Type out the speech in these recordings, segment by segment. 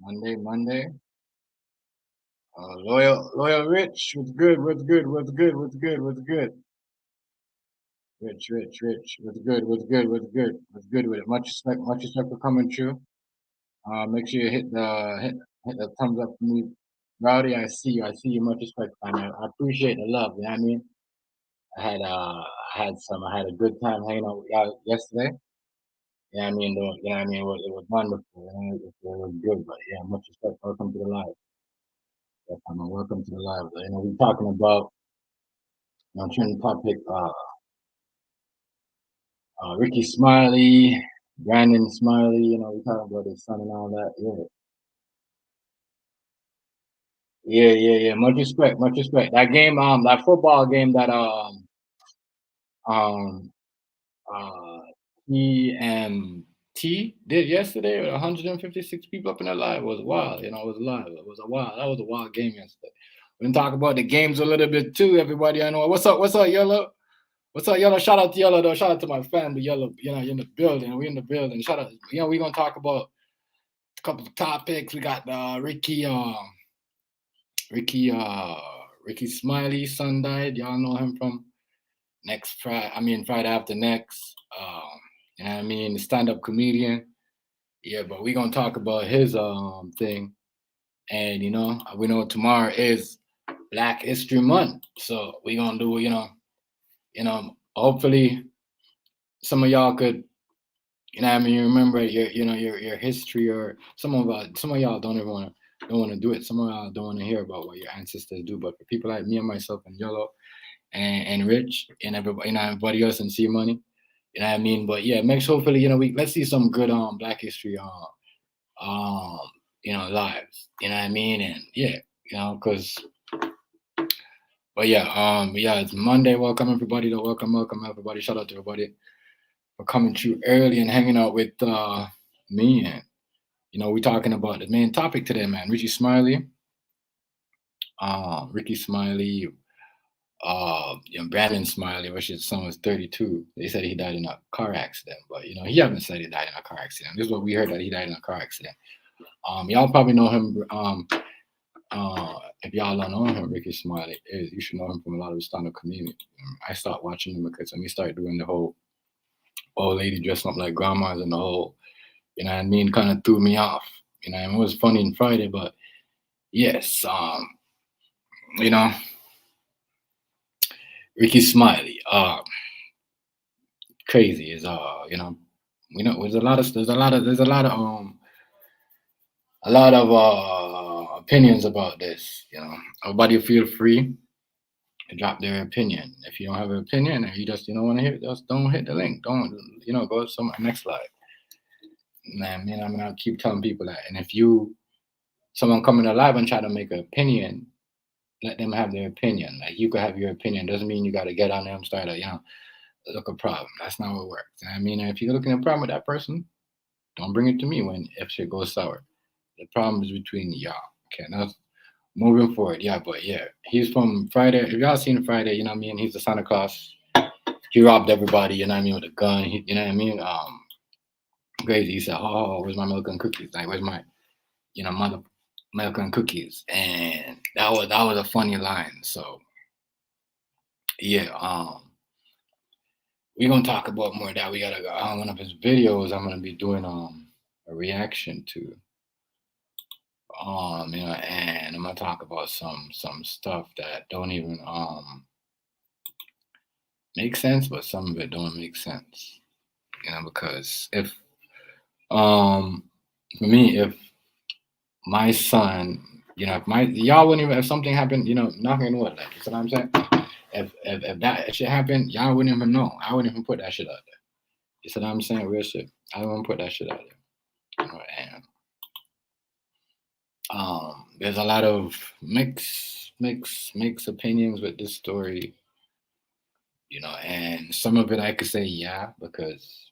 Monday. Loyal Rich, what's good? What's good? What's good? What's good? What's good? Rich, what's good? What's good? What's good? What's good with it? Much respect for coming through. Make sure you hit the thumbs up for me, Rowdy. I see you. Much respect, man. I appreciate the love. You know what I mean? I had a good time hanging out with y'all yesterday. You know what I mean? You know what I mean? It was wonderful. It was good. But yeah, much respect. Welcome to the live. Welcome to the live. We're talking about trending topic. Rickey Smiley, Brandon Smiley. We talking about his son and all that. Yeah. Much respect. That game, that football game that um, uh, TMT did yesterday with 156 people up in the live was wild. It was live. That was a wild game yesterday. We can talk about the games a little bit too, everybody. I know. What's up, Yellow? What's up, Yellow? Shout out to Yellow, though. Shout out to my family, Yellow. You're in the building. We're in the building. Shout out. We're going to talk about a couple of topics. We got Rickey Smiley, son died. Y'all know him from Friday after next. You know what I mean? The stand-up comedian. Yeah, but we're going to talk about his thing. And, we know tomorrow is Black History Month. So we're going to do, hopefully some of y'all could, remember your history, or some of y'all don't want to do it. Some of y'all don't want to hear about what your ancestors do. But for people like me and myself and Yellow and Rich and everybody else and C Money, you know what I mean? But yeah, hopefully, let's see some good Black history lives. You know what I mean? And yeah, because but yeah, it's Monday. Welcome everybody. Welcome everybody. Shout out to everybody for coming through early and hanging out with me. And we're talking about the main topic today, man. Rickey Smiley, Brandon Smiley, which his son was 32. They said he died in a car accident, but he haven't said he died in a car accident. This is what we heard, that he died in a car accident. Y'all probably know him. If y'all don't know him, Rickey Smiley is. You should know him from a lot of stand-up comedy. I stopped watching him because when he started doing the whole old lady dressing up like grandmas and the whole, kind of threw me off. It was funny on Friday, but yes, Rickey Smiley, crazy is there's a lot of opinions about this. Everybody feel free to drop their opinion. If you don't have an opinion and you just don't want to hear it, just don't hit the link. Don't go to some next slide. I'll keep telling people that. And if someone coming alive and try to make an opinion, let them have their opinion. Like, you could have your opinion. Doesn't mean you got to get on them, start look a problem. That's not what it works. If you're looking at a problem with that person, don't bring it to me if shit goes sour. The problem is between y'all. Okay, now moving forward. Yeah, but yeah, he's from Friday. If y'all seen Friday, he's the Santa Claus. He robbed everybody, with a gun. Crazy. He said, "Oh, where's my milk and cookies? Like, where's my, mother milk and cookies?" And that was a funny line. So yeah, we're gonna talk about more of that. We gotta go on one of his videos. I'm gonna be doing a reaction to, and I'm gonna talk about some stuff that don't even make sense, but some of it don't make sense. Because if for me, if my son, y'all wouldn't even, if something happened, knocking on wood, like, you know what I'm saying? If that shit happened, y'all wouldn't even know. I wouldn't even put that shit out there. You see what I'm saying? Real shit. I wouldn't put that shit out there. And there's a lot of mixed opinions with this story. And some of it I could say yeah, because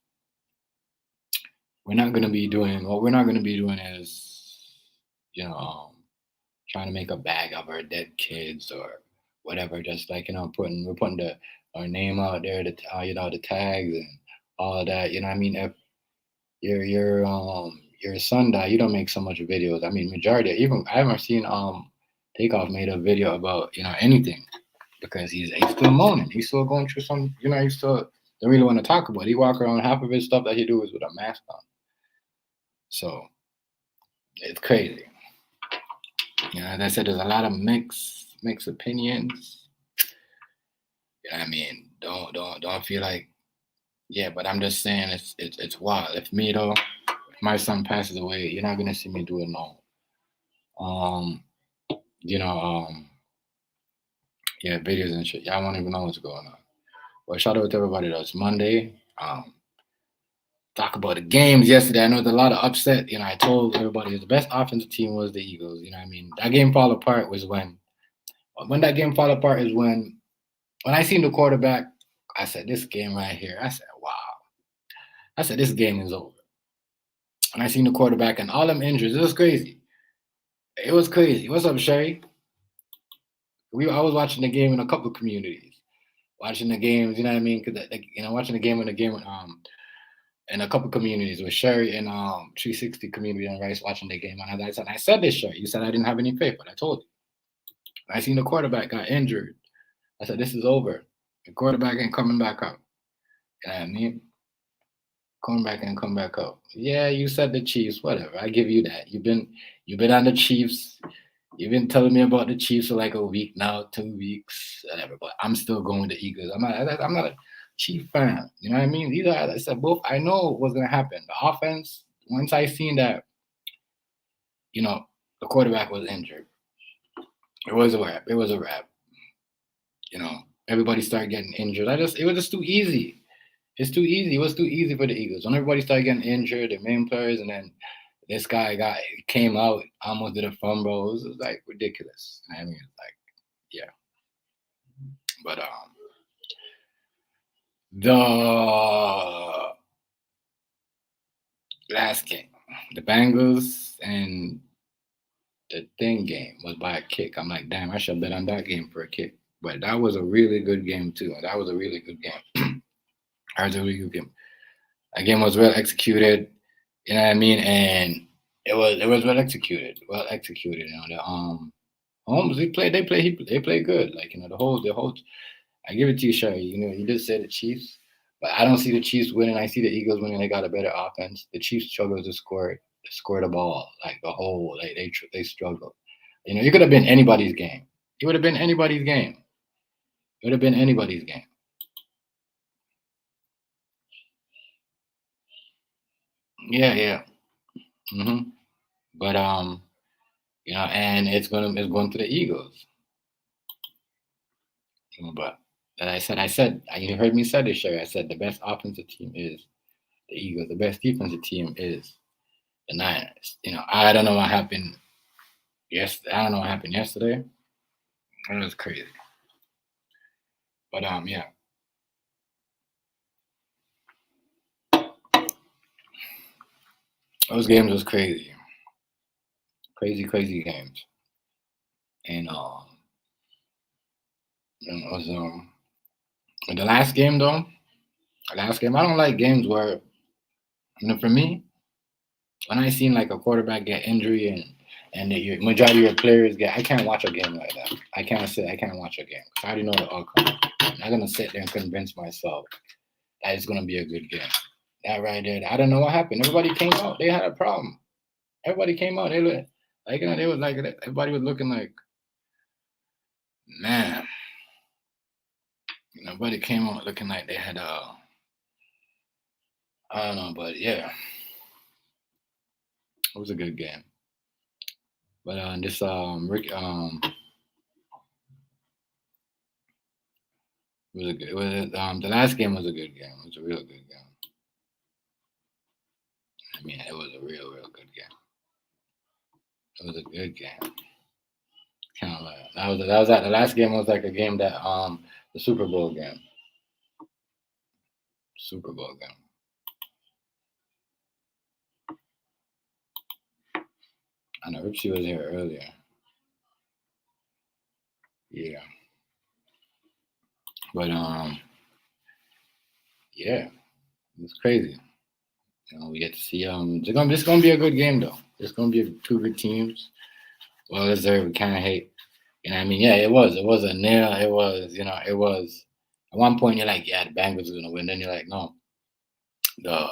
what we're not gonna be doing is, trying to make a bag of our dead kids or whatever. Just like, we're putting our name out there, the tags and all of that. If your son died, you don't make so much videos. I mean, majority, even I haven't seen Takeoff made a video about anything because he's still moaning. He's still going through some, he still don't really want to talk about it. He walk around, half of his stuff that he do is with a mask on. So it's crazy. As I said, there's a lot of mixed opinions. I mean, don't feel like, yeah, but I'm just saying it's wild. If me though, if my son passes away, you're not gonna see me do it no. You know, yeah, videos and shit. Y'all won't even know what's going on. But shout out to everybody though. It's Monday. Talk about the games yesterday. I know there's a lot of upset. I told everybody the best offensive team was the Eagles. I mean, that game fall apart was when that game fall apart is when I seen the quarterback, I said, this game right here, I said, wow. I said, this game is over. And I seen the quarterback and all them injuries. It was crazy. It was crazy. What's up, Sherry? I was watching the game in a couple of communities. Watching the games, you know what I mean? Because watching the game in a couple communities with Sherry and 360 community and Rice watching the game. And I said this, Sherry. You said I didn't have any faith, but I told you. I seen the quarterback got injured. I said, this is over. The quarterback ain't coming back up. You know what I mean? Come back and come back up. Yeah, you said the Chiefs, whatever. I give you that. You've been on the Chiefs. You've been telling me about the Chiefs for like a week now, 2 weeks, whatever. But I'm still going with the Eagles. I'm not a Chief fan. You know what I mean? These are, I said, both. I know what's gonna happen. The offense. Once I seen that, the quarterback was injured. It was a wrap. It was a wrap. Everybody started getting injured. It was just too easy. It's too easy. It was too easy for the Eagles. When everybody started getting injured, the main players, and then this guy came out, almost did a fumble. It was like ridiculous. I mean, like, yeah. But the last game, the Bengals and the thing game was by a kick. I'm like, damn, I should bet on that game for a kick. But that was a really good game too. That was a really good game. That was a really good game. That game was well executed. You know what I mean? And it was well executed. Well executed. The Holmes, they play good. Like, the whole I give it to you, Sherry. You just said the Chiefs, but I don't see the Chiefs winning. I see the Eagles winning. They got a better offense. The Chiefs struggle to score the ball, like the whole, like they struggled. It could have been anybody's game. It would have been anybody's game. It would have been anybody's game. Yeah. But and it's going to the Eagles. But as I said, you heard me say this, Sherry. I said the best offensive team is the Eagles. The best defensive team is the Niners. I don't know what happened. Yes, I don't know what happened yesterday. It was crazy. But yeah. Those games was crazy. Crazy games. And it was the last game though. I don't like games where for me, when I seen like a quarterback get injury and the majority of your players I can't watch a game like that. I can't watch a game because I already know the outcome. I'm not gonna sit there and convince myself that it's gonna be a good game. That right there, I don't know what happened. Everybody came out. They had a problem. Everybody came out. They looked like they was like everybody was looking like, man. Nobody came out looking like they had I don't know, but yeah, it was a good game. But this Rick was a good. It was the last game was a good game. It was a real good game. I mean, it was a real good game. It was a good game. Kind of like that was the last game was like a game that the Super Bowl game. Super Bowl game. I know Richie was here earlier. Yeah. But yeah, it's crazy. We get to see it's gonna be a good game though. It's gonna be two good teams. Well deserved. We can't hate. I mean, yeah, it was. It was a nail. It was. It was. At one point, you're like, yeah, the Bengals are gonna win. Then you're like, no, the.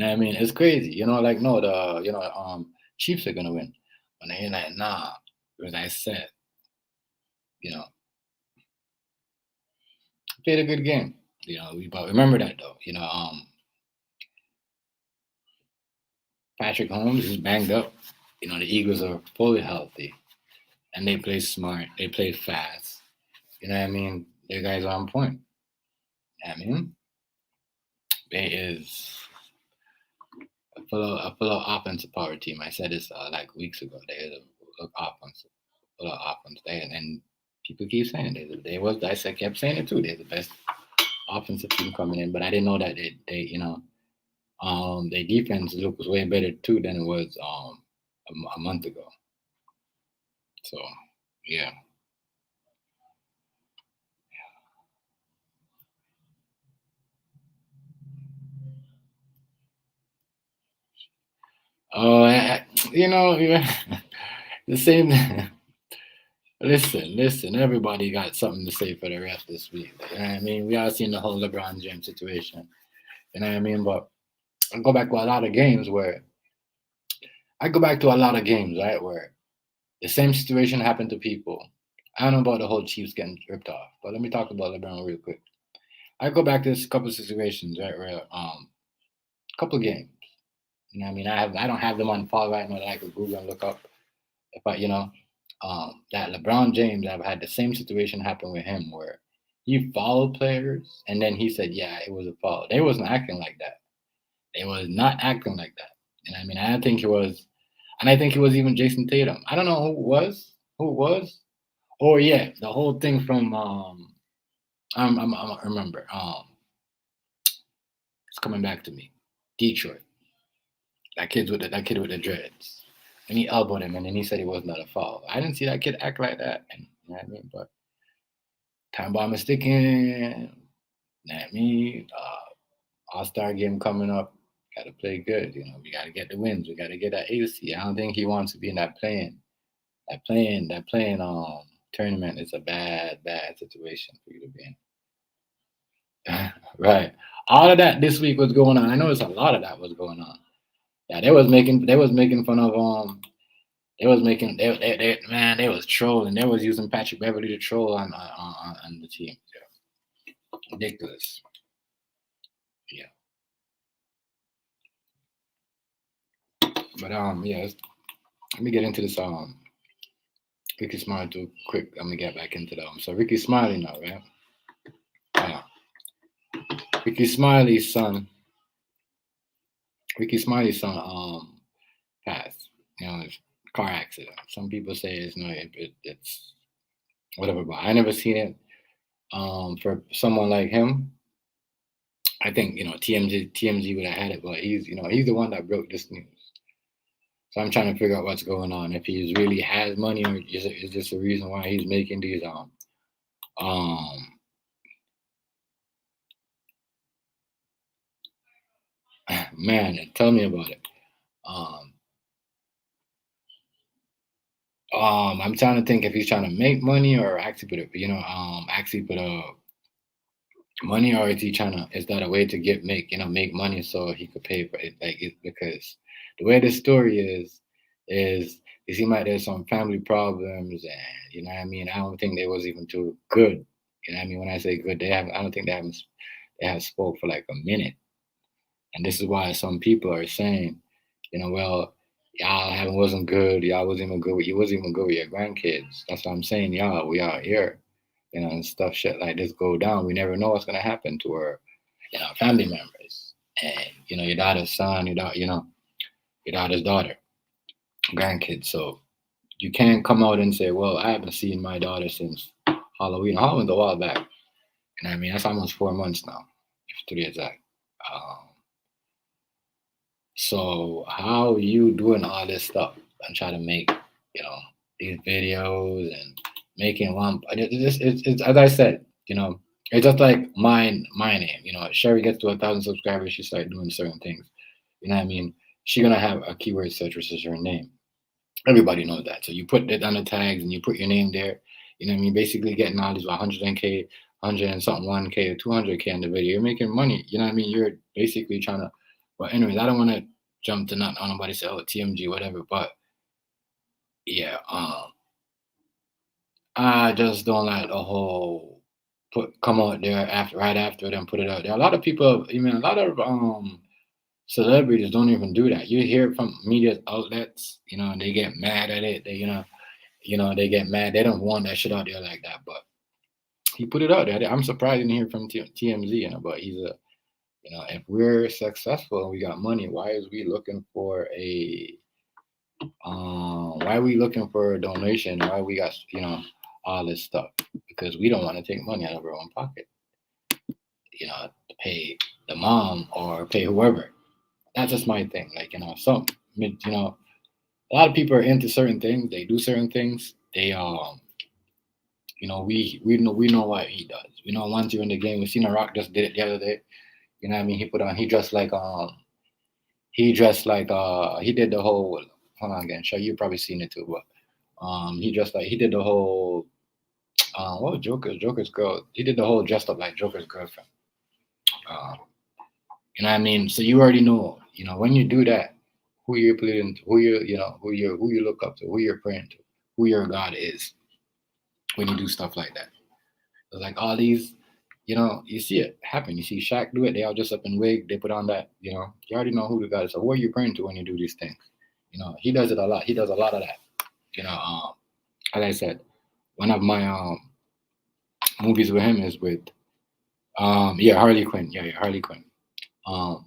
I mean, it's crazy. Like no, the Chiefs are gonna win. And then you're like, nah, because I said, you know, played a good game. But remember that though. Patrick Holmes is banged up. The Eagles are fully healthy and they play smart. They play fast. You know what I mean? Their guys are on point. I mean, they is a full of offensive power team. I said this like weeks ago. They is a offensive, full of offense. And people keep saying they was. I kept saying it too. They're the best offensive team coming in, but I didn't know that they their defense was way better too than it was a month ago. So yeah. Oh, the same. Listen. Everybody got something to say for the rest this week. You know what I mean? We all seen the whole LeBron James situation. You know what I mean? But I go back to a lot of games where right, where the same situation happened to people. I don't know about the whole Chiefs getting ripped off, but let me talk about LeBron real quick. I go back to this couple of situations, right, where couple games. You know what I mean? I don't have them on file right now that I could Google and look up. If I, that LeBron James, I've had the same situation happen with him where he fouled players and then he said, yeah, it was a foul. They wasn't acting like that. They was not acting like that. And I mean, I think it was, and I think it was even Jason Tatum. I don't know who it was. Oh yeah, the whole thing from I remember it's coming back to me. Detroit. That kid with the dreads. And he elbowed him and then he said it was not a foul. I didn't see that kid act like that. And you know what I mean? But time bomb is sticking. You know what I mean? All-Star game coming up. Gotta play good. We gotta get the wins. We gotta get that AC. I don't think he wants to be in that playing tournament. It's a bad situation for you to be in. Right. All of that this week was going on. I know it's a lot of that was going on. Yeah, they was making fun of they was making they was trolling. They was using Patrick Beverly to troll on the team. Yeah. Ridiculous. Yeah. But yeah, let me get into this Rickey Smiley too quick. I'm gonna get back into that. So Rickey Smiley now, right? Yeah. Rickey Smiley's son passed. It's car accident. Some people say it's whatever, but I never seen it. For someone like him, I think TMZ would have had it, but he's the one that broke this news. So I'm trying to figure out what's going on. If he really has money, or is this the reason why he's making these man, tell me about it. I'm trying to think if he's trying to make money or actually put a money, or is he trying to? Is that a way to make money so he could pay for it? Because the way the story is it seemed like there's some family problems, and you know what I mean. I don't think they was even too good. You know what I mean. When I say good, I don't think they have spoke for like a minute, and this is why some people are saying, well, y'all wasn't good. Y'all wasn't even good. You wasn't even good with your grandkids. That's what I'm saying. Y'all, we are here. And stuff shit like this go down. We never know what's gonna happen to our, family members. And your daughter's son, your daughter's daughter, grandkids. So you can't come out and say, well, I haven't seen my daughter since Halloween. Halloween's a while back. And I mean that's almost 4 months now, to be exact. So how you doing all this stuff and try to make, these videos and making one? It's as I said, it's just like my name. Sherry gets to 1,000 subscribers, she started doing certain things. You know what I mean? She's gonna have a keyword search, which is her name. Everybody knows that. So you put it on the tags and you put your name there. You know what I mean? Basically getting all these 100K, 100 and something 1K or 200K in the video. You're making money. You know what I mean? You're basically trying to. But anyways, I don't want to jump to not on nobody say, oh, TMG, whatever. But yeah, I just don't like the whole come out there after right after them put it out there. A lot of people, a lot of celebrities don't even do that. You hear it from media outlets, and they get mad at it. They they get mad. They don't want that shit out there like that. But he put it out there. I'm surprised to hear from TMZ, but he's a if we're successful and we got money, why is we looking for why are we looking for a donation? Why we got all this stuff? Because we don't want to take money out of our own pocket, to pay the mom or pay whoever. That's just my thing. Like, a lot of people are into certain things. They do certain things. They we know what he does. Once you're in the game, we seen The Rock just did it the other day. You know what I mean? He dressed like he did the whole hold on again, sure you probably seen it too, but he did the whole what was Joker's girl. He did the whole dressed up like Joker's girlfriend. You know what I mean? So you already know, when you do that, who you're pleading to, who you look up to, who you're praying to, who your God is when you do stuff like that. It's like all these, you see it happen. You see Shaq do it. They all just up in wig. They put on that, you already know who the God is. So who are you praying to when you do these things? He does it a lot. He does a lot of that. As I said, one of my movies with him is with Harley Quinn. Yeah, Harley Quinn.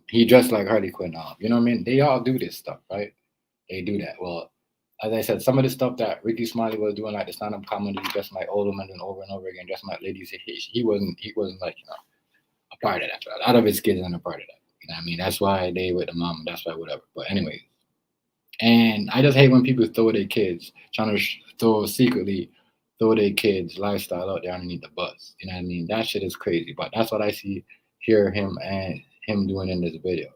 He dressed like Harley Quinn. You know what I mean? They all do this stuff, right? They do that. Well, as I said, some of the stuff that Rickey Smiley was doing, like the stand-up comedy, dressing like old women and over again, dressing like ladies, he wasn't like a part of that. A lot of his kids aren't a part of that. You know what I mean? That's why they with the mom. That's why whatever. But anyway, and I just hate when people throw their kids trying to throw their kids lifestyle out there underneath the bus. You know what I mean? That shit is crazy. But that's what I hear him doing in this video.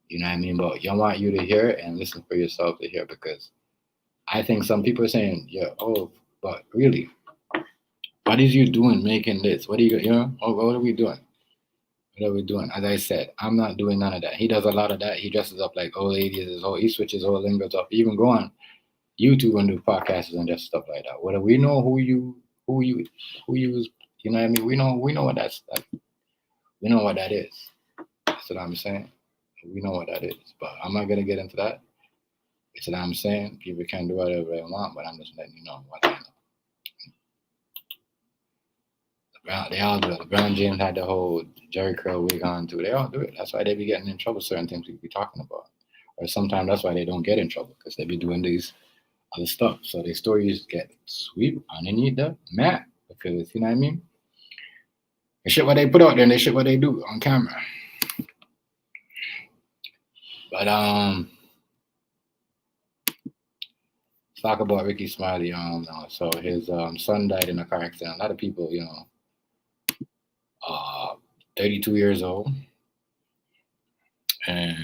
You know what I mean? But I want you to hear it and listen for yourself to hear, because I think some people are saying, yeah, oh, but really, what is you doing making this? What are what are we doing? What are we doing? As I said, I'm not doing none of that. He does a lot of that. He dresses up like old ladies. He switches whole lingers up. He even go on YouTube and do podcasts and just stuff like that. Whether we know who you, you know what I mean? We know what that's like. We know what that is. That's what I'm saying. We know what that is. But I'm not gonna get into that. That's what I'm saying. People can do whatever they want, but I'm just letting you know what I know. They all do it. LeBron James had the whole Jerry curl wig on too. They all do it. That's why they be getting in trouble. Certain things we be talking about, or sometimes that's why they don't get in trouble, because they be doing these other stuff. So their stories get sweep underneath the mat, because you know what I mean. They shit what they put out there, and they shit what they do on camera. But let's talk about Rickey Smiley. So his son died in a car accident. A lot of people, 32 years old, and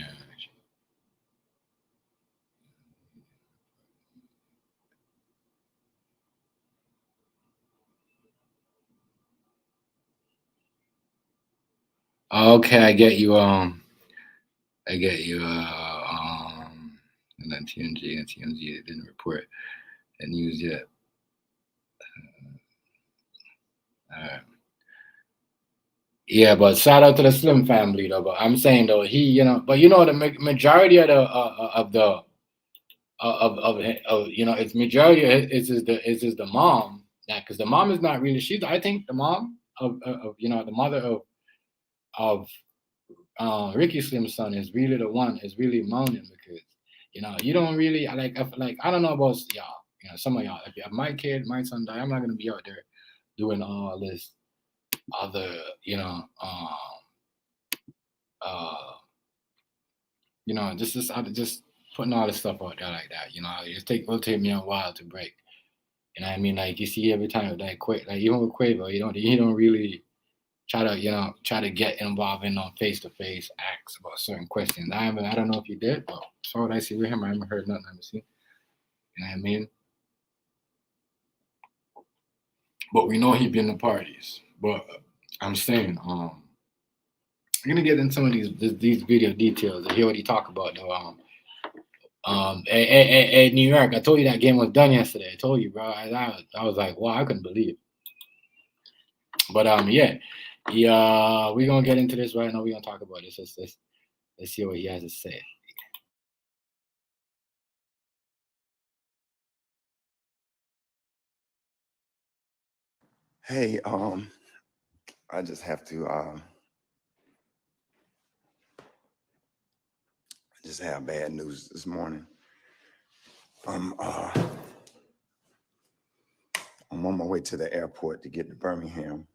okay, I get you. I get you. And then TMZ didn't report the news yet. All right. Yeah, but shout out to the Slim family though. But I'm saying though, but the majority of it's majority is the mom, that, because the mom is not really. I think the mom of the mother of Ricky Slim's son is really the one is really moaning, because you don't really like I don't know about y'all. Some of y'all. If my son die, I'm not gonna be out there doing all this other just putting all this stuff out there like that. It'll take me a while to break. You know what I mean? Like you see every time like even with Quavo, he don't really try to get involved in face-to-face acts about certain questions. I don't know if you did, but so what I see with him, I haven't heard nothing. I haven't seen. You know what I mean? But we know he been to parties. But I'm saying, I'm gonna get in some of these video details. I hear what he talk about though. New York. I told you that game was done yesterday. I told you, bro. I was like, wow, I couldn't believe it. But yeah, we're gonna get into this right now. We're gonna talk about this. Let's see what he has to say. Hey, I just have to just have bad news this morning. I'm on my way to the airport to get to Birmingham.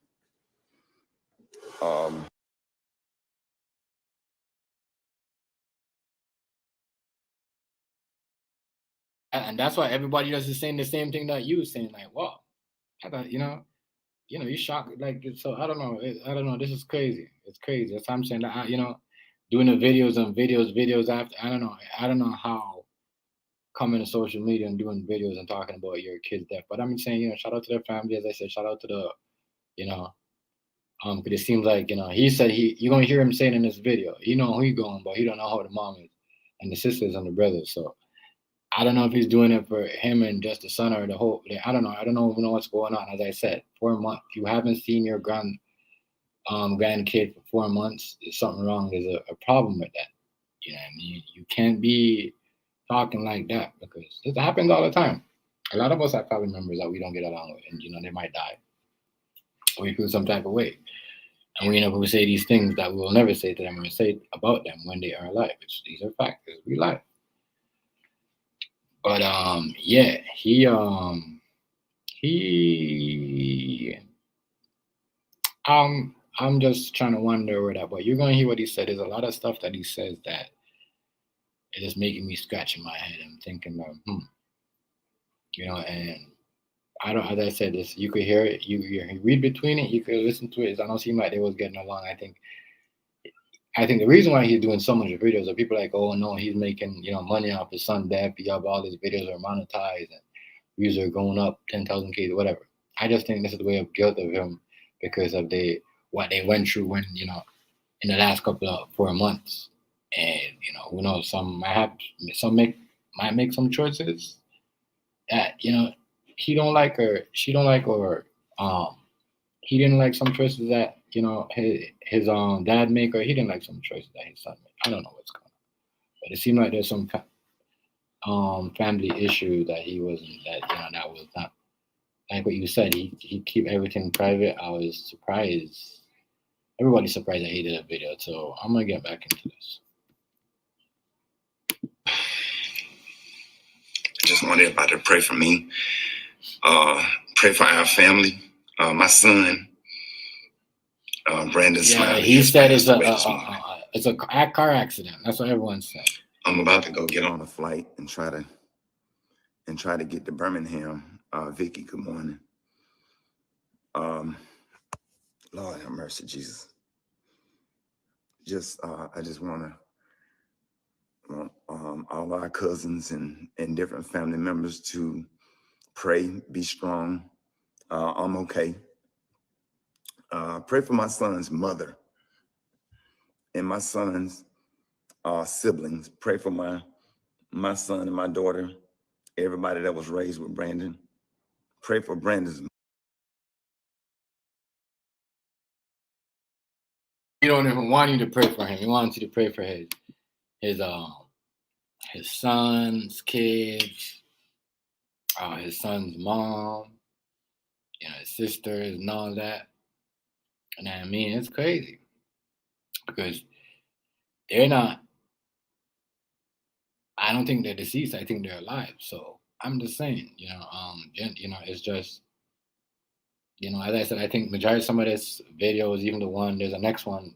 And that's why everybody else is saying the same thing that you saying. Like, wow, I thought, you shocked. Like, so I don't know. This is crazy. It's crazy. That's what I'm saying. That doing the videos and videos after. I don't know how coming to social media and doing videos and talking about your kid's death. But I'm saying, shout out to their family. As I said, shout out to the, because it seems like, he said you're gonna hear him saying in this video, who he going, but he don't know how the mom is and the sisters and the brothers. So I don't know if he's doing it for him and just the son or the whole. I don't know. I don't know what's going on. As I said, 4 months. If you haven't seen your grandkid for 4 months, there's something wrong. There's a problem with that. You know what I mean? You can't be talking like that because this happens all the time. A lot of us have family members that we don't get along with, and they might die, or we feel some type of way, and we say these things that we will never say to them or say about them when they are alive. These are facts. We lie. But yeah, he I'm just trying to wonder where that. But you're gonna hear what he said. There's a lot of stuff that he says that it is making me scratch in my head. I'm thinking, and I don't. As I said, this you could hear it. You read between it. You could listen to it. I don't seem like they was getting along. I think the reason why he's doing so much videos are people like, oh no, he's making money off his son death. He have all his videos are monetized and views are going up 10,000 K, whatever. I just think this is the way of guilt of him because of what they went through when in the last couple of 4 months, and who knows, some might make some choices that he don't like or she don't like, or he didn't like some choices that his dad make, or he didn't like some choices that his son made. I don't know what's going on, but it seemed like there's some family issue that he wasn't that was not like what you said. He keep everything private. I was surprised. Everybody's surprised that he did a video. So I'm gonna get back into this. I just want everybody to pray for me. Pray for our family. My son, Brandon Smiley. He said it's a car accident. That's what everyone said. I'm about to go get on a flight and try to get to Birmingham. Vicky, good morning. Lord have mercy, Jesus. I just want all our cousins and different family members to pray, be strong. I'm okay. Pray for my son's mother and my son's siblings. Pray for my son and my daughter, everybody that was raised with Brandon. Pray for Brandon's. He don't even want you to pray for him. He wants you to pray for his son's kids, his son's mom, his sisters and all that. And I mean, it's crazy because they're not. I don't think they're deceased. I think they're alive. So I'm just saying, it's just, as I said, I think majority of some of this video is even the one. There's a next one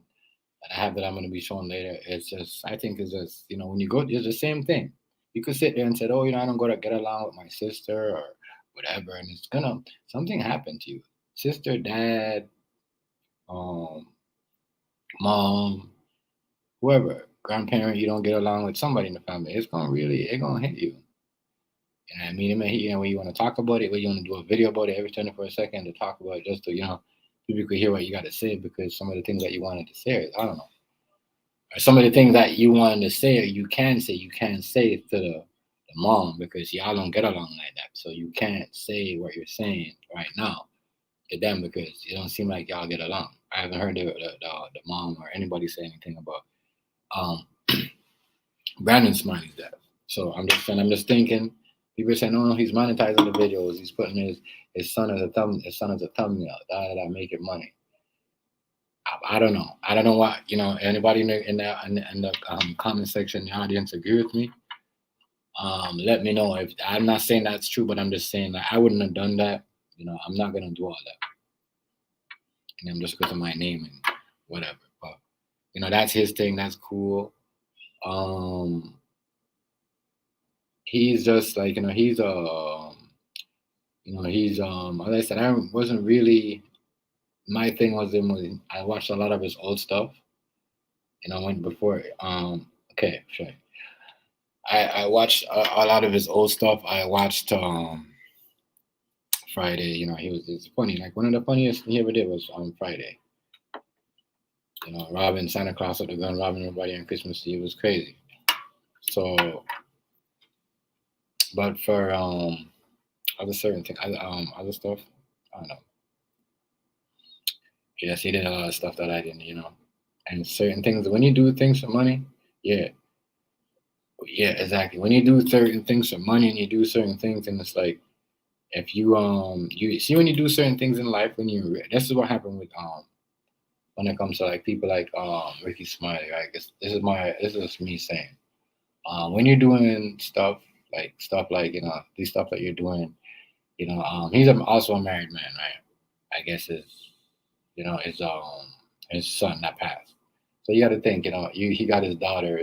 that I have that I'm going to be showing later. It's just, I think it's just, when you go, it's the same thing. You could sit there and say, oh, I don't go to get along with my sister or whatever, and it's something happened to you, sister, dad, mom, whoever, grandparent, you don't get along with somebody in the family, it's gonna hit you. You know what I mean? It may hit you when you want to talk about it, when you want to do a video about it every 24 seconds to talk about it, just to, people could hear what you got to say, because some of the things that you wanted to say, I don't know. Or some of the things that you wanted to say, or you can't say it to the mom, because y'all don't get along like that. So you can't say what you're saying right now to them, because it don't seem like y'all get along. I haven't heard the mom or anybody say anything about Brandon Smiley's death. So I'm just thinking. People say, no, he's monetizing the videos. He's putting his son as a thumbnail. That make it money. I don't know. I don't know what, anybody in the comment section in the audience agree with me. Let me know. If I'm not saying that's true, but I'm just saying that I wouldn't have done that. I'm not gonna do all that. And I'm just because of my name and whatever. But that's his thing. That's cool. He's just like, he's he's as I said, I wasn't really, my thing was I watched a lot of his old stuff. Went before okay, sure. I watched a lot of his old stuff. I watched Friday, it's funny. Like, one of the funniest he ever did was on Friday. Robbing Santa Claus with the gun, robbing everybody on Christmas Eve. It was crazy. So, but for other certain things, other stuff, I don't know. Yes, he did a lot of stuff that I didn't, and certain things. When you do things for money, yeah, exactly. When you do certain things for money and you do certain things, and it's like, if you you see, when you do certain things in life, this is what happened with when it comes to like people like Rickey Smiley, right? This is me saying, when you're doing stuff like these stuff that you're doing, he's also a married man, right? I guess his son that passed. So you got to think, he got his daughter.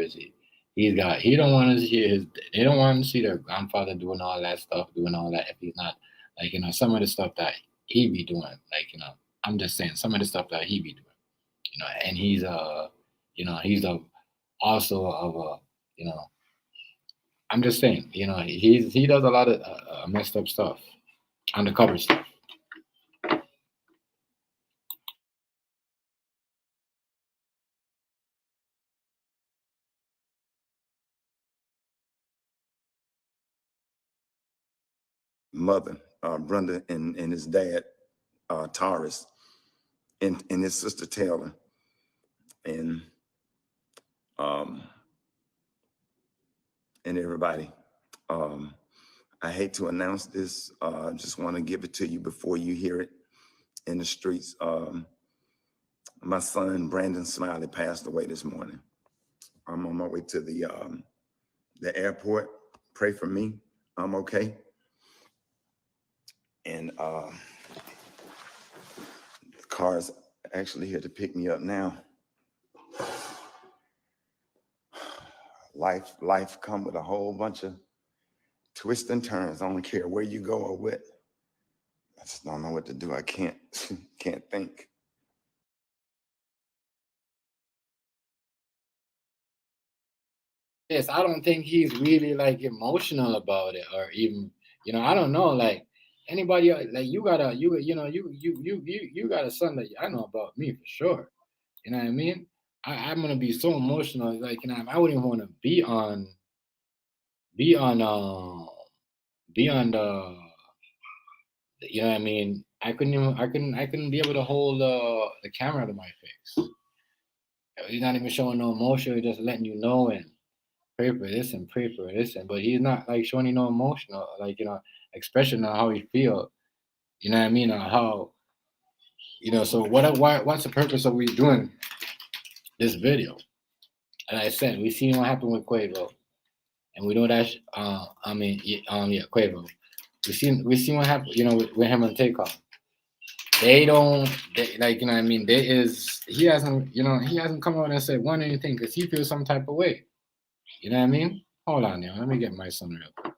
He don't want to see they don't want to see their grandfather doing all that stuff, doing all that, if he's not, like, some of the stuff that he be doing, like, I'm just saying some of the stuff that he be doing, and he's he's also of a, I'm just saying, he does a lot of messed up stuff, undercover stuff. Mother, Brenda, and his dad, Taurus, and his sister Taylor, and everybody. I hate to announce this. Just want to give it to you before you hear it in the streets. My son, Brandon Smiley, passed away this morning. I'm on my way to the airport. Pray for me. I'm okay. And the car's actually here to pick me up now. Life come with a whole bunch of twists and turns. I don't care where you go or what. I just don't know what to do. I can't think. Yes, I don't think he's really like emotional about it, or even, I don't know, like anybody like you got a son that I know about me for sure. You know what I mean? I'm gonna be so emotional, like, I wouldn't even want to be on the, you know what I mean? I couldn't be able to hold the camera to my face. He's not even showing no emotion, he's just letting you know, and pray for this and pray for this, but he's not like showing you no emotional, like, expression on how he feel. You know what I mean? Or how, so what's the purpose of we doing this video? And I said, we seen what happened with Quavo, and we know that. Quavo. We seen what happened, with him and Takeoff. They don't, like, what I mean. He hasn't come out and said anything, because he feels some type of way. You know what I mean? Hold on, now. Let me get my son real quick.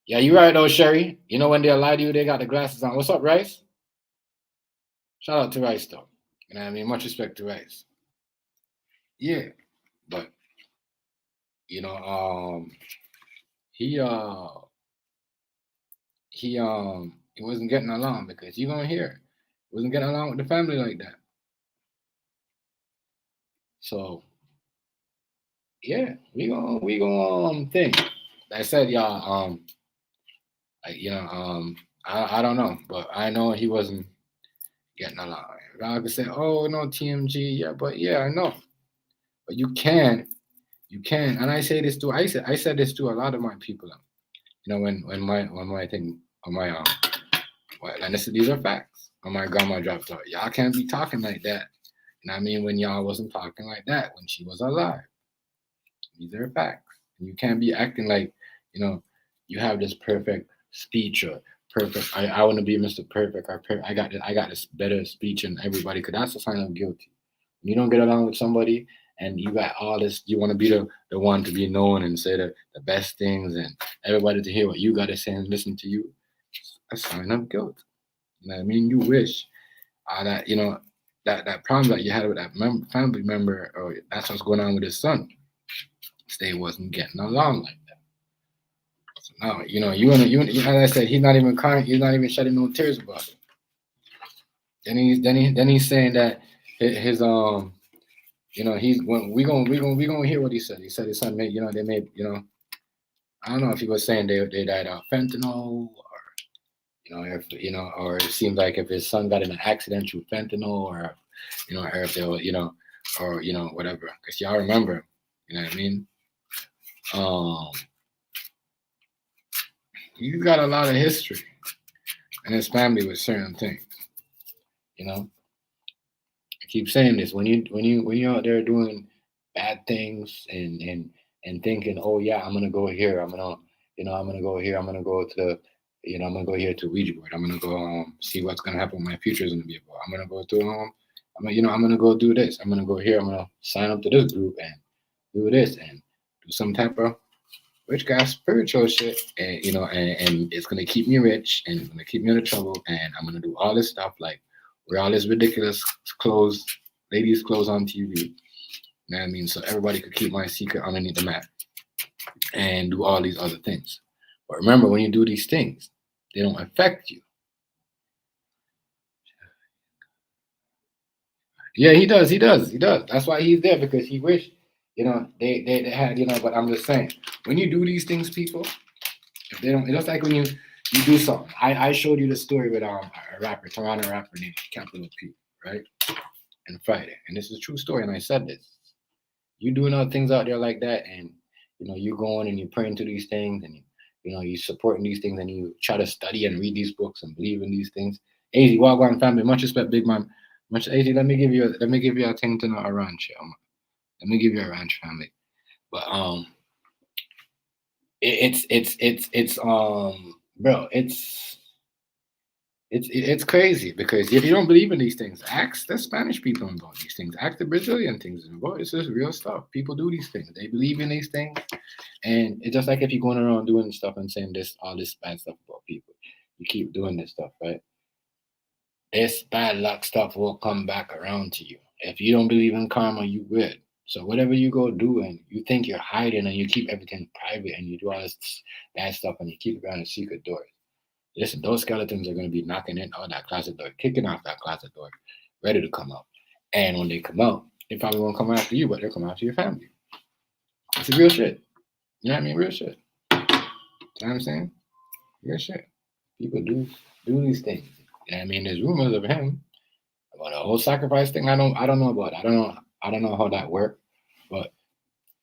Yeah, you're right though, Sherry. You know when they lie to you, they got the glasses on. What's up, Rice? Shout out to Rice though. You know what I mean? Much respect to Rice. Yeah, but you know, he he wasn't getting along because you gonna hear he wasn't getting along with the family like that. So yeah, we gonna think. Like I said, y'all, you know, I don't know, but I know he wasn't getting along. I could say, oh no, TMG, yeah, but yeah, I know. But you can, and I said this to a lot of my people. You know, when my thing, on my well, and these are facts. When my grandma dropped out, y'all can't be talking like that. You know what I mean? When y'all wasn't talking like that when she was alive. These are facts. And you can't be acting like, you know, you have this perfect speech or perfect. I want to be Mr. Perfect. I got this better speech than everybody. Because that's a sign of guilty. When you don't get along with somebody and you got all this, you want to be the one to be known and say the best things and everybody to hear what you got to say and listen to you. It's a sign of guilt. You know what I mean? You wish that, you know, that problem that you had with that family member, or that's what's going on with his son. They wasn't getting along like that. So now, you know, as I said, he's not even crying. He's not even shedding no tears about it. Then he's saying that his you know, we gonna hear what he said. He said his son made, you know, they made, you know, I don't know if he was saying they died of fentanyl, or you know, if you know, or it seemed like if his son got in an accident through fentanyl, or you know, or if they were, you know, or you know, whatever. Because y'all remember, you know what I mean? Um, you got a lot of history in his family with certain things. You know, I keep saying this when you're out there doing bad things and thinking, oh yeah, I'm gonna go here, I'm gonna go here, I'm gonna go to I'm gonna go here to Ouija board. I'm gonna go see what's gonna happen. My future is gonna be about. I'm gonna go to I'm gonna go do this. I'm gonna go here. I'm gonna sign up to this group and do this and do some type of witchcraft spiritual shit, and and it's gonna keep me rich and it's gonna keep me out of trouble, and I'm gonna do all this stuff like wear all this ridiculous clothes, ladies' clothes on TV. You know what I mean? So everybody could keep my secret underneath the mat and do all these other things. But remember, when you do these things, they don't affect you. Yeah, he does. He does. He does. That's why he's there, because he wish, they had, but I'm just saying, when you do these things, people, if they don't, it's like when you do something. I showed you the story with a rapper, Toronto rapper named Capital P, right? And Friday. And this is a true story, and I said this. You doing other things out there like that, and you going and you praying to these things, and you supporting these things, and you try to study and read these books and believe in these things. AZ, Wagwan family, much respect, big man. Much AZ, let me give you a thing to know a ranch. Let me give you a ranch family. But it's bro, it's crazy, because if you don't believe in these things, ask the Spanish people about these things. Ask the Brazilian things. Boy, this is real stuff. People do these things. They believe in these things, and it's just like if you're going around doing stuff and saying all this bad stuff about people. You keep doing this stuff, right? This bad luck stuff will come back around to you. If you don't believe in karma, you will. So whatever you go do and you think you're hiding and you keep everything private and you do all this bad stuff and you keep it behind a secret door. Listen, those skeletons are going to be knocking in on that closet door, kicking off that closet door, ready to come out. And when they come out, they probably won't come after you, but they'll come after your family. It's real shit. You know what I mean? Real shit. You know what I'm saying? Real shit. People do these things. You know what I mean? There's rumors of him about the whole sacrifice thing. I don't know about it. I don't know how that worked. But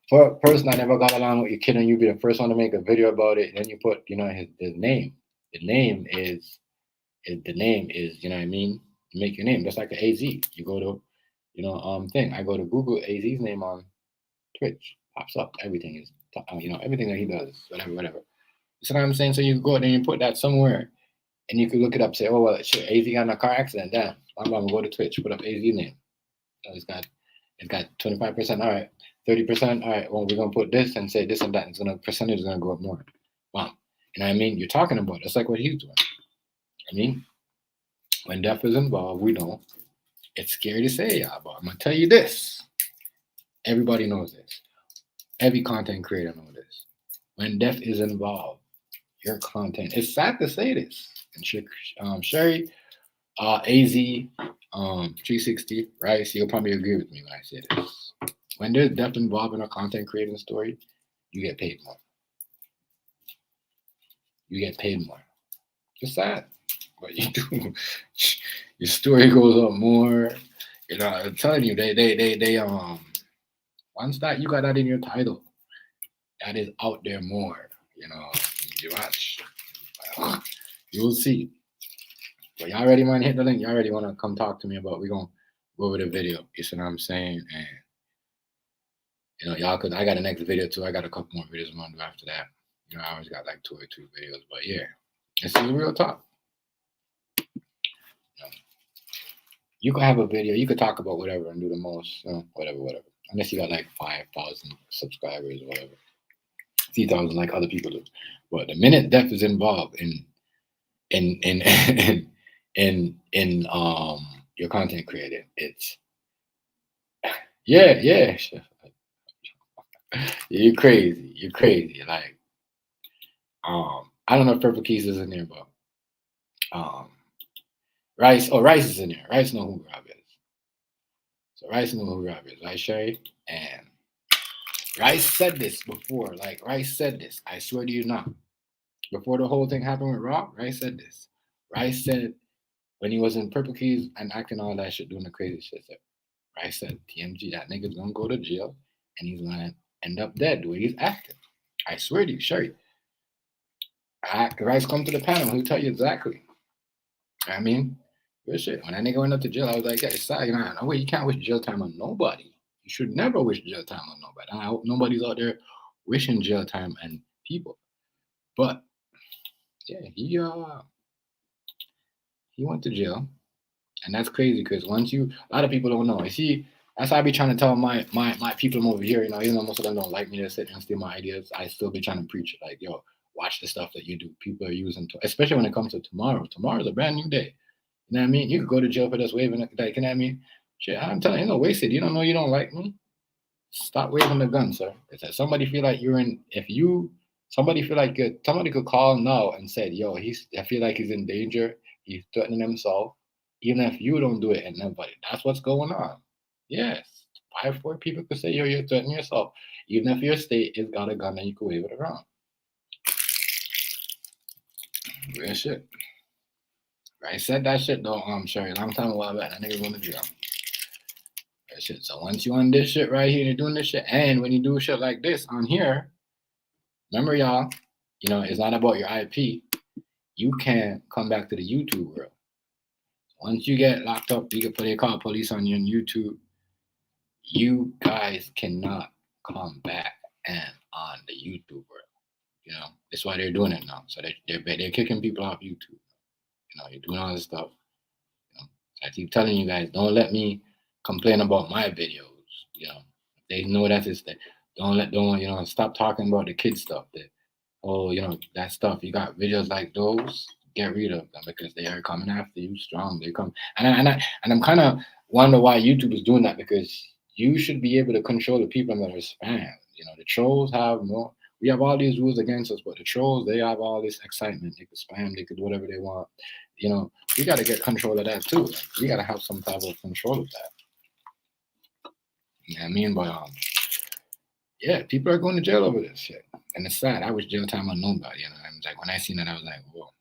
for a person that never got along with your kid and you be the first one to make a video about it, then you put, his name. The name is you know what I mean? You make your name just like the AZ. You go to thing. I go to Google AZ's name on Twitch, pops up. Everything is everything that he does, whatever. You see what I'm saying? So you go and you put that somewhere, and you can look it up. Say, oh well, shit, AZ got in a car accident. Damn, I'm gonna go to Twitch, put up AZ name. So it's got 25%. All right, 30%. All right, well we're gonna put this and say this and that. Percentage is gonna go up more. Wow. You know what I mean? You're talking about it. That's like what he's doing. I mean, when death is involved, we know it's scary to say, yeah, but I'm gonna tell you this. Everybody knows this. Every content creator knows this. When death is involved, your content. It's sad to say this. And Sherry, AZ, 360, right? So you'll probably agree with me when I say this. When there's death involved in a content creating story, you get paid more. You get paid more. It's sad, but you do. Your story goes up more. You know, I'm telling you, they once that you got that in your title, that is out there more. You know, you watch, you will see. But y'all already want to hit the link. Y'all already want to come talk to me about. We're gonna go over the video. You see what I'm saying? And you know, y'all, cause I got a next video too. I got a couple more videos I'm gonna do after that. You know, I always got like 2 or 3 videos. But yeah, this is real talk. You could have a video, you could talk about whatever and do the most, whatever. Unless you got like 5,000 subscribers or whatever, 3,000 like other people do. But the minute death is involved in your content created, it's yeah. You're crazy. Like I don't know if Purple Keys is in there, but Rice is in there. Rice know who Rob is. So Rice know who Rob is, right, Sherry? And Rice said this before. Like Rice said this. I swear to you now. Before the whole thing happened with Rob, Rice said this. Rice said when he was in Purple Keys and acting all that shit, doing the crazy shit. Rice said, TMG, that nigga's gonna go to jail and he's gonna end up dead the way he's acting. I swear to you, Sherry. Rice come to the panel, he'll tell you exactly. I mean, good shit. When that nigga went up to jail, I was like, yeah, it's sad. You know, no way, you can't wish jail time on nobody. You should never wish jail time on nobody. And I hope nobody's out there wishing jail time on people. But yeah, he went to jail. And that's crazy because a lot of people don't know. You see, that's why I be trying to tell my people over here, you know, even though most of them don't like me to sit and steal my ideas, I still be trying to preach it. Like, yo, watch the stuff that you do. People are using, especially when it comes to tomorrow. Tomorrow's a brand new day. You know what I mean? You could go to jail for this waving, like, you know what I mean? Shit, I'm telling you, no, waste it. You don't know you don't like me? Stop waving the gun, sir. If somebody feel like somebody could call now and say, yo, I feel like he's in danger. He's threatening himself. Even if you don't do it and nobody, that's what's going on. Yes. 4 people could say, yo, you're threatening yourself. Even if your state has got a gun and you can wave it around. Real shit. I said that shit though, Sherry, a long time ago back. That nigga going to jail. Real shit. So once you on this shit right here, you're doing this shit, and when you do shit like this on here, remember y'all, you know, it's not about your IP. You can't come back to the YouTube world. Once you get locked up, you can call police on you on YouTube. You guys cannot come back and on the YouTube world. You know, that's why they're doing it now. So they're kicking people off YouTube. You know, you're doing all this stuff. You know, so I keep telling you guys, don't let me complain about my videos. You know, they know that it's that. Don't stop talking about the kid stuff. That stuff. You got videos like those. Get rid of them because they are coming after you strong. They come and I'm kind of wonder why YouTube is doing that, because you should be able to control the people that are spam. You know, the trolls we have all these rules against us, but the trolls, they have all this excitement. They could spam, they could do whatever they want. You know, we got to get control of that too. Like, we got to have some type of control of that. You know what I mean? But yeah, people are going to jail over this shit, and it's sad. I wish jail time on nobody. You know, I'm like, when I seen that, I was like, whoa.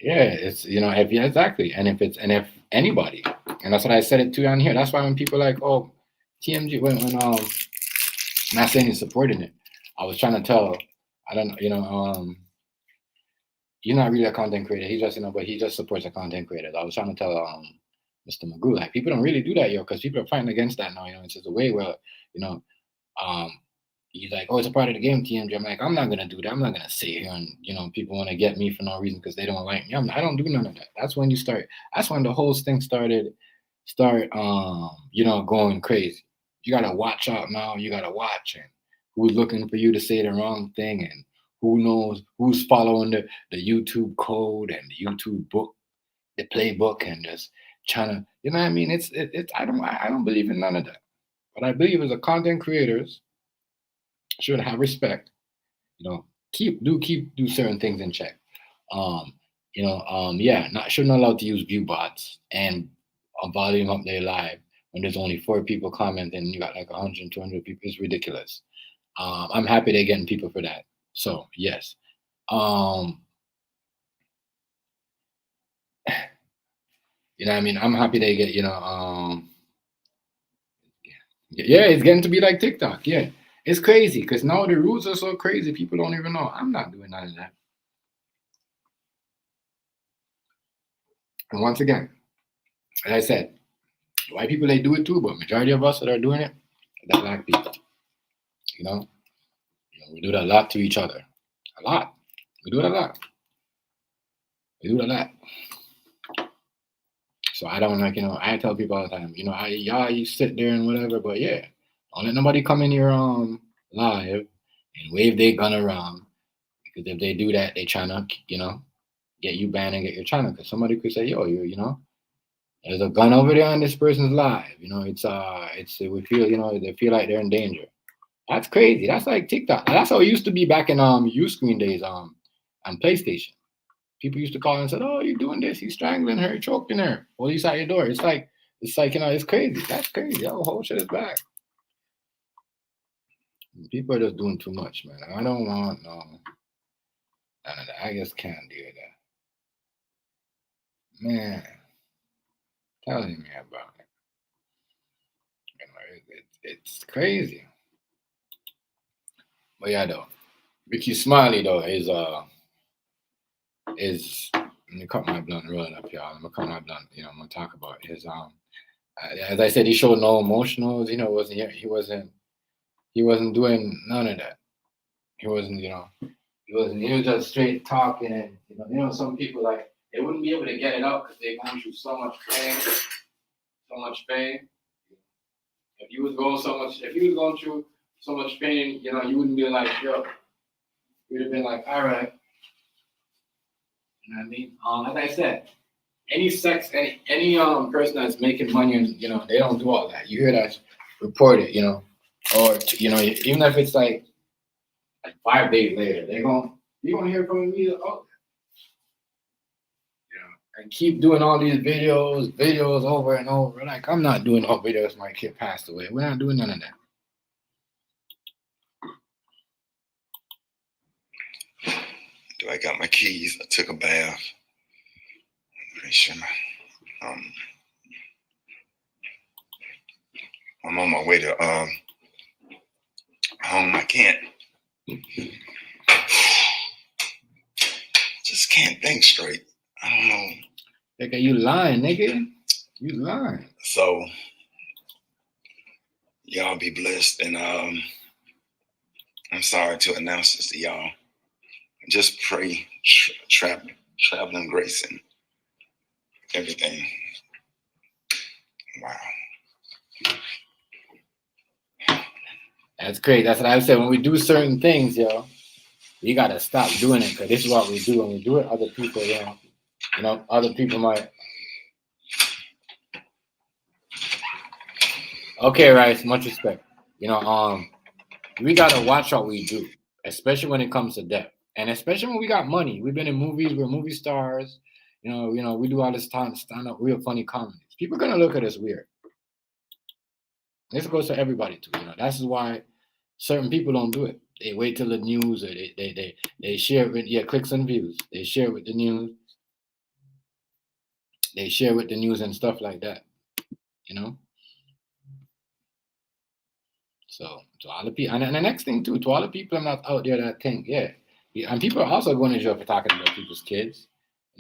Yeah, it's exactly. And if anybody, and that's what I said it to on here. That's why when people are like, oh, TMG, when I'm not saying he's supporting it, I was trying to tell, I don't know, he's not really a content creator. He's just, but he just supports a content creator. I was trying to tell Mr. Magoo, like, people don't really do that, because people are fighting against that now. You know, it's just a way where, he's like, oh, it's a part of the game, TMJ. I'm like, I'm not gonna do that. I'm not gonna sit here and people want to get me for no reason because they don't like me. I don't do none of that. That's when you start. That's when the whole thing going crazy. You gotta watch out now. You gotta watch and who's looking for you to say the wrong thing and who knows who's following the YouTube code and the YouTube book, the playbook, and just trying to, what I mean? It's I don't believe in none of that. But I believe as a content creators should have respect. Keep do certain things in check. Shouldn't allow to use view bots and volume up their live when there's only 4 people commenting and you got like 100, 200 people. It's ridiculous. I'm happy they're getting people for that. So yes. I'm happy they get, yeah, it's getting to be like TikTok. Yeah. It's crazy because now the rules are so crazy. People don't even know. I'm not doing none of that. And once again, as I said, white people, they do it too, but majority of us that are doing it, they're black people. We do that a lot to each other. A lot. We do it a lot. So I don't I tell people all the time, you sit there and whatever, but yeah, don't let nobody come in your live and wave their gun around, because if they do that, they trying to, get you banned and get your channel, because somebody could say, yo, there's a gun over there on this person's live. We feel, they feel like they're in danger. That's crazy. That's like TikTok. That's how it used to be back in Uscreen days on PlayStation. People used to call and said, "Oh, you're doing this. He's strangling her, choking her. Police at your door." It's like it's crazy. That's crazy. The whole shit is back. People are just doing too much, man. I don't want none of that. I just can't do that, man. Telling me about it. It's crazy. But yeah, though, Rickey Smiley though is let me cut my blunt rolling up, y'all. I'm gonna cut my blunt. I'm gonna talk about his as I said, he showed no emotionals. He wasn't doing none of that. He wasn't. He was just straight talking, and some people like they wouldn't be able to get it out because they're going through so much pain. If you was going through so much pain, you wouldn't be like, yo. You'd have been like, all right. You know what I mean? As I said, any person that's making money and they don't do all that. You hear that, report it, or even if it's like 5 days later, you're gonna hear from me. Oh, and keep doing all these videos over and over. Like, I'm not doing all videos my kid passed away. We're not doing none of that. I got my keys. I took a bath. Make sure I'm on my way to home. I just can't think straight. I don't know. Nigga, you lying, nigga. You lying. So y'all be blessed, and I'm sorry to announce this to y'all. Just pray traveling grace and everything. Wow. That's great. That's what I said. When we do certain things, you gotta stop doing it, because this is what we do. When we do it, other people, other people might. Okay, Rice. Much respect. We gotta watch what we do, especially when it comes to death, and especially when we got money. We've been in movies. We're movie stars. We do all this stand up, real funny comedies. People are gonna look at us weird. This goes to everybody too. That's why certain people don't do it. They wait till the news, or they share it with clicks and views. They share it with the news. They share with the news and stuff like that. So to all the people, and the next thing too, to all the people I'm not out there that think, and people are also going to jail for talking about people's kids.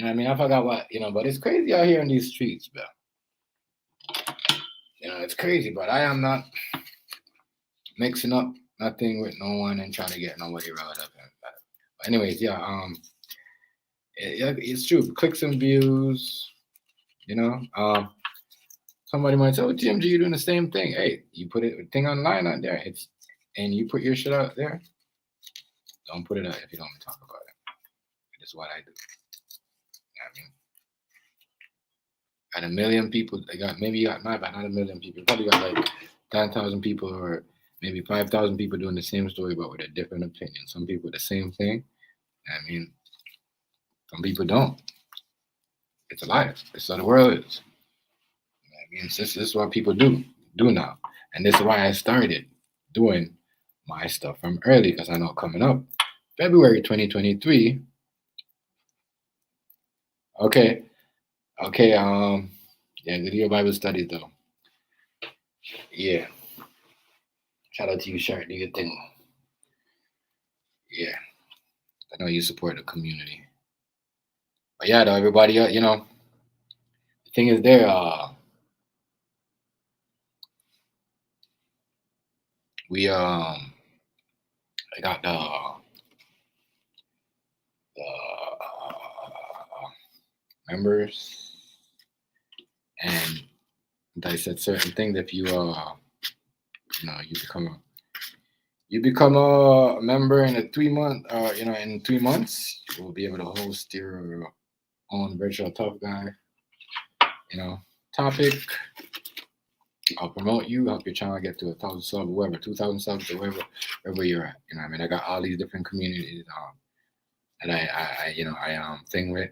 I mean? I forgot what, but it's crazy out here in these streets, bro. It's crazy, but I am not mixing up nothing with no one and try to get nobody riled up. But anyways, yeah, it's true. Clicks and views, you know. Somebody might say, "Oh, TMG, you're doing the same thing." Hey, you put a thing online out there, and you put your shit out there. Don't put it out if you don't want to talk about it. That's what I do. I mean, at 1 million people, maybe you got not a million people. You probably got like 10,000 people or maybe 5,000 people doing the same story but with a different opinion. Some people the same thing. I mean, some people don't. It's a life. It's how the world is. I mean, this is what people do now, and this is why I started doing my stuff from early because I know coming up February 2023. Okay. Yeah, good year Bible studies though. Yeah. Shout out to you, Shark. Do your thing. Yeah. I know you support the community. But yeah, though, everybody, the thing is there, I got the members, and I said certain things. If you you become a member in a 3 month, in 3 months, you will be able to host your own virtual tough guy, topic. I'll promote you, help your channel get to 1,000 subs, wherever, 2,000 subs, or wherever you're at. I got all these different communities that I thing with.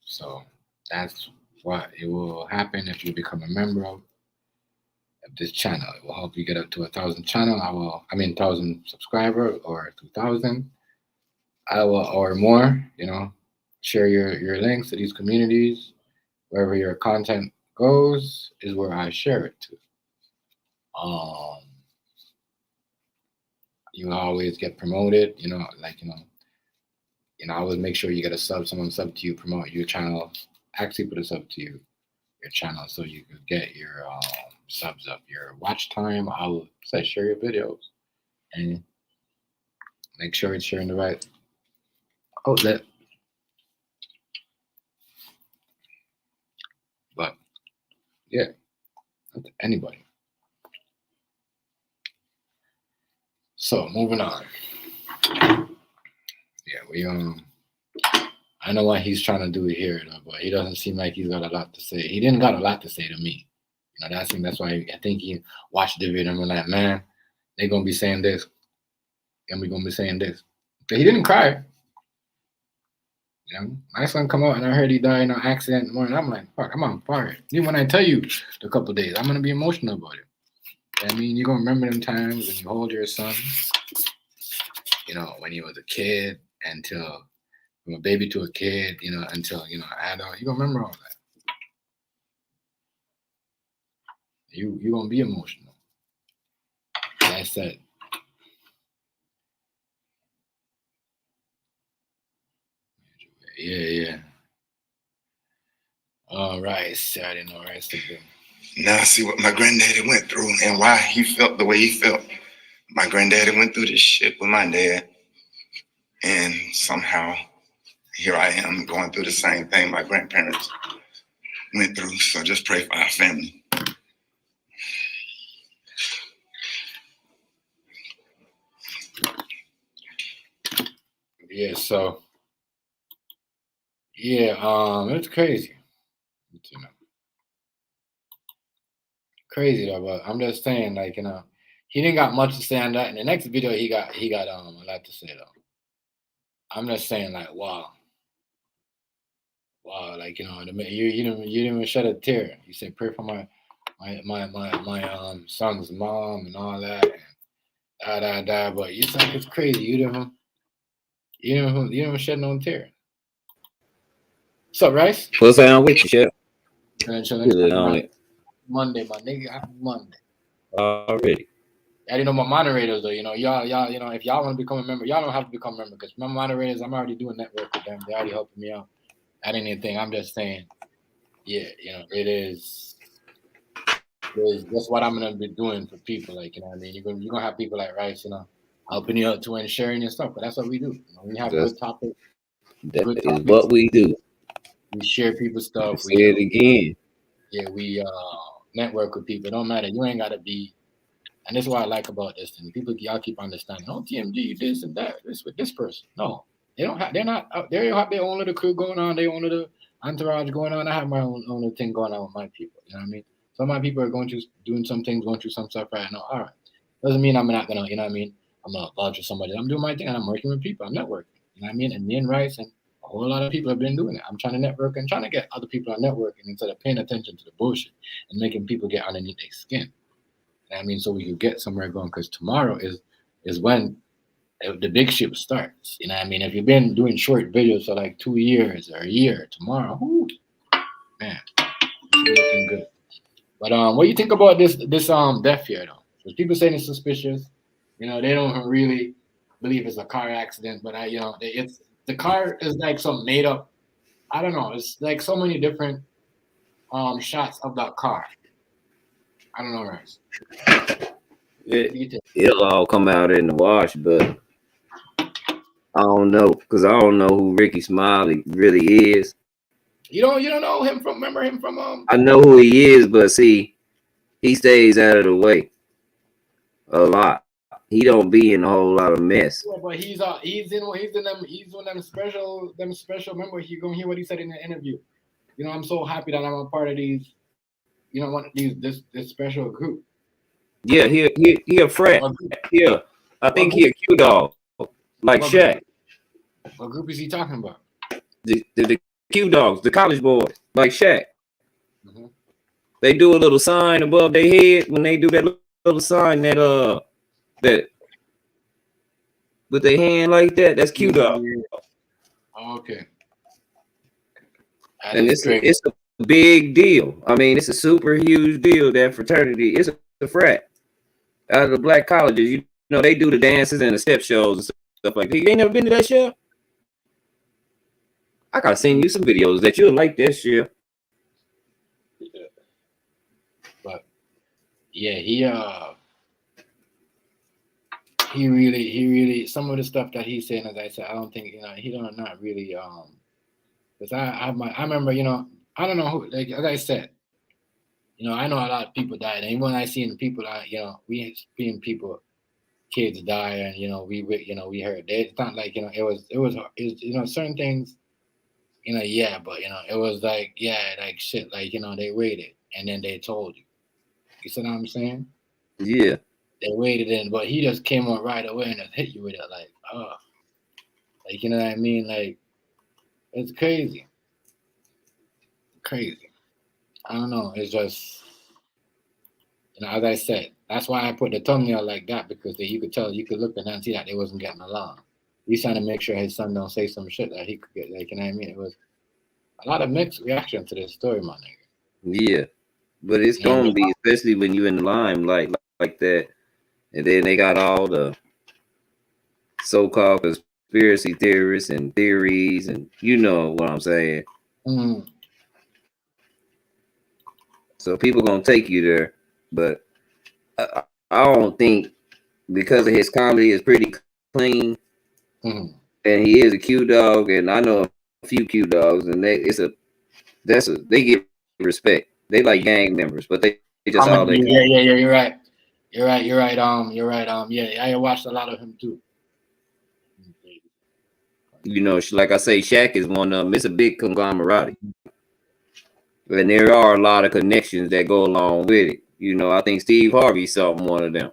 So that's what it will happen if you become a member of this channel. It will help you get up to 1,000 channel. 1,000 subscriber or 2,000. I will or more. Share your links to these communities. Wherever your content goes is where I share it to. You always get promoted. I always make sure you get a sub. Someone sub to you, promote your channel. Actually, put a sub to your channel so you can get your subs up, your watch time. I'll say share your videos and make sure it's sharing the right outlet. But yeah, not to anybody. So moving on. Yeah, I know what he's trying to do here, though, but he doesn't seem like he's got a lot to say. He didn't got a lot to say to me. That's why I think he watched the video and was like, man, they're gonna be saying this, and we're gonna be saying this. But he didn't cry. My son come out and I heard he died in an accident in the morning. I'm like, fuck, I'm on fire. Even when I tell you the couple days, I'm gonna be emotional about it. You're gonna remember them times when you hold your son, when he was a kid until from a baby to a kid, until adult. You're gonna remember all that. You're gonna be emotional. That's it. Yeah. All right, Saturday no rest of them. Now I see what my granddaddy went through and why he felt the way he felt. My granddaddy went through this shit with my dad, and somehow here I am going through the same thing my grandparents went through. So just pray for our family. Yeah, so it's crazy. Crazy though, but I'm just saying, he didn't got much to say on that. In the next video, he got a lot to say though. I'm just saying, wow, you didn't even shed a tear. You said pray for my son's mom and all that, and but you think it's crazy. You didn't even shed no tear. What's up, Rice? What's down with you, Chef? Monday, my nigga. Happy Monday. Already. I didn't know my moderators though. Y'all, if y'all want to become a member, y'all don't have to become a member because my moderators, I'm already doing network with them. They're already helping me out. I didn't even think. I'm just saying, yeah, it is is that's what I'm gonna be doing for people. Like, you know what I mean? You're gonna have people like Rice, you know, helping you out too and sharing your stuff. But that's what we do. You know, we have That's, good topics, that good is topics. what we do. We share people's stuff. Say it again. We network with people. It don't matter. You ain't gotta be. And this is what I like about this thing. People, y'all keep understanding. Oh, TMG, this and that. This with this person. No, they don't have. They're not. They have their own little crew going on. They own little entourage going on. I have my own little thing going on with my people. You know what I mean? Some of my people are going through doing some things, going through some stuff right now. All right, doesn't mean I'm not gonna. You know what I mean? I'm gonna vouch for somebody. I'm doing my thing, and I'm working with people. I'm networking. You know what I mean? And me and Rice and a whole lot of people have been doing it. I'm trying to network and trying to get other people on networking instead of paying attention to the bullshit and making people get underneath their skin. I mean, so we could get somewhere going because tomorrow is when the big ship starts. You know what I mean? If you've been doing short videos for like 2 years or a year, tomorrow, whoo, man, it's looking good. But what do you think about this death here though? Because people saying it's suspicious. You know, they don't really believe it's a car accident, but it's the car is like some made up. I don't know. It's like so many different shots of that car. I don't know, Rice. It'll all come out in the wash, but I don't know because I don't know who Rickey Smiley really is. You don't know him from? Remember him from? I know who he is, but see, he stays out of the way a lot. He don't be in a whole lot of mess. Yeah, but he's in them special. Remember, you gonna hear what he said in the interview. You know, I'm so happy that I'm a part of these. You know, one of these this special group. Yeah, he a frat. Yeah, I think he a Q dog, like Shaq. What group is he talking about? The Q dogs, the college boys, like Shaq. Mm-hmm. They do a little sign above their head when they do that little sign that with their hand like that. That's Q dog. Oh, okay. And it's a big deal. I mean, it's a super huge deal. That fraternity is a frat out of the black colleges. You know, they do the dances and the step shows and stuff like that. You ain't never been to that show? I gotta send you some videos that you'll like that shit. Yeah. But yeah, he really some of the stuff that he's saying, as I said, I don't think he don't not really because I remember I don't know who, like as I said, I know a lot of people died, and even when I seen people we seen people, kids die, and we heard it's not like it was certain things. Yeah, but it was like, yeah, like shit, like they waited and then they told you. You see what I'm saying? Yeah. They waited in, but he just came on right away and just hit you with it, like, like you know what I mean? Like, it's crazy, crazy. I don't know. It's just as I said, that's why I put the thumbnail like that because you could tell, you could look at that and see that they wasn't getting along. He's trying to make sure his son don't say some shit that he could get, like you know what I mean? It was a lot of mixed reaction to this story, my nigga. Yeah, but it's gonna be, especially when you're in the limelight like that, and then they got all the so-called conspiracy theorists and theories, and you know what I'm saying. Mm-hmm. So people gonna take you there, but I don't think, because of his comedy is pretty clean, and he is a Q dog, and I know a few Q dogs, and they get respect. They like gang members, but they just all they. Yeah. You're right. You're right. Yeah, I watched a lot of him too. Like I say, Shaq is one of them. It's a big conglomerate, and there are a lot of connections that go along with it. I think Steve Harvey's something one of them.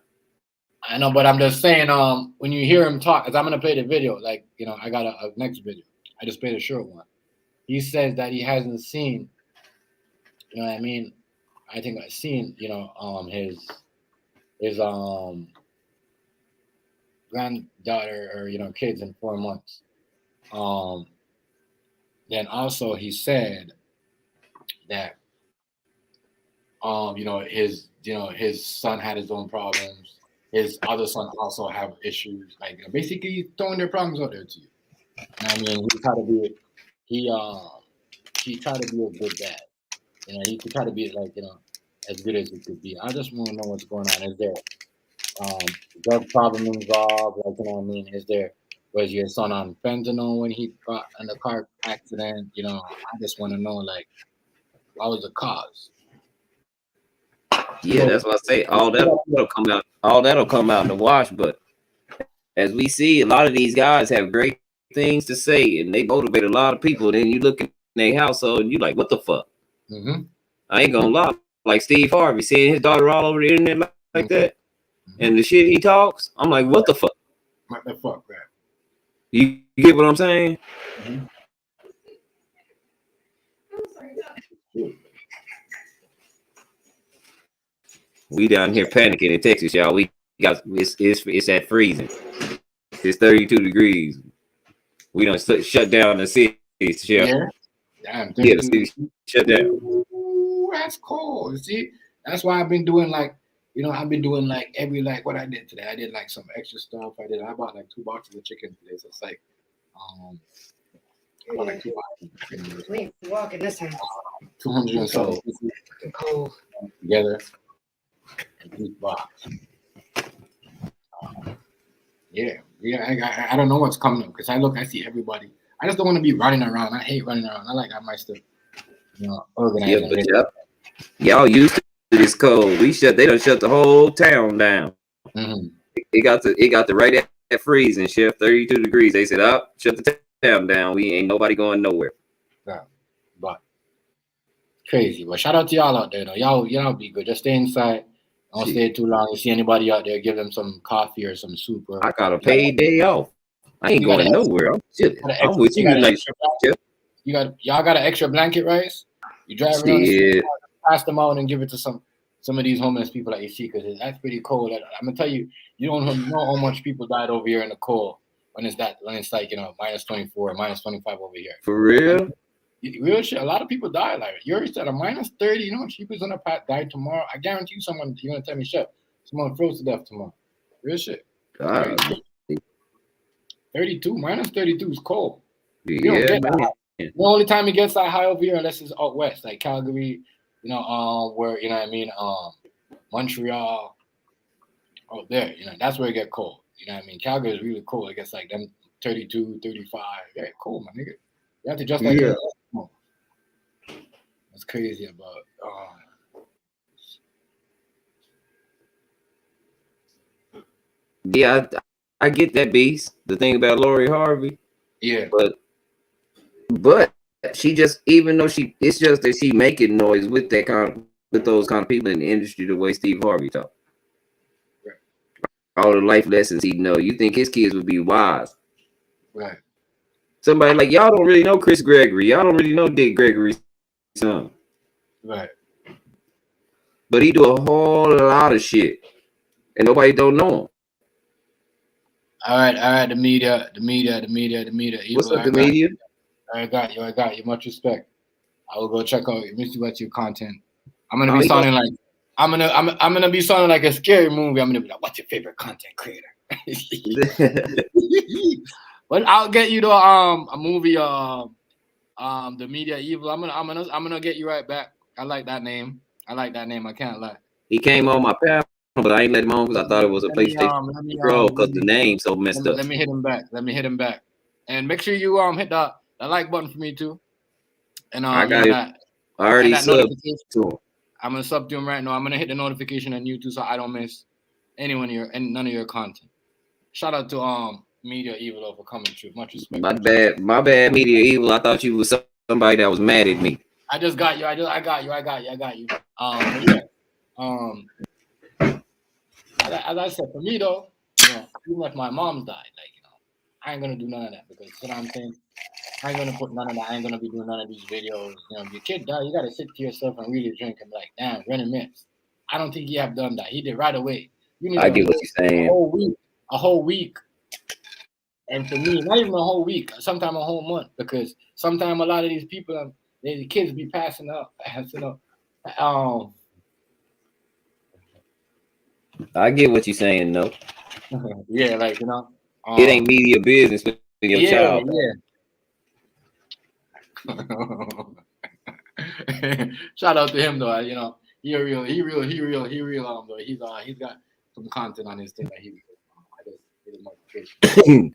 I know, but I'm just saying, when you hear him talk, because I'm gonna play the video, like I got a next video. I just played a short one. He says that he hasn't seen, you know what I mean? I think I've seen, his granddaughter or kids in 4 months. Then also he said that his son had his own problems. His other son also have issues. Like basically throwing their problems out there to you. I mean, he tried to be a good dad. He could try to be like as good as it could be. I just want to know what's going on. Is there drug problem involved? Like, you know what I mean? Was your son on fentanyl when he got in the car accident? You know, I just want to know, like, what was the cause? Yeah, that's what I say. All that'll come out. All that'll come out in the wash. But as we see, a lot of these guys have great things to say, and they motivate a lot of people. Then you look in their household, and you like, what the fuck? Mm-hmm. I ain't gonna lie. Like Steve Harvey, seeing his daughter all over the internet like that, and the shit he talks, I'm like, what the fuck? What the fuck, man? You get what I'm saying? Mm-hmm. We down here panicking in Texas, y'all. We got it's at freezing. It's 32 degrees. We don't shut down the city. Yeah. Damn. Yeah, the city shut down. Ooh, that's cool. You see, that's why I've been doing I've been doing what I did today. I did like some extra stuff. I bought like 2 boxes of chicken today. So it's like I bought like 2 boxes of chicken. We walking this time. 200 and so Cold. together. Each box. Yeah. I don't know what's coming up because I see everybody. I just don't want to be running around. I hate running around. I have my stuff, organized. Yeah, but y'all used to this cold. They done shut the whole town down. Mm-hmm. It got the right at freezing, Chef, 32 degrees. They said, shut the town down. We ain't nobody going nowhere. Yeah, but crazy. But shout out to y'all out there, though. Y'all be good. Just stay inside. Don't stay too long. You see anybody out there, give them some coffee or some soup. I got a paid day off. I ain't going nowhere. I'm chilling. I'm with you tonight, Chef. Y'all got an extra blanket, right? You drive around the street, pass them out and give it to some of these homeless people that you see, because that's pretty cold. I'm gonna tell you, you don't know how much people died over here in the cold when it's like minus 24, minus 25 over here. For real? Real shit. A lot of people die. Like you already said, a minus 30. You know how people's gonna die tomorrow? I guarantee you, you're gonna tell me, Chef, someone froze to death tomorrow. Real shit. 32, minus 32 is cold. Yeah, man. The only time it gets that high over here, unless it's out west, like Calgary, where Montreal, out there, that's where it get cold. You know what I mean? Calgary is really cold. It gets like them 32, 35. Yeah, cold, my nigga. You have to just like That's crazy about. Yeah, I get that, Beast. The thing about Lori Harvey. Yeah, but she just, even though it's just that she making noise with those kind of people in the industry, the way Steve Harvey talk. Right. All the life lessons he know. You think his kids would be wise? Right. Somebody like, y'all don't really know Chris Gregory. Y'all don't really know Dick Gregory's son. Right. But he do a whole lot of shit, and nobody don't know him. All right. The media. What's up, the media? I got you. Much respect. I will go check out. Let me see what's your content. I'm gonna be sounding like I'm gonna be sounding like a scary movie. I'm gonna be like, what's your favorite content creator? But I'll get you to a movie the Media Evil. I'm gonna get you right back. I like that name. I can't lie. He came on my path, but I ain't let him on because I thought it was a PlayStation Pro because the name so messed up. Let me hit him back. And make sure you hit the like button for me too. And I got it. I already subbed to him. I'm gonna sub to him right now. I'm gonna hit the notification on YouTube so I don't miss none of your content. Shout out to Media Evil for coming through. Much respect. My bad, Media Evil. I thought you was somebody that was mad at me. I just got you. I got you. As I said, for me though, even if my mom's died, I ain't gonna do none of that because you know what I'm saying. I ain't gonna put none of that. I ain't gonna be doing none of these videos. If your kid died, you gotta sit to yourself and really drink and be like, damn, reminisce. I don't think he have done that. He did right away. You need I get what you're saying. A whole week. And for me, not even a whole week, sometimes a whole month, because sometimes a lot of these people, the kids be passing up. I get what you're saying, though. Yeah, it ain't media business for your child. Yeah. Shout out to him though. he real. Though he's got some content on his thing that I just get a notification.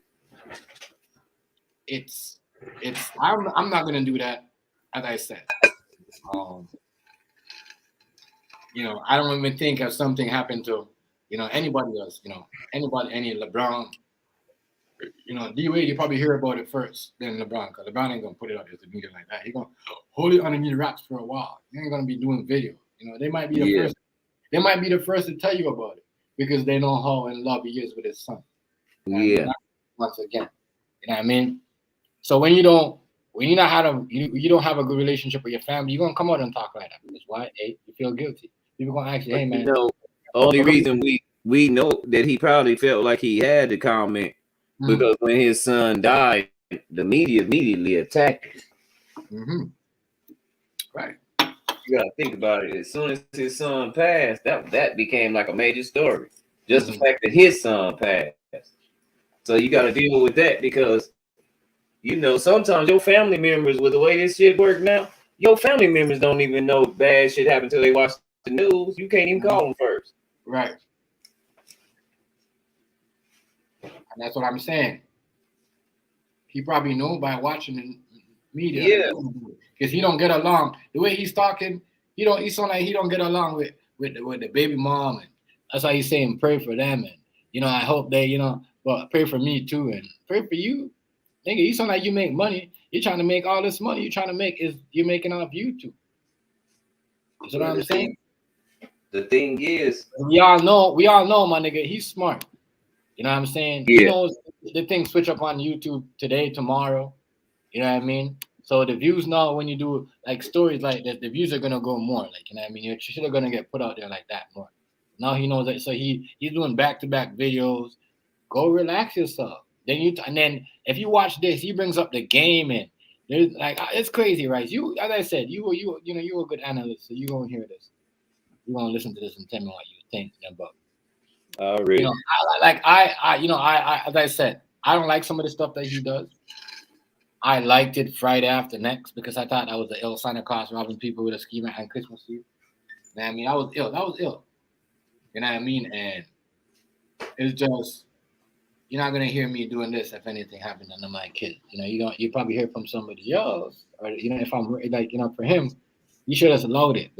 It's I'm not gonna do that, as I said. I don't even think if something happened to, anybody else, any LeBron, D-Wade, you probably hear about it first, then LeBron, because LeBron ain't gonna put it out as a media like that. He's gonna hold it underneath wraps for a while. He ain't gonna be doing video. They might be the first. They might be the first to tell you about it because they know how in love he is with his son. Once again, you know what I mean? So when you don't have a good relationship with your family, you're gonna come out and talk like that. That's why, hey, you feel guilty. People gonna ask you, hey man. Only reason we know that he probably felt like he had to comment because when his son died, the media immediately attacked him. Right. You gotta think about it. As soon as his son passed, that became like a major story. Just the fact that his son passed. So you gotta deal with that because sometimes your family members, with the way this shit work now, your family members don't even know bad shit happened until they watch the news. You can't even call them first. Right. And that's what I'm saying. He probably know by watching the media. Because he don't get along. The way he's talking, he sound like he don't get along with the baby mom. And that's why he's saying pray for them. And, I hope they, but pray for me too. And pray for you. Nigga, you sound like you make money. You're trying to make all this money. You're making off YouTube. That's what I'm saying. The thing is, we all know, my nigga, he's smart. You know what I'm saying? Yeah. He knows the thing switch up on YouTube today, tomorrow. You know what I mean? So the views now, when you do like stories like that, the views are gonna go more. Like, you know what I mean? You're still gonna get put out there like that more. Now he knows that, so he's doing back-to-back videos. Go relax yourself. And then if you watch this, he brings up the game and there's like it's crazy, right? You, as I said, you're a good analyst, so you gonna hear this. You gonna listen to this and tell me what you think about. Already. As I said, I don't like some of the stuff that he does. I liked it Friday After Next because I thought that was the ill Santa Claus robbing people with a ski mat on Christmas Eve. You know what I mean? That was ill. You know what I mean? And it's just, you're not gonna hear me doing this if anything happened to my kids. You probably hear from somebody else, or if I'm like, for him, you should have allowed it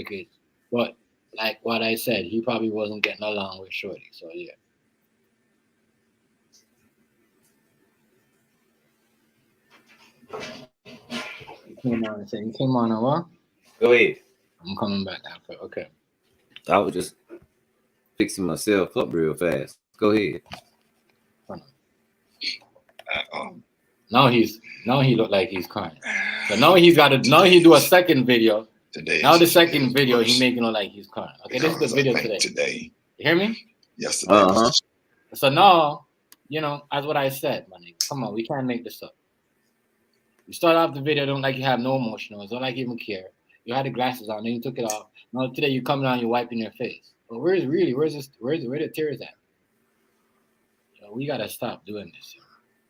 but like what I said, he probably wasn't getting along with Shorty. So yeah. You came on and what? Go ahead. I'm coming back after. Okay. I was just fixing myself up real fast. Go ahead. Now he look like he's crying. So now he do a second video. Today. Now the second video he making look like he's crying. Okay, this is the video today. You hear me? Yesterday. So now, as what I said, my nigga, come on, we can't make this up. You start off the video, don't like you have no emotion, don't like you even care. You had the glasses on, then you took it off. Now today you come down, you're wiping your face. But where the tears at? We gotta stop doing this.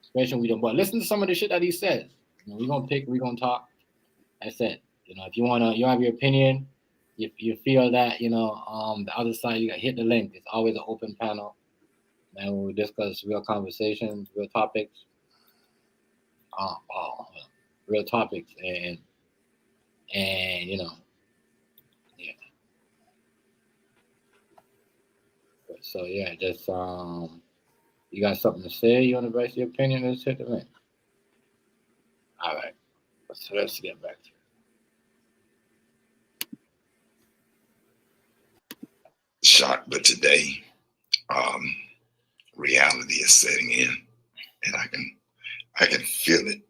Especially when we don't. But listen to some of the shit that he says. We're gonna talk. I said, if you have your opinion, if you feel that, the other side, you got hit the link. It's always an open panel. And we'll discuss real conversations, real topics. Real topics and yeah. So yeah, just you got something to say? You want to voice your opinion? Let's hit the link. All right. So let's get back to it. Shocked, but today, reality is setting in, and I can feel it.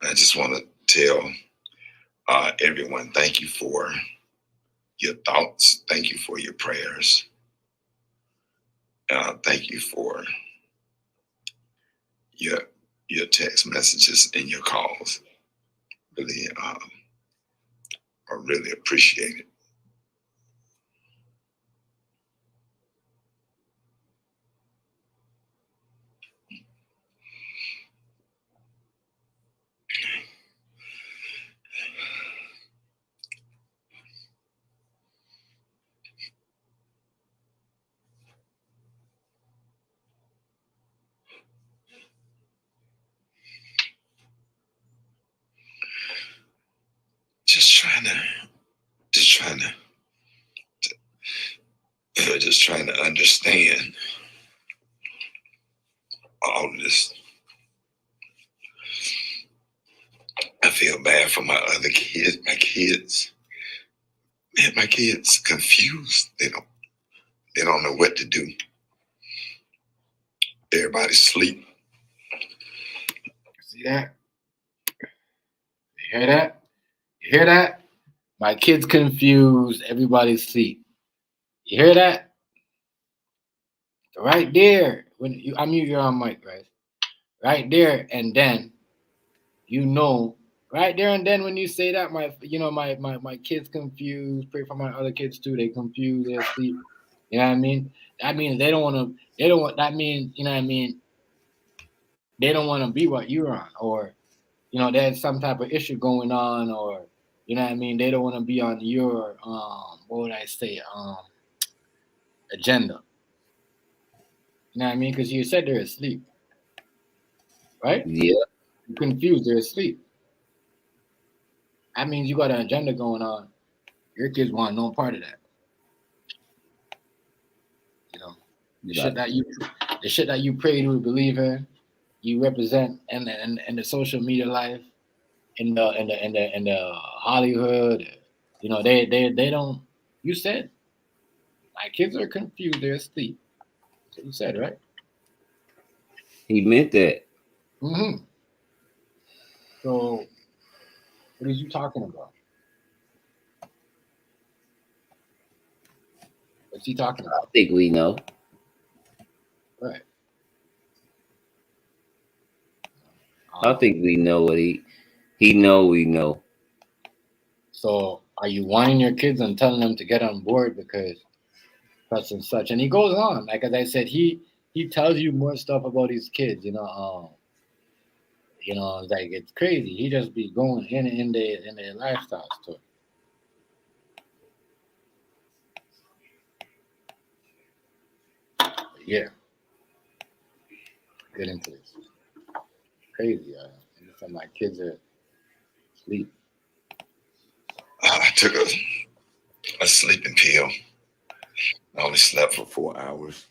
I just want to tell everyone, thank you for your thoughts. Thank you for your prayers. Thank you for your text messages and your calls. Really, I really appreciate it. trying to understand all of this. I feel bad for my other kids, my kids. Man, my kids confused. They don't know what to do. Everybody's asleep. See that? You hear that? You hear that? My kids confused. Everybody's asleep. You hear that? Right there. When you unmute your own mic, right? Right there, and then right there and then when you say that, my kids confused. Pray for my other kids too. They confused. They're asleep. You know what I mean? That means they don't want to. They don't want. That means you know what I mean. They don't want to be what you're on, or there's some type of issue going on, or you know what I mean. They don't want to be on your what would I say agenda. You know what I mean? Because you said they're asleep, right? Yeah. You're confused. They're asleep. That means you got an agenda going on. Your kids want no part of that. The shit that you pray to, believe in, you represent, and the social media life, in the Hollywood. They don't. You said my kids are confused. They're asleep. That's what you said, right? He meant that. Mm-hmm. So, what are you talking about? What's he talking about? I think we know. Right. I think we know what he know. We know. So, are you whining your kids and telling them to get on board because such and such? And he goes on, like as I said, he tells you more stuff about his kids. Like it's crazy. He just be going in their lifestyle story. Yeah. Get into this. Crazy. My kids are asleep. I took a sleeping pill. I only slept for 4 hours.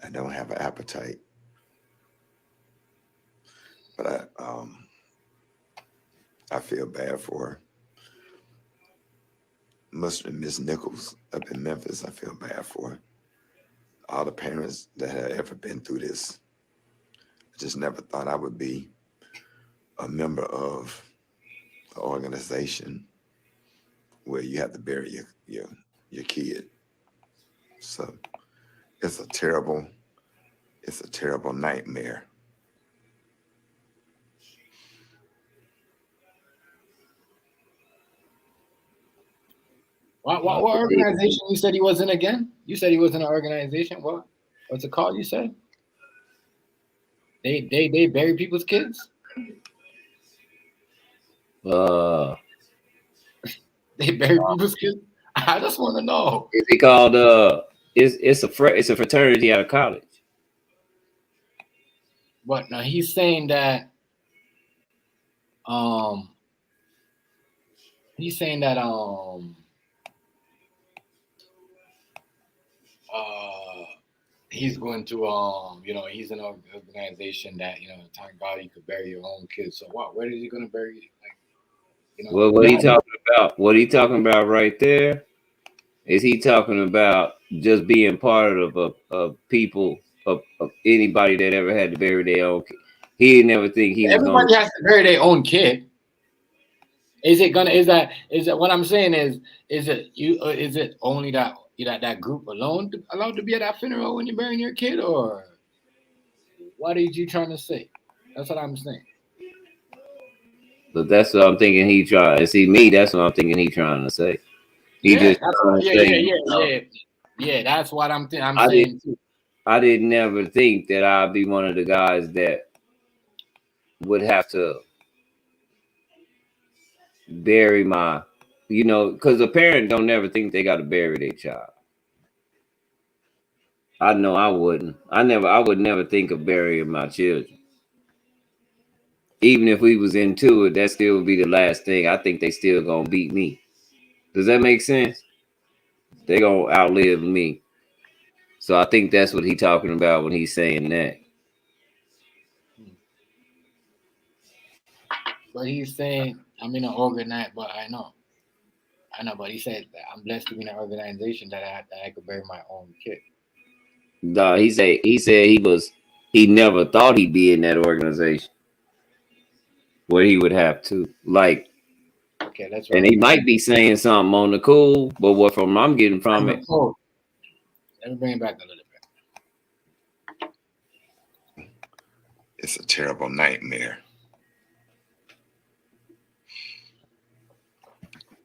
I don't have an appetite. But I feel bad for her. Muslim Miss Nichols up in Memphis, I feel bad for her. All the parents that have ever been through this. I just never thought I would be a member of an organization where you have to bury your kid. So it's a terrible nightmare. What organization you said he was in again? You said he was in an organization. What's it called? You said they bury people's kids. They bury people's kids. I just want to know. Is it called? It's a fraternity out of college. But now he's saying that. He's saying that he's going to he's in an organization that thank God you could bury your own kids. So where is he going to bury Well, what are you talking about? What are you talking about right there? Is he talking about just being part of people of anybody that ever had to bury their own kid? He didn't ever think he was everybody has to bury their own kid. Is that what I'm saying is it only that group alone allowed to be at that funeral when you're burying your kid, or what are you trying to say? That's what I'm saying. But that's what I'm thinking he trying. See me, that's what I'm thinking he trying to say. Yeah, that's what I'm saying too. I didn't ever think that I'd be one of the guys that would have to bury my, because a parent don't never think they got to bury their child. I know I wouldn't. I would never think of burying my children. Even if we was into it, that still would be the last thing. I think they still gonna beat me. Does that make sense? They gonna outlive me. So I think that's what he's talking about when he's saying that. But he's saying I'm in an organized, but I know, but he said that I'm blessed to be in an organization that I could bury my own kid. No, he said he never thought he'd be in that organization where he would have to like. Okay, let's. And he might be saying something on the cool, but what from I'm getting from it. Let me bring it back a little bit. It's a terrible nightmare.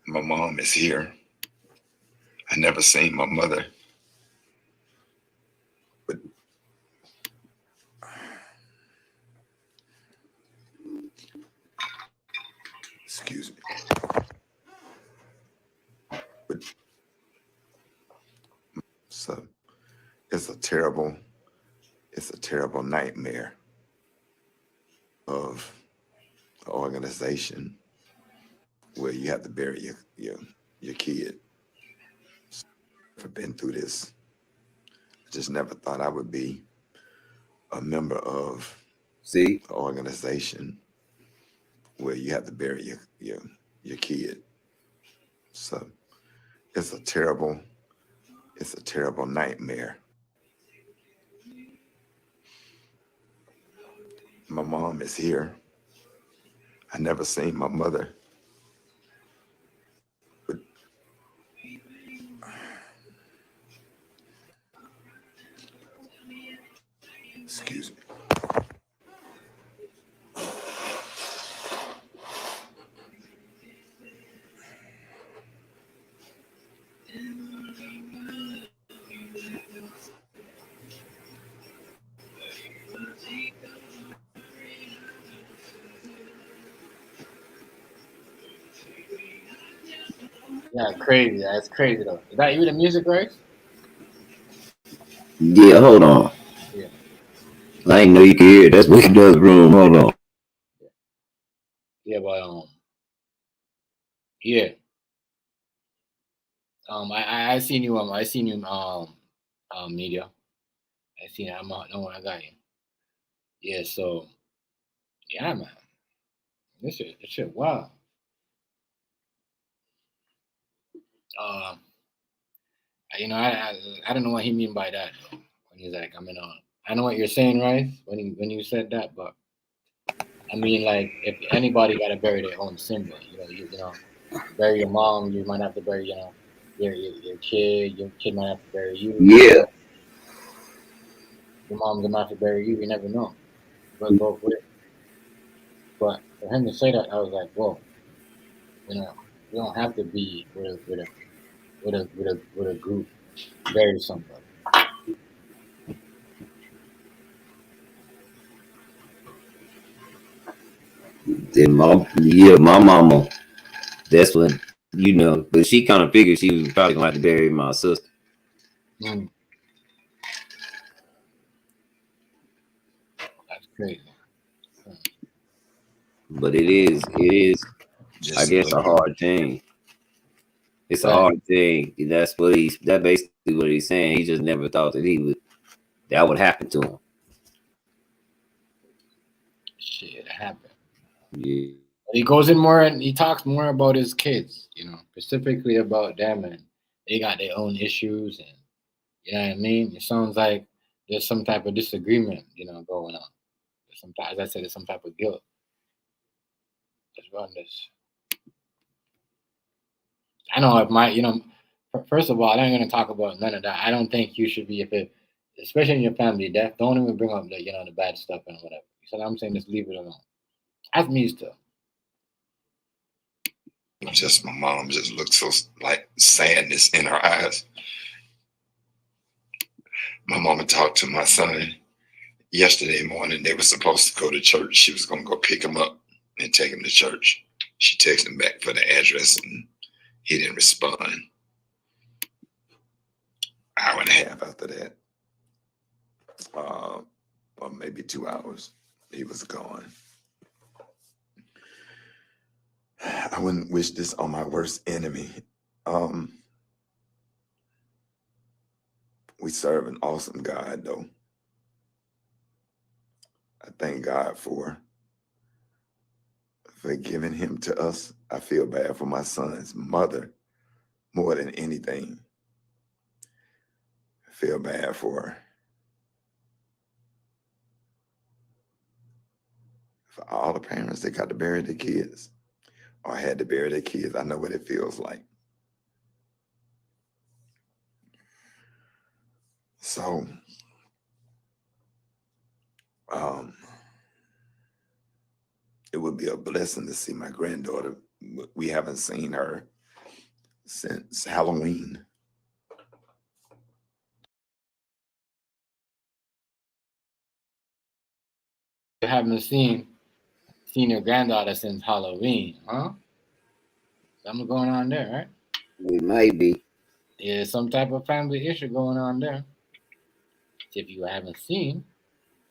My mom is here. I never seen my mother. But excuse me. But so it's a terrible nightmare of an organization where you have to bury your kid. I've been through this. I just never thought I would be a member of an organization where you have to bury your kid. So it's a terrible nightmare. My mom is here. I never seen my mother. But excuse me. Yeah, crazy. That's crazy though. Is that you, the music, right? Yeah, hold on. Yeah. I didn't know you could hear it. That's what he does. Room. Hold on. Yeah, but yeah. I seen you. I seen you. Media. I seen. I'm not. No, I got you. Yeah. So, yeah, man. This shit. Wow. I don't know what he mean by that though. When he's like, I know what you're saying, right? When you said that, but I mean, like, if anybody got to bury their own symbol, you bury your mom, you might have to bury, your kid. Your kid might have to bury you. Yeah. Your mom might have to bury you. You never know. But both ways. But for him to say that, I was like, whoa. You don't have to be with a group bury somebody. Then my mama. That's when but she kind of figured she was probably gonna have to bury my sister. Mm. That's crazy. But it is, Just I guess, a hard thing. It's a hard thing. That's basically what he's saying. He just never thought that would happen to him. Shit, it happened. Yeah. He goes in more and he talks more about his kids, specifically about them, and they got their own issues, and you know what I mean. It sounds like there's some type of disagreement, going on. As I said, there's some type of guilt. Let's run this. I know first of all, I ain't gonna talk about none of that. I don't think you should be especially in your family death. Don't even bring up the bad stuff and whatever. So I'm saying just leave it alone. That's me still. Just my mom just looked so like sadness in her eyes. My mama talked to my son yesterday morning. They were supposed to go to church. She was gonna go pick him up and take him to church. She texted him back for the address and he didn't respond. Hour and a half after that, or maybe 2 hours, he was gone. I wouldn't wish this on my worst enemy. We serve an awesome God, though. I thank God for giving him to us. I feel bad for my son's mother more than anything. I feel bad for her. For all the parents that got to bury their kids or had to bury their kids. I know what it feels like. So, it would be a blessing to see my granddaughter. We haven't seen her since Halloween. You haven't seen your granddaughter since Halloween, huh? Something going on there, right? It might be. There's some type of family issue going on there. If you haven't seen.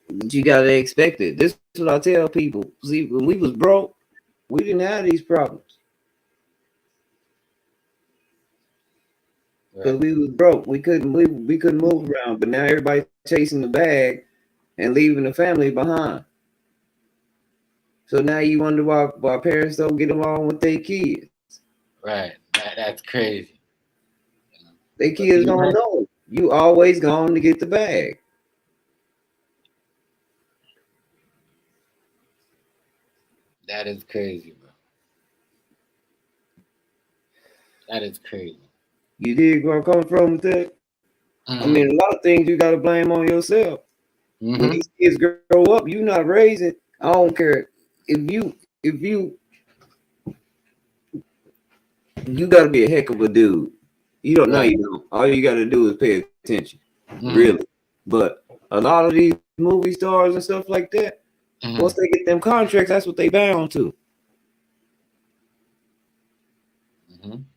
But you gotta expect it. This is what I tell people. See, when we was broke, we didn't have these problems. Because we was broke. We couldn't move around. But now everybody's chasing the bag and leaving the family behind. So now you wonder why parents don't get along with their kids. Right. That's crazy. Their kids don't know. You always going to get the bag. That is crazy, bro. That is crazy. You dig where I'm coming from with that? I mean, a lot of things you got to blame on yourself. When these kids grow up, you not raising. I don't care if you got to be a heck of a dude. You don't know. You don't. All you got to do is pay attention, really. But a lot of these movie stars and stuff like that, once they get them contracts, that's what they bound to.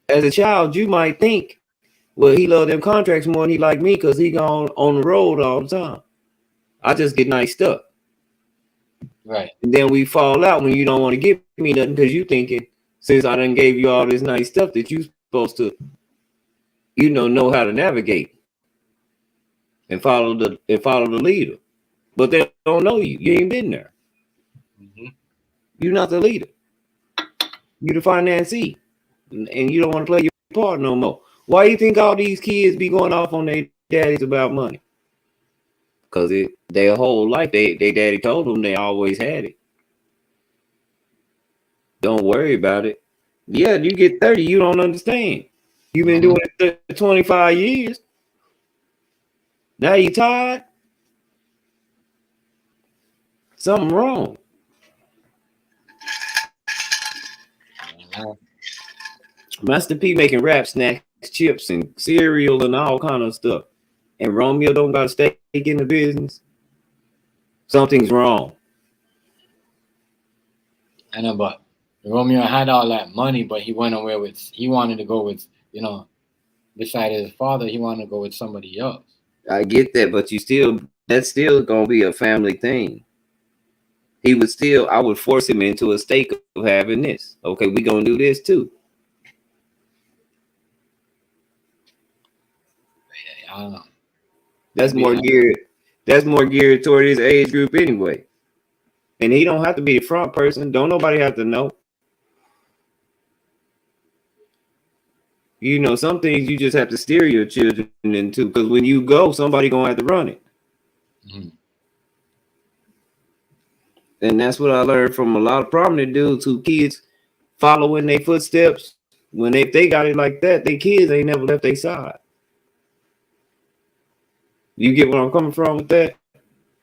As a child, you might think, well, he loved them contracts more than he liked me because he gone on the road all the time. I just get nice stuff. Right. And then we fall out when you don't want to give me nothing because you thinking, since I done gave you all this nice stuff that you supposed to, know how to navigate and follow the leader. But they don't know you. You ain't been there. You're not the leader. You're the financier. And you don't want to play your part no more. Why you think all these kids be going off on their daddies about money? Because their whole life, they daddy told them they always had it. Don't worry about it. Yeah, you get 30, you don't understand. You've been doing it 25 years. Now you tired? Something wrong. Master P making rap snacks, chips, and cereal and all kind of stuff. And Romeo don't got to stay in the business. Something's wrong. I know, but Romeo had all that money, but he wanted to go with, beside his father, he wanted to go with somebody else. I get that, but that's still gonna be a family thing. I would force him into a state of having this. Okay, we gonna do this too. I don't know. That's more geared toward his age group anyway. And he don't have to be the front person. Don't nobody have to know. Some things you just have to steer your children into, because when you go, somebody gonna have to run it. And that's what I learned from a lot of prominent dudes who kids follow in their footsteps. If they got it like that, their kids ain't never left their side. You get where I'm coming from with that?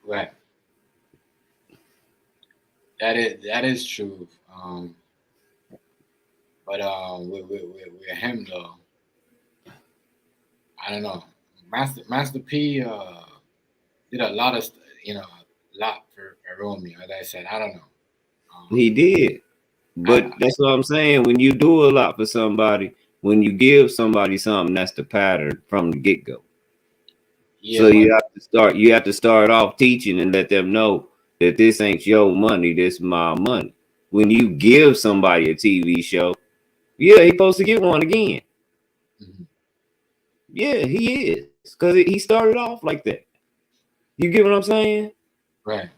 Right. That is true. But with him though, I don't know. Master P did a lot of lot for Romeo. As I said, I don't know. He did, but that's what I'm saying. When you do a lot for somebody, when you give somebody something, that's the pattern from the get go. Yeah, so you have to start off teaching and let them know that this ain't your money, this is my money. When you give somebody a TV show, yeah, he's supposed to get one again. Yeah, he is. Because he started off like that. You get what I'm saying? Right.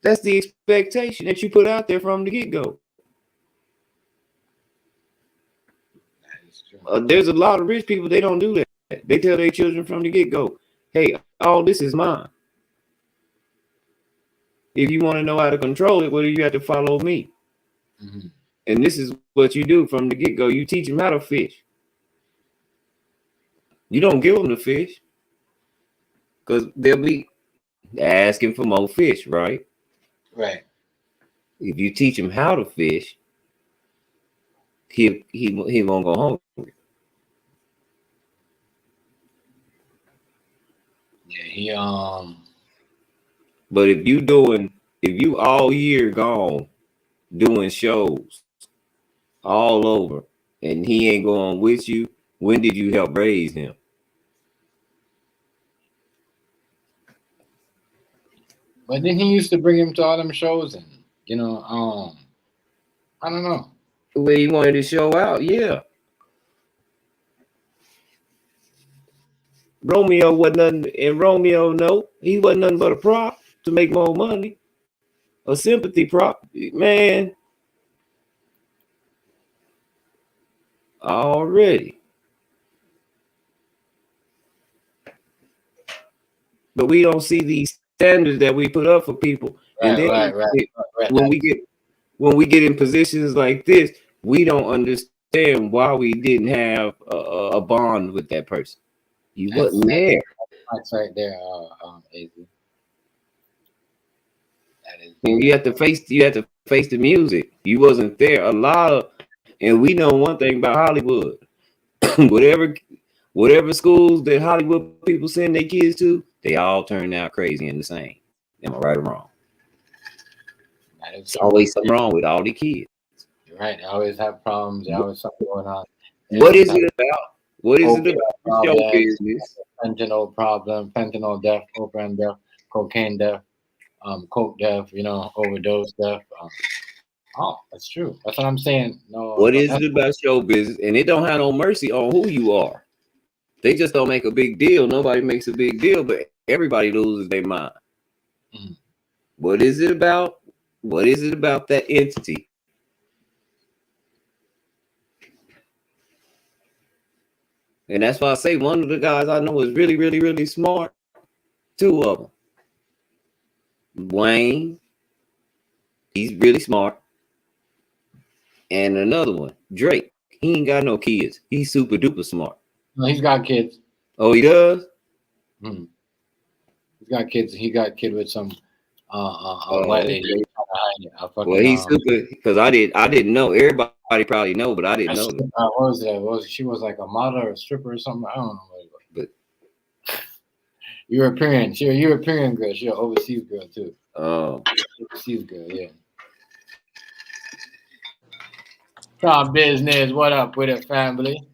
That's the expectation that you put out there from the get-go. That is true. There's a lot of rich people, they don't do that. They tell their children from the get-go, hey, all this is mine. If you want to know how to control it, well, you have to follow me. Mm-hmm. And this is what you do from the get-go. You teach them how to fish. You don't give them the fish because they'll be asking for more fish, right? Right. If you teach him how to fish, he won't go hungry. Yeah, But if you all year gone doing shows all over and he ain't going with you, when did you help raise him? But then he used to bring him to all them shows, and I don't know. The way he wanted to show out, yeah. Romeo wasn't nothing, and Romeo, no, he wasn't nothing but a prop to make more money. A sympathy prop, man. Already. But we don't see these standards that we put up for people. Right, And then right. when we get in positions like this, we don't understand why we didn't have a bond with that person. You wasn't there. That's right there, AZ. That is. And you have to face the music. You wasn't there. And we know one thing about Hollywood. whatever schools that Hollywood people send their kids to, they all turn out crazy and the same. Am I right or wrong? There's always something wrong with all the kids. You're right. They always have problems. They always something going on. What is it about? What is it about show business? Fentanyl problem, fentanyl death, opium death, cocaine death, coke death, overdose death. That's true. That's what I'm saying. No. What is it about show business? And it don't have no mercy on who you are. They just don't make a big deal. Nobody makes a big deal, but everybody loses their mind. Mm-hmm. What is it about? What is it about that entity? And that's why I say one of the guys I know is really, really, really smart. Two of them. Wayne, he's really smart. And another one, Drake. He ain't got no kids. He's super duper smart. No, he's got kids. Oh, he does? Hmm. He's got kids. He got a kid with some white lady. Well, he's super, because I didn't know. Everybody probably know, but I didn't know. What was that? She was like a model or a stripper or something. I don't know what it was. But European. She's a European girl. She's an overseas girl too. Oh. Overseas girl, yeah. Top business. What up with it, family?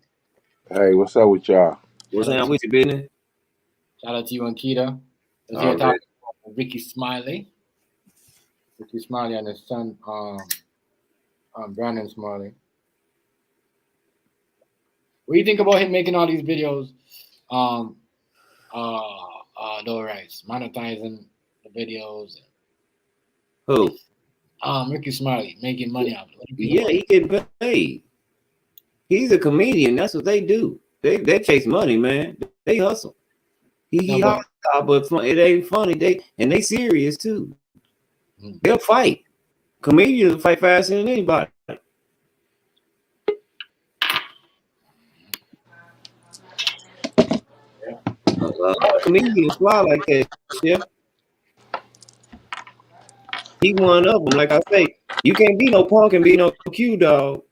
Hey, what's up with y'all? What's up with your business? Shout out to you and Keita. Let's hear talking about Rickey Smiley. Rickey Smiley and his son, Brandon Smiley. What do you think about him making all these videos? No rights, monetizing the videos. Who? Rickey Smiley making money out of it. Yeah, he getting paid. He's a comedian. That's what they do. They chase money, man. They hustle. He but it ain't funny. They serious too. Mm-hmm. They'll fight. Comedians will fight faster than anybody. Comedians fly like that, yeah. He one of them. Like I say, you can't be no punk and be no Q dog.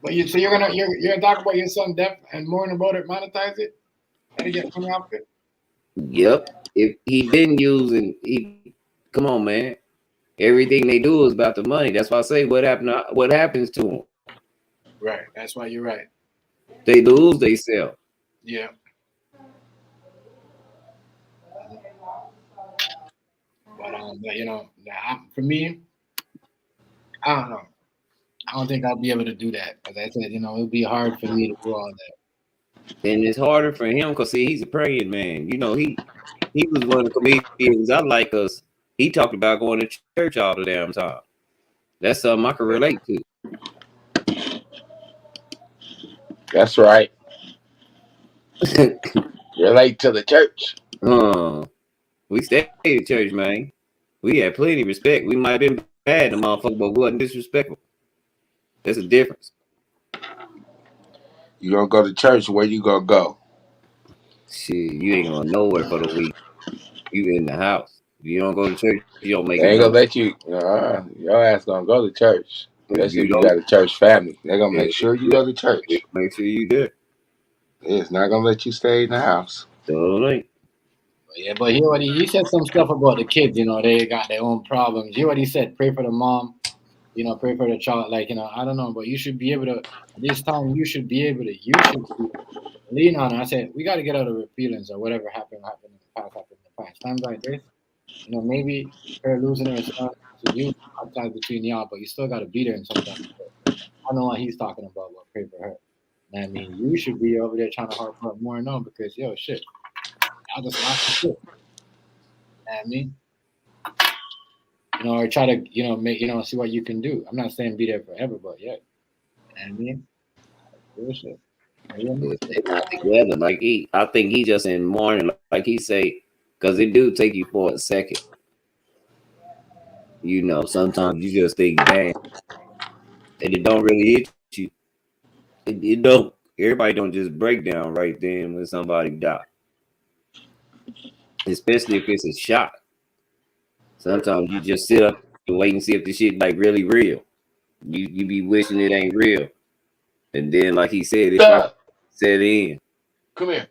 But you're gonna talk about your son death and mourn about it, monetize it, and get money off it. Yep. If he been using, come on, man. Everything they do is about the money. That's why I say what happens to them. Right. That's why you're right. They lose, they sell. Yeah. But for me, I don't know. I don't think I'll be able to do that. As I said, it'll be hard for me to do all that. And it's harder for him because see, he's a praying man. You know, he was one of the comedians I like because he talked about going to church all the damn time. That's something I can relate to. That's right. Relate to the church. We stayed at church, man. We had plenty of respect. We might have been bad to motherfucker, but we wasn't disrespectful. There's a difference. You gonna go to church? Where you gonna go? Shit, you ain't going nowhere for the week. You in the house. If you don't go to church, you don't make They it ain't gonna home. let you. Your ass gonna go to church. Especially You if you don't got a church family. They're gonna make sure you yeah, go to church. make sure you there. It's not gonna let you stay in the house. Totally. Yeah, but he said some stuff about the kids. You know, they got their own problems. Hear what he said? Pray for the mom. You know, pray for the child. Like, you know, I don't know, but you should be able to. At this time, you should be able to. You should lean on it. I said we got to get out of our feelings or whatever happened in the past. Happened in the past. Times like this, you know, maybe her losing her son to you outside between y'all, but you still got to be there in some time. I know what he's talking about. But pray for her. And I mean, you should be over there trying to harp her more and more because yo, shit, I just lost the shit. You know what I mean? You know, or try to, you know, make, you know, see what you can do. I'm not saying be there forever, but yeah. You know what I mean? Bullshit. They're not together. Like I think he just in mourning, like he say, because it do take you for a second. You know, sometimes you just think, dang, and it don't really hit you. It don't. Everybody don't just break down right then when somebody die, especially if it's a shock. Sometimes you just sit up and wait and see if the shit like really real. You be wishing it ain't real, and then like he said, it finally Duh. set in. Come here.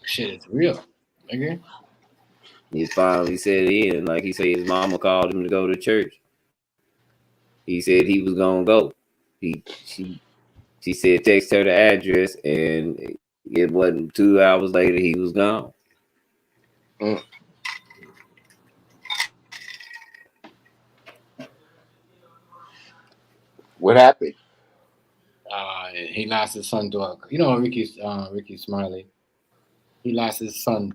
Shit, it's real. Okay. It finally set in. Like he said, his mama called him to go to church. He said he was gonna go. He she said text her the address, and it wasn't 2 hours later he was gone. Mm. What happened? He lost his son to a, you know, Rickey Smiley. He lost his son.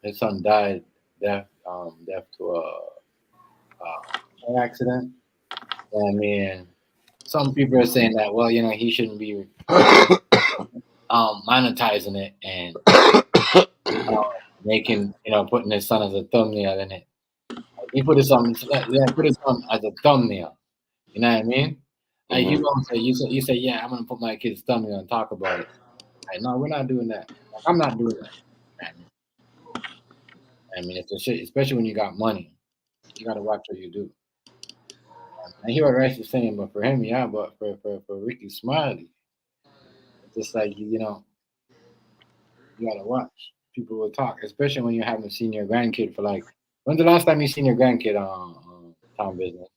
His son died death to a car accident. I mean, some people are saying that, well, you know, he shouldn't be monetizing it and making, you know, putting his son as a thumbnail in it. He put his son, yeah, put his son as a thumbnail. You know what I mean? Like you gonna say, you say, yeah, I'm gonna put my kid's thumbnail and talk about it. Like, no, we're not doing that. Like, I'm not doing that. I mean, it's a shit, especially when you got money. You gotta watch what you do. I hear what Rice is saying, but for him, yeah, but for Rickey Smiley, it's just like you know, you gotta watch. People will talk, especially when you haven't seen your grandkid for like. When's the last time you seen your grandkid on Town Business?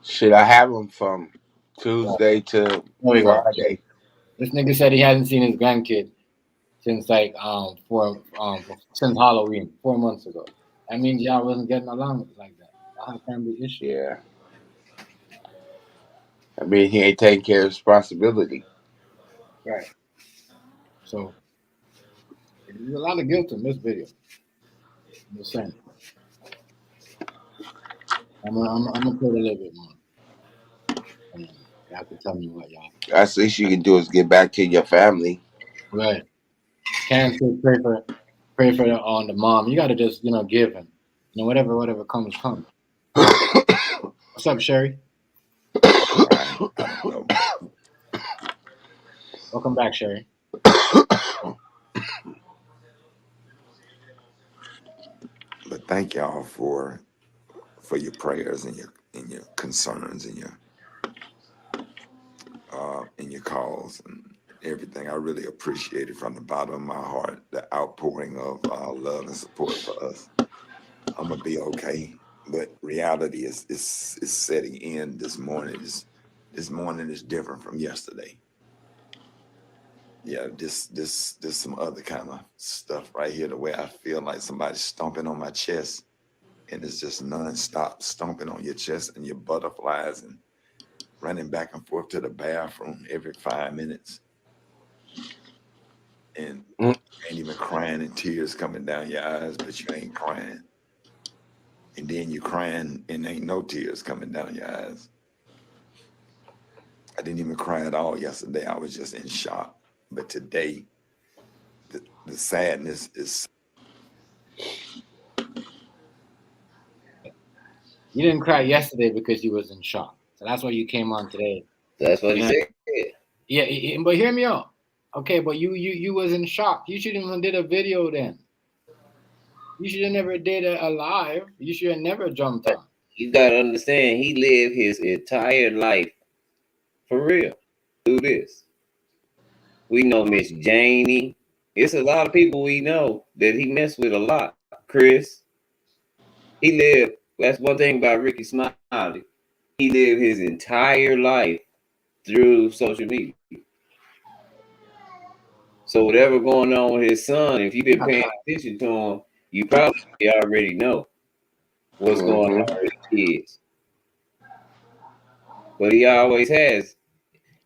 Shit, I have them from Yeah, Tuesday to there we go. Friday. This nigga said he hasn't seen his grandkid since like since Halloween 4 months ago. That means y'all wasn't getting along like that. That's a family issue. Yeah. I mean, he ain't taking care of responsibility. Right. So there's a lot of guilt in this video. I'm just saying. I'm gonna play a little bit more. And y'all can tell me what y'all. That's the least you can do is get back to your family. Right. Can't say pray for on the mom. You gotta just, you know, give him. You know, whatever comes, comes. What's up, Sherry? I don't know. Welcome back, Sherry. But thank y'all for your prayers and your concerns and your calls and everything. I really appreciate it from the bottom of my heart, the outpouring of love and support for us. I'm gonna be okay, but reality is setting in this morning. This morning is different from yesterday. Yeah, this some other kind of stuff right here. The way I feel like somebody's stomping on my chest and it's just nonstop stomping on your chest and your butterflies and running back and forth to the bathroom every 5 minutes. And ain't even crying and tears coming down your eyes, but you ain't crying. And then you crying and ain't no tears coming down your eyes. I didn't even cry at all yesterday. I was just in shock. But today, the sadness is. You didn't cry yesterday because you was in shock. So that's why you came on today. That's what he said. Yeah, but hear me out. Okay, but you was in shock. You should have did a video then. You should have never did a live. You should have never jumped on. You gotta understand, he lived his entire life for real through this. We know Miss Janie. It's a lot of people we know that he messed with a lot. Chris. He lived. That's one thing about Rickey Smiley. He lived his entire life through social media. So whatever going on with his son, if you've been paying attention to him, you probably already know what's going on with his kids. But he always has.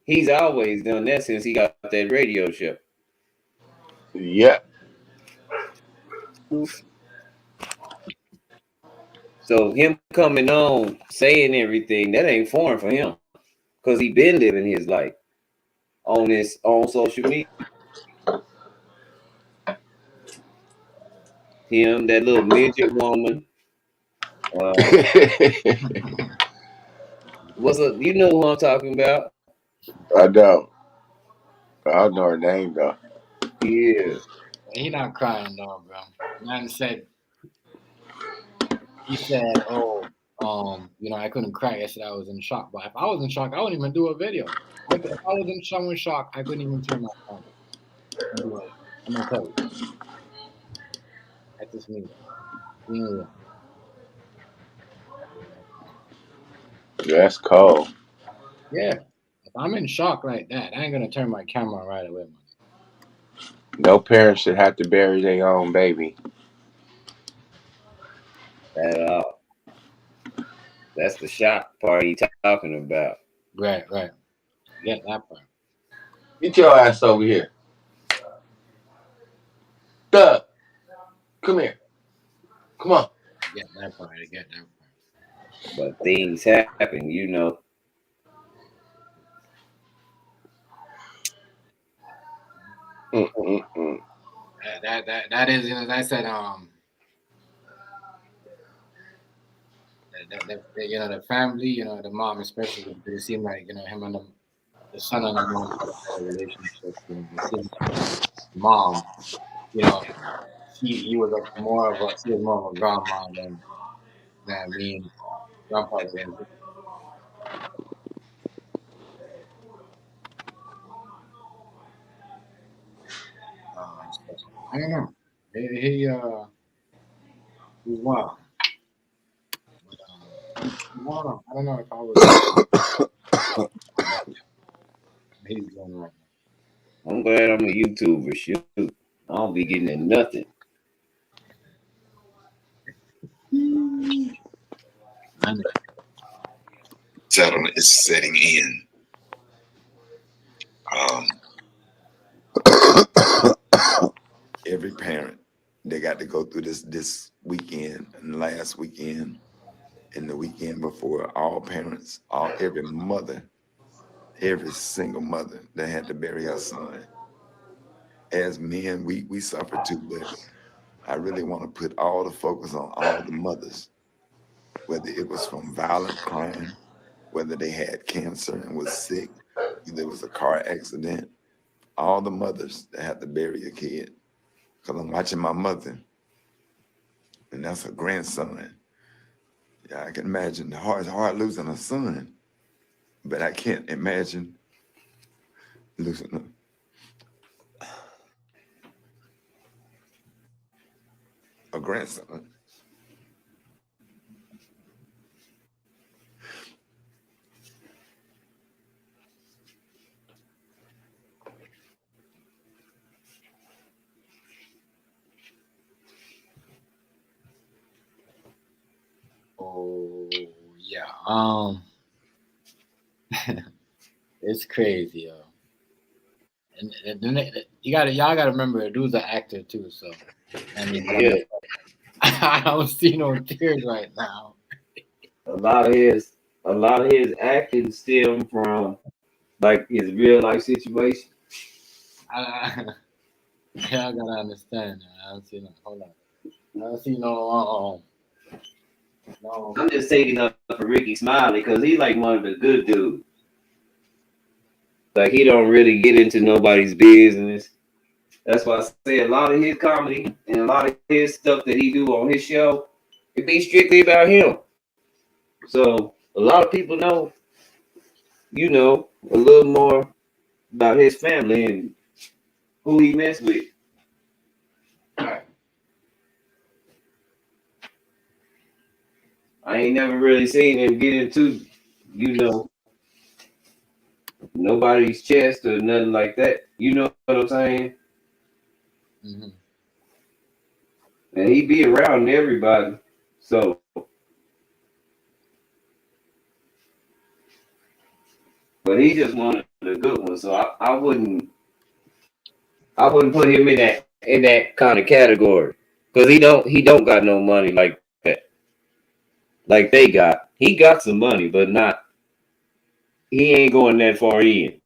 He's always done that since he got that radio show. Yeah. So him coming on, saying everything, that ain't foreign for him. Because he been living his life on social media. Him, that little midget woman. What's up? You know who I'm talking about? I don't. I don't know her name though. Yeah. He not crying though, bro. Man said he said, "Oh, I couldn't cry yesterday. I was in shock. But if I was in shock, I wouldn't even do a video. If I was in someone shock, I couldn't even turn my phone. I'm gonna tell you. That's just me. Yeah. That's cold. Yeah. If I'm in shock like that, I ain't gonna turn my camera right away, man. No parent should have to bury their own baby. At all. That's the shock part he talking about. Right. Get that part. Get your ass over here. Doug, come here. Come on. Get that part. I get that part. But things happen, you know. That is, as I said, the family, the mom especially, it seemed like, him and the son and the mom had a relationship. It seemed like the mom, she was more of a grandma than me and grandpa was. So, I don't know. He's wild. But, I don't know if I was. He's doing right now. I'm glad I'm a YouTuber. Shoot. I don't be getting in nothing. Settlement is setting in. Every parent, they got to go through this weekend and last weekend and the weekend before. All parents, every mother, every single mother that had to bury her son. As men, we suffer too, but I really want to put all the focus on all the mothers, whether it was from violent crime, whether they had cancer and was sick, whether it was a car accident, all the mothers that had to bury a kid. Because I'm watching my mother, and that's her grandson. Yeah, I can imagine hard losing a son, but I can't imagine losing a grandson. It's crazy, yo. And then y'all gotta remember, the dude's an actor too. So I mean, Yeah, I don't see no tears right now. a lot of his acting stem from like his real life situation. Y'all gotta understand. I don't see no. Hold on. I don't see no. No. I'm just taking up for Rickey Smiley because he's like one of the good dudes. Like he don't really get into nobody's business. That's why I say a lot of his comedy and a lot of his stuff that he do on his show, it be strictly about him. So a lot of people know, a little more about his family and who he mess with. I ain't never really seen him get into, nobody's chest or nothing like that. You know what I'm saying? Mm-hmm. And he be around everybody. So, but he just one of the good ones. So I wouldn't put him in that kind of category because he don't got no money like that. Like they got, he got some money, but not. He ain't going that far in.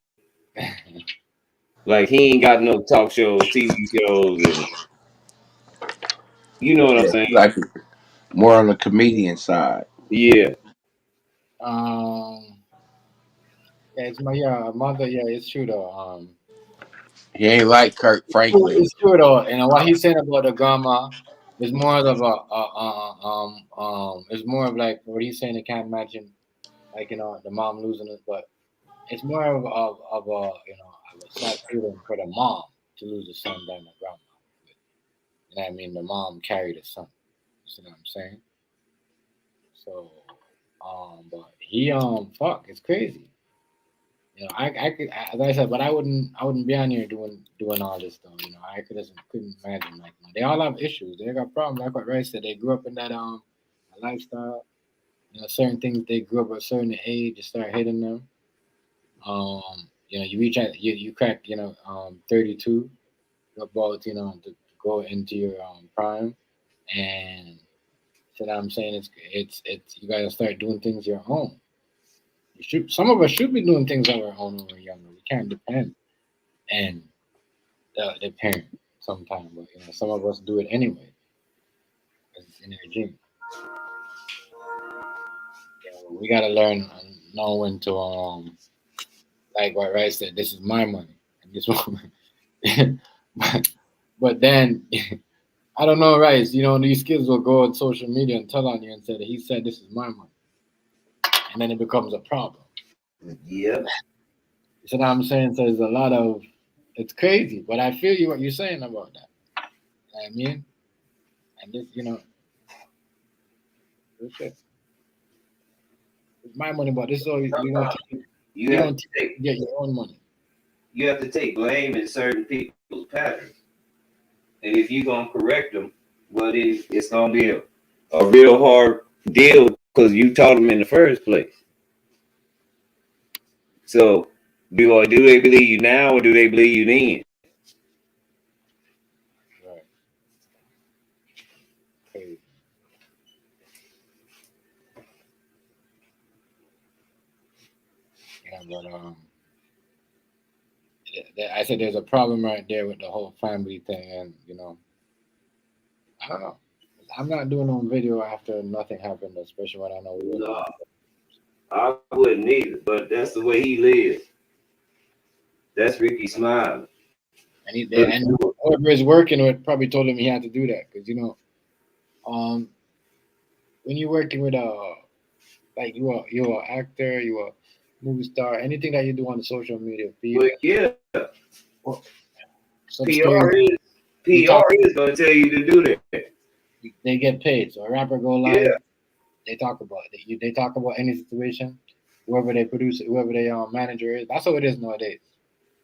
Like he ain't got no talk shows, TV shows, and you know what I'm saying? Like more on the comedian side. Yeah. Yeah, it's my mother. Yeah, it's true though. He ain't like Kirk Franklin. It's true though. You know what he's saying about the grandma is more of it's more of like what he's saying. I can't imagine like the mom losing it, but it's more of a sad feeling for the mom to lose a son than the grandma. You know what I mean? The mom carried a son. You see what I'm saying? So, but he fuck, it's crazy. I could, as I said, but I wouldn't be on here doing all this stuff. I couldn't imagine like they all have issues. They got problems. Like what Ray said, they grew up in that lifestyle. Certain things they grew up at a certain age, you start hitting them. You reach out, you crack, 32, you're about, to go into your prime, and so that I'm saying it's you gotta start doing things your own. Some of us should be doing things on our own when we're younger. We can't depend and the parent sometimes, but some of us do it anyway. It's in our gene. We gotta learn and know when to like what Rice said. This is my money, and this one. but then I don't know, Rice. These kids will go on social media and tell on you and say that he said this is my money, and then it becomes a problem. Yeah. You see what I'm saying? So there's a lot of, it's crazy, but I feel what you're saying about that. You know what I mean? And this, it's my money, but this is all you don't get your own money. You have to take blame in certain people's patterns, and if you're gonna correct them, well, it's gonna be a real hard deal because you taught them in the first place. So, do they believe you now or do they believe you then? Right. Crazy. But I said there's a problem right there with the whole family thing, and I don't know. I'm not doing no video after nothing happened, especially when I know we were. No, I wouldn't either, but that's the way he lives. That's Rickey Smiley. And whoever is working with probably told him he had to do that because when you're working with like you're an actor, you're a movie star, anything that you do on the social media feed. But yeah, Well, PR is going to tell you to do that. They get paid. So a rapper go live, Yeah. they talk about it. They talk about any situation, whoever they produce, whoever their manager is. That's how it is nowadays.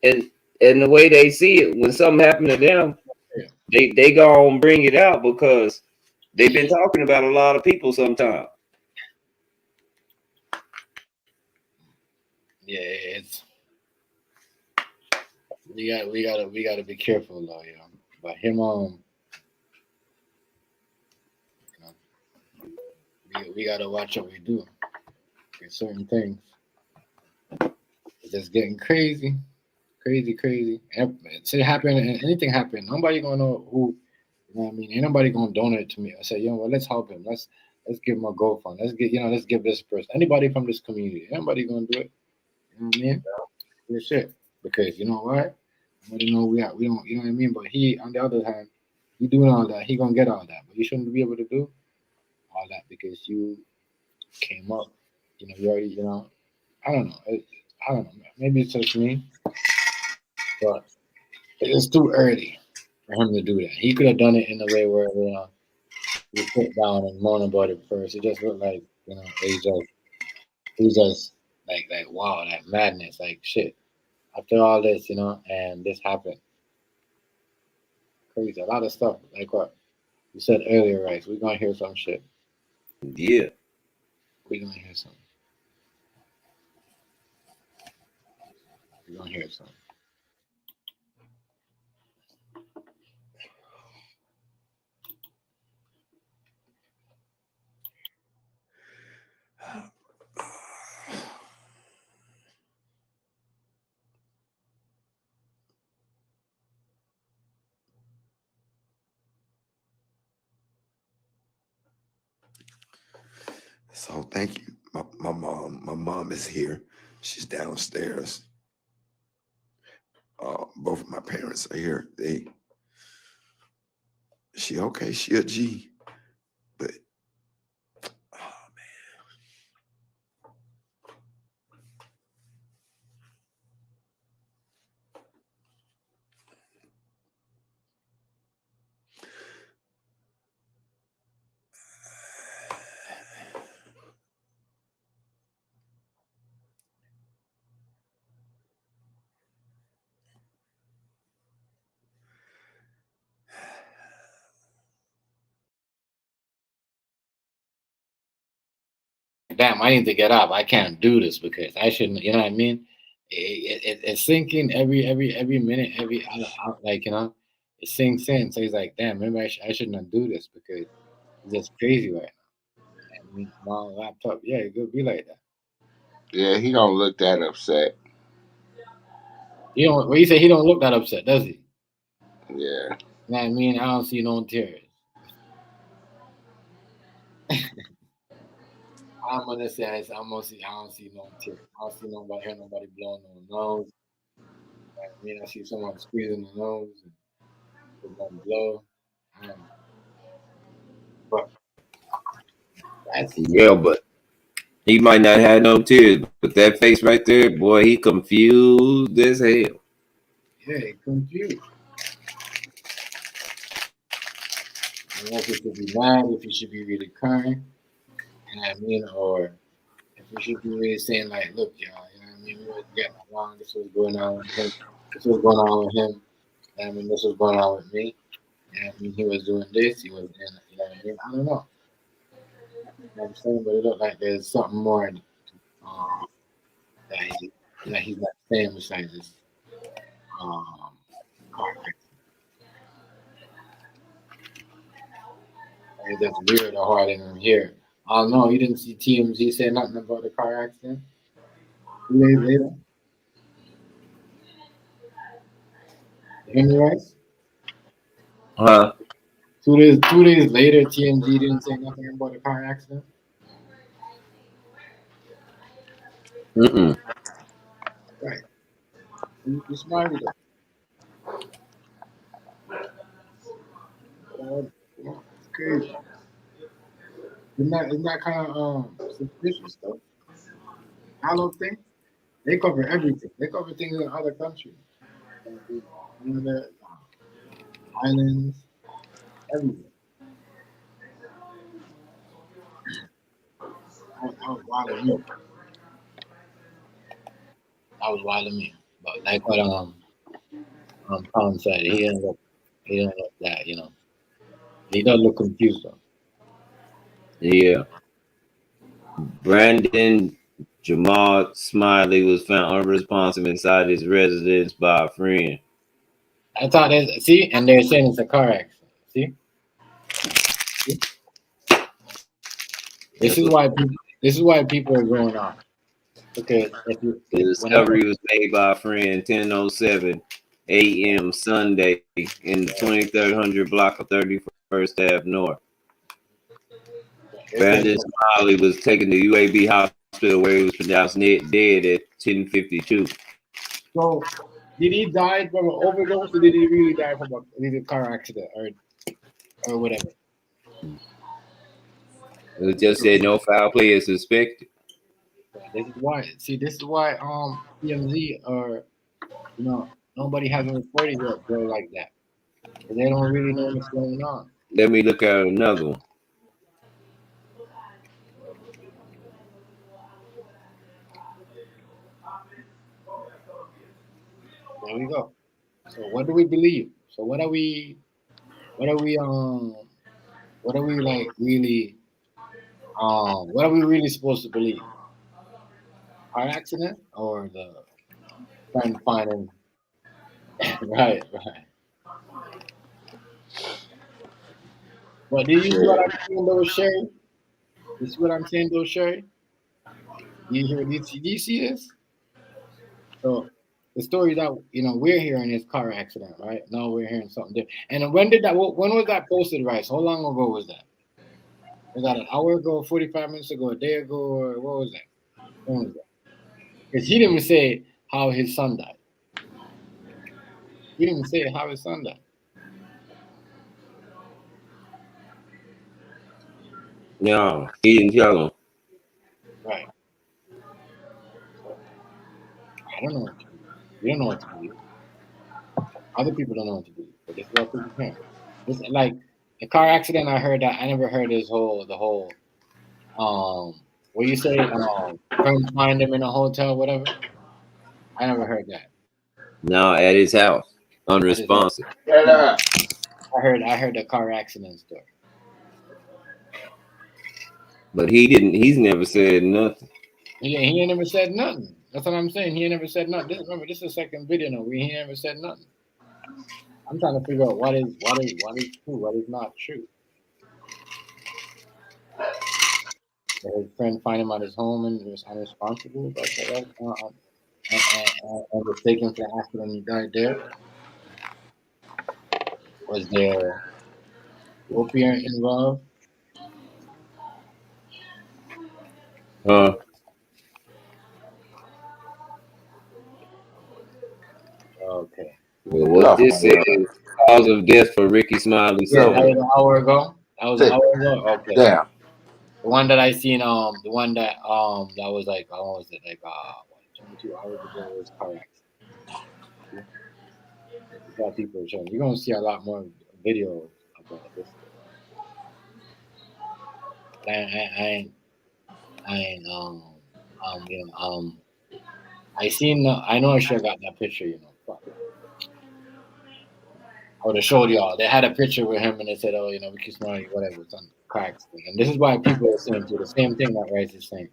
And the way they see it, when something happened to them, they go and bring it out because they've been talking about a lot of people sometimes. Yeah, it's we gotta be careful though, you know. But him, you know, we gotta watch what we do. There's certain things. It's just getting crazy, crazy. Say happen, anything happen. Nobody gonna know who. You know what I mean? Ain't nobody gonna donate to me. I say, you know what? Let's help him. Let's give him a GoFund. Let's give this person. Anybody from this community. Anybody gonna do it? You know what I mean? Good shit. Because you know what? Nobody know we don't. You know what I mean? But he, on the other hand, he doing all that. He gonna get all that. But you shouldn't be able to do all that because you came up. You know, you already. You know, I don't know. I don't know. Maybe it's just me, but it's too early for him to do that. He could have done it in a way where we sit down and moan about it first. It just looked like he's just like wow, like madness, like shit. After all this, and this happened, crazy. A lot of stuff, like what you said earlier, right? So we're gonna hear some shit. Yeah. We're gonna hear some. We're gonna hear some. So thank you. My mom is here. She's downstairs. Both of my parents are here. She okay, she a G. But oh Damn, I need to get up. I can't do this because I shouldn't. You know what I mean? It's sinking every minute, like it sinks in. So he's like, damn, maybe I shouldn't do this because it's just crazy right now. I mean, my laptop, yeah, it could be like that. Yeah, he don't look that upset. You know, when you say he don't look that upset, does he? Yeah. You know what I mean? I don't see no tears. I'm gonna say I don't see no tears. I don't see nobody blowing no nose. I mean, I see someone squeezing the nose and they're gonna blow. I don't know. But that's Yeah, but he might not have no tears, but that face right there, boy, he confused as hell. yeah, confused. I don't know if he should be mad, if he should be really crying, you know what I mean, or if we should be really saying like, look, y'all, you know what I mean, we was getting along, this was going on with him, this was going on with him, you know what I mean, this was going on with me, you know what I mean, he was doing this, he was in, you know what I mean, I don't know, you know what I'm saying, but it looked like there's something more that he's not saying besides this um, car accident. It's just weird or hard in here. I don't know, you didn't see TMZ say nothing about the car accident 2 days later? You hear me right? Huh? 2 days later, TMZ didn't say nothing about the car accident. Mm-mm. Right. You smart with it. It's crazy. Isn't that kind of suspicious though? I don't think they cover everything. They cover things in other countries. Canada, islands, everything. That was wild of me. That was wild of me. But like what Colin said, he didn't look that, He does look confused though. Yeah. Brandon Jamal Smiley was found unresponsive inside his residence by a friend. I thought there's see, and they're saying it's a car accident. See? This is why people are going off. Because The whenever discovery was made by a friend 10:07 a.m. Sunday in the 2300 block of 31st Ave North. Brandon Smiley was taken to UAB hospital where he was pronounced dead at 10:52. So, did he die from an overdose, or did he really die from a car accident, or whatever? It just said no foul play is suspected. This is why. See, this is why TMZ or nobody hasn't reported yet, bro, like that. They don't really know what's going on. Let me look at another one. There we go. So what do we believe? So what are we like really what are we really supposed to believe? Car accident or the friend finding right. But do you see what I'm saying though, Sherry? You see what I'm saying though, Sherry? Do you see this? So the story that we're hearing is car accident, right? Now we're hearing something different. And when was that posted, right? So how long ago was that? Was that an hour ago, 45 minutes ago, a day ago, or what was that? When was that? Because he didn't even say how his son died. He didn't even say how his son died. No, he didn't tell him. Right. So, I don't know what to believe. We don't know what to believe. Other people don't know what to believe. But this is what people can. It's like the car accident. I heard that. I never heard the whole what you say friends find him in a hotel, whatever. I never heard that. No, at his house, unresponsive. I heard the car accident story. But he didn't. He's never said nothing. He ain't never said nothing. That's what I'm saying. He ain't never said nothing. Remember, this is the second video now. He never said nothing. I'm trying to figure out what is true, what is not true. His friend find him at his home and was unresponsible about that, and was taken for the accident and he died there. Was there opium involved? Okay. Well, what this says, cause of death for Rickey Smiley. Yeah, that was an hour ago. Okay. Yeah. The one that I seen, the one that was like, what was it, like 22 hours ago was correct. That people are showing. You're gonna see a lot more videos about this. I know I should have got that picture, Fuck. I would have showed y'all. They had a picture with him and they said, oh, Rickey Smiley, whatever, it's on car accident. And this is why people are saying the same thing that Rice is saying.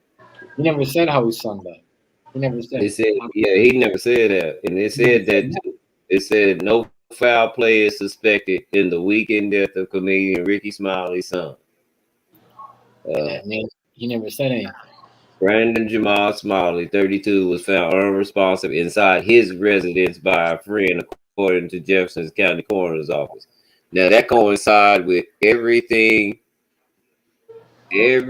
He never said how his son died. He never said. It said, he never said that. And it said that it said no foul play is suspected in the weekend death of comedian Rickey Smiley's son. That means he never said anything. Brandon Jamal Smiley, 32, was found unresponsive inside his residence by a friend, according to Jefferson County Coroner's Office. Now that coincides with everything that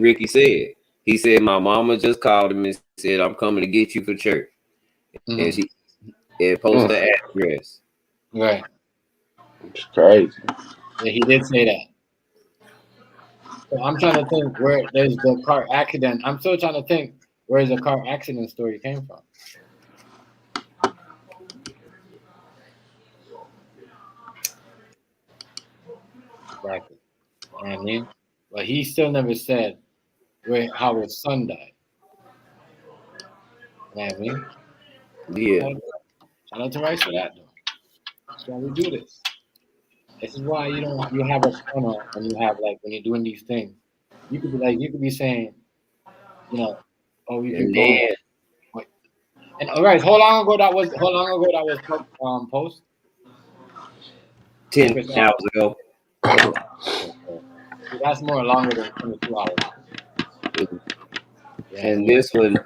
Rickey said. He said my mama just called him and said I'm coming to get you for church, and she posted the address. Right. It's crazy. Yeah, he did say that. So I'm trying to think where there's the car accident. I'm still trying to think where the car accident story came from. Exactly. You know what I mean? But he still never said how his son died. You know what I mean? Yeah. Shout out to Rice for that, though. That's why we do this. This is why you have a funnel when you have like when you're doing these things. You could be saying, you know, oh you could And go then wait. And all right, how long ago that was post? 10 Chris, hours ago. okay, so that's more longer than 22 hours. Yeah, And yeah. this one,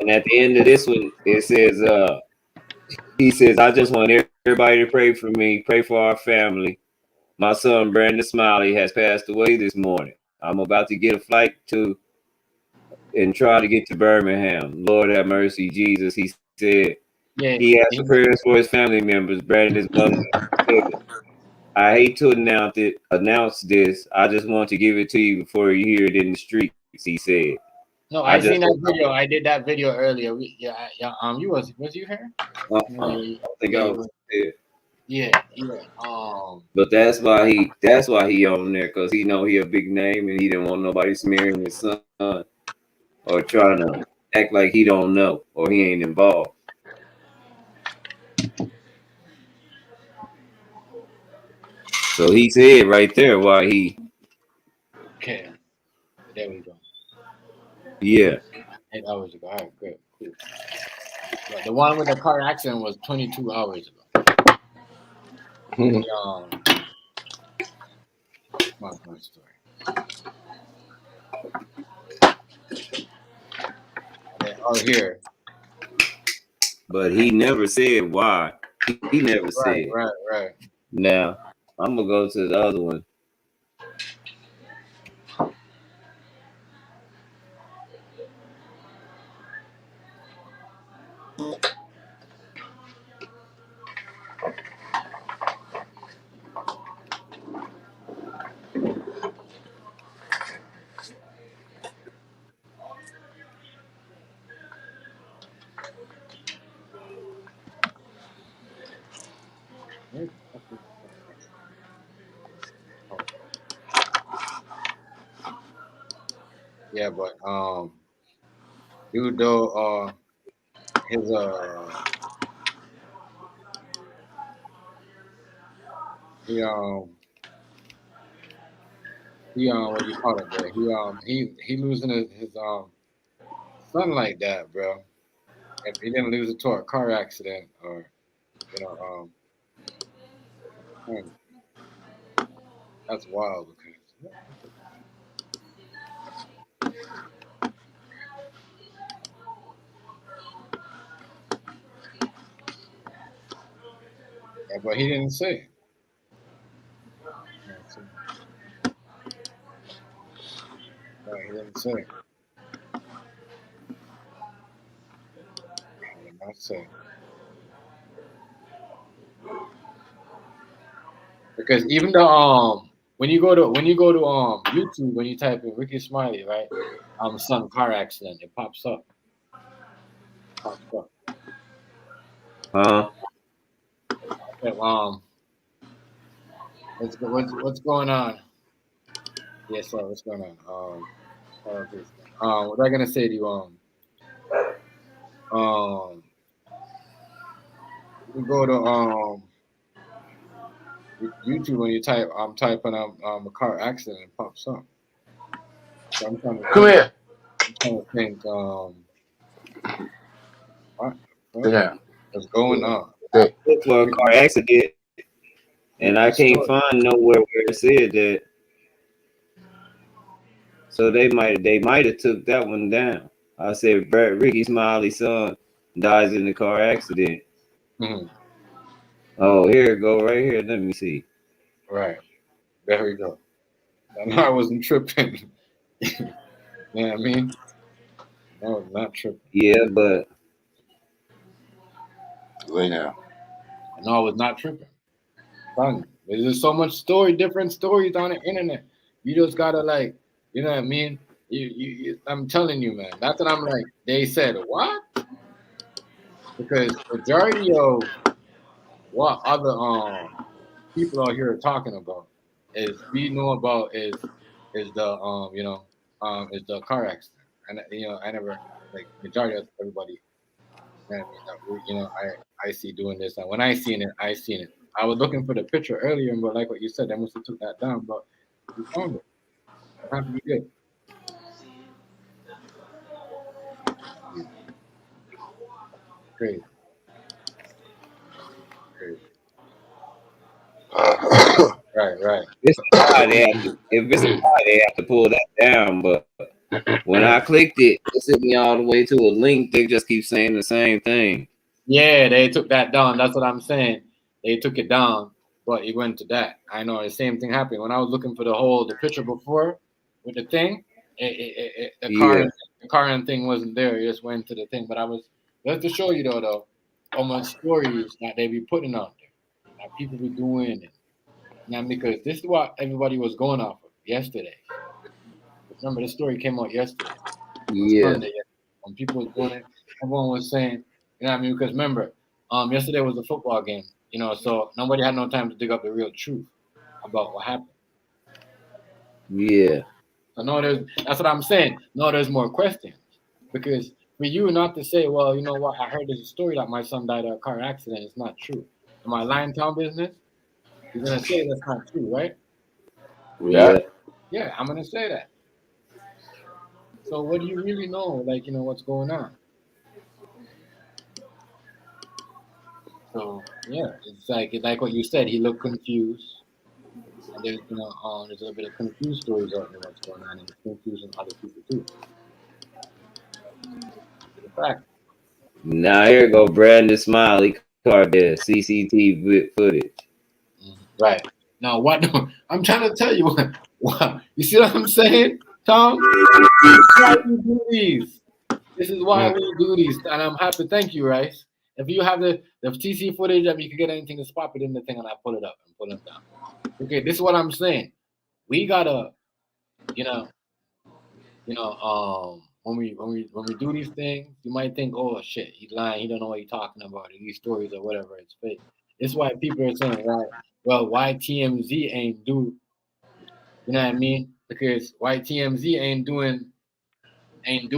and at the end of this one, it says, he says, I just want everybody to pray for me, pray for our family. My son Brandon Smiley has passed away this morning. I'm about to get a flight to and try to get to Birmingham. Lord have mercy, Jesus. He said Yeah, he asked for prayers for his family members, Brandon's mother. I hate to announce this. I just want to give it to you before you hear it in the streets, he said. no, I I just seen that video. I did that video earlier. Yeah. You was you here? I think I was there. Yeah. But that's why he on there, because he know he a big name and he didn't want nobody smearing his son or trying to act like he don't know or he ain't involved. So he said right there why he Okay, there we go. yeah. 8 hours ago. All right, good, cool. But the one with the car accident was 22 hours ago. My story. Oh, here. But he never said why. He never Right, said. right, right. Now I'm gonna go to the other one. Where the fuck is oh, yeah, but dude, though, his he what do you call it, bro? He losing his son like that, bro. If he didn't lose it to a car accident or you know man, that's wild because yeah, but he didn't say. No, he didn't say. He did not say. Because even the when you go to YouTube when you type in Rickey Smiley, right? Son car accident, it pops up. Pops up. Huh? Okay, what's going on? Yes, sir. What's going on? What was I gonna say to you? You go to YouTube when you type I'm typing a car accident, it pops up. So I'm trying to Come think. here. I'm trying to think. Sit What down. what's going on? Sit. Look for a car accident, and I Ricky can't story. find nowhere where it said that. So they might have took that one down. I said Rickey Smiley's son dies in the car accident. Mm-hmm. Oh, here it go right here. Let me see. Right. There we go. And I wasn't tripping. You know what I mean? I was not tripping. Yeah, but Lay down. No, I was not tripping. Fun. There's just so much different stories on the internet. You just gotta like, you know what I mean? I'm telling you, man. That's what I'm like. They said what? Because majority of what other people out here are talking about is we know about is the is the car accident. And I never like majority of everybody. You know what I mean? That I see doing this, and when I seen it, I was looking for the picture earlier, but like what you said, they must have took that down. But we found it. I'm happy we did. Crazy, crazy. Right. It's hard they have to, if it's hard, they have to pull that down. But when I clicked it, it sent me all the way to a link. They just keep saying the same thing. Yeah, they took that down. That's what I'm saying. They took it down, but it went to that. I know the same thing happened when I was looking for the picture before with the thing. The car and thing wasn't there. It just went to the thing. But I was just to show you though, how much stories that they be putting out there, that people be doing it. Now because this is what everybody was going off of yesterday. Remember, this story came out yesterday. Yeah. Sunday, when people were doing it, everyone was saying, you know what I mean? Because remember, yesterday was a football game, you know, so nobody had no time to dig up the real truth about what happened. Yeah. So that's what I'm saying. No, there's more questions because for you not to say, well, you know what, I heard there's a story that my son died in a car accident. It's not true. Am I lying town business? You're gonna say that's not true, right? Yeah. Yeah, I'm gonna say that. So what do you really know? Like, you know, what's going on? So yeah, it's like what you said. He looked confused, and there's there's a little bit of confused stories out there. What's going on, and it's confusing other people too. It's a fact. Now here go Brandon Smiley car there, CCTV footage. Right now, what I'm trying to tell you, what you see what I'm saying, Tom? This is why we do these. This is why we do these, and I'm happy. Thank you, Rice. If you have the TC footage, I mean, you can get anything to spot it in the thing, and I pull it up and pull it down. Okay, this is what I'm saying. We gotta, you know, when we do these things, you might think, oh shit, he's lying. He don't know what he's talking about. These stories or whatever, it's fake. This is why people are saying, why TMZ ain't do, you know what I mean? Because why TMZ ain't doing, you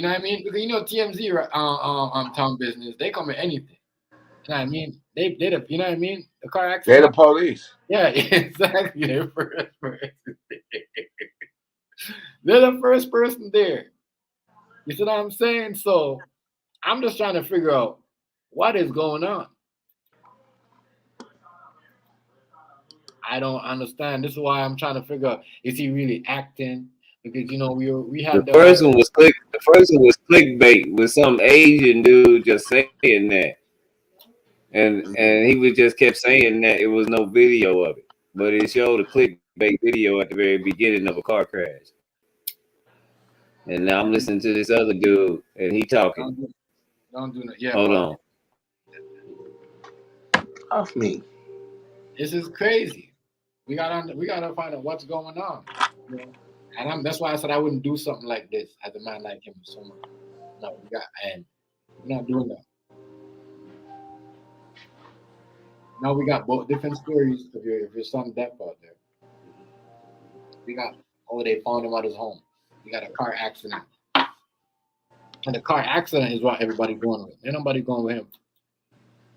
know what I mean? Because TMZ, town business, they come with anything. You know what I mean? They the, you know what I mean? The car accident. They're the police. Yeah, exactly. They're the first person there. You see what I'm saying? So I'm just trying to figure out what is going on. I don't understand. This is why I'm trying to figure out, is he really acting? Because we had the first one was clickbait with some Asian dude just saying that. And he was just kept saying that it was no video of it. But it showed a clickbait video at the very beginning of a car crash. And now I'm listening to this other dude, and he talking. Don't do that. Yeah. Hold on. Off me. This is crazy. We gotta find out what's going on. And that's why I said I wouldn't do something like this as a man like him. So much. No, we're not doing that. Now we got both different stories of your son's death out there. We got they found him at his home. We got a car accident. And the car accident is what everybody's going with. Ain't nobody going with him.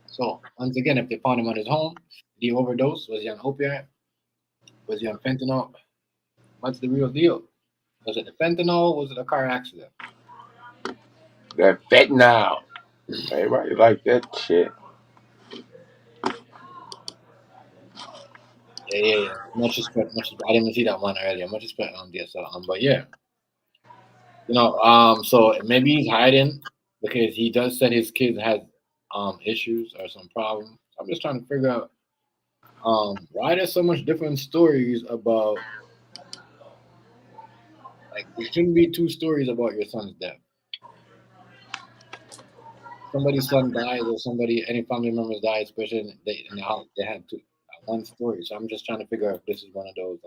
So once again, if they found him at his home, did he overdose? Was he on opiate? Was he on fentanyl? What's the real deal? Was it the fentanyl? Was it a car accident? That fentanyl. Everybody like that shit. Yeah. Much respect. I didn't see that one earlier. Much respect on DSL. But yeah. So maybe he's hiding because he does say his kids had issues or some problems. I'm just trying to figure out why there's so much different stories about, like, there shouldn't be two stories about your son's death. Somebody's son dies or any family members die, especially in the house, they had one story. So I'm just trying to figure out if this is one of those.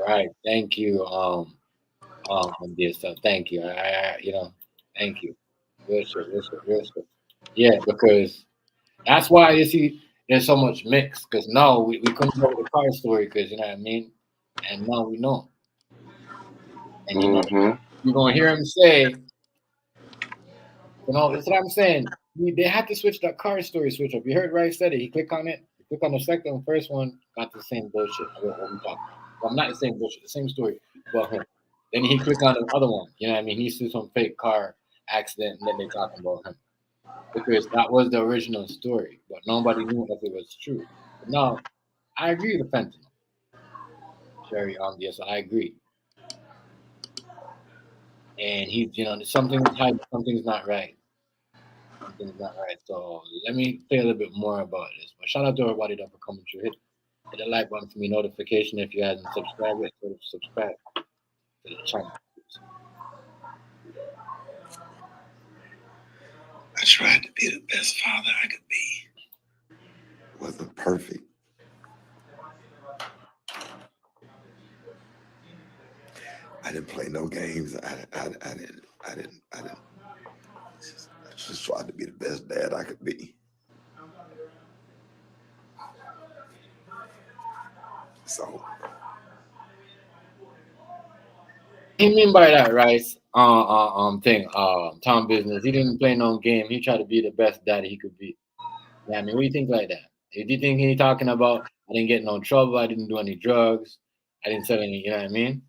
Right. Thank you. This stuff. Thank you. Thank you. Real shit. Yeah, because that's why you see there's so much mix. Because now we couldn't go with the car story, because you know what I mean. And now we know. And you're gonna hear him say, You know, that's what I'm saying. They had to switch that car story switch up. You heard Rice said it. He clicked on it. He clicked on the second, first one, got the same bullshit. What we talking about? Well, not the same bullshit, the same story about him. Then he clicked on the other one. You know what I mean? He sees some fake car accident, and then they talking about him because that was the original story, but nobody knew if it was true. But now, I agree with the fentanyl, Sherry. Yes, I agree. And he's, you know, something's hiding, something's not right. Something's not right. So let me say a little bit more about this. But shout out to everybody that for coming through. Hit the like button for me, notification if you hadn't subscribed yet. So subscribe to the channel. I tried to be the best father I could be. Wasn't perfect. I didn't play no games. I didn't. I just tried to be the best dad I could be. So He mean by that, right? Tom Business. He didn't play no game. He tried to be the best dad he could be. Yeah, I mean, what do you think like that? Do you think he talking about I didn't get no trouble, I didn't do any drugs, I didn't sell any, you know what I mean?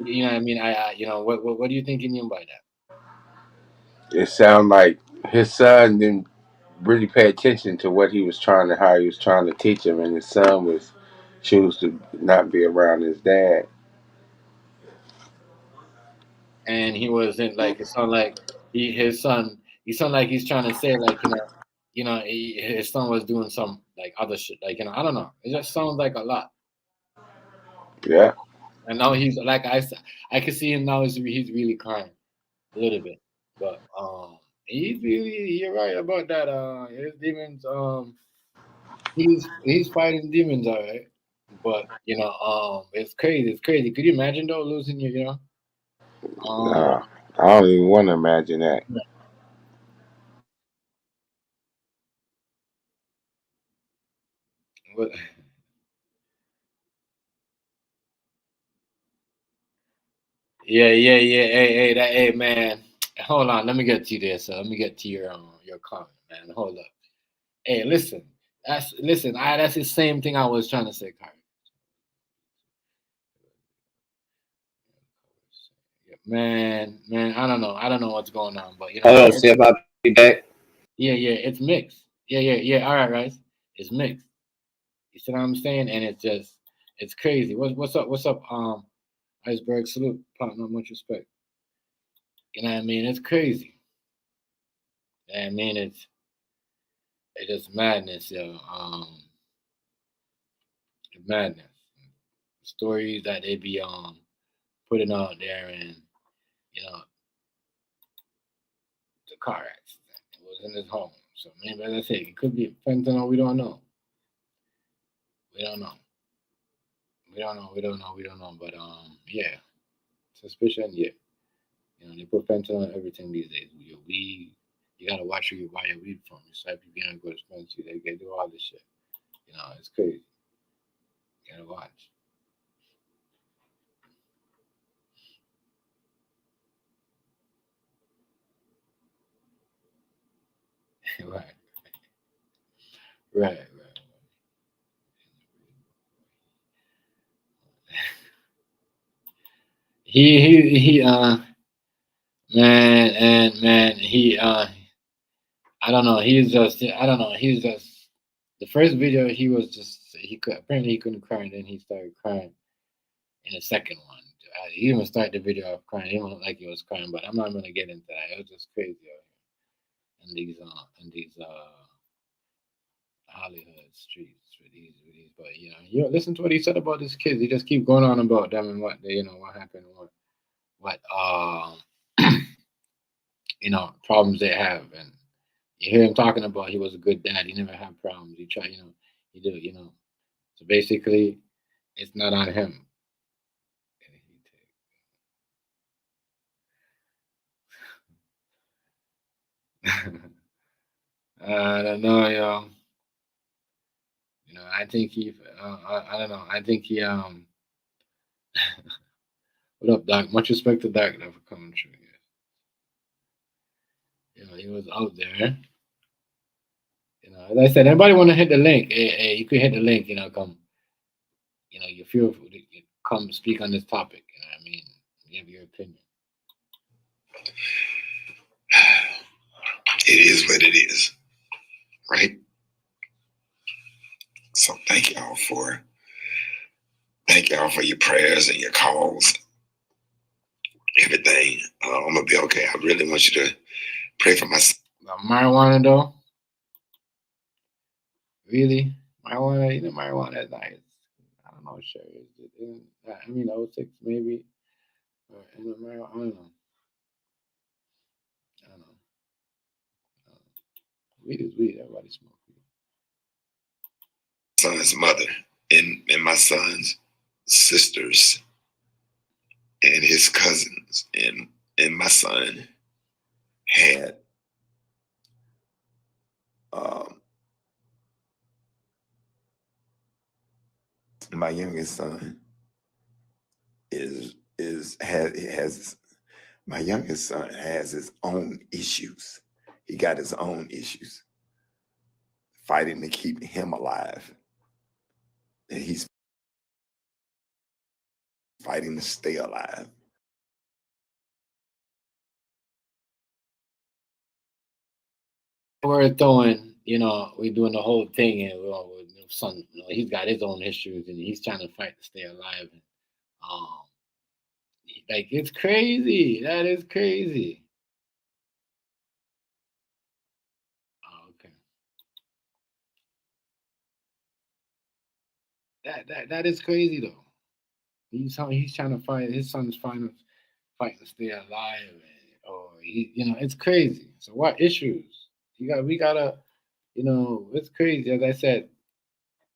You know what I mean? You know, what do you think he mean by that? It sounded like his son didn't really pay attention to what he was trying to, how he was trying to teach him, and his son was choose to not be around his dad. And he wasn't like it sounded like he sounded like he's trying to say like his son was doing some like other shit like I don't know. It just sounds like a lot. Yeah. And now he's like I can see him now. He's really crying a little bit, but he's really you're right about that. His demons he's fighting demons, all right. But it's crazy. It's crazy. Could you imagine though losing your Nah, I don't even want to imagine that. what, yeah. Hey man. Hold on, let me get to you there, so let me get to your comment, man. Hold up. Hey, listen. That's the same thing I was trying to say, Kyrie. Man, I don't know what's going on, but Hold on, Steph, I'll be back. yeah, it's mixed. Yeah. All right. It's mixed. You see what I'm saying? And it's crazy. What's up? What's up? Iceberg, salute, partner, much respect. You know what I mean? It's crazy. You know what I mean? It's just madness, yo. Madness. Stories that they be putting out there, and the car accident. It was in his home. So maybe, as I say, it could be fentanyl. We don't know. We don't know. We don't know. But yeah, suspicion. Yeah, they put fentanyl on everything these days. Your weed, you gotta watch where you buy your weed from. You swipe, you can't go to dispensary. They can do all this shit. It's crazy. You gotta watch. right, right. He man he I don't know. I don't know. He's just the first video. He couldn't cry, and then he started crying in the second one. He even started the video off crying. He didn't look like he was crying, but I'm not gonna get into that. It was just crazy out here in these Hollywood streets with these. But listen to what he said about his kids. He just keep going on about them and what what happened, what problems they have, and you hear him talking about he was a good dad. He never had problems. He tried, he did, So basically, it's not on him. I don't know, yo. I think he. I don't know. I think he. What up, Doc? Much respect to Doc for coming through. he was out there. As I said, anybody want to hit the link? Hey, you could hit the link. Come. You feel come speak on this topic. I mean, give your opinion. It is what it is, right? So thank y'all for your prayers and your calls, everything. I'm gonna be okay. I really want you to pray for my marijuana though. Really, marijuana. Marijuana is nice. I don't know, sure. I mean, 06 maybe. I don't know. Weed is weed. Everybody smoke weed. Son's mother and my son's sisters and his cousins and my son had my youngest son my youngest son has his own issues. He got his own issues fighting to keep him alive. And he's fighting to stay alive. We're throwing, we're doing the whole thing, and son, he's got his own issues, and he's trying to fight to stay alive. And, it's crazy. That is crazy. Oh, okay. That is crazy though. He's trying to fight. His son's fighting to stay alive, it's crazy. So what issues? We gotta, it's crazy. As I said,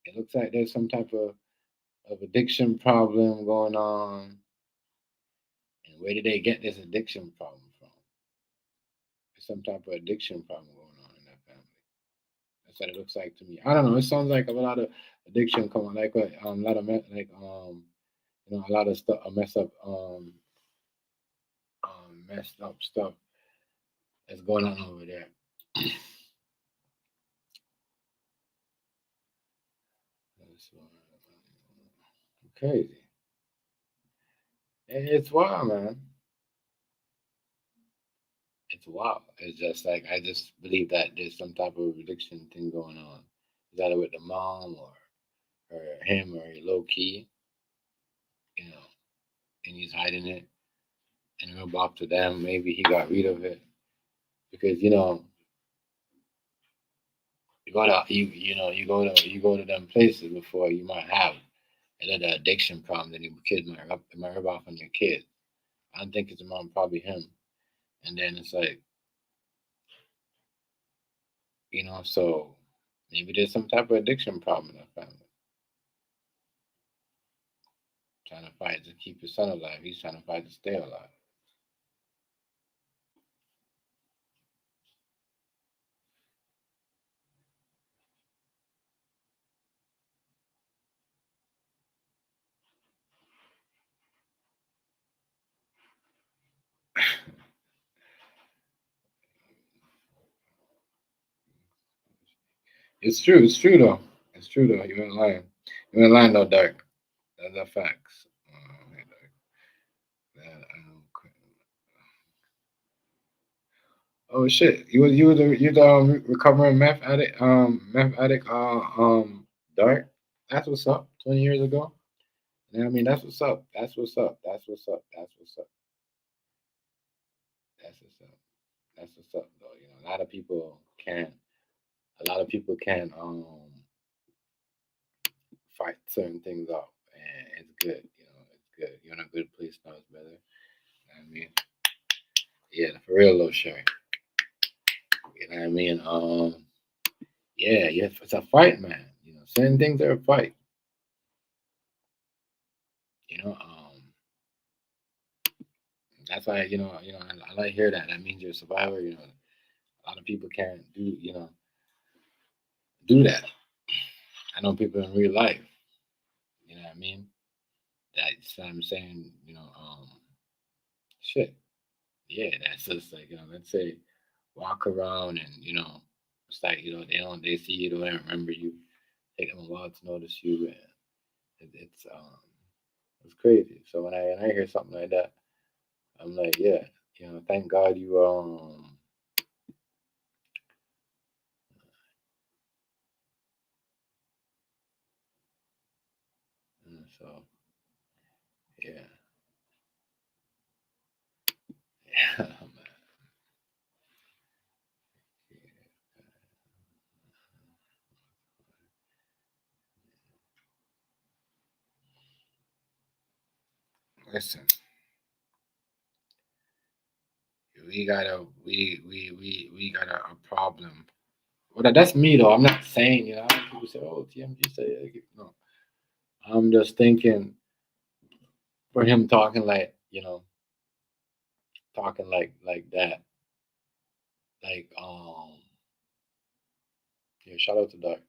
it looks like there's some type of addiction problem going on. And where did they get this addiction problem from? There's some type of addiction problem going on in that family. That's what it looks like to me. I don't know. It sounds like a lot of addiction coming, like a lot of a lot of stuff, messed up stuff that's going on over there. Crazy. It's wild, man. It's wild. It's just like I just believe that there's some type of addiction thing going on. Is that with the mom or him or low key, and he's hiding it and rub off to them. Maybe he got rid of it because you go to them places before you might have another addiction problem. Then your kids might rub off on your kids. I think it's mom, probably him, and then it's like so maybe there's some type of addiction problem in that family. Trying to fight to keep his son alive. He's trying to fight to stay alive. It's true. It's true though. It's true though. You ain't lying. You ain't lying though, Dark. That's the facts. Oh shit! You the recovering meth addict Dark. That's what's up. 20 years ago. I mean, that's what's up. That's what's up. That's what's up. That's what's up. That's what's up. That's what's up though. A lot of people can't. A lot of people can fight certain things off, and it's good. It's good. You're in a good place now. It's better. I mean, yeah, for real, though, Sherry. You know what I mean? Yeah, it's a fight, man. Certain things are a fight. That's why I like to hear that. That means you're a survivor. A lot of people can't do that. I know people in real life. You know what I mean? That's what I'm saying. Shit. Yeah, that's just like let's say walk around and it's like they see you, they don't remember you, take them a while to notice you, and it's crazy. So when I hear something like that, I'm like, yeah, thank God you so yeah. Yeah, man. Listen, we got a problem. Well, that's me though. I'm not saying, people say, "Oh, TMG say," no. I'm just thinking for him talking like, talking like that, like yeah. Shout out to Doug.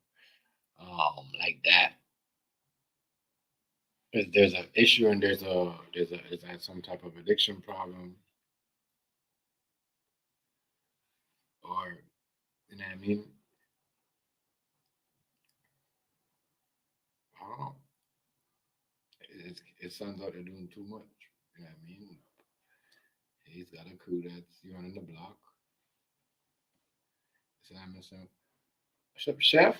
Like that. There's an issue and there's some type of addiction problem, or you know what I mean? I don't know. It sounds like they're doing too much. You know what I mean? He's got a crew that's running the block. So I'm saying, what's up, chef?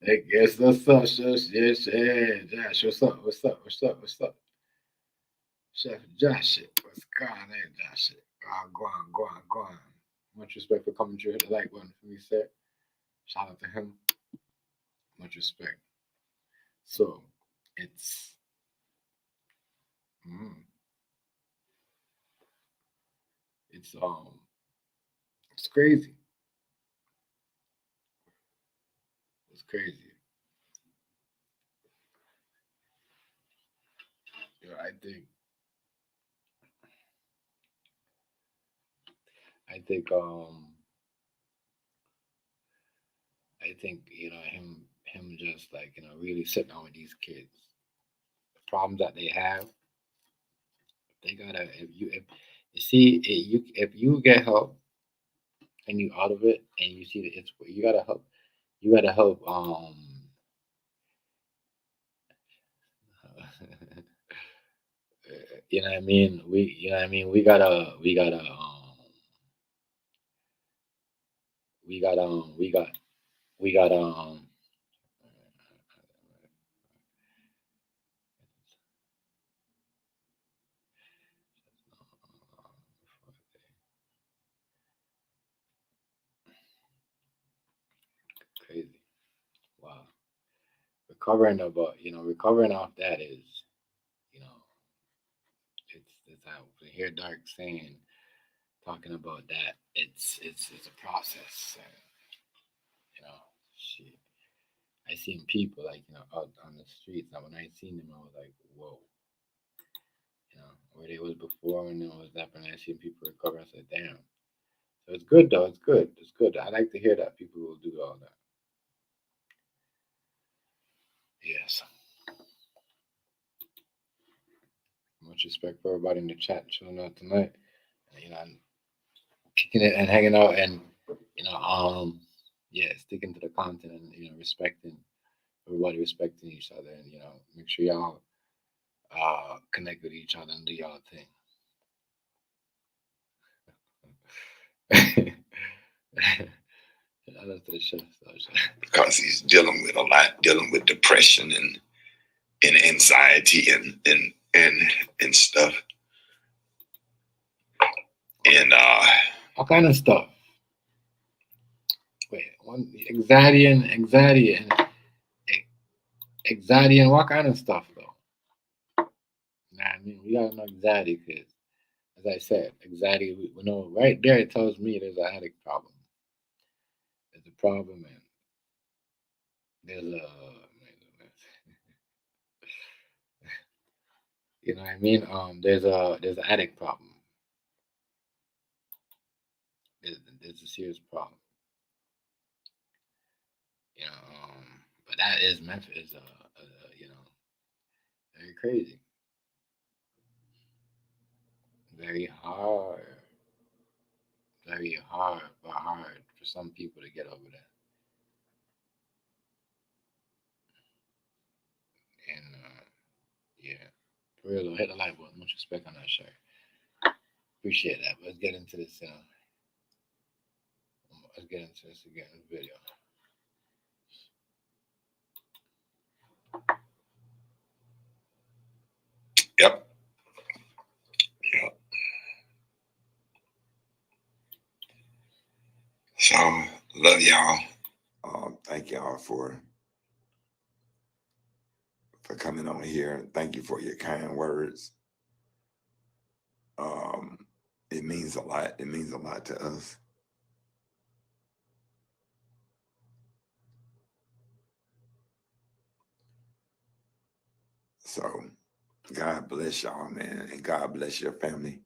Hey, guess what's up, chef? Yes, yeah, Josh. What's up? What's up? What's up? What's up? Chef Josh. What's going on, Josh? Go on, go on, go on. Much respect for coming through. Hit the like button for me, sir. Shout out to him. Much respect. So it's mm, it's it's crazy. It's crazy. Yeah, I think I think him just like really sitting down with these kids. The problems that they have, they gotta if you see if you get help and you out of it and you see that it's you gotta help you know what I mean we got crazy. Wow. Recovering off that is you know it's how to hear Dark saying talking about that it's a process. And, shit. I seen people like out on the streets. Now when I seen them, I was like, whoa. Where they was before when it was that, and I seen people recover. I said, damn. So it's good though. It's good. It's good. I like to hear that people will do all that. Yes. Much respect for everybody in the chat showing up tonight. And, kicking it and hanging out and yeah, sticking to the content and respecting everybody, respecting each other, and make sure y'all connect with each other and do y'all thing. Because he's dealing with a lot, dealing with depression and anxiety and stuff. And all kind of stuff. Wait, anxiety and what kind of stuff though? Nah, I mean we gotta know anxiety because, as I said, anxiety we know right there. It tells me there's a headache problem. There's a problem, and there's a you know what I mean. There's an addict problem. There's a serious problem. But that is Memphis is very crazy, very hard. very hard, but hard for some people to get over that. And yeah, for real, hit the like button. Much respect on that shirt. Appreciate that. Let's get into this. Let's get into this again in the video. Yep. So love y'all. Thank y'all for coming on here. Thank you for your kind words. It means a lot. It means a lot to us. So God bless y'all, man, and God bless your family.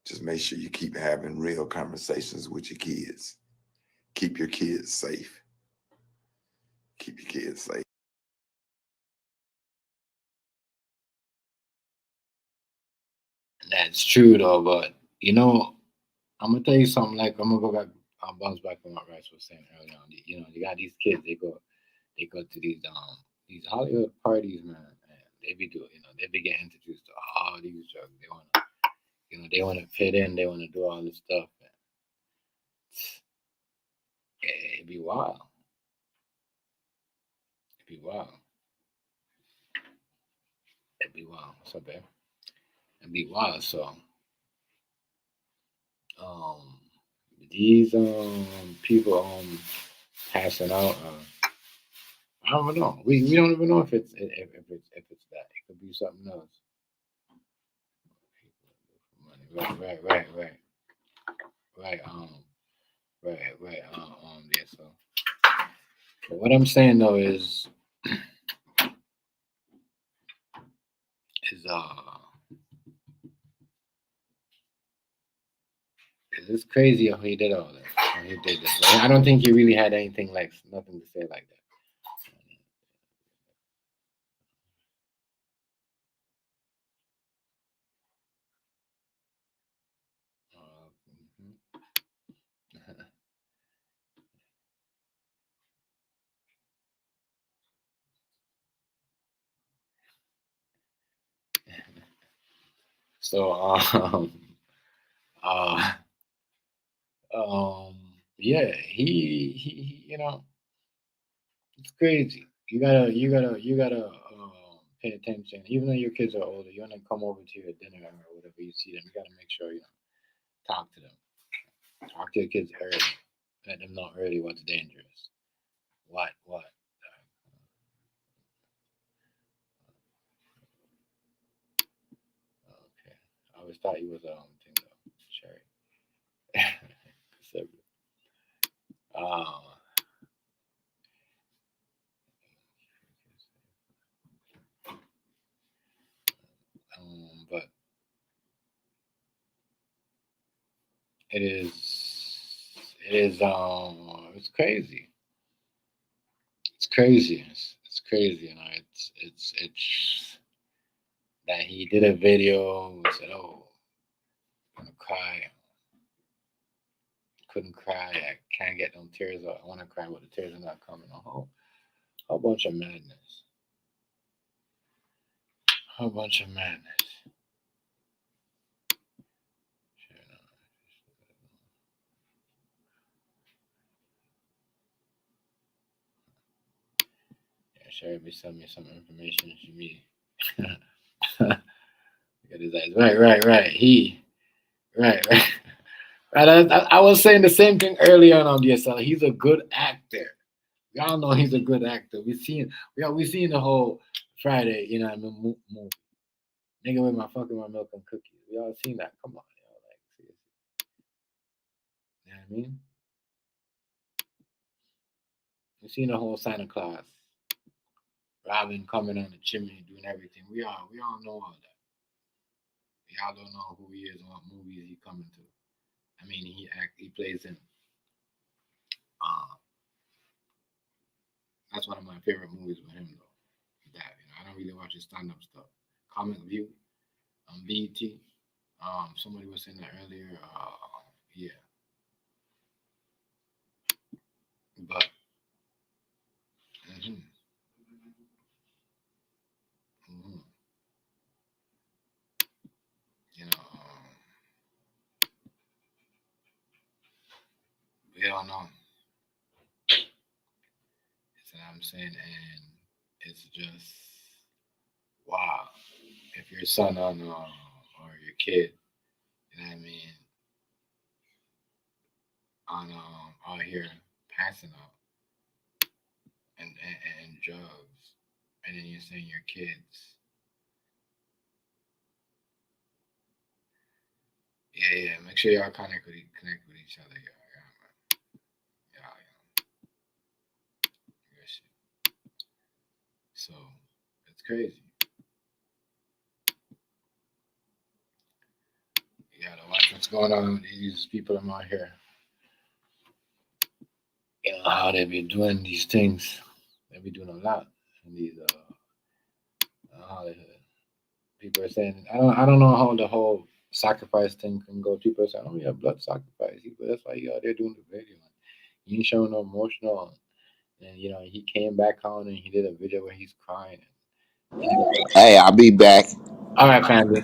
Just make sure you keep having real conversations with your kids. Keep your kids safe. Keep your kids safe. That's true though, but you know, I'm gonna tell you something. Like I'm gonna go back. I'll bounce back on what Rice was saying earlier on. You know, you got these kids. They go to these Hollywood parties, man. And they be doing, you know, they be getting introduced to all these drugs. They wanna, you know, they wanna fit in. They wanna do all this stuff. And it'd be wild. It'd be wild. It'd be wild. What's up, babe? It'd be wild. So, these people passing out. I don't know. We don't even know if it's that. It could be something else. Right. Yeah. So, but what I'm saying though is it's crazy how he did all that. How he did this. I don't think he really had anything like nothing to say like that. So yeah, he you know, it's crazy. You gotta pay attention. Even though your kids are older, you wanna come over to your dinner or whatever, you see them, you gotta make sure you talk to them. Talk to your kids early. Let them know early what's dangerous. What? Okay. I always thought you was thing though. Sherry. But it's crazy. It's crazy. It's crazy, you know. It's that he did a video and said, "Oh, I'm gonna cry. Couldn't cry. I can't get no tears out. I want to cry, but the tears are not coming." A whole bunch of madness. Whole bunch of madness. Yeah, Sherry be sending me some information she me. Look at his eyes. Right. Right. I was saying the same thing earlier on DSL. He's a good actor. We all know he's a good actor. We seen the whole Friday, you know, I mean, movie. Nigga with my fucking my milk and cookies. We all seen that. Come on, like seriously. You know what I mean? We seen the whole Santa Claus. Robin coming on the chimney, doing everything. We all know all that. Y'all don't know who he is and what movies he coming to. I mean, he plays in. That's one of my favorite movies with him though. That, you know, I don't really watch his stand-up stuff. Comic View on BET. Somebody was saying that earlier. Yeah. But mhm, mhm, you know, we don't know. That's what I'm saying, and it's just wow. If your son or your kid, you know what I mean, on out here passing out and drugs, and then you're saying your kids, yeah, make sure y'all connect with each other, yeah. Good shit. So it's crazy. You gotta watch what's going on with these people out here. You know how they be doing these things. They be doing a lot in these Hollywood. People are saying I don't know how the whole sacrifice thing can go. People are saying, oh yeah, blood sacrifice. That's why he out there doing the video. He ain't showing no emotional. And you know, he came back on and he did a video where he's crying. Hey, I'll be back. All right, family.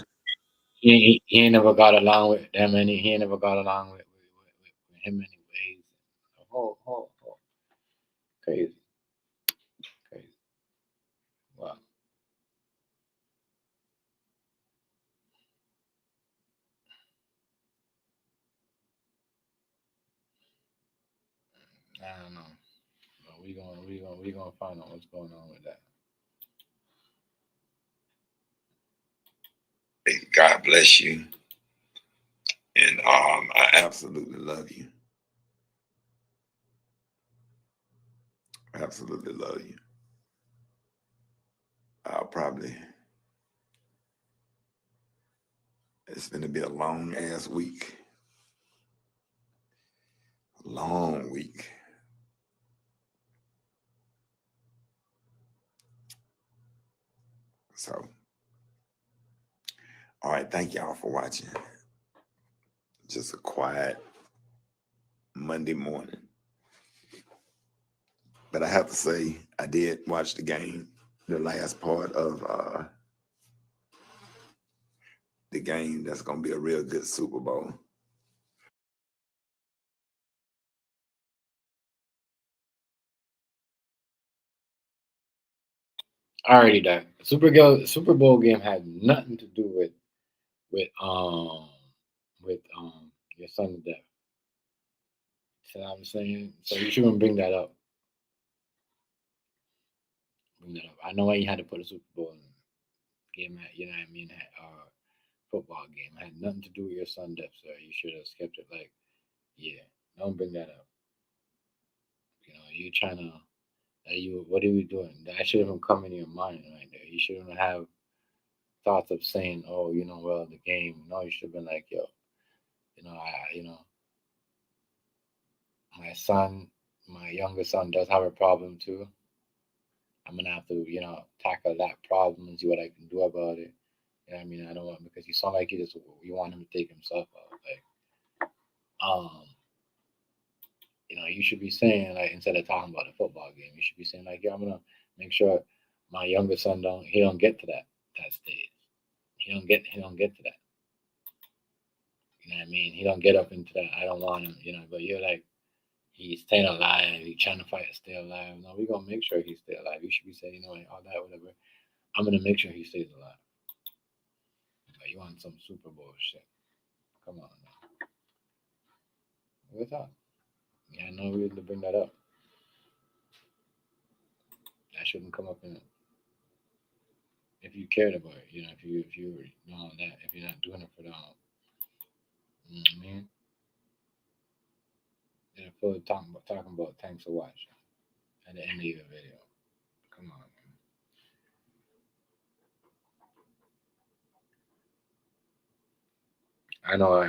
He ain't never got along with them, and he ain't never got along with him anyways. Oh, crazy, crazy. Wow. I don't know. But we gonna find out what's going on with that. God bless you. And I absolutely love you. Absolutely love you. It's going to be a long ass week. A long week. So, all right. Thank y'all for watching. Just a quiet Monday morning. But I have to say, I did watch the game, the last part of the game. That's going to be a real good Super Bowl. Already that Super Bowl game had nothing to do with your son's death. So I'm saying, so you shouldn't bring that up. Bring that up. I know why you had to put a Super Bowl game at, you know what I mean, football game. It had nothing to do with your son's death, so you should have kept it like, yeah, don't bring that up. You know, you trying to, what are we doing? That shouldn't even come in your mind right there. You shouldn't have thoughts of saying, oh, you know, well, the game. No, you should have been like, yo, you know, my son, my younger son does have a problem too. I'm gonna have to, you know, tackle that problem and see what I can do about it. You know what I mean? I don't want, because you sound like you want him to take himself out. Like, you know, you should be saying, like, instead of talking about a football game, you should be saying like, yeah, I'm gonna make sure my younger son don't get to that stage. He don't get to that. You know what I mean? He don't get up into that. I don't want him, you know, but you're like, he's staying alive. He's trying to fight to stay alive. No, we're gonna make sure he stay alive. You should be saying, you know, all that, whatever. I'm gonna make sure he stays alive. Like, you want some Super Bowl shit? Come on now. What's up? Yeah, I know we had to bring that up. That shouldn't come up in it. If you cared about it, you know, if you know that, if you're not doing it for them, you know what I mean? They're full talking about thanks for watching at the end of your video. Come on, man. I know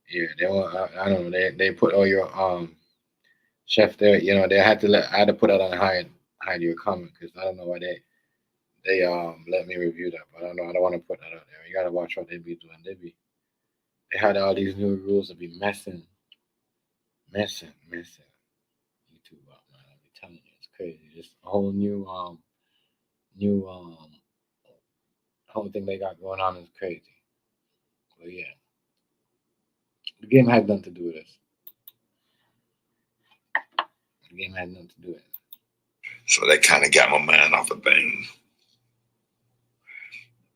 yeah, they want, I don't know, they put all your chef there, you know, I had to put that on hide your comment, because I don't know why they let me review that, but I don't know, I don't want to put that out there. You gotta watch what they be doing. They had all these new rules to be messing Missing. YouTube up, man. I'm telling you, it's crazy. It's a whole new whole thing they got going on is crazy. But yeah, the game had nothing to do with this. The game had nothing to do with it. So that kind of got my mind off of things.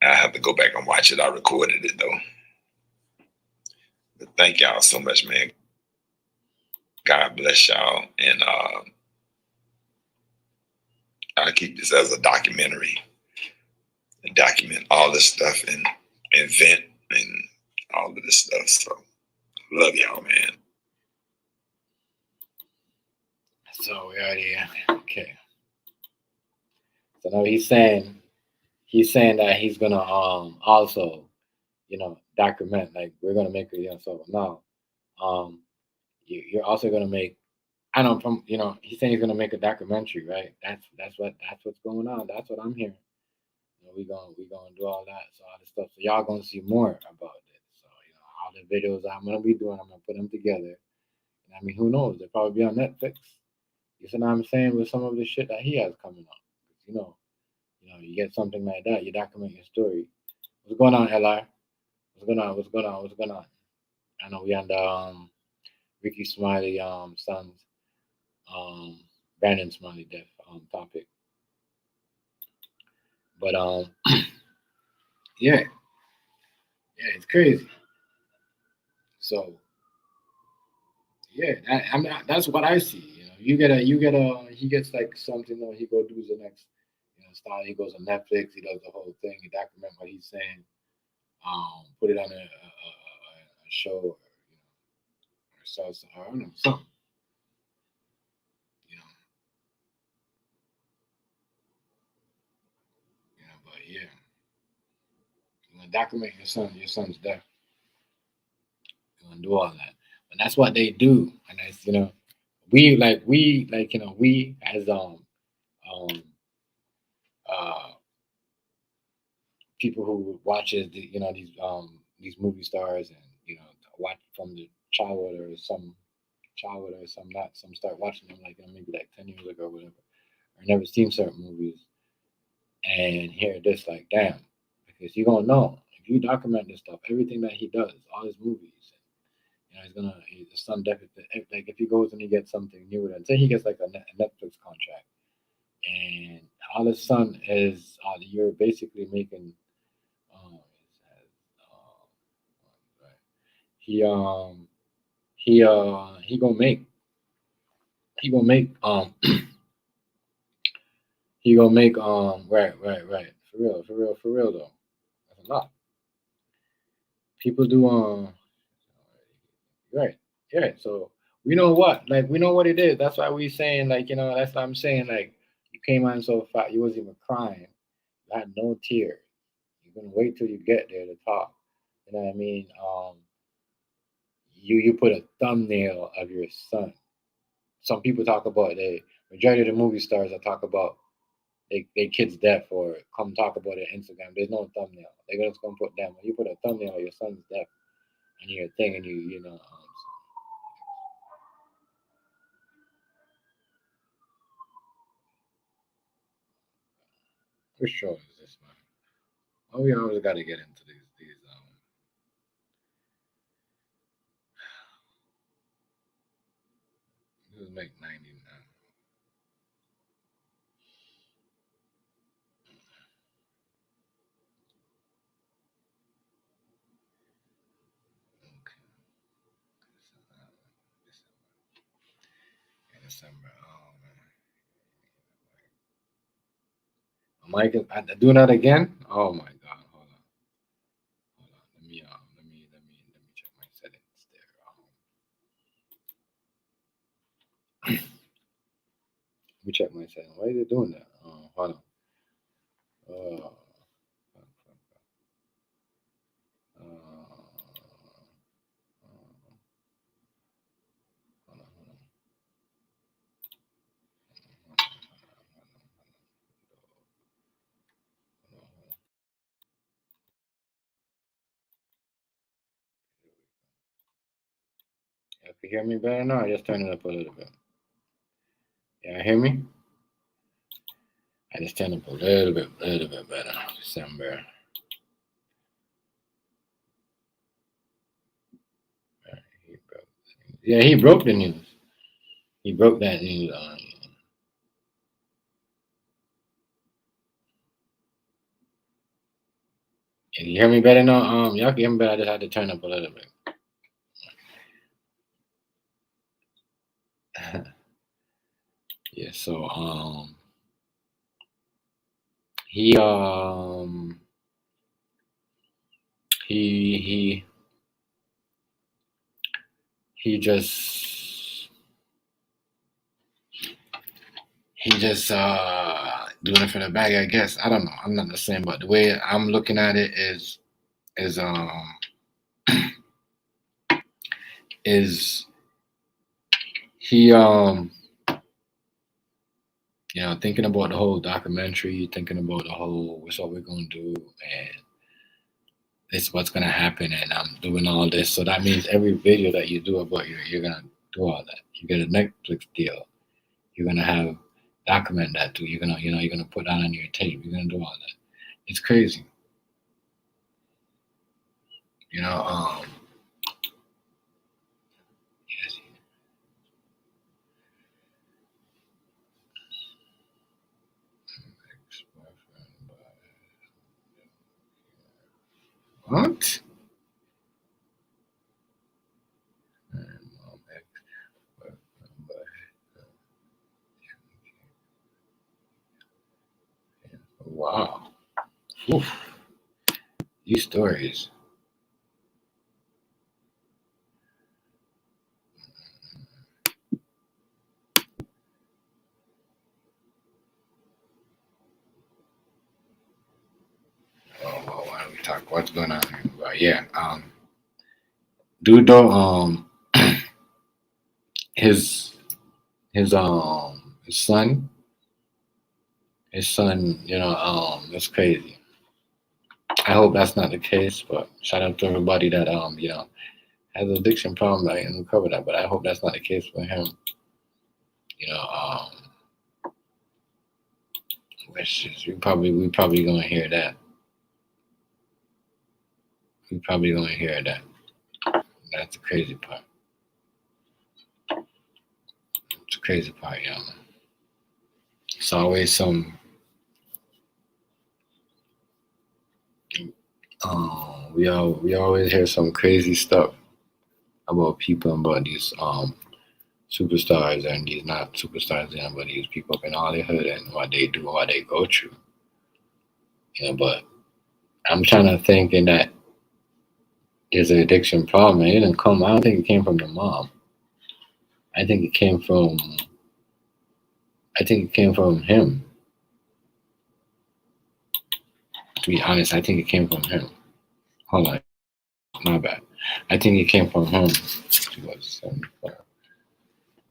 I have to go back and watch it. I recorded it though. But thank y'all so much, man. God bless y'all. And I'll keep this as a documentary and document all this stuff and vent and all of this stuff. So love y'all, man. So we already okay. So now he's saying that he's gonna also, document, like we're gonna make it, so now you're also gonna make, I don't from he's saying he's gonna make a documentary, right? That's what's going on. That's what I'm hearing. We gonna do all that, so all this stuff. So y'all gonna see more about it. So all the videos I'm gonna be doing, I'm gonna put them together. And I mean, who knows? They'll probably be on Netflix. You see what I'm saying? With some of the shit that he has coming up, you get something like that, you document your story. What's going on, LR? What's going on? I know we on the Rickey Smiley son's Brandon Smiley death topic. But yeah, it's crazy. So yeah, that's what I see. He gets like something that he go do the next, style. He goes on Netflix. He does the whole thing. He document what he's saying. Put it on a show, or salsa, or I don't know, something. But yeah, document your son's death. You want to do all that, and that's what they do. And that's we as uh people who watches these movie stars, and watch from the childhood, or some not, some start watching them like maybe like 10 years ago or whatever, or never seen certain movies, and hear this, like, damn, because you're gonna know if you document this stuff, everything that he does, all his movies. He's some deficit. Like if he goes and he gets something new, and say he gets like a Netflix contract, and all his son is, you're basically making. He he gonna make he gonna make he gonna make right, for real though. That's a lot. People do right. Yeah, so we know what it is. That's why we saying, like, that's what I'm saying, like, you came on so fat, you wasn't even crying. You had no tears. You're gonna wait till you get there to talk. You know what I mean? You put a thumbnail of your son. Some people talk about, the majority of the movie stars that talk about they kids death, or come talk about it on Instagram. There's no thumbnail. They're just gonna put them. When you put a thumbnail of your son's death and your thing, and for sure is this, man. Oh, we always got to get into these. This make 90 now. Okay. December. Oh man. Mike, I do that again. Oh my God. Hold on. Let me check my settings there. Let me check my settings. Why is it doing that? Hold on. Uh, you hear me better now? Just turn it up a little bit. Yeah, hear me? I just turn it up a little bit better. Sound better. Yeah, he broke the news. He broke that news on you. Can you hear me better now? Y'all can hear me better. I just had to turn up a little bit. Yeah, so he just doing it for the bag, I guess. I don't know. I'm not the same, but the way I'm looking at it is he thinking about the whole documentary, thinking about the whole what's what we're gonna do and this is what's gonna happen, and I'm doing all this. So that means every video that you do about you're gonna do all that. You get a Netflix deal. You're gonna document that too. You're gonna put that on your tape. You're gonna do all that. It's crazy. Yes. What? Wow. Oof. These stories. Well, why don't we talk? What's going on here? But yeah, dude, though, his son, that's crazy. I hope that's not the case, but shout out to everybody that has an addiction problem. I can cover that, but I hope that's not the case for him. Which is we probably gonna hear that. We probably gonna hear that. That's the crazy part. It's the crazy part, y'all. It's always some. We always hear some crazy stuff about people and about these superstars and these not superstars, but these people up in Hollywood and what they do, what they go through. But I'm trying to think in that there's an addiction problem. And it didn't come. I don't think it came from the mom. I think it came from him. To be honest, I think it came from him. Hold on, my bad. I think it came from him.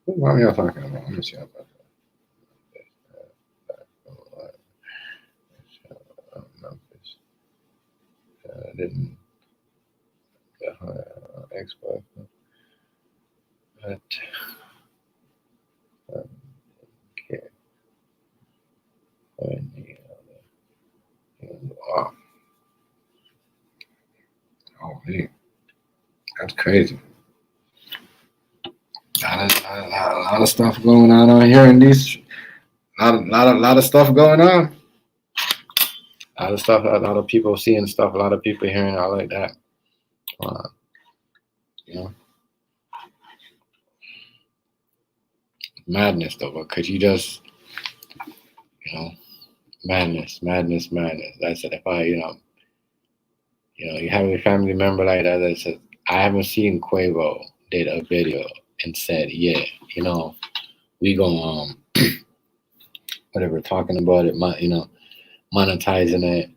What are y'all talking about? Let me see about that. Memphis. Didn't expert, but okay. Wow. Oh, man. That's crazy. A lot of stuff going on here in these. A lot of stuff going on. A lot of stuff. A lot of people seeing stuff. A lot of people hearing all like that. Madness though. But could you just, madness. That's it. If I, you have a family member like that that says, I haven't seen Quavo did a video and said, yeah, we go whatever, talking about it, monetizing it,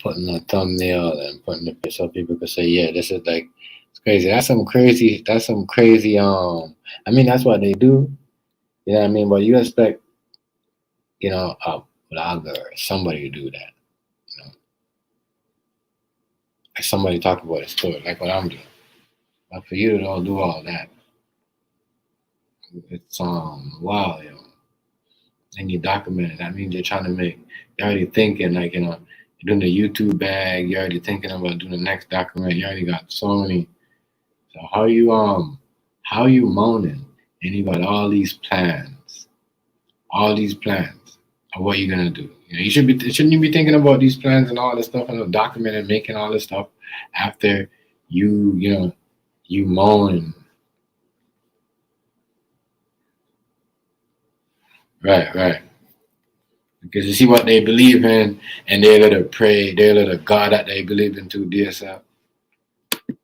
putting a thumbnail and putting it so people could say, yeah, this is like, it's crazy. That's some crazy, I mean, that's what they do. You know what I mean? But you expect, a blogger or somebody to do that. Like somebody talk about a story, like what I'm doing. But for you to all do all that, It's wow, you know. And you document it. That means you're trying to you're already thinking like, you know, you're doing the YouTube bag, you're already thinking about doing the next document, you already got so many. So how you moaning and you got all these plans of what you're gonna do. You know, shouldn't you be thinking about these plans and all this stuff and documenting, making all this stuff after you moan. Right. Because you see what they believe in and they let it pray, they let a God that they believe in to DSL.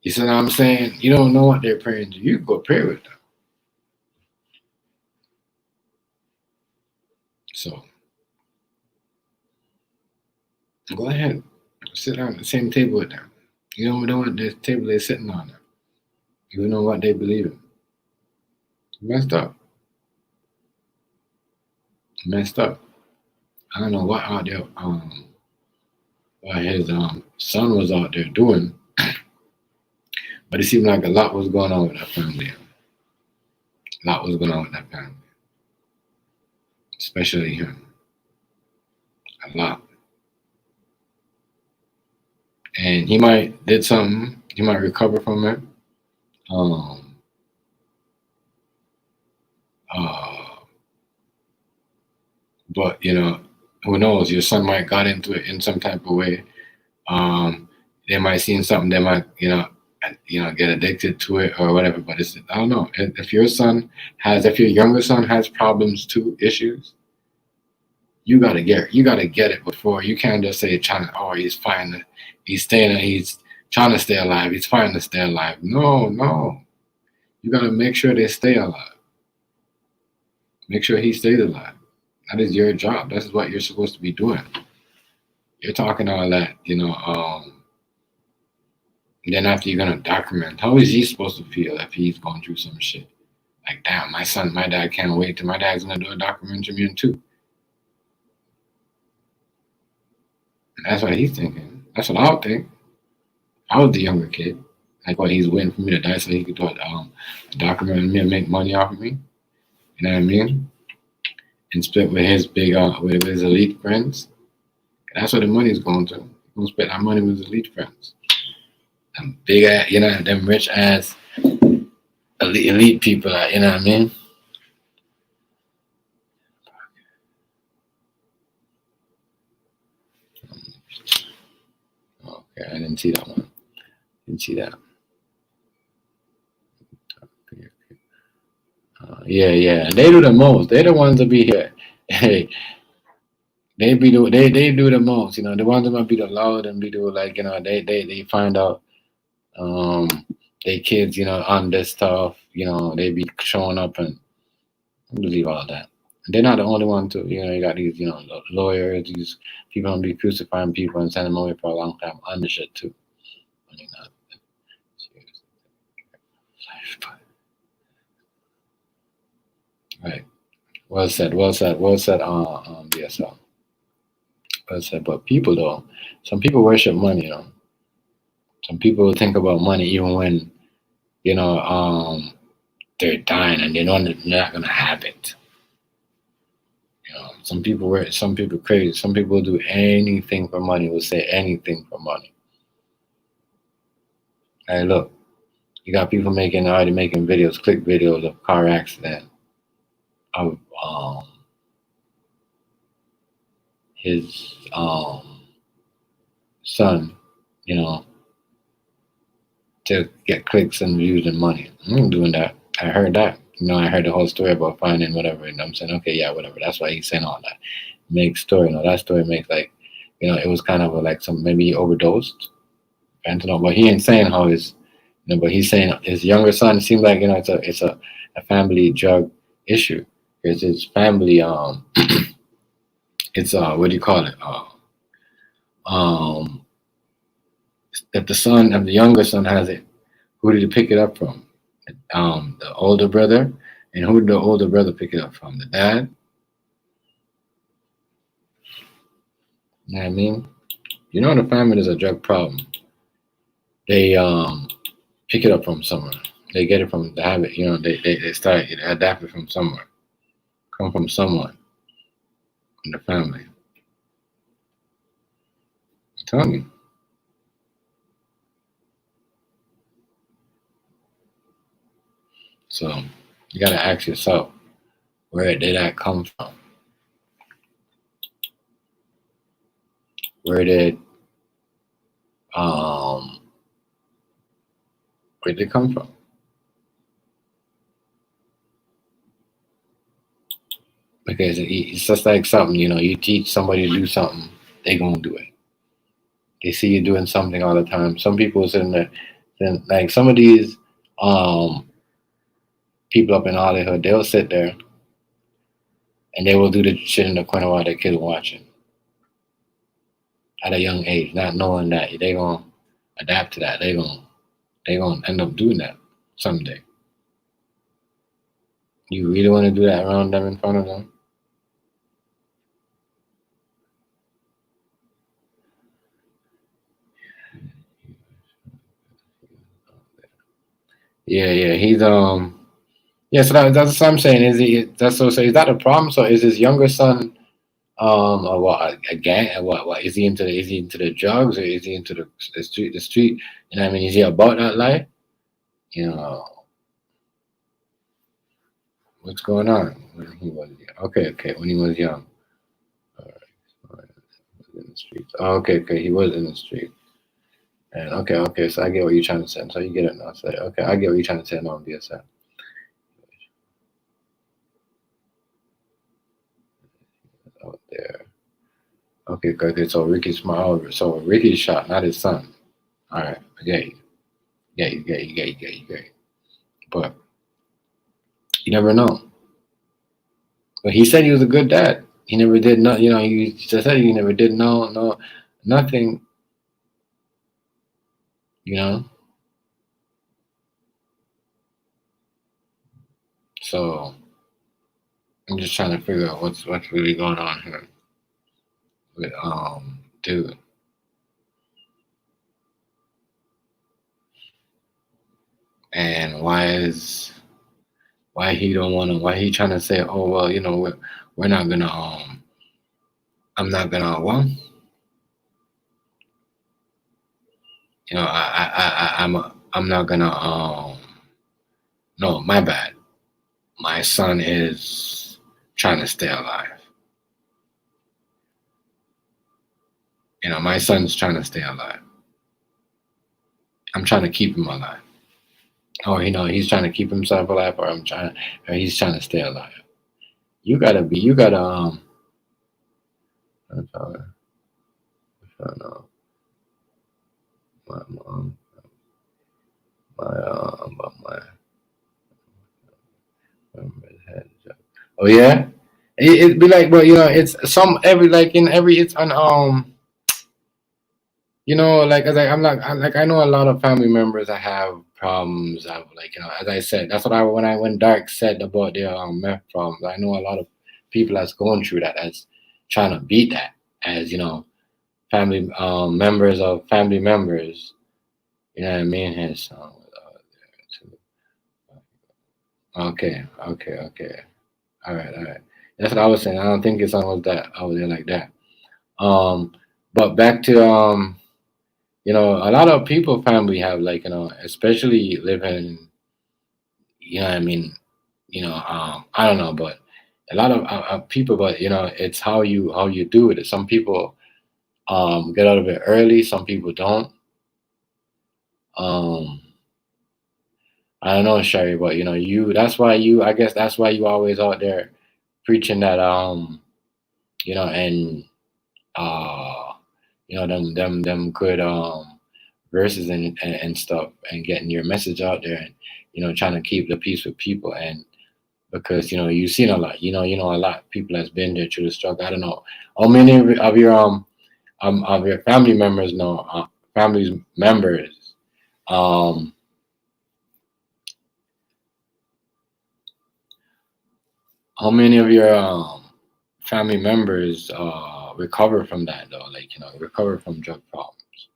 You see what I'm saying? You don't know what they're praying to. You go pray with them. So go ahead. Sit down at the same table with them. You don't know what the table they're sitting on. Them. You don't know what they believe in. Messed up. I don't know what out there what his son was out there doing, but it seemed like a lot was going on with that family. A lot was going on with that family. Especially him. A lot. And he might did something, he might recover from it. But you know, who knows? Your son might got into it in some type of way. They might seen something. They might, get addicted to it or whatever. But I don't know. If your younger son has problems too, issues, you gotta get it before. You can't just say he's fine. He's trying to stay alive. He's fine to stay alive. No. You gotta make sure they stay alive. Make sure he stays alive. That is your job. That is what you're supposed to be doing. You're talking all that, then after you're gonna document, how is he supposed to feel if he's going through some shit? Like, damn, my dad can't wait till my dad's gonna do a documentary on too. And that's what he's thinking. That's what I would think. I was the younger kid. Like, what, he's waiting for me to die so he could do a documentary on me and make money off of me. You know what I mean? And split with his with his elite friends. That's where the money's going to. He's gonna spend that money with his elite friends. Them big ass, them rich ass elite people, you know what I mean? Okay, I didn't see that one. Didn't see that. Yeah. They do the most. They're the ones that be here. Hey, they do the most. You know, the ones that might be the loud and be doing like, they find out they kids, on this stuff. They be showing up and believe all that. And they're not the only one too. You got these, lawyers, these people gonna be crucifying people and sending them away for a long time on the shit too. I mean, right. Well said. DSL. Well said. But people though, some people worship money. Some people think about money even when, they're dying and they know they're not gonna have it. Some people crazy. Some people do anything for money. Will say anything for money. Hey, look, you got people already making videos, click videos of car accident of his son, to get clicks and views and money. I'm doing that. I heard that. I heard the whole story about finding whatever, and I'm saying, okay, yeah, whatever. That's why he's saying all that. Make story. That story makes like, it was kind of like maybe he overdosed. But he ain't saying how his, but he's saying his younger son seems like, it's a family drug issue. It's his family, it's what do you call it? If the younger son has it, who did he pick it up from? The older brother. And who did the older brother pick it up from? The dad? You know what I mean? The family is a drug problem. They pick it up from somewhere. They get it from the habit. You know, they start it adapted from somewhere. Come from someone in the family. I'm telling you. So you gotta ask yourself, where did that come from? Where did um where did it come from? Because it's just like something, you know, you teach somebody to do something, they gonna do it. They see you doing something all the time. Some people sitting there, then like some of these um people up in Hollywood, they'll sit there and they will do the shit in the corner while their kids watching at a young age, not knowing that they gonna adapt to that. They gonna end up doing that someday. You really want to do that around them, in front of them? Yeah, he's yeah. So that's what I'm saying. Is he? That's so. So is that a problem? So is his younger son or what? A gang? What is he into? Is he into the drugs or is he into the street? The street? You know what I mean? Is he about that life? You know what's going on when he was young? Okay. When he was young, all right. In the streets. Oh, okay. He was in the street. And okay. So I get what you're trying to say. So you get it now. So okay, I get what you're trying to say. No, BSF out there. Okay. So Rickey Smiley. So Ricky shot, not his son. All right, I get you. Get you. But you never know. But he said he was a good dad. He never did no. You know, he just said he never did nothing. You know. So I'm just trying to figure out what's really going on here with dude. And why he don't want to, why he trying to say, oh well, you know, we're not gonna I'm not gonna well, you know, I'm not gonna no, my bad, my son is trying to stay alive. You know, my son's trying to stay alive. I'm trying to keep him alive. Or you know, he's trying to keep himself alive, or or he's trying to stay alive. You gotta I don't know, my mom, about my head. Oh yeah, it'd be like, but you know, it's some every like in every it's an you know, like as like I know a lot of family members that have problems. Have like, you know, as I said, that's what I when Dark said about their meth problems. I know a lot of people that's going through that, as trying to beat that, as you know, family members of family members. You know what I mean? His song. Okay. All right. That's what I was saying. I don't think his song was that over there like that. Um, but back to you know, a lot of people family have like, you know, especially living, you know what I mean, you know, I don't know, but a lot of people, but you know, it's how you do it. Some people get out of it early, some people don't. Um I don't know, Sherry, but you know, that's why I guess that's why you always out there preaching that you know, and uh you know, them good verses and stuff, and getting your message out there, and you know, trying to keep the peace with people. And because you know, you've seen a lot, you know a lot of people that's been there through the struggle. I don't know how many of your family members know family members um how many of your family members recover from that, though, like, you know, recover from drug problems,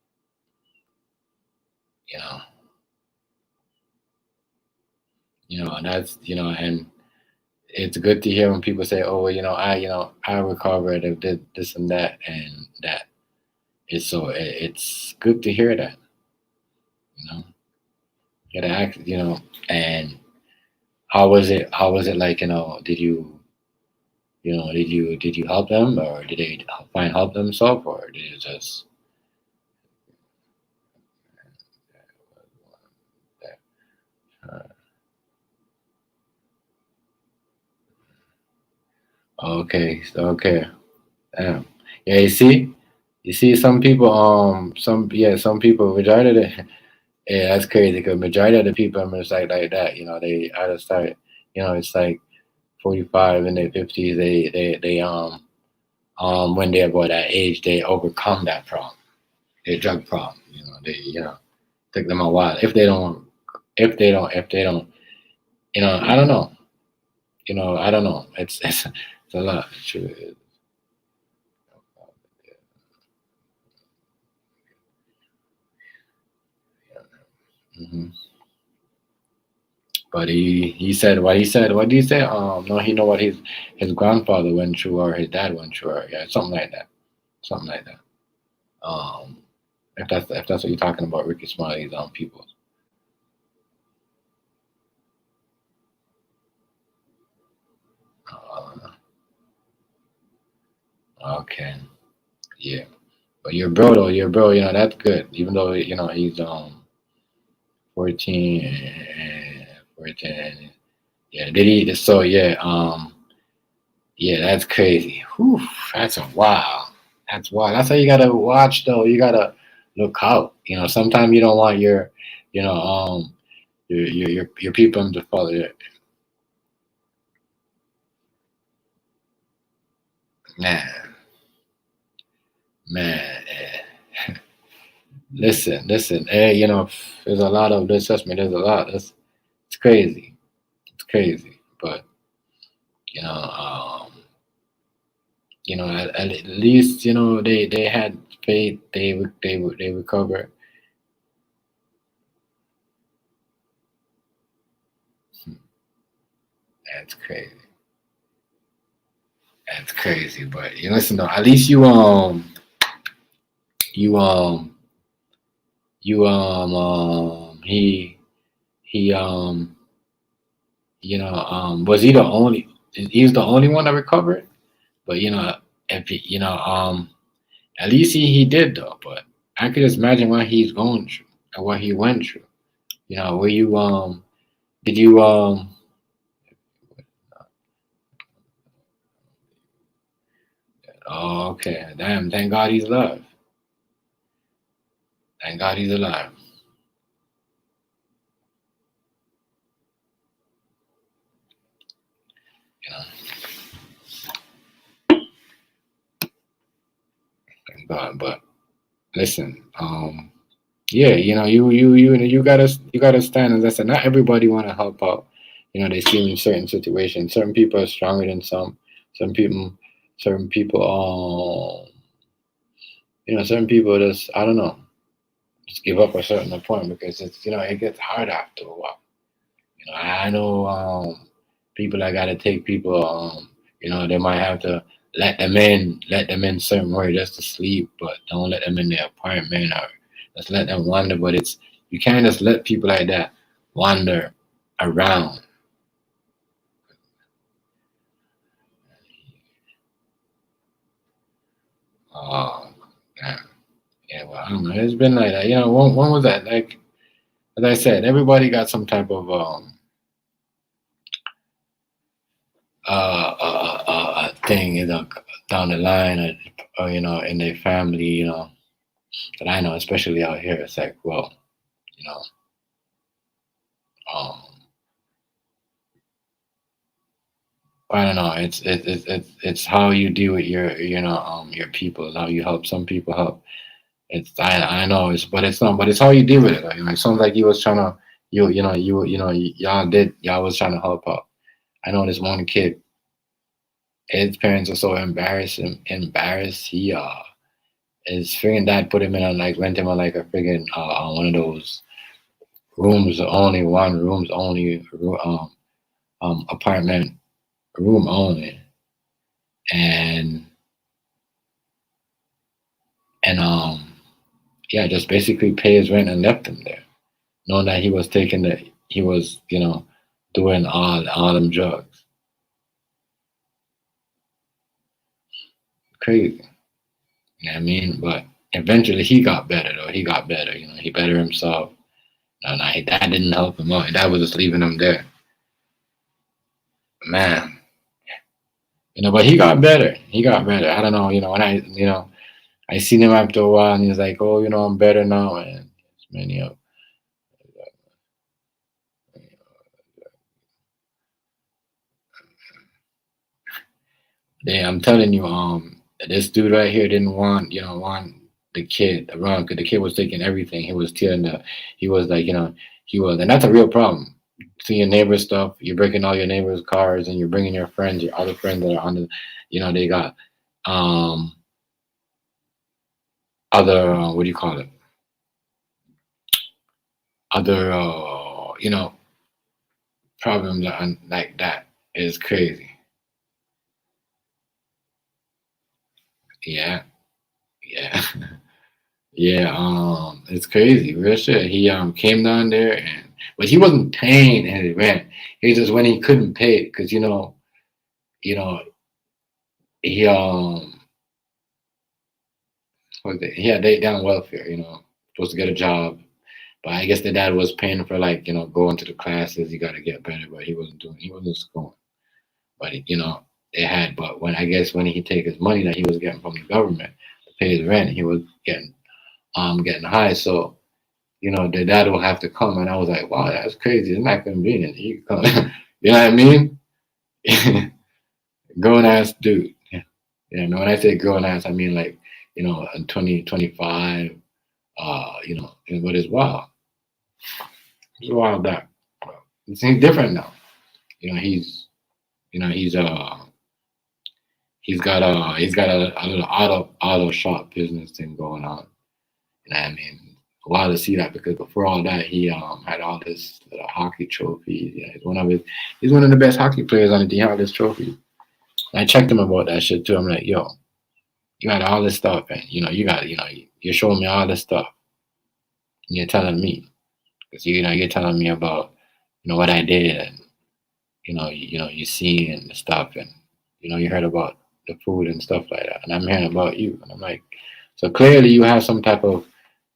you know. You know, and that's, and it's good to hear when people say, "Oh, well, I recovered, I did this and that," and that is so. It's good to hear that. You know, get to act. And how was it? How was it like? Did you help them, or did they find help themselves, or did you just? Okay, okay, damn. Yeah, you see, some people, majority of the, yeah, that's crazy because majority of the people I'm just like that. They either start, it's like 45 in their 50s. They when they're about that age, they overcome that problem, their drug problem. Take them a while. If they don't, I don't know. I don't know. It's a lot. Hmm. But he said what he said. What did he say? No, he know what his grandfather went through or his dad went through, or yeah, something like that. Something like that. Um, if that's what you're talking about, Ricky Smiley's people. Uh, okay, yeah. But your bro though, that's good. Even though he's 14 and 14. Yeah, did he? So yeah, yeah, that's crazy. Whew, that's a wow. That's wild. That's how you gotta watch though. You gotta look out. Sometimes you don't want you know, your people to follow you. Man, man. Listen. There's a lot of this. Trust me, there's a lot. It's crazy. It's crazy. But you know, um, at least they had faith. They recovered. That's crazy. That's crazy. But you listen though. At least you you he was he the only? He's the only one that recovered. But if at least he did though. But I could just imagine what he's going through and what he went through. Where you did you oh, okay, damn, thank God he's alive. Thank God he's alive. You know, thank God. But listen, yeah, you gotta stand. As I said, not everybody want to help out. They see in certain situations. Certain people are stronger than some. Some people, certain people, certain people just I don't know, just give up at a certain point because it gets hard after a while. I know people that gotta take people. They might have to let them in certain way just to sleep, but don't let them in their apartment or just let them wander. But you can't just let people like that wander around. Oh, yeah, yeah. Well, I don't know. It's been like that. When was that? Like as I said, everybody got some type of thing, down the line, or in their family, that I know, especially out here. It's like, well, you know, um, I don't know. It's how you deal with your people, how you help. Some people help. I know but it's not. But it's how you deal with it. Like, it sounds like you was trying to y'all was trying to help out. I know this one kid. His parents were so embarrassed. His friggin' dad put him in on like went him on like a friggin' one of those rooms only, one rooms only, apartment room only, and yeah, just basically pay his rent and left him there, knowing that he was doing all them drugs. Crazy. You know what I mean? But eventually he got better though. He got better, he bettered himself. No, his dad didn't help him out. His dad was just leaving him there. Man. But he got better. He got better. I don't know, when I seen him after a while and he's like, oh, I'm better now, and many of I'm telling you, this dude right here didn't want the kid around because the kid was taking everything. He was he was like, and that's a real problem. See your neighbor's stuff, you're breaking all your neighbor's cars, and you're bringing your friends, your other friends that are on the, they got other what do you call it? Other problems like that is crazy. Yeah. Yeah, it's crazy. Real shit. He came down there but he wasn't paying any rent. He just when he couldn't pay it because he he had down welfare, supposed to get a job. But I guess the dad was paying for going to the classes, you gotta get better, but he wasn't schooling. But but when he take his money that he was getting from the government to pay his rent, he was getting high. So the dad will have to come, and I was like, wow, that's crazy. It's not convenient. He come, you know what I mean? Grown ass dude. Yeah, when I say grown ass, I mean in 2025. But it's wild. It's wild that it's different now. He's he's got a little auto shop business thing going on. I mean, wild to see that because before all that, he had all this hockey trophies. Yeah, he's one of the best hockey players on the team. He had this trophy. And I checked him about that shit too. I'm like, yo, you got all this stuff, and you're showing me all this stuff. And you're telling me because you're telling me about what I did, and you see and stuff, and you heard about the food and stuff like that, and I'm hearing about you, and I'm like, so clearly you have some type of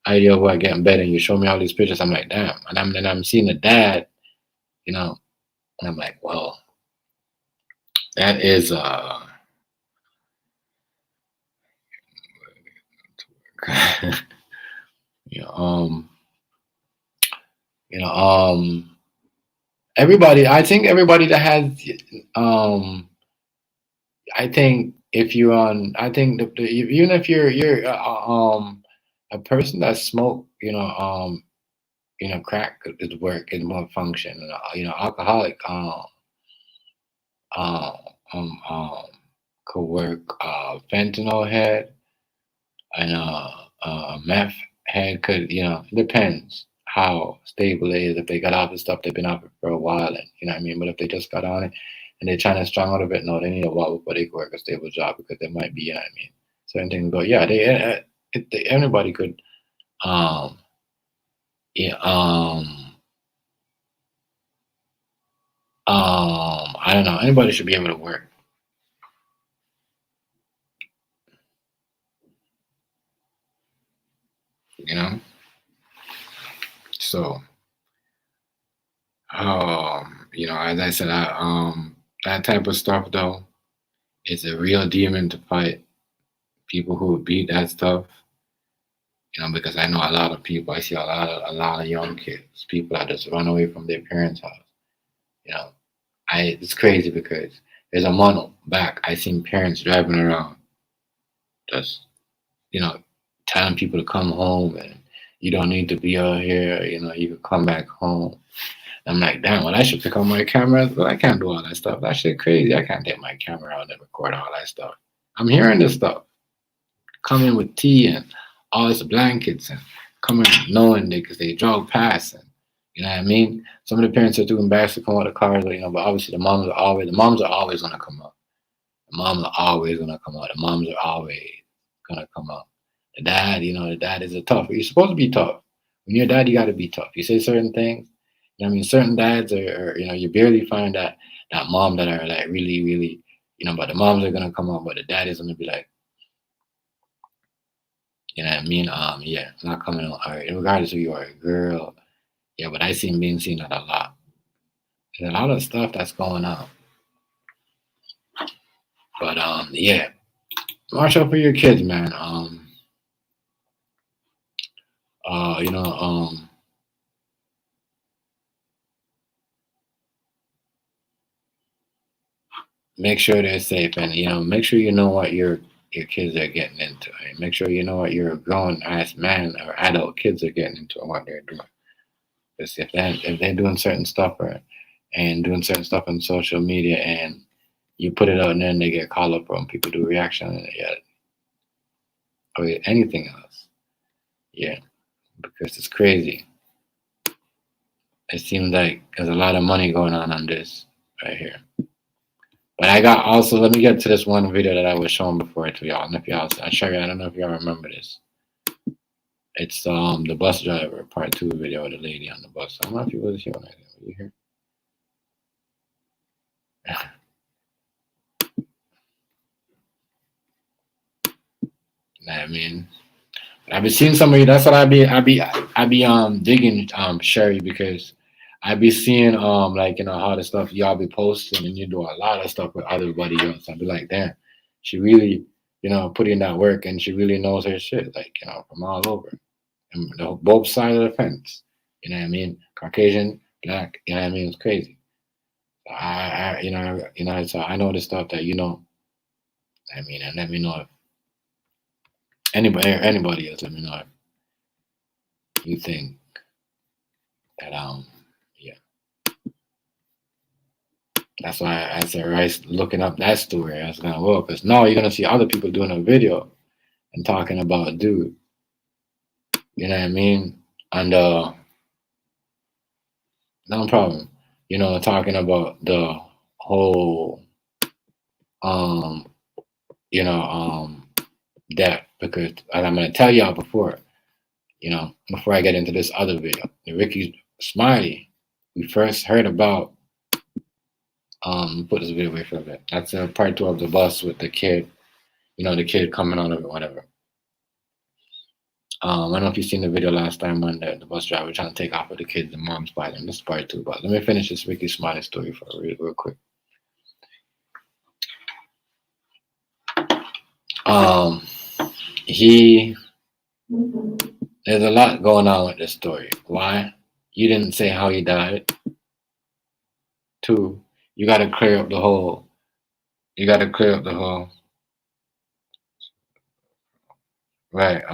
idea of what getting better, and you show me all these pictures. I'm like, damn, and I'm seeing the dad, and I'm like, well, that is everybody. I think everybody that has I think if you're on, I think even if you're a person that smoke, crack is work is more function. Alcoholic um, could work. Fentanyl head and meth head could, it depends how stable it is. If they got off the stuff, they've been off it for a while, and what I mean. But if they just got on it and they're trying to strong out of it, no, they need a while before they could work a stable job because there might be, certain things. But yeah, anybody could, yeah, I don't know. Anybody should be able to work. So, as I said, that type of stuff though, it's a real demon to fight. People who beat that stuff, because I know a lot of people. I see a lot of young kids, people that just run away from their parents' house. It's crazy because there's a month back I seen parents driving around, just telling people to come home and you don't need to be out here. You can come back home. I'm like, damn, well, I should pick up my camera, but I can't do all that stuff. That shit crazy. I can't take my camera out and record all that stuff. I'm hearing this stuff. Coming with tea and all this blankets and coming knowing because they drove past and You know what I mean? Some of the parents are doing bad to come out of the cars, but, but obviously the moms are always gonna come out. The moms are always gonna come out. The moms are always gonna come out. The dad is a tough. You're supposed to be tough. When you're a dad, you got to be tough. You say certain things. Certain dads are you barely find that mom that are like really, really, but the moms are gonna come out, but the dad is gonna be like, you know what I mean? Yeah, not coming out. All right, regardless if you are a girl, yeah, but I being seen that a lot. There's a lot of stuff that's going on. But yeah, watch out for your kids, man. Make sure they're safe, and make sure you know what your kids are getting into. And make sure you know what your grown ass man or adult kids are getting into and what they're doing. Because if they're doing certain stuff and doing certain stuff on social media, and you put it out and then they get called up on, people do reaction on it, yeah, or anything else, yeah, because it's crazy. It seems like there's a lot of money going on this right here. But I got also, let me get to this one video that I was showing before to y'all. And if y'all, I don't know if y'all remember this. It's the bus driver part 2 video of the lady on the bus. I don't know if you was here when I did. Were you here? I mean, I've been seeing some of you. That's what I be digging Sherry, because I be seeing like how the stuff y'all be posting, and you do a lot of stuff with everybody else. I be like, damn, she really put in that work, and she really knows her shit, like from all over, and both sides of the fence. You know what I mean? Caucasian, black. You know what I mean? It's crazy. So so I know the stuff that I mean, and let me know if anybody else. Let me know if you think that yeah. That's why I said, right, looking up that story, I was gonna look, because now you're gonna see other people doing a video and talking about a dude. You know what I mean? And no problem. Talking about the whole death, because as I'm gonna tell y'all before I get into this other video, the Rickey Smiley, we first heard about. Put this video away for a bit. That's part 2 of the bus with the kid. The kid coming out of it, whatever. I don't know if you've seen the video last time when the bus driver was trying to take off with the kids and mom's by them. This is part 2, but let me finish this Rickey Smiley story for real quick. There's a lot going on with this story. Why? You didn't say how he died. 2, you got to clear up the whole. Right,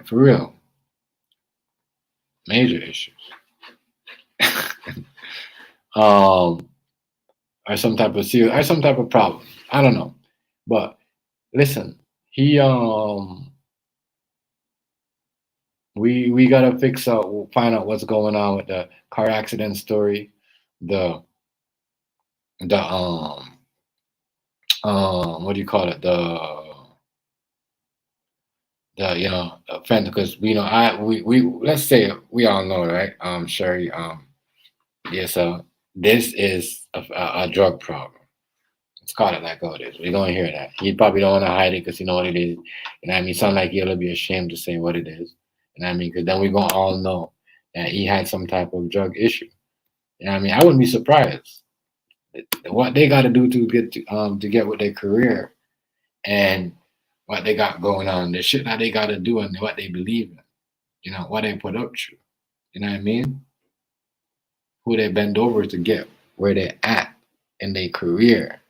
for real. Major issues. Or some type of problem. I don't know. But listen, he we gotta find out what's going on with the car accident story, the what do you call it, the offender, because we let's say we all know, right, Sherry, yes, this is a drug problem. Let's call it like how it is. We're gonna hear that. He probably don't want to hide it because you know what it is. And I mean, sound like he'll be ashamed to say what it is. And I mean, because then we're gonna all know that he had some type of drug issue. And I mean, I wouldn't be surprised what they got to do to get with their career and what they got going on, the shit that they got to do, and what they believe in. What they put up to. You know what I mean? Who they bend over to get where they're at in their career.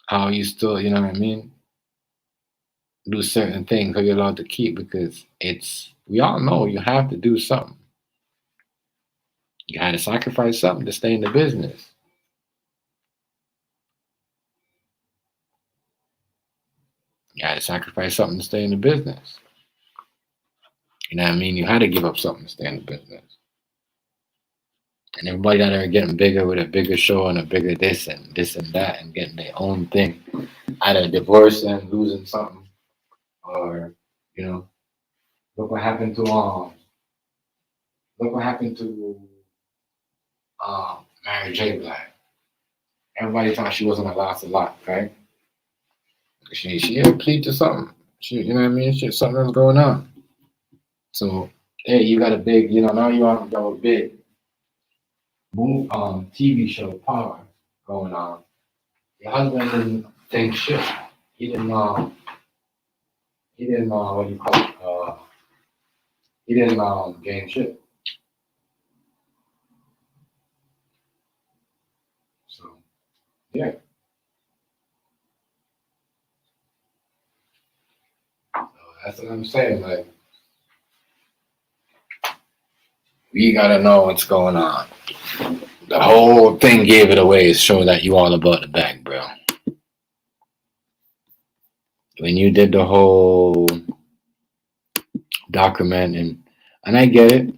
How you still, you know what I mean, do certain things, how you're allowed to keep, because we all know you have to do something. You had to sacrifice something to stay in the business. You had to sacrifice something to stay in the business. You know what I mean? You had to give up something to stay in the business. And everybody that are getting bigger with a bigger show and a bigger this and that and getting their own thing, either divorcing, losing something, or you know, look what happened to Mary J. Blige. Everybody thought she wasn't a lost a lot, right? She had plead to something. You know what I mean? Something was going on. So hey, you got a big, now you have a big TV show Power going on. Your husband didn't think shit. He didn't what do you call it? He didn't gain shit. So yeah. So that's what I'm saying. Like, we gotta know what's going on. The whole thing gave it away, show that you all about the bag, bro. When you did the whole document and I get it,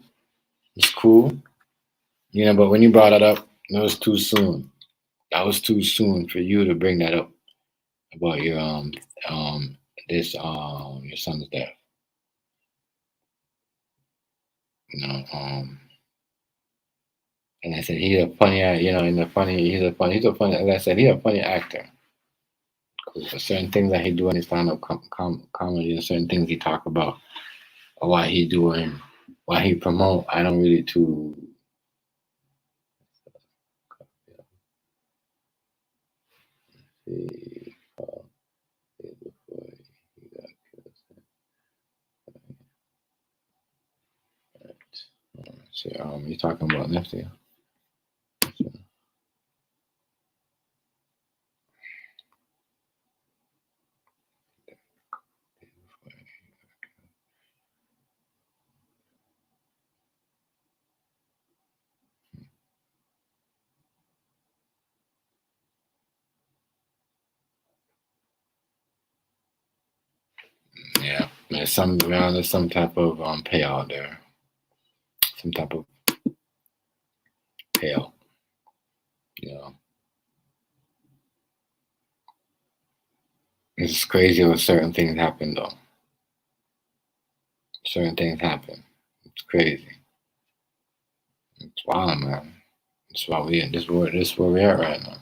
it's cool, but when you brought it up, it was too soon. That was too soon for you to bring that up about your your son's death. And I said he's a funny, he's a funny. As I said, he's a funny actor. Because certain things that he do in his stand-up comedy, and certain things he talk about, or what he doing, what he promote, I don't really too. So, you're talking about Nifty. Yeah, there's some type of payout there, some type of payout. It's crazy when certain things happen though. Certain things happen. It's crazy. It's wild, man. That's why this is where we're at right now.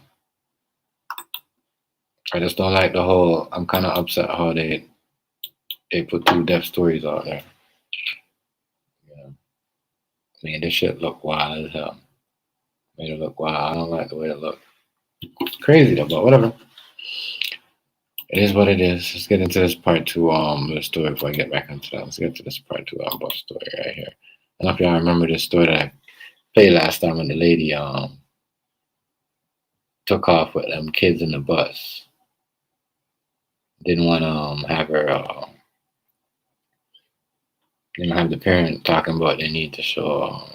I just don't like the whole. I'm kind of upset how they put 2 death stories out there. I mean, this shit look wild as hell. Made it look wild. I don't like the way it looked. It's crazy though, but whatever. It is what it is. Let's get into this part 2 the story before I get back into that. Let's get to this part 2 bus story right here. I don't know if y'all remember this story that I played last time when the lady took off with them kids in the bus. Didn't want to have her didn't have the parent talking about they need to show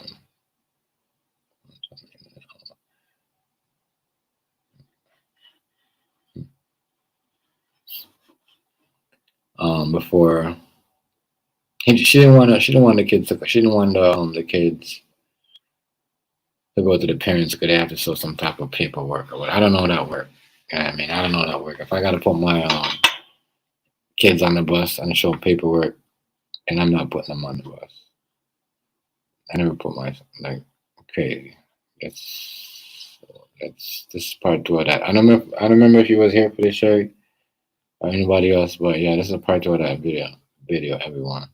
before she didn't want the kids to go to the parents because they have to show some type of paperwork or what. I don't know that work. I mean, I don't know that work. If I gotta put my kids on the bus and show paperwork, and I'm not putting them on the bus. I never put my crazy. That's this is part 2 of that. I don't remember if you was here for this show or anybody else, but yeah, this is a part 2 of that video, everyone.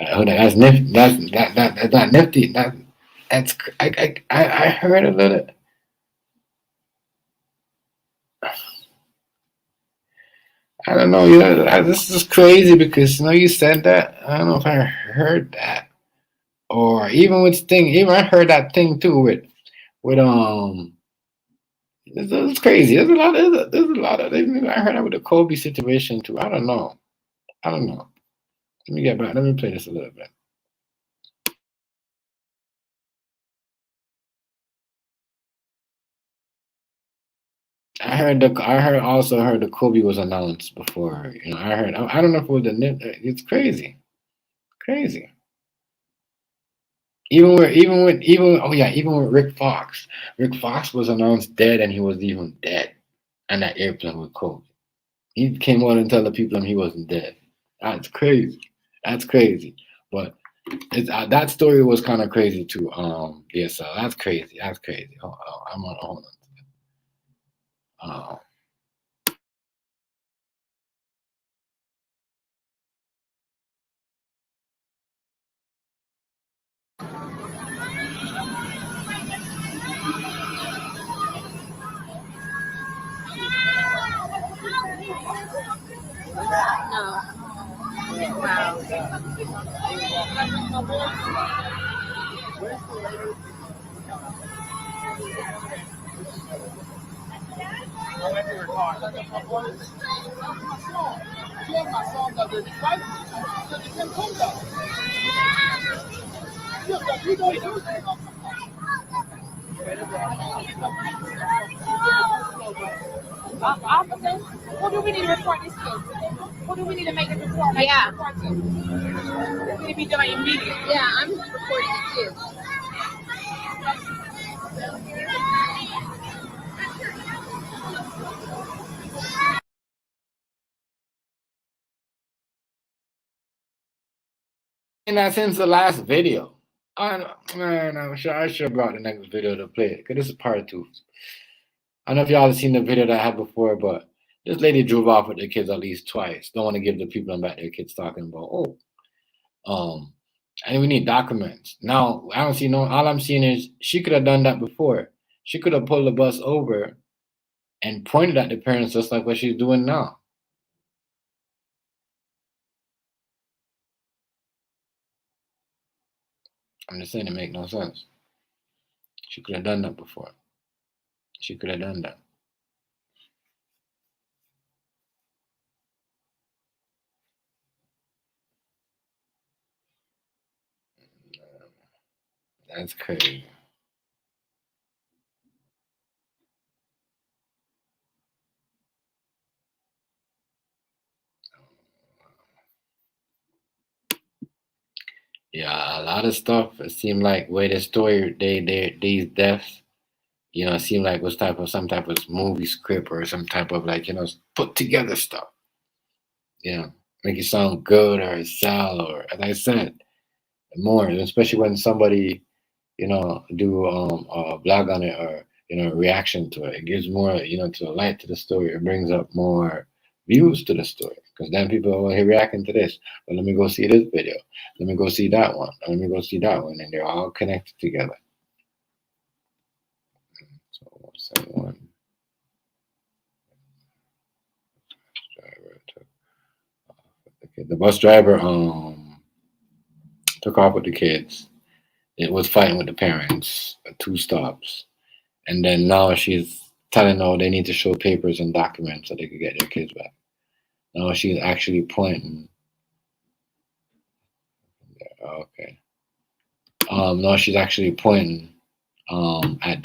That's nifty. That's not nifty. That's I heard a little. I don't know. This is crazy because you said that. I don't know if I heard that, or even with Sting. Even I heard that thing too with It's crazy. There's a lot of. I heard that with the Kobe situation too. I don't know. Let me get back. Let me play this a little bit. also heard the Kobe was announced before. You know, I don't know if it was it's crazy. Crazy. Even with Rick Fox. Rick Fox was announced dead and he was even dead. And that airplane with Kobe. He came out and tell the people he wasn't dead. That's crazy. That's crazy. But that story was kind of crazy too. Yeah, so that's crazy. That's crazy. I'm on hold on. Officer, who do we need to report this to? Who do we need to make a report? Yeah. Report to? This need to be done immediately. Yeah, I'm reporting it too. And that since the last video. I should have brought the next video to play it because this is part 2. I don't know if y'all have seen the video that I had before, but this lady drove off with the kids at least twice. Don't want to give the people back their kids talking about, and we need documents. Now, I don't see all I'm seeing is she could have done that before. She could have pulled the bus over and pointed at the parents just like what she's doing now. I'm just saying it makes no sense. She could have done that before. She could have done that. That's crazy. Yeah, a lot of stuff. It seemed like where the story, these deaths, it seemed like was some type of movie script or some type of put together stuff. Make it sound good or sell or, as I said, more, especially when somebody, do a blog on it or reaction to it. It gives more, to light to the story. It brings up more views to the story because then people are reacting to this. But let me go see this video. Let me go see that one. Let me go see that one, and they're all connected together. So 171. The bus driver took off with the kids. It was fighting with the parents, 2 stops. And then now she's telling them they need to show papers and documents so they could get their kids back. Now she's actually pointing. Okay. Now she's actually pointing at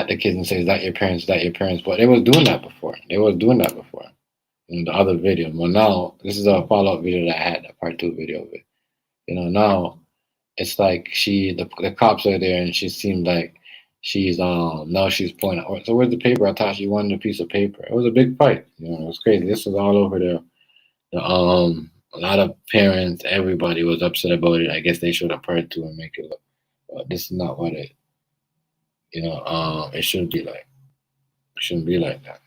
the kids and says, "Is that your parents? Is that your parents?" But they was doing that before. In the other video. Well, now this is a follow-up video that I had, a part 2 video of it. Now it's like the cops are there and she seemed like she's now she's pointing. So where's the paper? I thought she wanted a piece of paper. It was a big fight. It was crazy. This was all over the a lot of parents, everybody was upset about it. I guess they should have part 2 and make it look. This is not what it. It shouldn't be like. It shouldn't be like that.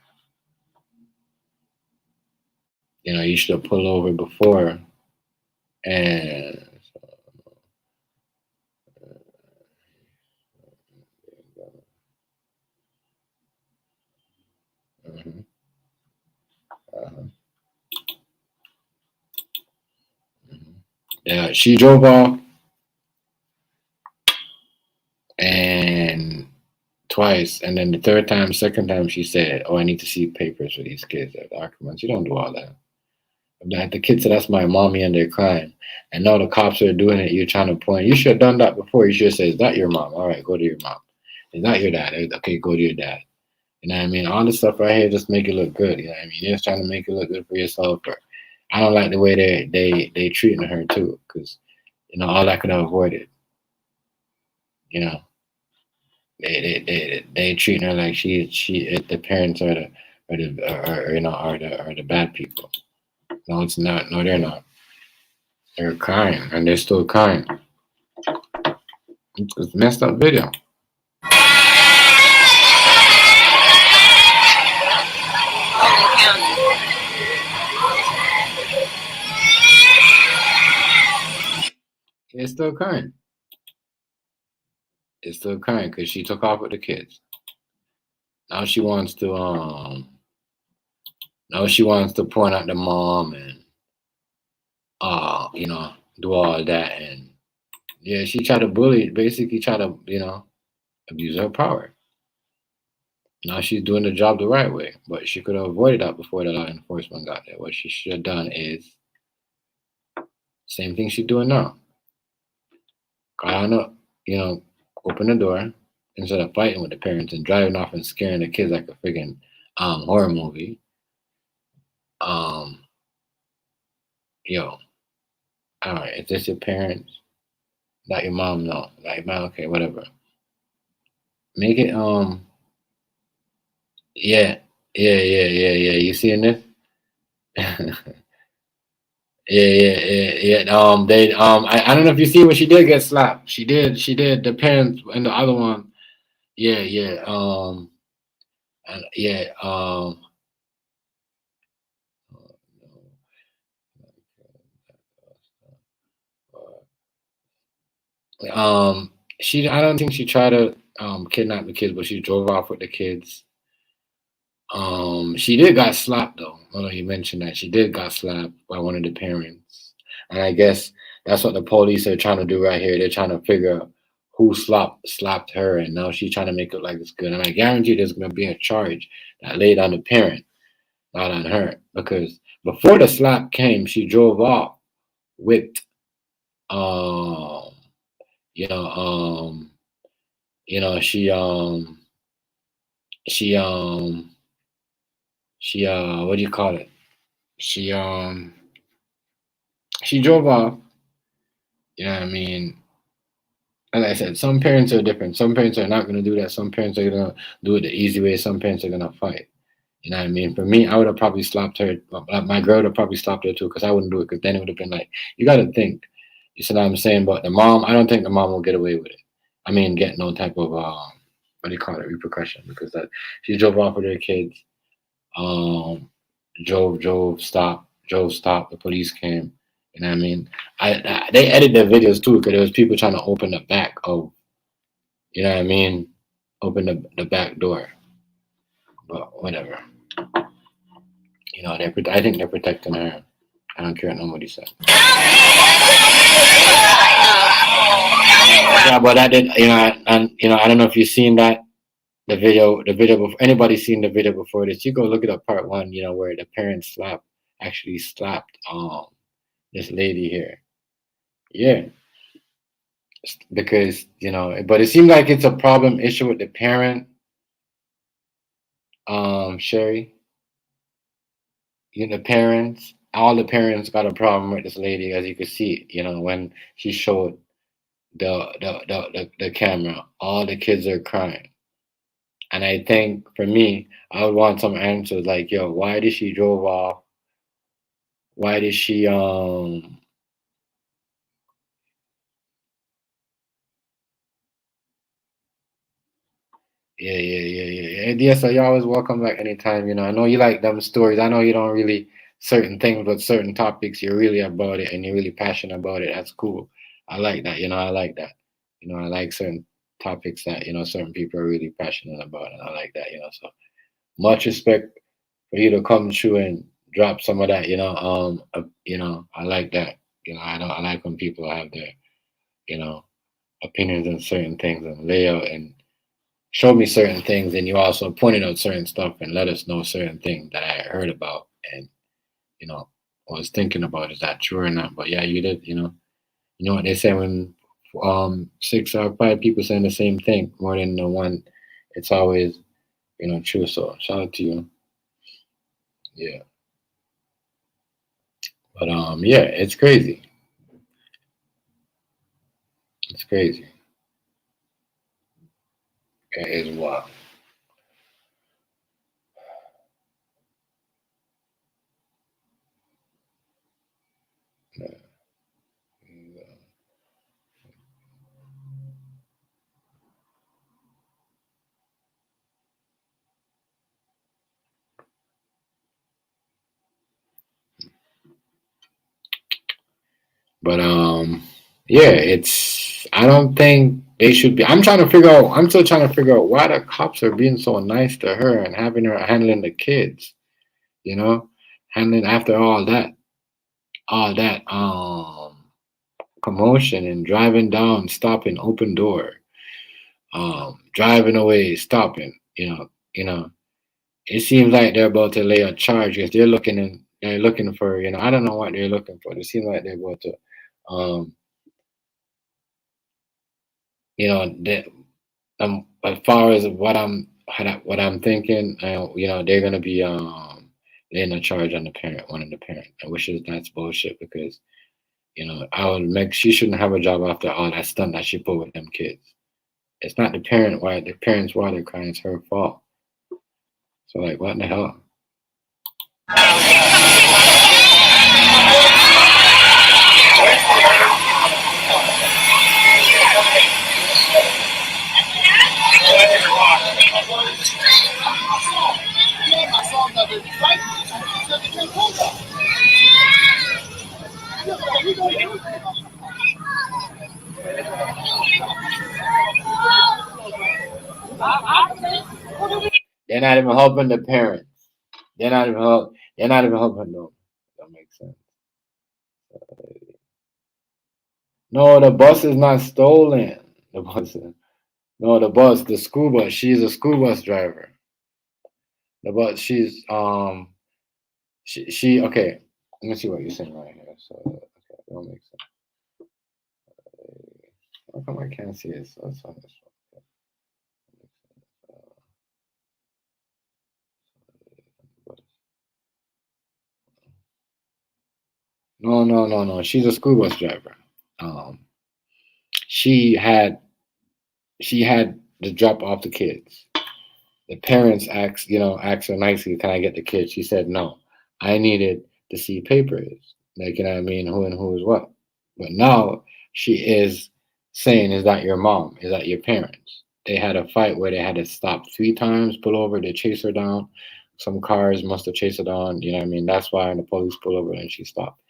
You should have pulled over before and. Yeah, she drove off and twice, and then the second time she said, "Oh, I need to see papers for these kids, documents." You don't do all that. The kid said, "That's my mommy," and they're crying. And now the cops are doing it. You're trying to point. You should have done that before. You should have said, "Is that your mom? All right, go to your mom." It's not your dad. Okay, go to your dad. You know what I mean? All this stuff right here just make it look good. You know what I mean? You're just trying to make it look good for yourself. Or I don't like the way they treating her too, because all that could have avoided. They treating her like the parents are the bad people. No, it's not. No, they're not. They're kind, and they're still kind. It's a messed up video. It's still kind. It's still kind because she took off with the kids. Now she wants to point out the mom and do all that, and yeah, she tried to basically try to abuse her power. Now she's doing the job the right way, but she could have avoided that before the law enforcement got there. What she should have done is same thing she's doing now. Got on up, open the door instead of fighting with the parents and driving off and scaring the kids like a freaking horror movie. All right, is this your parents? Not your mom? No. Not your mom? Okay, whatever. Make it yeah. You seeing this? Yeah. I don't know if you see when she did get slapped. She did. The parents and the other one. Yeah. I don't think she tried to kidnap the kids, but she drove off with the kids. She did got slapped though. I know you mentioned that she did got slapped by one of the parents, and I guess that's what the police are trying to do right here. They're trying to figure out who slapped her, and now she's trying to make it like it's good. And I guarantee there's going to be a charge that laid on the parent, not on her, because before the slap came, she drove off with she what do you call it? She drove off. You know what I mean? Like I said, some parents are different. Some parents are not gonna do that. Some parents are gonna do it the easy way. Some parents are gonna fight. You know what I mean? For me, I would have probably slapped her. My girl would have probably slapped her too, because I wouldn't do it. Because then it would have been like, you got to think. You see what I'm saying? But the mom, I don't think the mom will get away with it. I mean, get no type of what do you call it, repercussion, because that she drove off with her kids. Stopped. The police came. You know what I mean? They edited their videos too, because there was people trying to open the back of, you know what I mean, open the back door. But whatever. I think they're protecting her. I don't care what nobody said. Yeah, but I did. I don't know if you've seen that the video before. Anybody seen the video before this? You go look at up part 1. Where the parents actually slapped this lady here. Yeah, because but it seemed like it's a problem issue with the parent. Sherry. All the parents got a problem with this lady, as you could see, when she showed the camera, all the kids are crying. And I think for me, I would want some answers like, yo, why did she drove off? Why did she Yeah, so you're always welcome back anytime. I know you like them stories. I know you don't really certain things, but certain topics you're really about it and you're really passionate about it. That's cool. I like that. I like that. I like certain topics that certain people are really passionate about, and I like that. So much respect for you to come through and drop some of that. I like that. I like when people have their opinions on certain things and lay out and show me certain things, and you also pointed out certain stuff and let us know certain things that I heard about and was thinking about, is that true or not? But yeah, you did. You know what they say, when 6 or 5 people saying the same thing more than the one. It's always, true. So shout out to you. Yeah. But yeah, it's crazy. It's crazy. It is wild. But yeah, I don't think they should be. I'm still trying to figure out why the cops are being so nice to her and having her handling the kids, handling after all that commotion and driving down, stopping, open door, driving away, stopping, it seems like they're about to lay a charge because they're looking for, I don't know what they're looking for. It seems like they're about to, that, as far as what I'm thinking, they're gonna be laying a charge on one of the parent, which is that's bullshit because she shouldn't have a job after all that stunt that she put with them kids. It's not the parents why they're crying, it's her fault. So like, what in the hell? They're not even helping the parents. They're not even helping them. That makes sense. No, the bus is not stolen. The school bus. She's a school bus driver. The bus. She's She okay. Let me see what you're saying right here. So okay, that don't make sense. How come I can't see it? So it's on this one. No. She's a school bus driver. She had to drop off the kids. The parents asked her nicely, "Can I get the kids?" She said, "No. I needed to see papers. Like, you know what I mean? Who and who is what." But now she is saying, "Is that your mom? Is that your parents?" They had a fight where they had to stop 3 times, pull over, they chase her down. Some cars must have chased her down. You know what I mean? That's why the police pulled over and she stopped.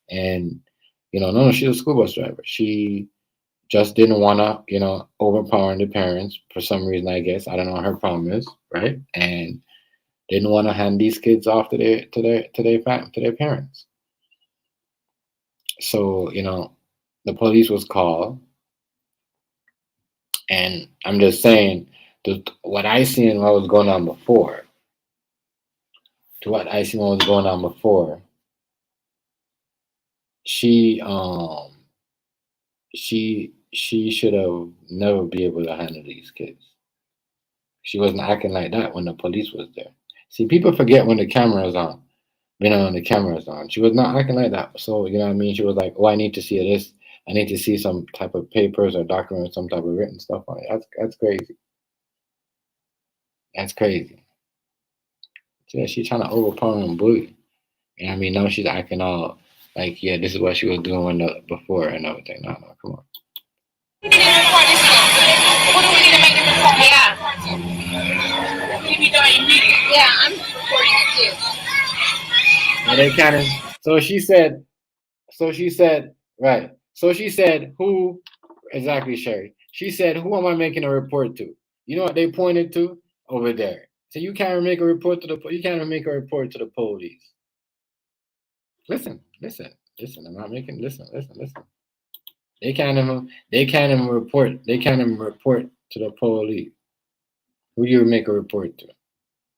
And no, she's a school bus driver. She just didn't want to, overpower the parents for some reason, I guess. I don't know what her problem is, right? And didn't want to hand these kids off to their parents. So, the police was called. And I'm just saying, what I seen what was going on before, she should have never be able to handle these kids. She wasn't acting like that when the police was there. See, people forget when the camera is on. The camera is on. She was not acting like that. So, you know what I mean? She was like, "Oh, I need to see this. I need to see some type of papers or documents, some type of written stuff on it." That's crazy. That's crazy. Yeah, she's trying to overpower and bully. You know what I mean? Now she's acting all like, yeah, this is what she was doing before and everything. No, come on. We need to report this case. What do we need to make this report? Yeah. We need to be doing immediately. Yeah, I'm reporting the kids. And they kind of. So she said, right. So she said, who exactly, Sherry? She said, who am I making a report to? You know what they pointed to over there? So you can't make a report to the police. Listen. I'm not making. Listen. They can't even report. They can't even report to the police. Who you make a report to?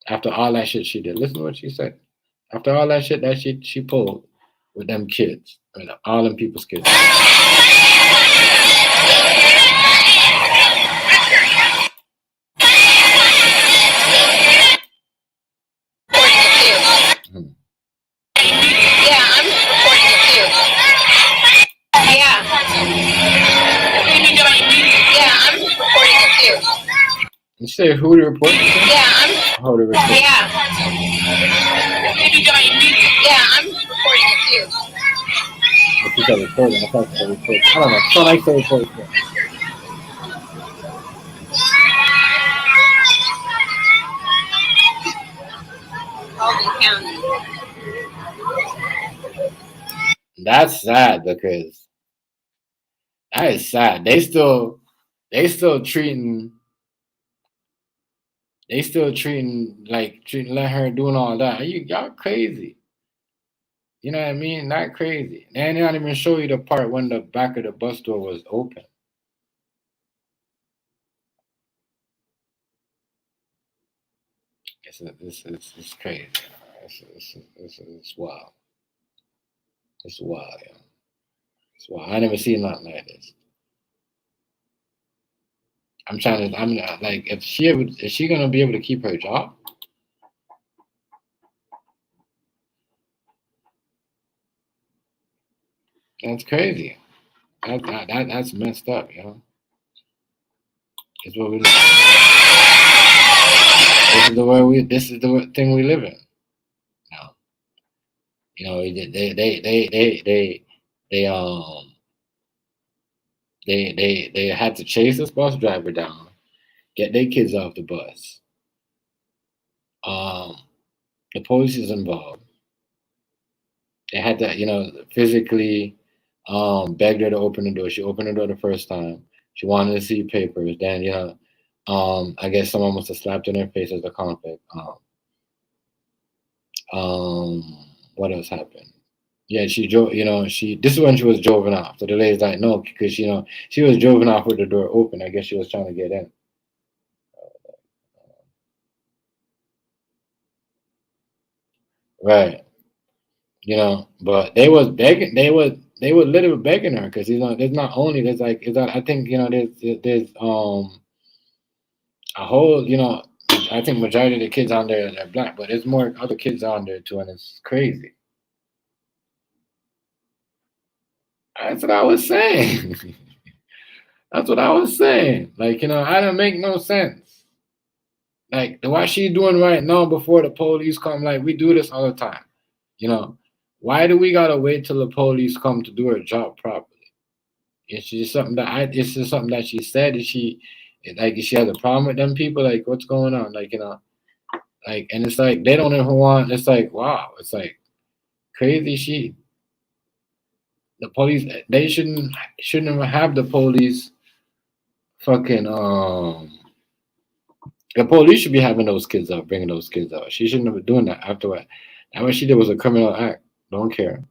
After all that shit she did. Listen to what she said. After all that shit that she pulled with them kids, all them people's kids. say who to report? Yeah, Who to report? yeah. Maybe do it immediately. Yeah, I'm reporting it too. If you said reporting, I thought you said report. I don't know. So I say report. Holy County. That's sad because that is sad. They still treating let her doing all that. Y'all crazy. You know what I mean? Not crazy. And they not even show you the part when the back of the bus door was open. It's crazy. It's wild. It's wild, yeah. It's wild. I never seen nothing like this. I'm like, is she gonna be able to keep her job? That's crazy. That's messed up, you know. It's what we. This is the thing we live in. Now, you know, they had to chase this bus driver down, get their kids off the bus. The police is involved. They had to, you know, physically begged her to open the door. She opened the door the first time. She wanted to see papers. Then, you know, I guess someone must have slapped in her face as a conflict. What else happened? Yeah, she drove. You know, this is when she was driving off. So the lady's like, no, because you know she was driving off with the door open. I guess she was trying to get in. Right. You know, but they was begging. They would literally begging her because you know there's not only there's like I think you know there's a whole you know I think majority of the kids on there are black, but there's more other kids on there too, and it's crazy. That's what I was saying. That's what I was saying. Like, you know, I don't make no sense. Like, what she doing right now before the police come, like, we do this all the time. You know, why do we gotta wait till the police come to do her job properly? It's just something it's just something that she said. Is she has a problem with them people? Like, what's going on? Like, you know, like, and it's like, they don't even want, it's like, wow, it's like crazy. The police, they shouldn't even have the police fucking, the police should be having those kids out, bringing those kids out. She shouldn't have been doing that afterward. And what she did was a criminal act. Don't care.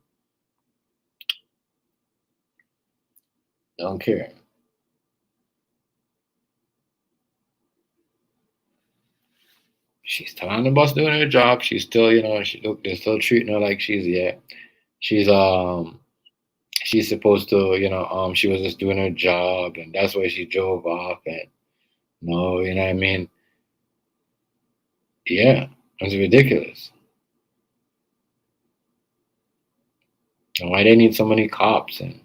Don't care. She's still on the bus doing her job. She's still, you know, they're still treating her like she's supposed to, you know, she was just doing her job, and that's why she drove off. And no, you know what I mean? Yeah, it's ridiculous. And why they need so many cops, and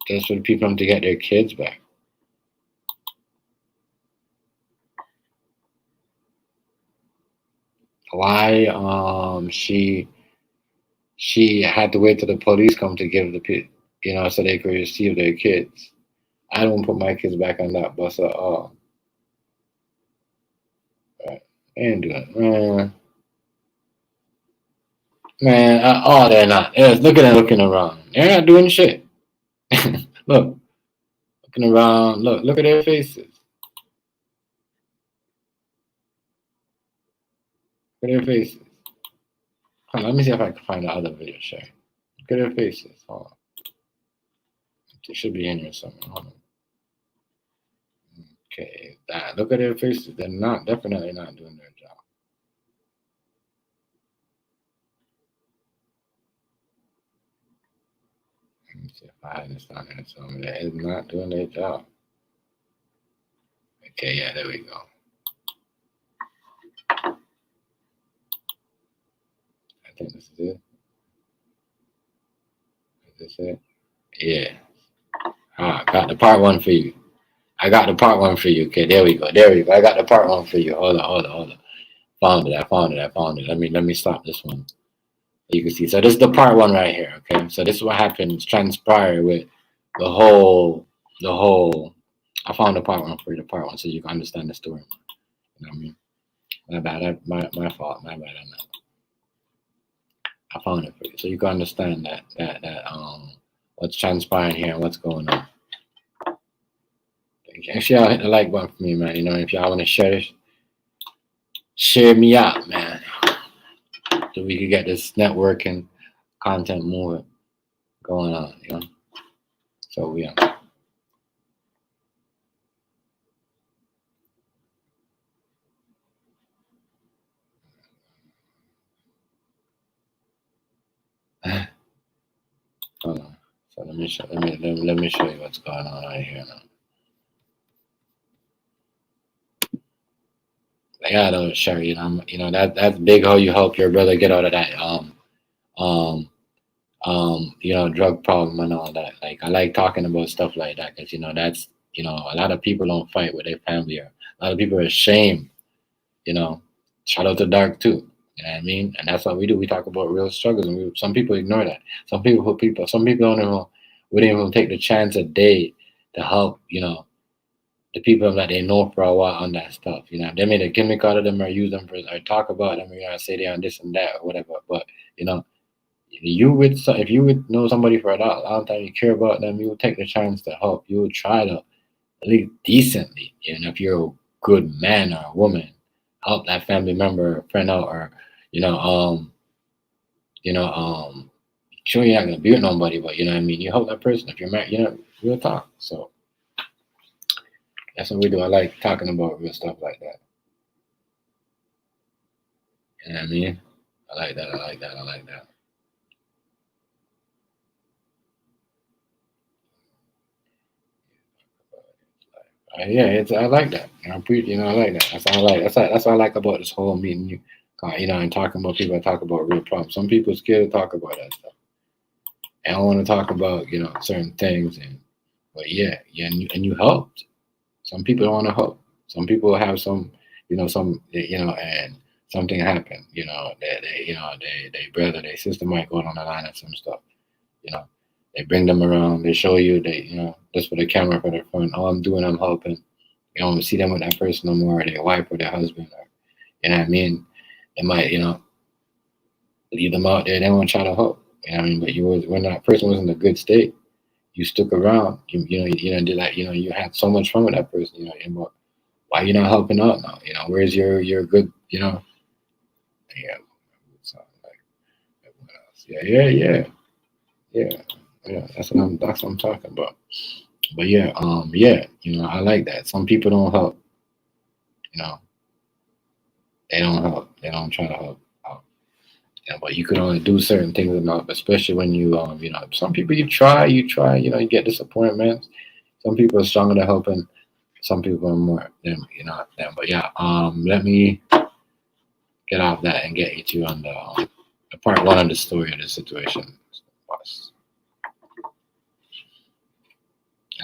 just for the people to get their kids back. Why she had to wait till the police come to give you know, so they could receive their kids. I don't put my kids back on that bus at all. Right. They ain't doing it. Oh, they're not. Yes, look at them looking around. They're not doing shit. Look, looking around. Look at their faces. Look at their faces. Hold on, let me see if I can find the other video share. Look at their faces. Hold on. It should be in here somewhere. Hold on. Okay, look at their faces. They're definitely not doing their job. Let me see if I understand it. So they're not doing their job. Okay, yeah, there we go. I think this is it. Is this it? Yeah. Got the part one for you. I got the part one for you. Okay, there we go. I got the part one for you. Hold on. Found it. Let me stop this one. You can see. So this is the part one right here. Okay. So this is what happens, transpire with the whole. I found the part one for you, the part one, so you can understand the story. You know what I mean? My bad. My fault. My bad on that. I found it for you, so you can understand that what's transpiring here and what's going on. Make sure y'all hit the like button for me, man. You know, if y'all want to share this, share me out, man, so we can get this networking content moving going on. You know, so yeah. Hold on. So let me show you what's going on right here now. Yeah, though, sure. You know that's big. How you help your brother get out of that drug problem and all that. Like I like talking about stuff like that because that's a lot of people don't fight with their family, or a lot of people are ashamed. Shout out to Dark too. You know what I mean? And that's what we do. We talk about real struggles, and some people ignore that. Some people wouldn't even take the chance a day to help. The people that they know for a while on that stuff. They made a gimmick out of them or use them or talk about them, or say they're on this and that or whatever. But if you would know somebody for a long time, you care about them, you would take the chance to help. You would try to live decently, even if you're a good man or a woman, help that family member or friend out, or sure you're not gonna be with nobody, but you help that person if you're married, real talk. So that's what we do. I like talking about real stuff like that. You know what I mean? I like that. I like that. I like that. That's all I like. That's what I like about this whole meeting. And talking about people that talk about real problems. Some people are scared to talk about that stuff. I don't want to talk about certain things, but and you helped. Some people don't want to help. Some people have and something happened. They brother, their sister might go on the line and some stuff. They bring them around. They show you. Just for the camera for their phone. All I'm doing, I'm helping. You don't see them with that person no more, or their wife or their husband, or you know what I mean. They might leave them out there. They won't try to help. You know what I mean. But when that person was in a good state, you stuck around. Did that. You had so much fun with that person. But why you not helping out now? Where's your good? Yeah. Like everyone else. Yeah. That's what I'm talking about. But I like that. Some people don't help. They don't help. They don't try to help. But you can only do certain things enough, especially when some people you try, you get disappointments. Some people are stronger than helping. Some people are more than them. But let me get off that and get you to on the part one of the story of the situation.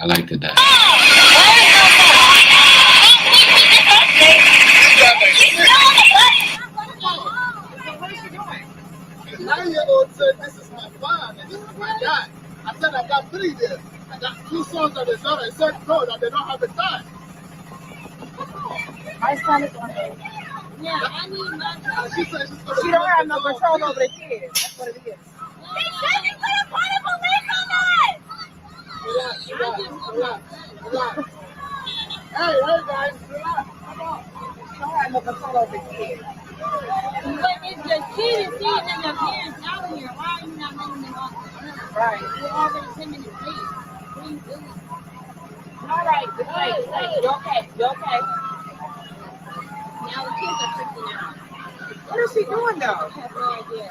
I liked it that. What is she doing? The 9-year-old said, "This is my farm and this is my dad." I said, "I got 3 there. I got 2 sons and a daughter." I said, "No, that they don't have a time." My son is on there. Yeah, I need my son. She said She don't have no control over the kids. That's what it is. They said they put a point of police on us! Relax. Hey, guys, relax. She don't have no control over the kids. But if the kid is seeing that their parents out here, why are you not letting them off the road? Right. You're already 10 minutes late. What are you doing? All right, wait. You okay? Now the kids are freaking out. What is she doing though? I have no idea.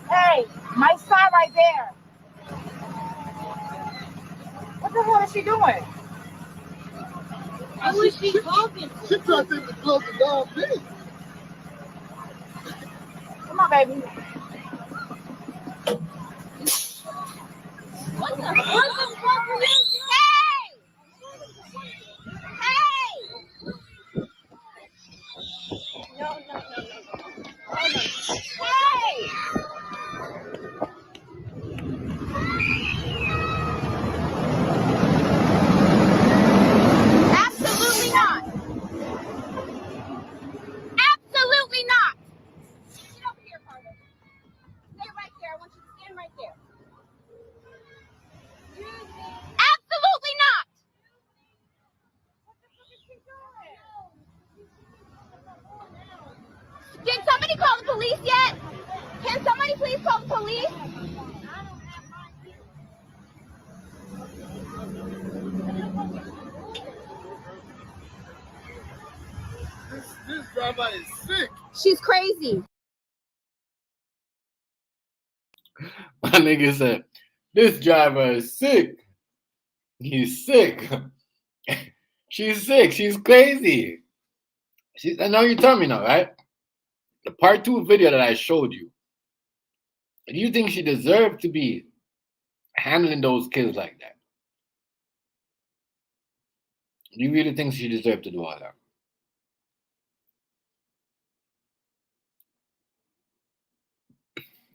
Hey, my son right there. What the hell is she doing? Who is she talking to? She tried to close the door, please. Come on, baby. Absolutely not. Absolutely not. Get over here, Carter. Stay right there. I want you to stand right there. Absolutely not. Did somebody call the police yet? Can somebody please call the police? This driver is sick. She's crazy. My nigga said, this driver is sick. He's sick. She's sick. She's crazy. I know you tell me now, right? The part 2 video that I showed you. Do you think she deserved to be handling those kids like that? Do you really think she deserved to do all that?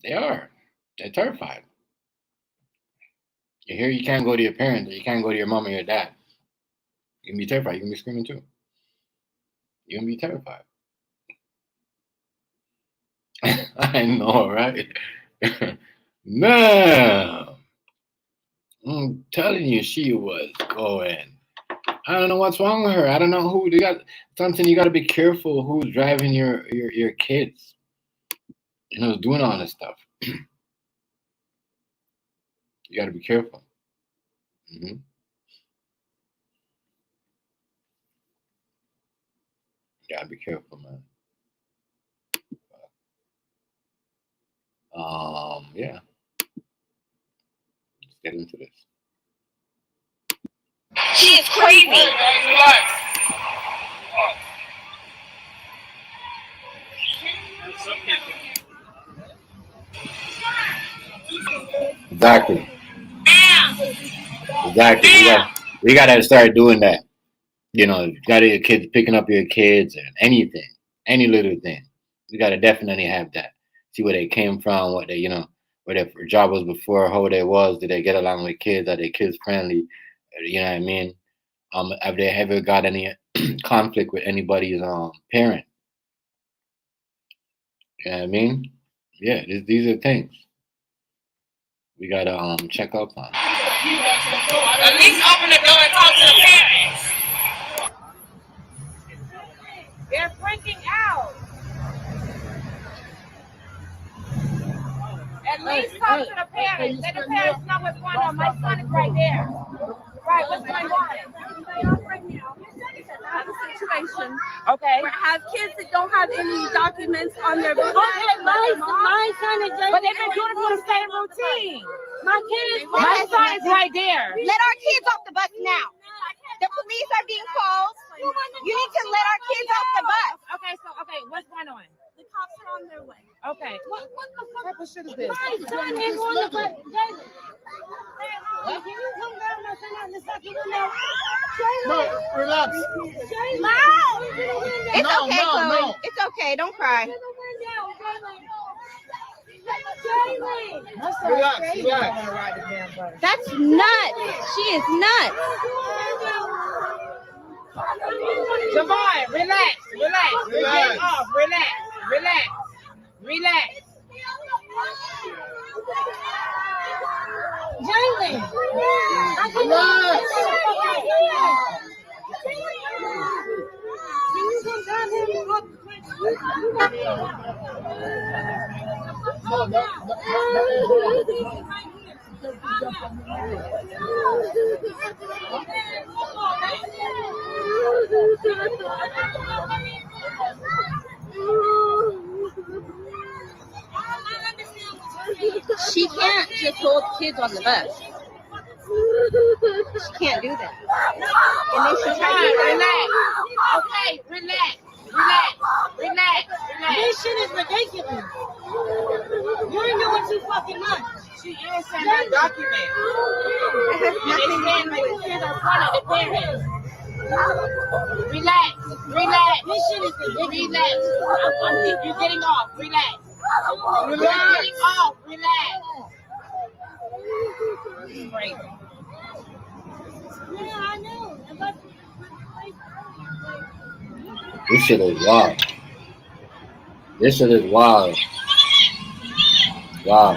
They are. They're terrified. You hear you can't go to your parents, or you can't go to your mom or your dad. You can be terrified. You can be screaming too. You can be terrified. I know, right? Man, I'm telling you, she was going. I don't know what's wrong with her. I don't know who. You got something. You got to be careful who's driving your kids. You know, doing all this stuff. You got to be careful. Mm-hmm. You got to be careful, man. Yeah. Let's get into this. She is crazy. Exactly. We gotta start doing that. You know, you got your kids picking up your kids and anything, any little thing. We gotta definitely have that. See where they came from, what they, you know, where their job was before, how they was, did they get along with kids, are they kids friendly? You know what I mean? Have they ever got any conflict with anybody's parent? You know what I mean? Yeah, these are things we gotta check up on. At least open the door and talk to the parents. They're freaking out. At least talk to the parents. Let the parents know what's going on. My son is right there. Right, what's going on? Right now. Have a situation. Okay. Where I have kids that don't have any documents on their birth. Okay, my son is right. But they've been doing the same routine. My son is right there. Let our kids off the bus now. The police are being called. You need to let our kids off the bus. Okay, what's going on? The cops are on their way. Okay. What What type of shit is this? my son is on the bus. Can you come down and send out the second window? No, relax. It's No, okay, no, Chloe. no. It's okay. Don't cry. Relax. That's nuts. She is nuts. Javon, relax. We're getting off. Relax. Jalen. She can't just hold kids on the bus. She can't do that. And they should try to Relax. Okay, relax. Relax. This shit is ridiculous. You're doing too fucking much. She is saying that document. They saying like the kids are part of the parents. Relax. This shit is ridiculous. Relax. You're getting off. Relax. You're getting off. Relax. This is crazy. Yeah, I know. This shit is wild. This shit is wild. Wow.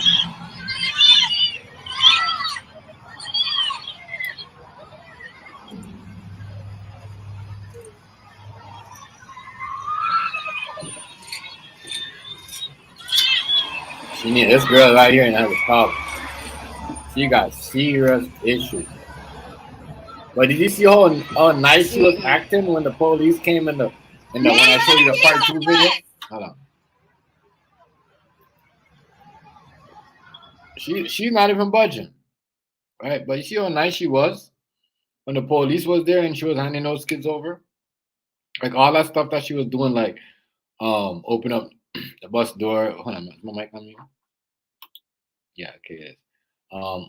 She need this girl right here and has a problem. She got serious issues. But did you see how nice she was acting when the police came in the when I showed you the part 2 video? Hold on. She's not even budging, right? But you see how nice she was when the police was there and she was handing those kids over, like all that stuff that she was doing, like open up the bus door. Hold on, is my mic on me? Yeah, okay, it is.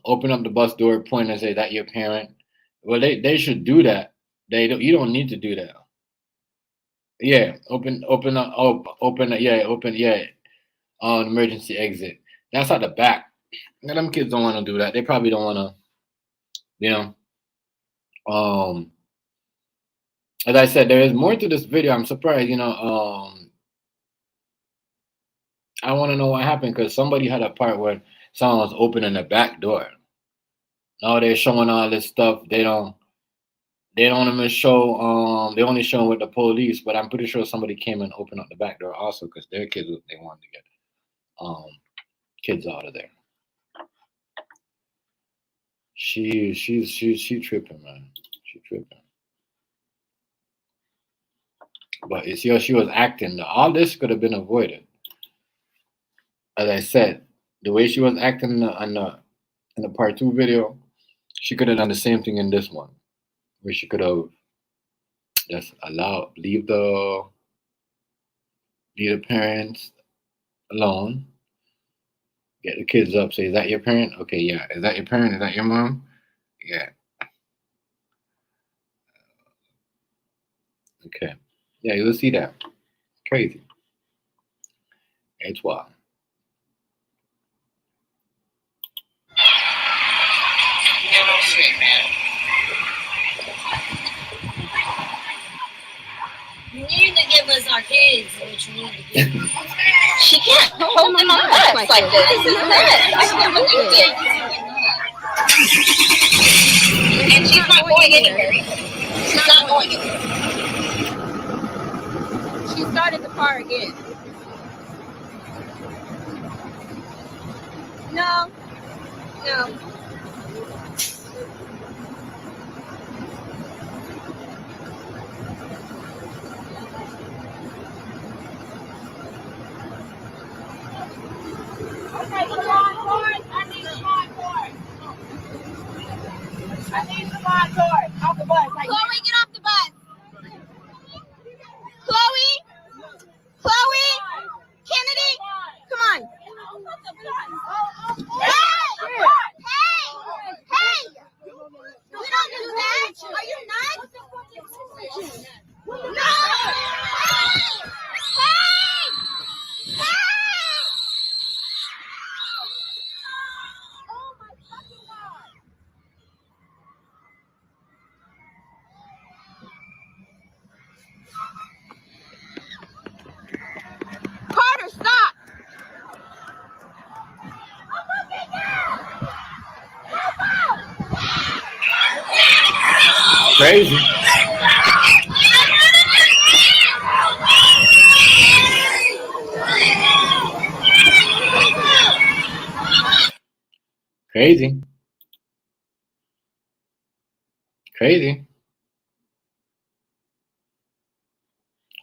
Open up the bus door, point and say that your parent. Well, they should do that. You don't need to do that. Yeah, open emergency exit. That's at the back. Now, them kids don't want to do that. They probably don't want to, as I said, there is more to this video. I'm surprised, I want to know what happened because somebody had a part where someone was opening the back door. Now they're showing all this stuff. They don't even show, they only show with the police, but I'm pretty sure somebody came and opened up the back door also because their kids, they wanted to get kids out of there. She tripping, man. She tripping. But you see how she was acting. All this could have been avoided. As I said, the way she was acting in the part 2 video, she could have done the same thing in this one, where she could have just leave the parents alone, get the kids up, say, is that your parent? Okay, yeah. Is that your parent? Is that your mom? Yeah. Okay. Yeah, you'll see that. Crazy. It's wild. You need to give us our kids, what you need to give us. She can't hold them on us like this. This is nuts. I can't believe it. And she's not going anywhere. She's not going anywhere. She started the car again. No. Okay, come on, Lord. I need some more toys. Off the bus. Chloe, get off the bus. Chloe, Kennedy, come on. Hey! We don't do that. Are you nuts? No! Hey! Oh my fucking God. Carter, stop! Crazy. Crazy.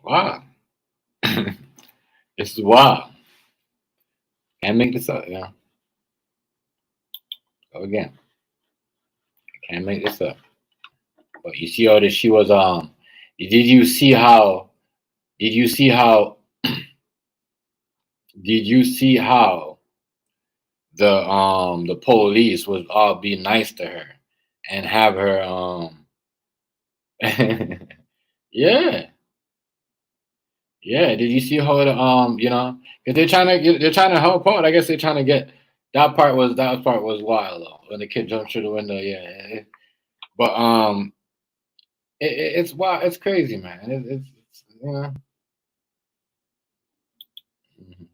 Wow. This is wild. Can't make this up, yeah. Go again. Can't make this up. But you see how she was did you see how Did you see how? Did you see how the police would all be nice to her and have her yeah. Yeah, did you see how the because they're trying to help out. I guess they're trying to get that part was wild though when the kid jumped through the window. Yeah, but it's wild. It's crazy, man. It's you know. Mhm.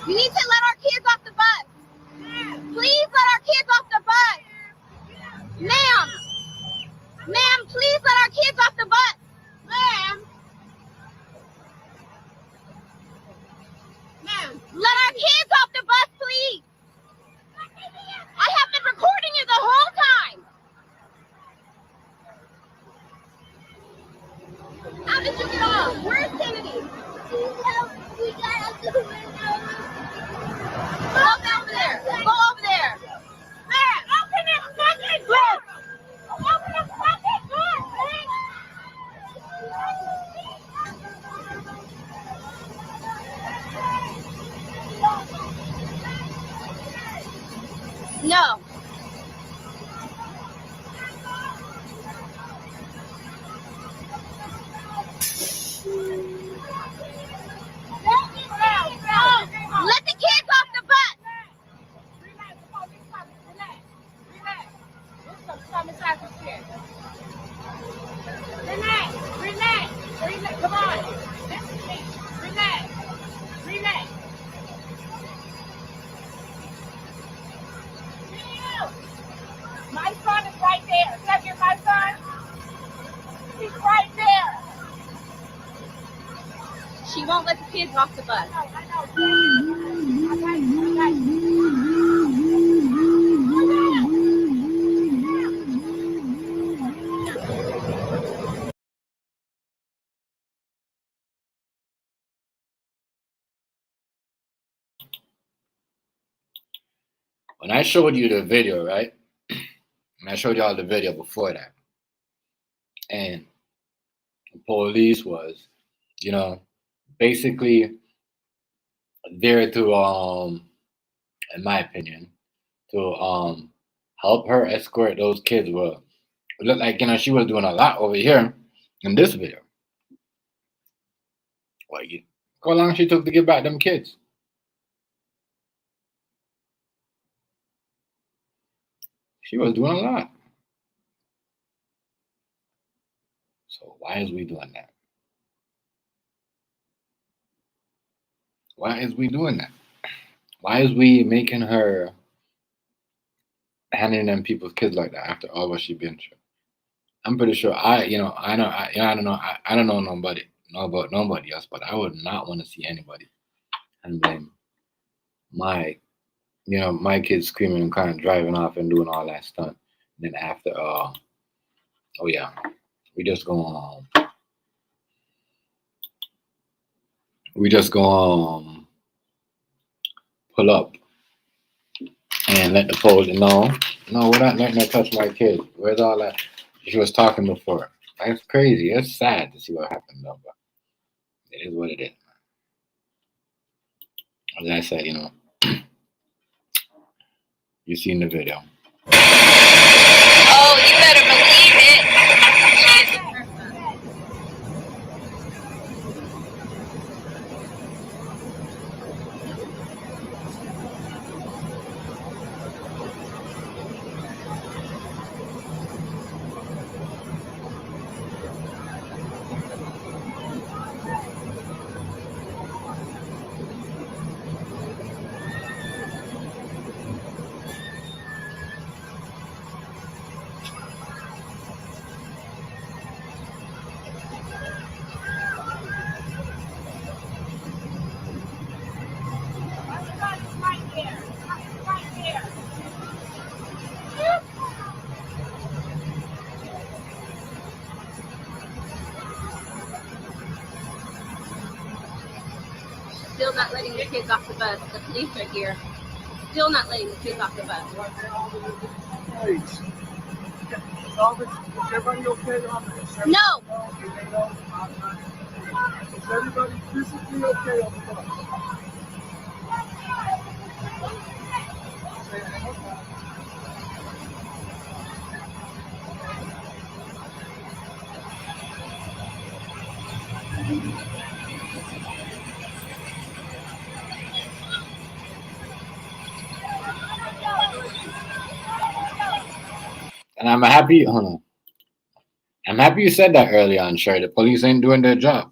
You need to let our kids off the bus. Please let our kids off the bus. Ma'am. Ma'am, please let our kids off the bus. Ma'am. Ma'am. Let our kids off the bus, please. I have been recording you the whole time. How did you get off? Where's Kennedy? We got out the window. Go over there. Go over there. Man, open this fucking door. Open the fucking door, please. No. Let the kids off the bus. Relax. Come inside this kid. Relax. Come on. Listen to me. Relax. My son is right there. Is that my son? He's right there. She won't let the kids off the bus. When I showed you the video, right? And I showed y'all the video before that. And the police was, basically there to in my opinion, to help her escort those kids. Well, it looked like she was doing a lot over here in this video. How long she took to get back them kids? She was doing a lot. So why is we doing that? Why is we doing that? Why is we making her handing them people's kids like that after all what she's been through? I'm pretty sure I don't know nobody else, but I would not want to see anybody and then my kids screaming and crying, driving off and doing all that stuff. And then after, we just go pull up and let the police know, no, we're not letting her touch my kids. Where's all that? She was talking before. That's crazy. It's sad to see what happened though, but it is what it is. As I said, you seen the video. Oh, you better believe it. still not letting the kids off the bus. The police are here, still not letting the kids off the bus. Is everybody okay, officer? No. Is everybody physically okay on the bus? And I'm happy. Hold on. I'm happy you said that early on, Sherry. The police ain't doing their job.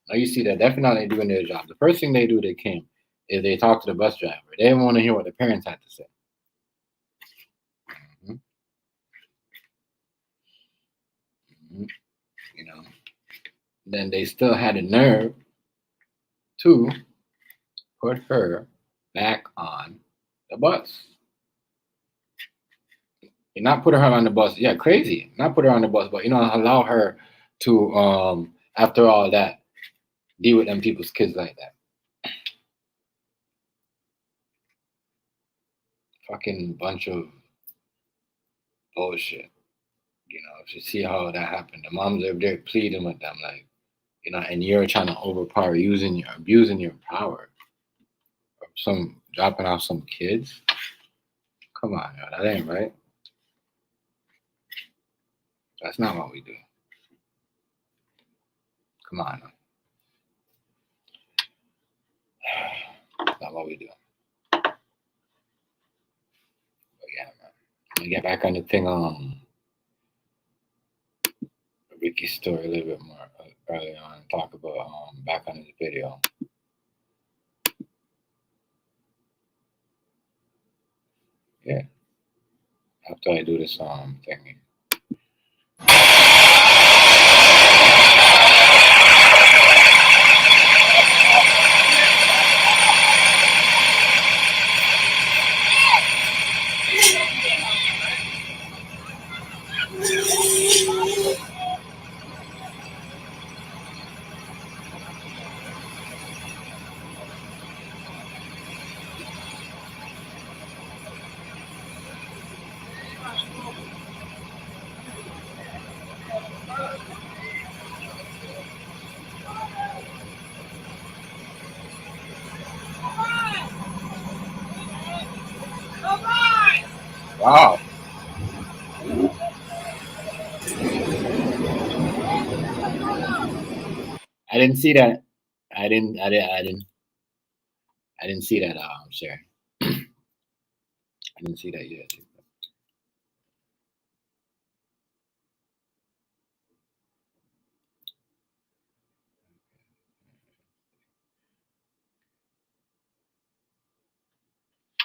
Now you see, they're definitely doing their job. The first thing they do, they came, is they talk to the bus driver. They didn't want to hear what the parents had to say. You know. Then they still had the nerve to put her back on the bus. You're not putting her on the bus. Yeah, crazy. Not put her on the bus, but allow her to after all that, deal with them people's kids like that. Fucking bunch of bullshit. If you see how that happened, the moms are there pleading with them, like, and you're trying to overpower, abusing your power. Some dropping off some kids. Come on, that ain't right. That's not what we do. Come on. That's not what we do. But yeah, man. Let me get back on the thing Ricky's story a little bit more early on and talk about back on the video. Yeah. After I do this thingy. Wow. I didn't see that. I didn't see that, Sherry. I didn't see that yet.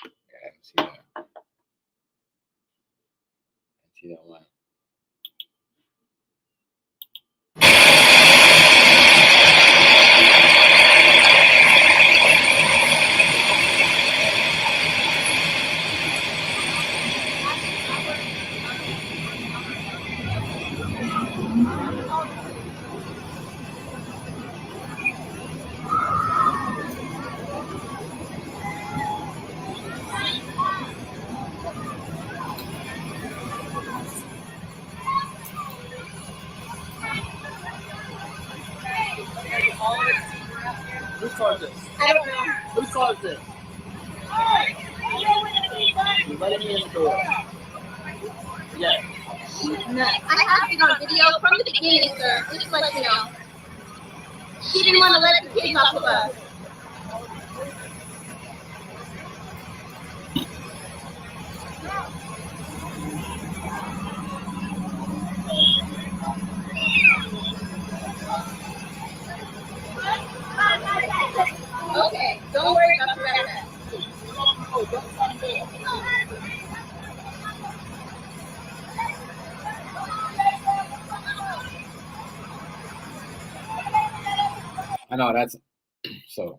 I didn't see that. I didn't see that one. Whose car is this? I don't know. Whose car is this? You let me in the door. Yeah. No, I have it on video from the beginning, sir. Just to let you know. She didn't want to let the kids off the bus. Okay, don't worry about the rest. I know that's so.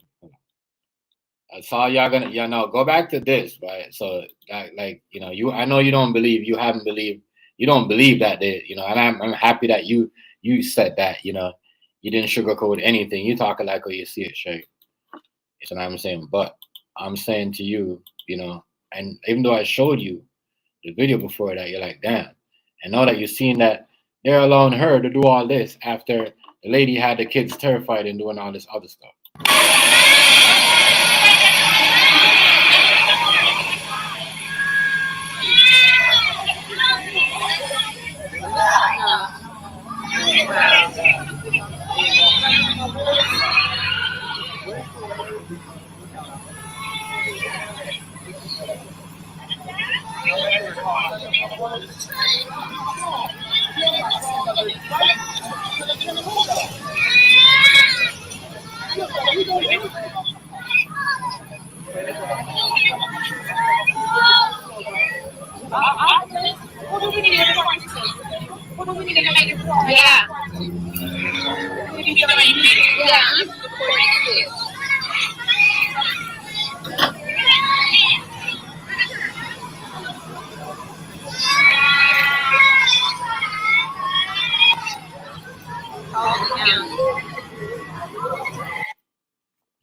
That's all y'all gonna, go back to this, right? So, like, I know you don't believe, you don't believe that and I'm happy that you said that, you didn't sugarcoat anything. You talking like how you see it, Shay. You know what I'm saying? But I'm saying to you, you know, and even though I showed you the video before that, you're like, damn. And now that you're seeing that they're allowing her to do all this after the lady had the kids terrified and doing all this other stuff.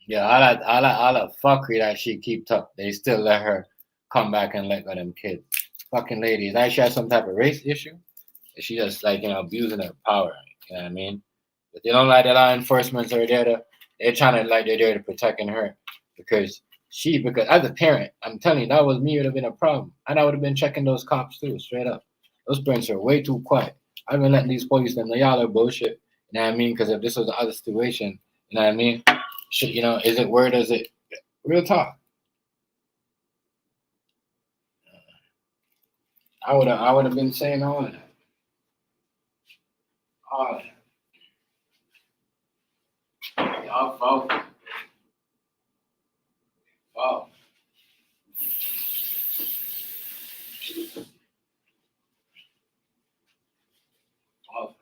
Yeah, all that fuckery that she keeps up, they still let her come back and let them kids. Fucking ladies. Like she has some type of race issue. She just like, you know, abusing her power. You know what I mean? But they don't like the law enforcement are there to, they're trying to like they're there to protecting her because as a parent, I'm telling you, that was me, it would have been a problem. And I would have been checking those cops too, straight up. Those parents are way too quiet. I've been letting these police know y'all are bullshit. You know what I mean? Because if this was the other situation, you know what I mean? Shit, you know, is it word? Is it real talk? I would have been saying all of that. All of that. Y'all fall. Fall. Fall.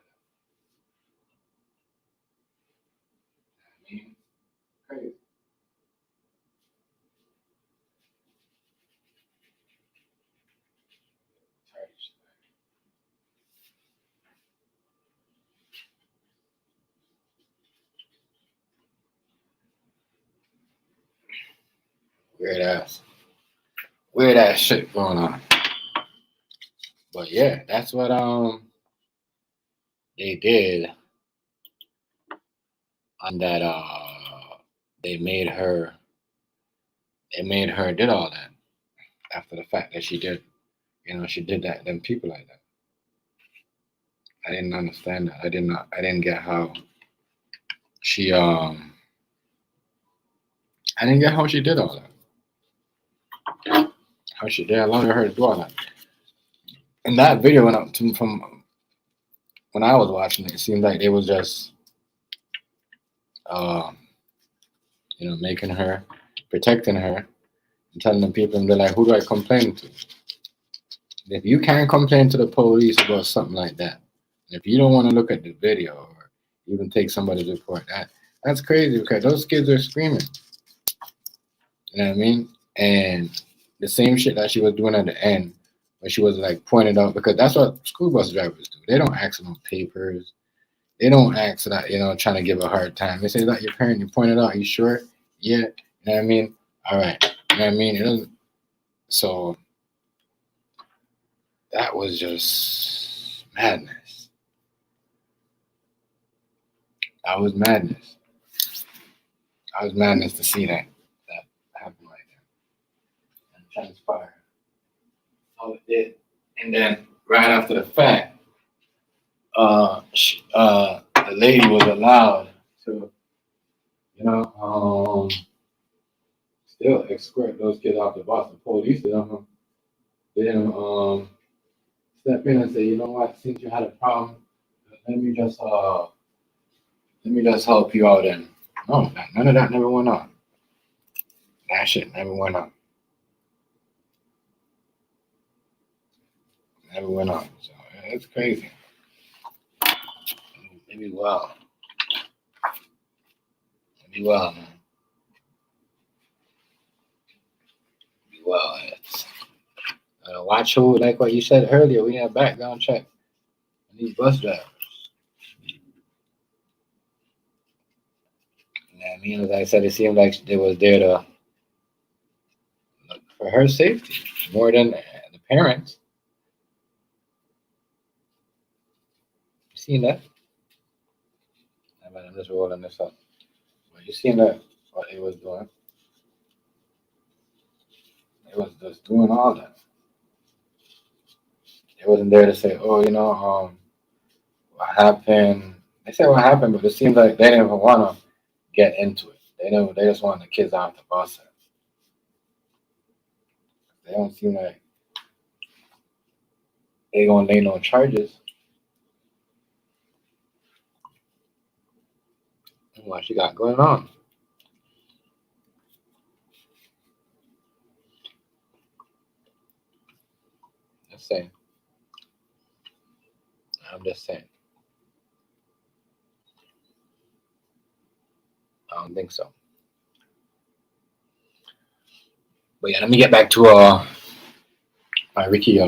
I mean, crazy. Weird ass shit going on. But yeah, that's what they did on that they made her did all that after the fact that she did, you know, she did that, them people like that. I didn't understand that. I didn't get how she I didn't get how she did all that. How she did allowed her to do all that. And that video went up to from when I was watching it, it seemed like they was just you know, making her, protecting her, and telling the people, and they're like, who do I complain to? If you can't complain to the police about something like that, if you don't want to look at the video or even take somebody's report, that's crazy because those kids are screaming. You know what I mean? And the same shit that she was doing at the end, when she was like pointed out, because that's what school bus drivers do. They don't ask them papers. They don't ask that, you know, trying to give a hard time. They say that your parent, you pointed out, are you sure? Yeah. You know what I mean? All right. You know what I mean? It doesn't. So that was just madness. That was madness. That was madness to see that happen like that and transpire. How it did. And then right after the fact, the lady was allowed to, you know, still escort those kids off the bus. The police didn't step in and say, you know what, since you had a problem, let me just help you out. And no, none of that never went on. That shit never went on. Never went on. So it's crazy. Maybe well. Maybe well, man. Maybe well. Watch who, like what you said earlier, we need a background check on these bus drivers. I mean, as I said, it seemed like they was there to look for her safety more than the parents. You seen that? I'm just rolling this up. But you seen that what it was doing? It was just doing all that. It wasn't there to say, oh, what happened. They said what happened, but it seemed like they didn't even want to get into it. They just wanted the kids off the bus. They don't seem like they gonna lay no charges. What she got going on? Just saying. I'm just saying. I don't think so. But yeah, let me get back to my Rickey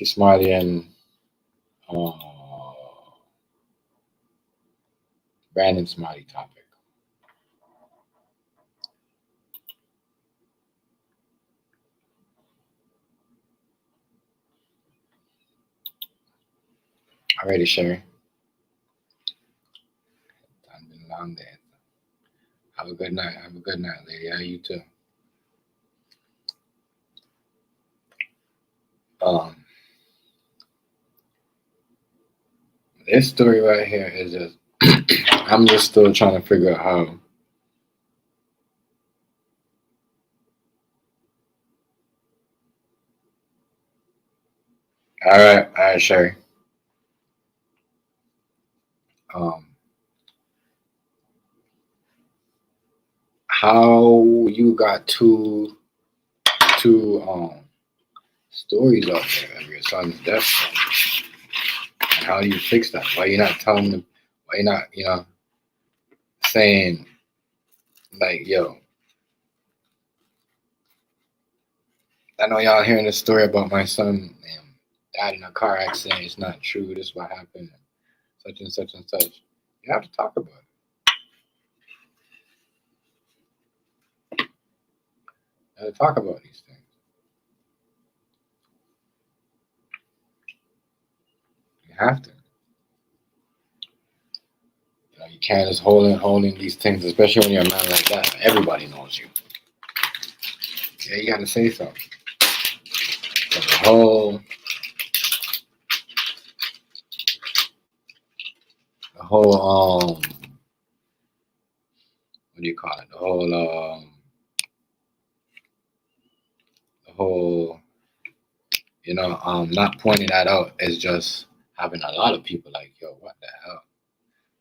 Smiley and Brandon Smiley topic. Alrighty, Sherry. I've been a long day. Have a good night. Have a good night, lady. How you too? This story right here is just I'm just still trying to figure out how. All right, Sherry. How you got two stories out there of your son's death, and how do you fix that? Why you not telling them? Why you not saying like, yo, I know y'all hearing this story about my son died in a car accident. It's not true. This is what happened. Such and such and such. You have to talk about it. You have to talk about these things. You have to. You can't just holding these things, especially when you're a man like that. Everybody knows you. Yeah, you gotta say something. But the whole what do you call it? The whole not pointing that out is just having a lot of people like, yo, what the hell?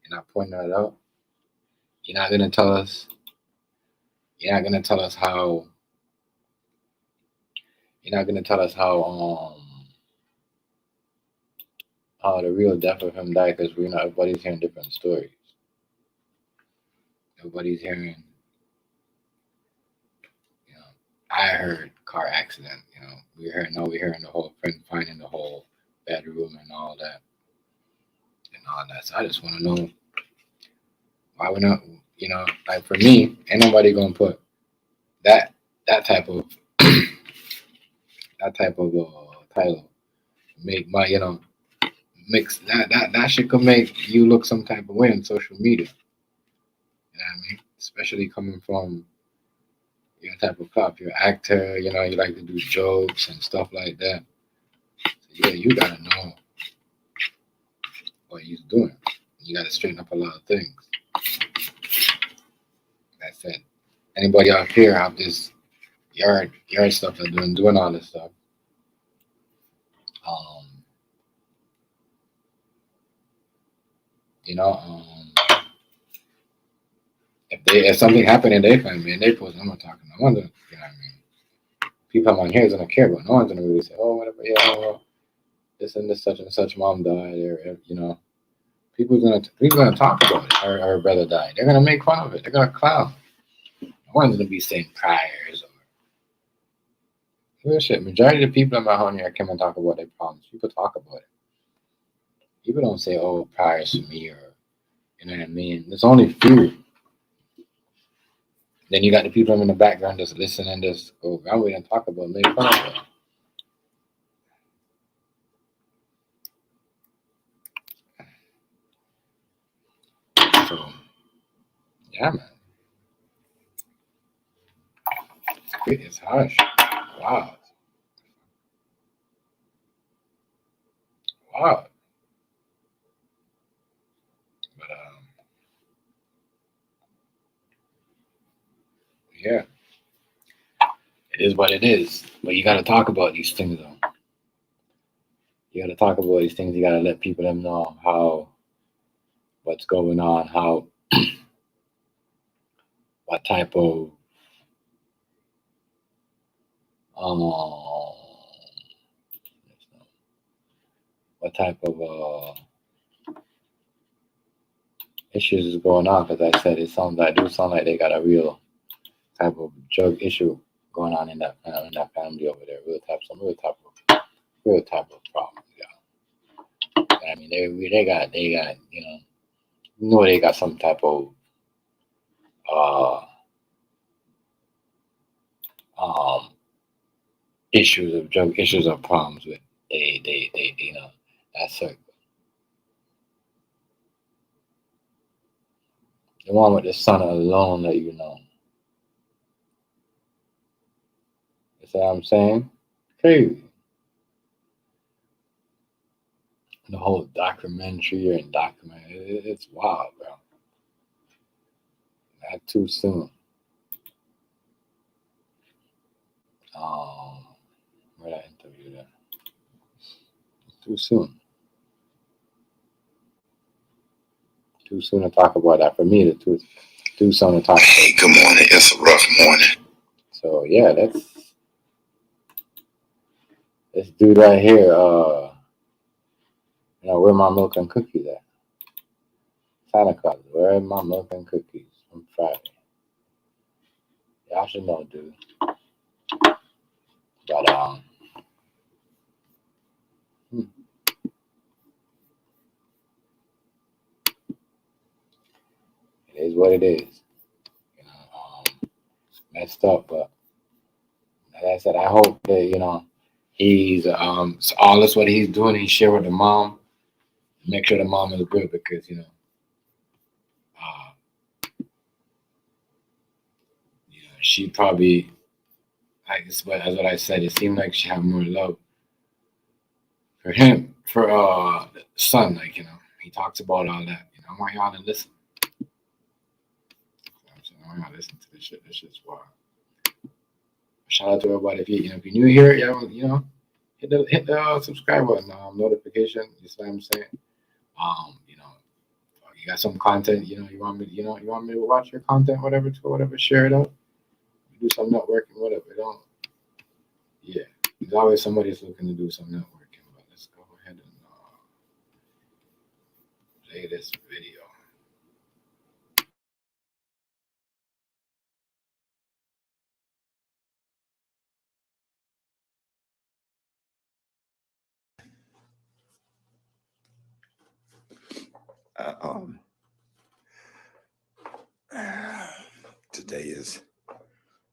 You're not pointing that out. You're not gonna tell us. You're not gonna tell us how. You're not gonna tell us how the real death of him died, because everybody's hearing different stories. Everybody's hearing. I heard car accident. We're hearing the whole friend finding the whole bedroom and all that. So I just want to know why we're not, like for me, ain't nobody gonna put that type of title. Make my mix that shit could make you look some type of way on social media. You know what I mean? Especially coming from your type of cop, you're an actor. You like to do jokes and stuff like that. So yeah, you gotta know what he's doing. You gotta straighten up a lot of things. Like I said, anybody out here have this yard stuff that's doing all this stuff. If something happened in their family and they post, I'm not talking. No one's gonna, you know what I mean? People on here is gonna care, but no one's gonna really say, oh, whatever. Yeah, well, this and this such and such mom died, or people gonna talk about it. Her brother died. They're gonna make fun of it. They're gonna clown. No one's gonna be saying prayers or real shit. Majority of the people in my home here come and talk about their problems. People talk about it. People don't say, oh, prayers for me, or You know what I mean? There's only few. Then you got the people in the background just listen and just go, God, we didn't talk about make fun of it. So, yeah, man. It's harsh. Wow. Wow. But, yeah. It is what it is. But you got to talk about these things, though. You got to talk about these things. You got to let people them know what's going on, what type of issues is going on. Because I said it sounds like they got a real type of drug issue going on in that family over there. Real type of problem. Yeah. I mean, they got they got some type of drug issues or problems with they that circle. The one with the son alone that you know. You see what I'm saying? Crazy. The whole documentary it's wild, bro. Not too soon. Where that interview there? Too soon. Too soon to talk about that. For me, too soon to talk about. Hey, good morning. It's a rough morning. So yeah, let's do that here. Where my milk and cookies at? Santa Claus, where are my milk and cookies from Friday? Y'all should know, dude. But it is what it is. Messed up, but like I said, I hope that he's all this what he's doing. He share with the mom, make sure the mom is good because she probably as what I said. It seemed like she had more love for him, for the son. He talks about all that. I want y'all to listen. I want y'all to listen to this shit. This shit's wild. Shout out to everybody. If you're new here, hit the subscribe button, notification. You see what I'm saying? You got some content. You want me to watch your content, whatever, share it out. Do some networking, whatever. Yeah. There's always somebody that's looking to do some networking. But let's go ahead and play this video.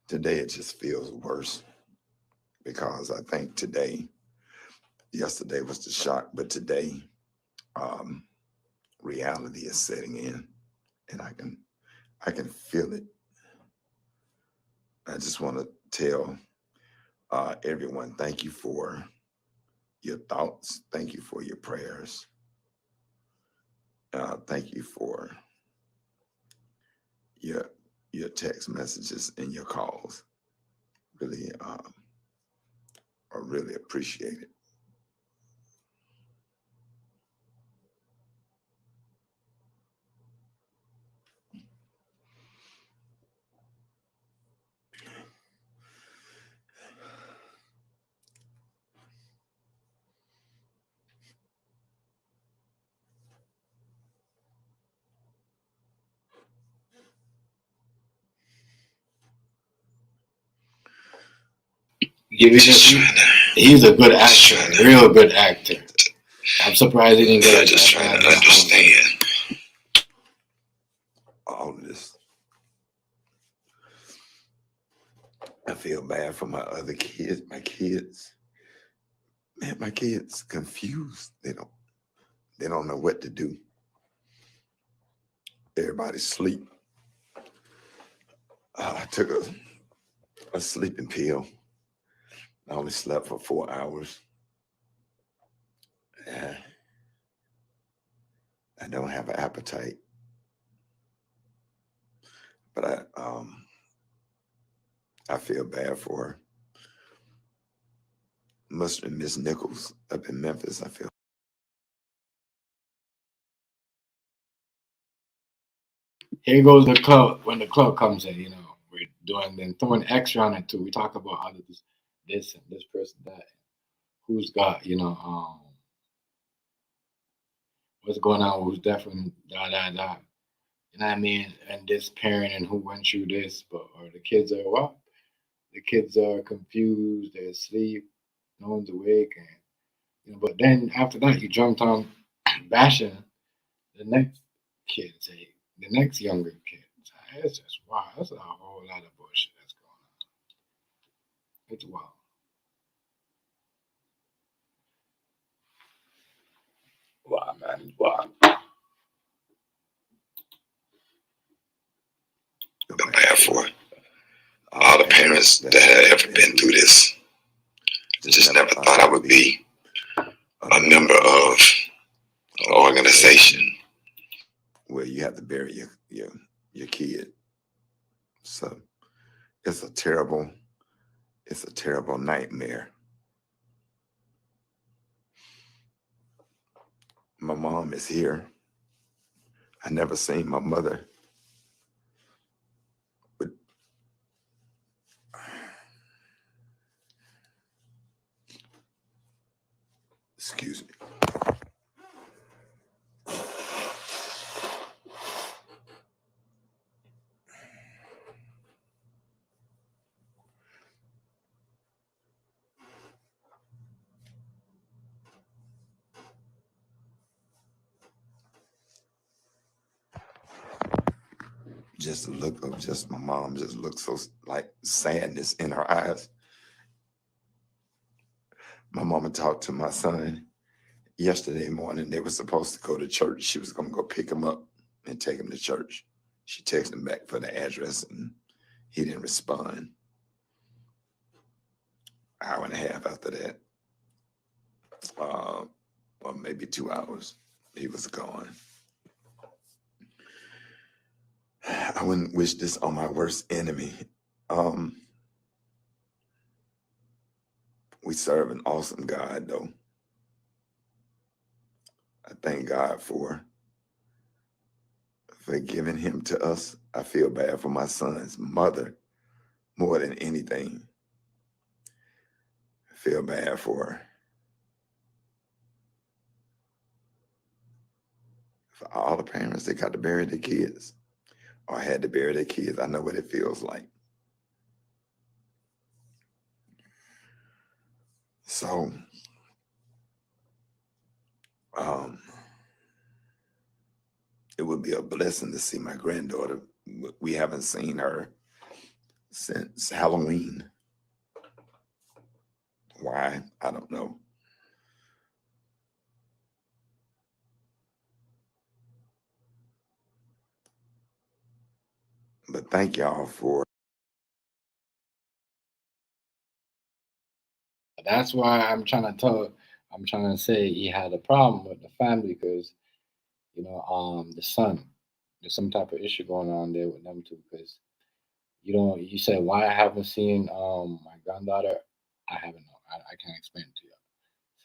Today it just feels worse because I think yesterday was the shock, but today reality is setting in, and I can feel it. I just want to tell everyone, thank you for your thoughts. Thank you for your prayers. Thank you for your text messages and your calls. Really, I really appreciate it. He's a good actor, real good actor. I'm surprised he didn't get just trying to understand. I feel bad for my other kids, my kids. Man, my kids confused. They don't know what to do. Everybody's asleep. I took a sleeping pill. I only slept for 4 hours. I don't have an appetite. But I feel bad for her. Mustard Miss Nichols up in Memphis, I feel. Here goes the club. When the club comes in, you know, we're doing then throwing extra on it too. We talk about how this and this person, that, who's got, you know, what's going on, who's definitely da. You know what I mean? And this parent and who went through this, but or the kids are what? The kids are confused, they're asleep, no one's awake, and you know. But then after that, you jumped on bashing the next kids, the next younger kids. It's just wow. That's a whole lot of bullshit that's going on. It's wild. Wow, man. It's wild. Feel bad for all the parents that have ever been through this. Just never thought I would be a member of an organization where you have to bury your kid. So it's a terrible nightmare. My mom is here. I never seen my mother. But excuse me. Just the look of just my mom just looks so like sadness in her eyes. My mama talked to my son yesterday morning. They were supposed to go to church. She was going to go pick him up and take him to church. She texted him back for the address and he didn't respond. Hour and a half after that, or maybe 2 hours, he was gone. I wouldn't wish this on my worst enemy. We serve an awesome God, though. I thank God for giving him to us. I feel bad for my son's mother more than anything. I feel bad for her. For all the parents that got to bury their kids or had to bury their kids. I know what it feels like. So, it would be a blessing to see my granddaughter. We haven't seen her since Halloween. Why? I don't know. But thank y'all for. That's why I'm trying to say he had a problem with the family because, you know, the son, there's some type of issue going on there with them too. Because you said why I haven't seen my granddaughter. I haven't know. I can't explain it to you.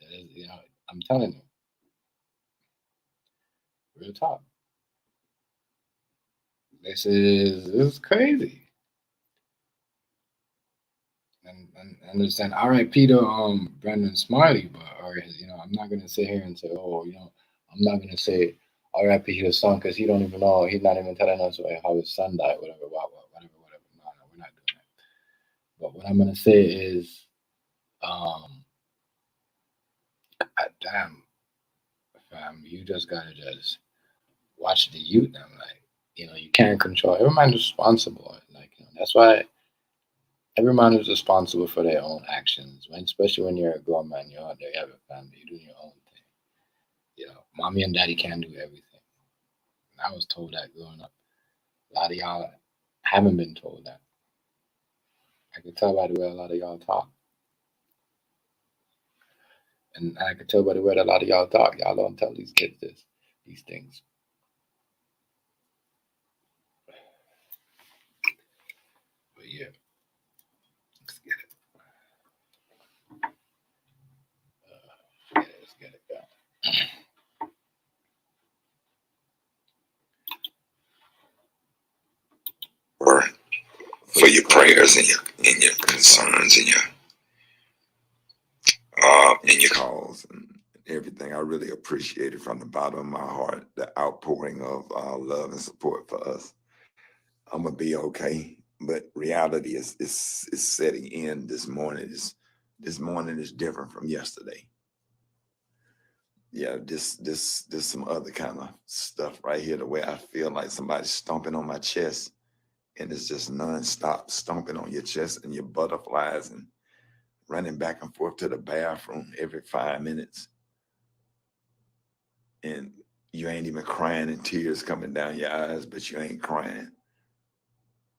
So you know, I'm telling you, real talk. This is crazy. And understand R.I.P. to Brandon Smiley, but or you know, I'm not gonna sit here and say, oh, you know, I'm not gonna say R.I.P. his son because he don't even know, he's not even telling us how his son died, whatever. No, we're not doing that. But what I'm gonna say is, damn, fam, you just gotta just watch the youth. I'm like, you know, you can't control. Everybody's responsible. Like, you know, that's why every man is responsible for their own actions. Especially when you're a grown man, you're out there, you have a family, you're doing your own thing. Mommy and daddy can't do everything. And I was told that growing up. A lot of y'all haven't been told that. I can tell by the way a lot of y'all talk. And I can tell by the way that a lot of y'all talk. Y'all don't tell these kids these things. But yeah, let's get it. Let's get it going. For your prayers and your concerns and your calls and everything. I really appreciate it from the bottom of my heart, the outpouring of love and support for us. I'm gonna be okay, but reality is setting in this morning. This morning is different from yesterday. Yeah, this some other kind of stuff right here, the way I feel like somebody's stomping on my chest, and it's just nonstop stomping on your chest and your butterflies and running back and forth to the bathroom every 5 minutes. And you ain't even crying and tears coming down your eyes, but you ain't crying.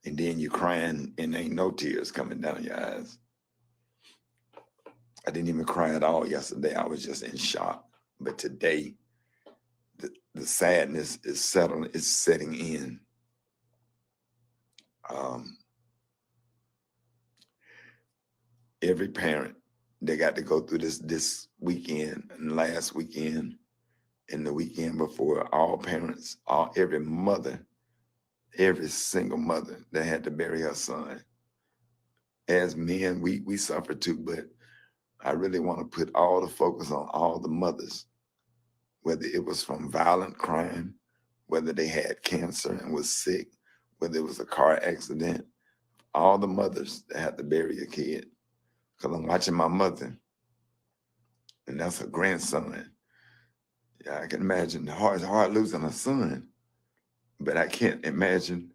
And then you crying and ain't no tears coming down your eyes. I didn't even cry at all yesterday. I was just in shock. But today, the sadness is setting in. Every parent, they got to go through this weekend and last weekend and the weekend before. All parents, every mother, every single mother that had to bury her son. As men, we suffer too, but I really want to put all the focus on all the mothers, whether it was from violent crime, whether they had cancer and was sick, whether it was a car accident, all the mothers that had to bury a kid. Because I'm watching my mother, and that's her grandson. Yeah, I can imagine hard losing a son, but I can't imagine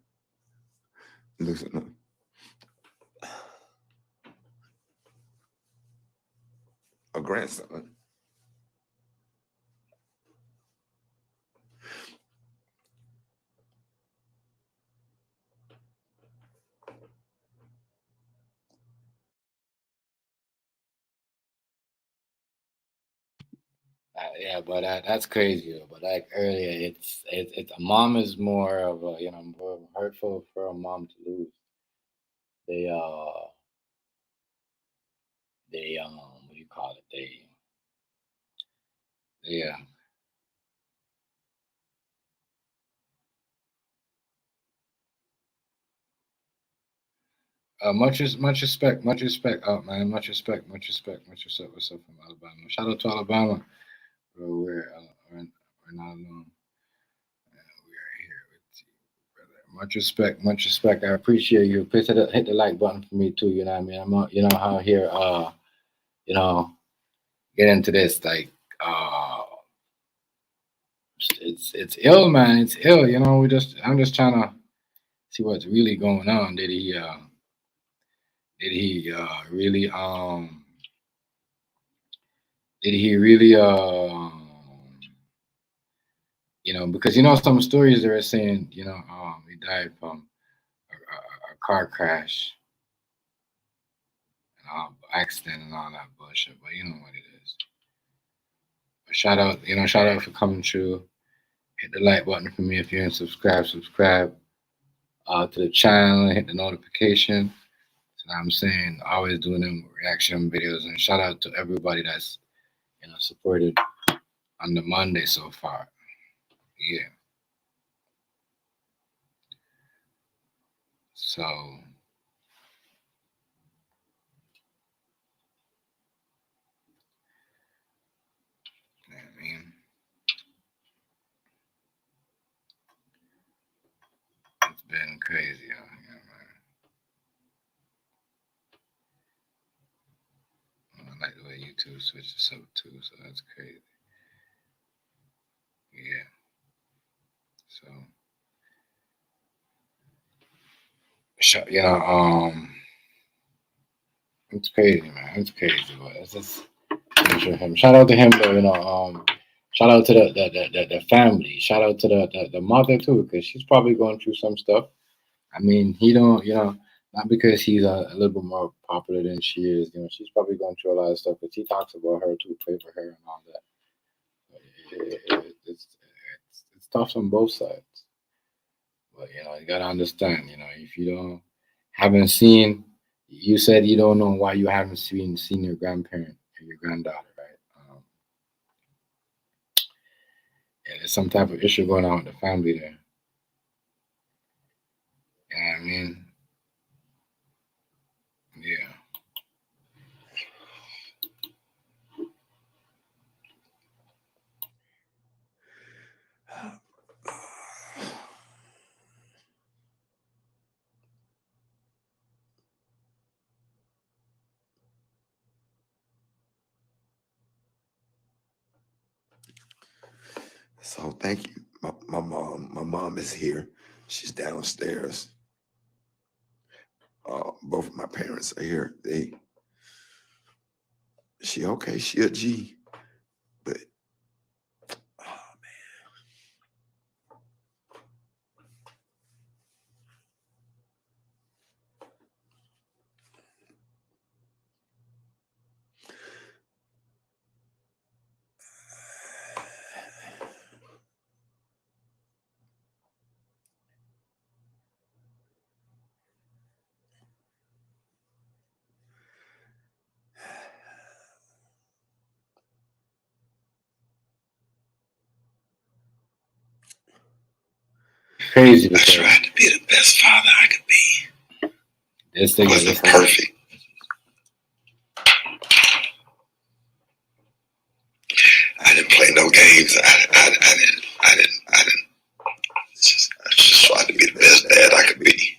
losing a grandson. Yeah, but that's crazy. But like earlier, it's a mom is more of a more hurtful for a mom to lose. They what do you call it? They much respect, man, much respect. What's up from Alabama? Shout out to Alabama. We're not alone. We are here with you, brother. Much respect. I appreciate you. Please hit the like button for me too. You know what I mean? I'm you know how here you know get into this like it's ill, man. It's ill. I'm just trying to see what's really going on. Did he really did he really because some stories they're saying he died from a car crash and accident and all that bullshit, but you know what it is. But shout out for coming through. Hit the like button for me if you ain't subscribed. Subscribe to the channel and hit the notification. So I'm saying always doing them reaction videos, and shout out to everybody that's supported on the Monday so far. Yeah. So I mean, it's been crazy out here, man. I like the way YouTube switches up too, so that's crazy. Yeah. So, It's crazy, man. It's crazy, but it's just good for him. Shout out to him, though. Shout out to the family. Shout out to the mother too, because she's probably going through some stuff. I mean, he don't, not because he's a little bit more popular than she is. She's probably going through a lot of stuff. Because he talks about her too, pray for her and all that. It's tough on both sides. But you gotta understand. If you haven't seen, you said you don't know why you haven't seen your grandparent or your granddaughter, right? Yeah, there's some type of issue going on with the family there. You know what I mean? Yeah. So thank you. My mom is here. She's downstairs. Both of my parents are here. She okay, she a G. But oh Crazy I because tried to be the best father I could be. this thing Wasn't perfect. I didn't play no games. I didn't. I just tried to be the best dad I could be.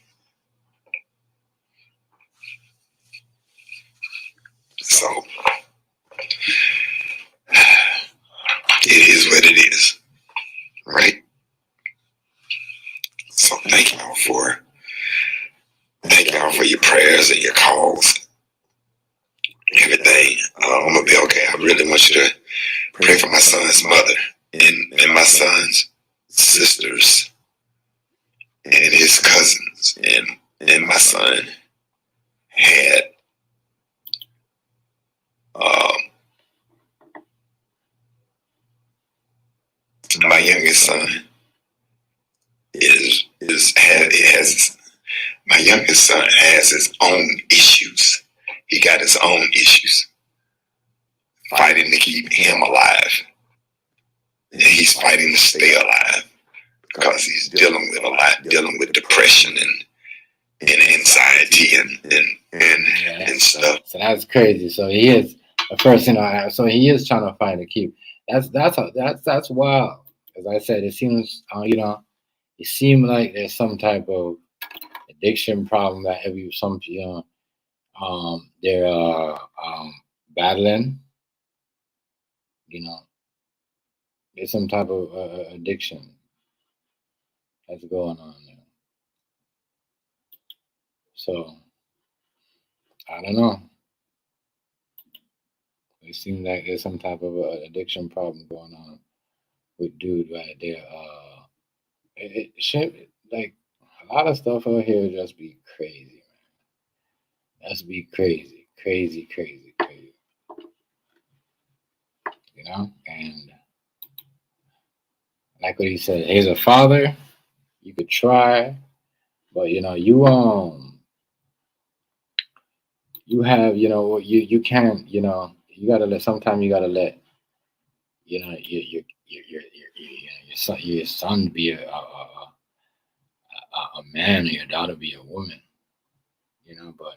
So it is what it is, right? So thank y'all for your prayers and your calls, everything. I'm gonna be okay. I really want you to pray for my son's mother and my son's sisters and his cousins and my son had my youngest son my youngest son has his own issues. He got his own issues fighting to keep him alive. And he's fighting to stay alive because he's dealing with a lot, dealing with depression and anxiety and stuff. So that's crazy. So he is a person. So he is trying to find a keep. That's wild. As I said, it seems it seemed like there's some type of addiction problem that they're battling. There's some type of addiction that's going on there. So I don't know. It seems like there's some type of addiction problem going on with dude right there. It should like a lot of stuff out here just be crazy, man. Just be crazy. And like what he said, he's a father. You could try, but you have you can't you gotta let sometimes you gotta let your son be a man or your daughter be a woman, but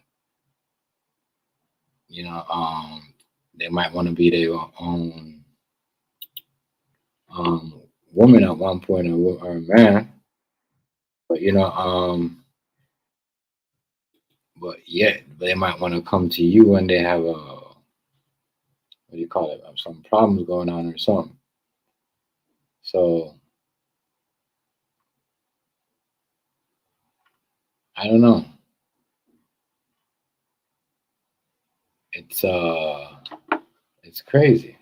they might want to be their own woman at one point or a man, but but yet they might want to come to you when they have what do you call it, some problems going on or something. So I don't know. it's crazy.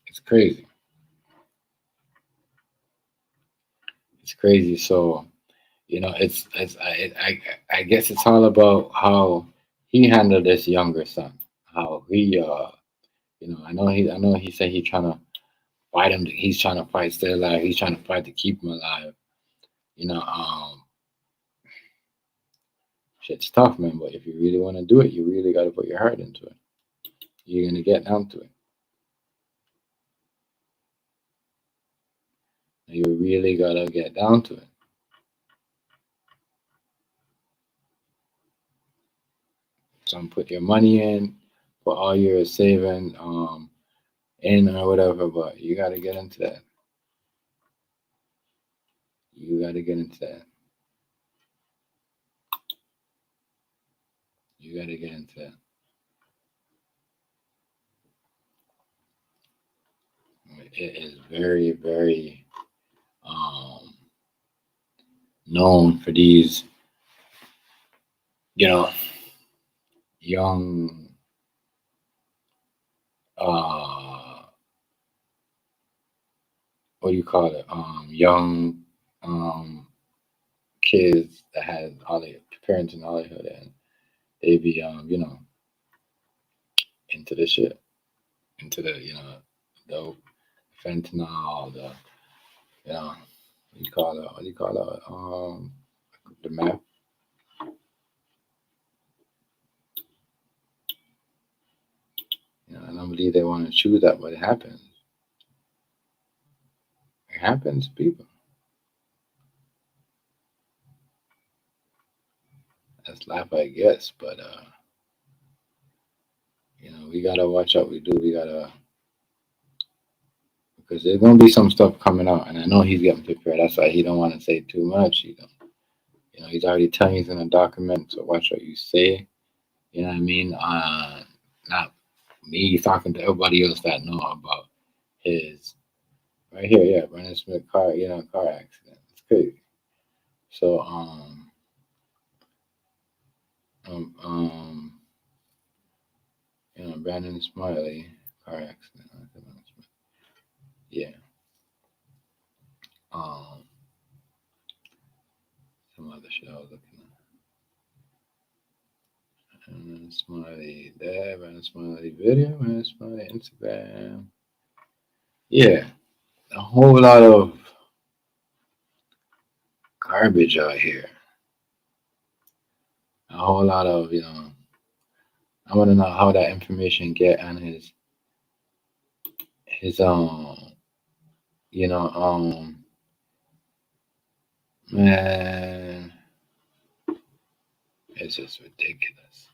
It's crazy. It's crazy. So, I guess it's all about how he handled this younger son. How he, I know he said he's trying to fight him. He's trying to fight, stay alive. He's trying to fight to keep him alive. You know, shit's tough, man. But if you really want to do it, you really got to put your heart into it. You're gonna get down to it. You really gotta get down to it. So put your money in, put all your saving in or whatever, but you gotta get into that. You gotta get into that. You gotta get into that. It is very, very known for these, young what do you call it? Young kids that had all the parents in Hollywood, and they be into the shit, into the the fentanyl, the what do you call it? What do you call it? The meth. I don't believe they want to choose that, but it happens. It happens, people. That's life, I guess. But we gotta watch out. We gotta, because there's gonna be some stuff coming out, and I know he's getting prepared. That's why he don't want to say too much. He's already telling you he's gonna document. So watch what you say. You know what I mean? Not me talking to everybody else that know about his right here. Yeah, Brandon Smith car accident. It's crazy. So Brandon Smiley car accident. Yeah. Some other shit I was looking at. Brandon Smiley there, Brandon Smiley video, Brandon Smiley Instagram. Yeah, a whole lot of garbage out here. A whole lot of I want to know how that information get on his man, it's just ridiculous.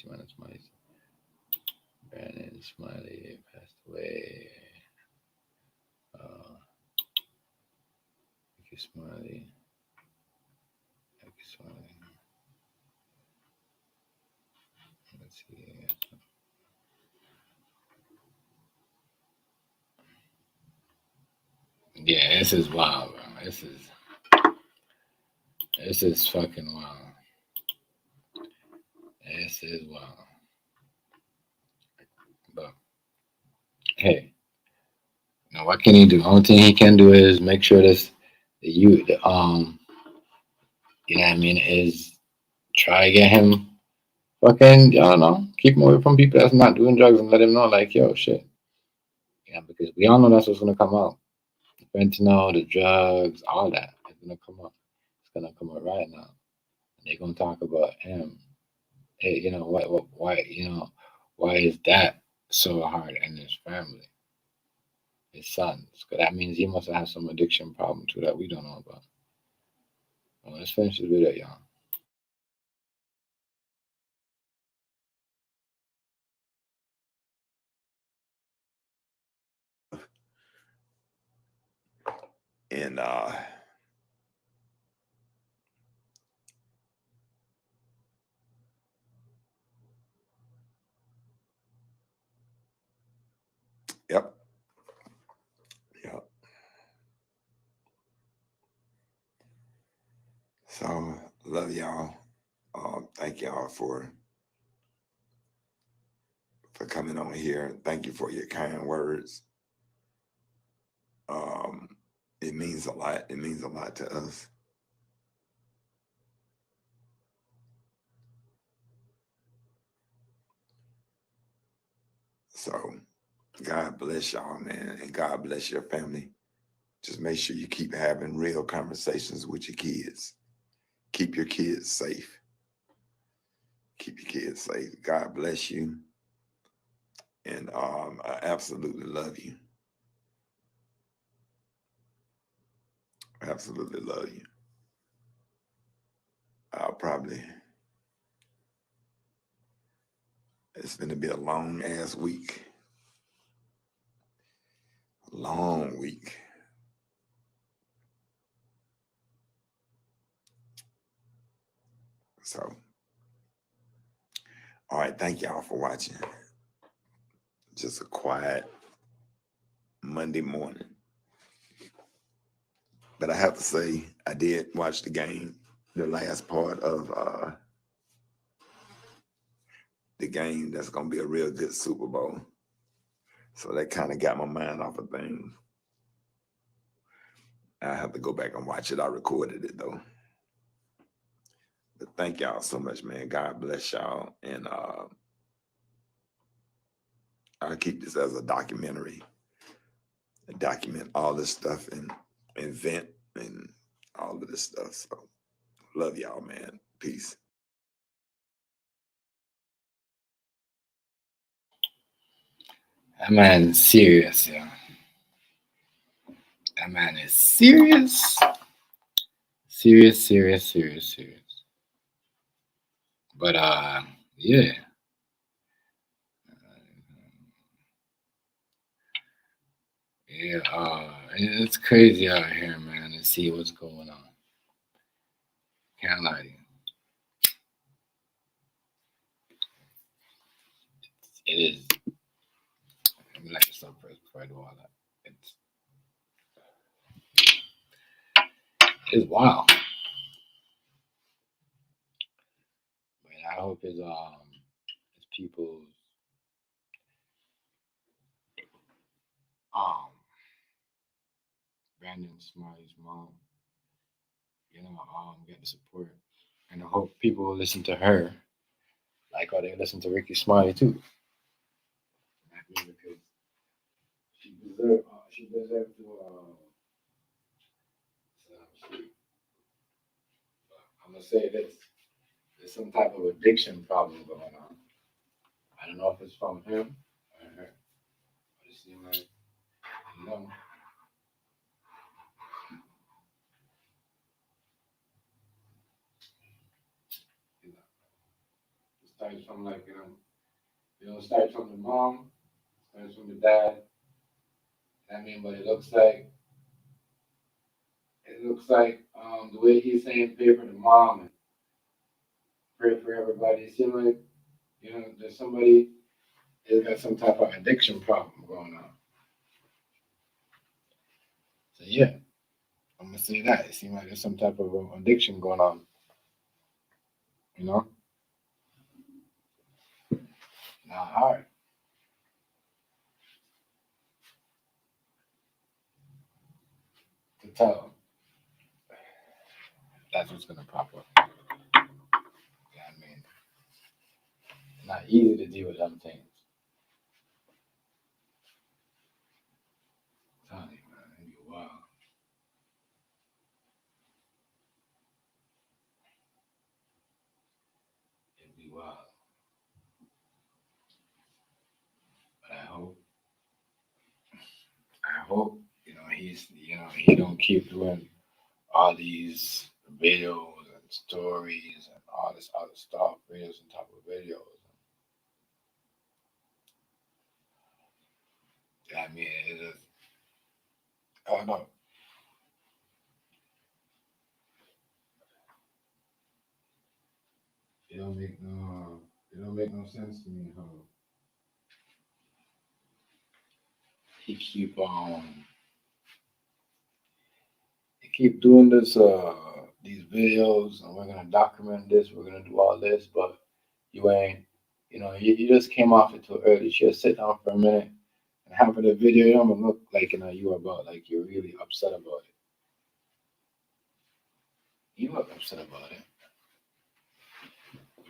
Brandon Smiley passed away. Rickey Smiley. Let's see. Yeah, this is wild, bro. This is fucking wild. This is wild. But hey, what can he do? The only thing he can do is make sure you know what I mean, is try to get him fucking, I don't know, keep him away from people that's not doing drugs and let him know, like, yo, shit. Yeah, because we all know that's what's gonna come out. The fentanyl, the drugs, all that is gonna come up. It's gonna come up right now. And they're gonna talk about him. Hey, why is that so hard in his family? His sons. Because that means he must have had some addiction problem too that we don't know about. Well, let's finish this video, y'all. And yep. So love y'all. Thank y'all for coming on here. Thank you for your kind words. It means a lot. It means a lot to us. So God bless y'all, man, and God bless your family. Just make sure you keep having real conversations with your kids. Keep your kids safe. Keep your kids safe. God bless you. And I absolutely love you. Absolutely love you. It's going to be a long ass week. Long week. So, all right. Thank y'all for watching. Just a quiet Monday morning. But I have to say, I did watch the game, the last part of the game. That's going to be a real good Super Bowl. So that kind of got my mind off of things. I have to go back and watch it. I recorded it though. But thank y'all so much, man. God bless y'all. And I'll keep this as a documentary. Document all this stuff and vent and all of this stuff. So love y'all, man. Peace. That man is serious, yeah. That man is serious. Serious. But yeah. Yeah, it's crazy out here, man, to see what's going on. Can't lie to you. It is. Let me like yourself first before I do all that. It's wild. But I hope it's people's Brandon Smiley's mom, get the support. And I hope people will listen to her like how they listen to Rickey Smiley too. Because she deserved to I'm gonna say this. There's some type of addiction problem going on. I don't know if it's from him or her. But it seems like, it starts from like, it starts from the mom, starts from the dad. But it looks like the way he's saying pray for the mom and pray for everybody. It seems like, there's somebody that's got some type of addiction problem going on. So yeah, I'm gonna say that. It seems like there's some type of addiction going on. Not hard. To tell. That's what's gonna pop up. It's not easy to deal with them things. I'm telling you, man, it'd be wild. It'd be wild. But I hope, he don't keep doing all these videos and stories and all this other stuff, videos on top of videos. It is. I don't know. It don't make no sense to me how he keep doing this these videos and we're gonna document this, we're gonna do all this, but you ain't, you just came off it too early. You should sit down for a minute and have the video. You don't look like you were about like you're really upset about it. You look upset about it.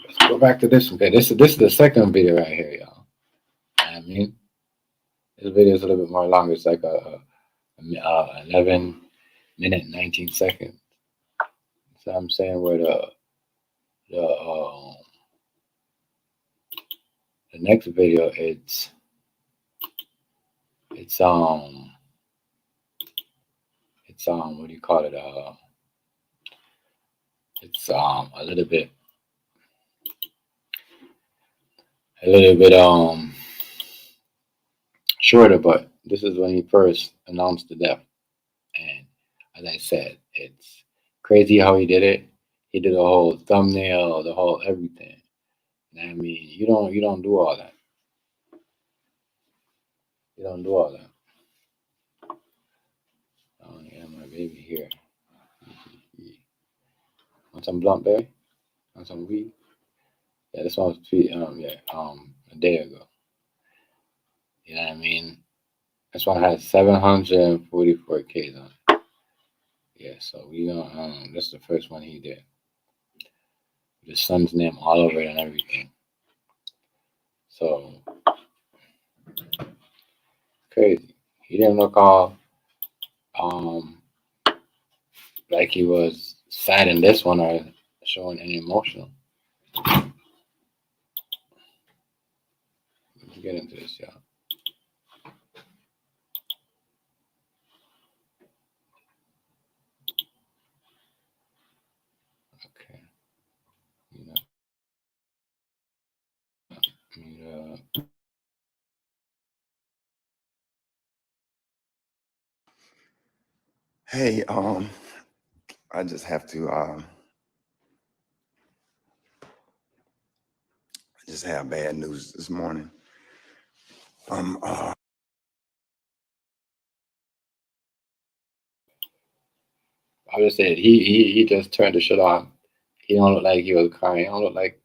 Let's go back to this one. Okay, this is the second video right here, y'all. I mean, this video is a little bit more longer. It's like a 11 minute 19 seconds. So I'm saying where the next video it's what do you call it? It's a little bit shorter, but this is when he first announced the death. And as I said, it's crazy how he did it. He did the whole thumbnail, the whole everything. And I mean, you don't do all that. You don't do all that. Oh yeah, my baby here. Want some blunt berry? Want some weed? Yeah, this one was a day ago. You know what I mean? This one has 744 Ks on it. Yeah, so we gonna this is the first one he did. His son's name all over it and everything. So crazy. He didn't look all like he was sad in this one or showing any emotional. Let's get into this, y'all. Okay. Hey, I just have to just have bad news this morning. I just said he just turned the shit on. He don't look like he was crying. He don't look like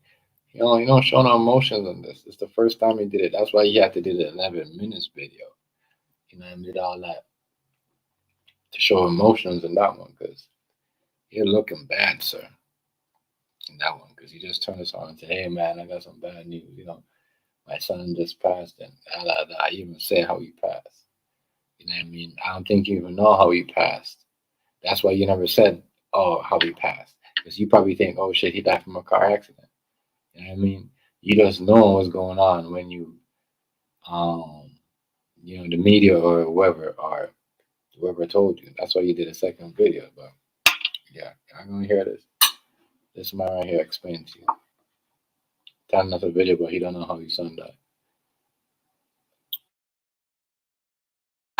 he don't show no emotions in this. It's the first time he did it. That's why he had to do the 11 minutes video. And did all that to show emotions in that one because you're looking bad, sir. In that one because he just turned us on and said, "Hey man, I got some bad news. My son just passed," and I even said how he passed. You know what I mean? I don't think you even know how he passed. That's why you never said, "Oh, how he passed," because you probably think, "Oh shit, he died from a car accident." You know what I mean? You just know what's going on when the media or whoever told you. That's why you did a second video. But yeah, I'm gonna hear this. This man right here explain to you. Telling us a video, but he don't know how his son died.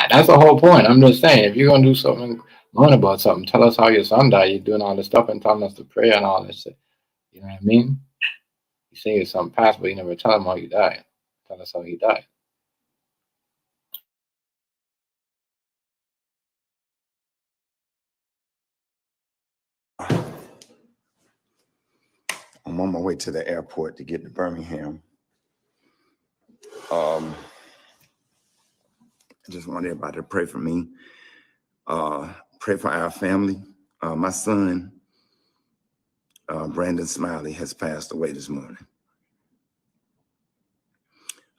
That's the whole point. I'm just saying, if you're gonna do something, learn about something, tell us how your son died. You're doing all this stuff and telling us to pray and all this shit. You know what I mean? You say your son passed, but you never tell him how he died. Tell us how he died. I'm on my way to the airport to get to Birmingham. I just want everybody to pray for me. Pray for our family. My son, Brandon Smiley, has passed away this morning.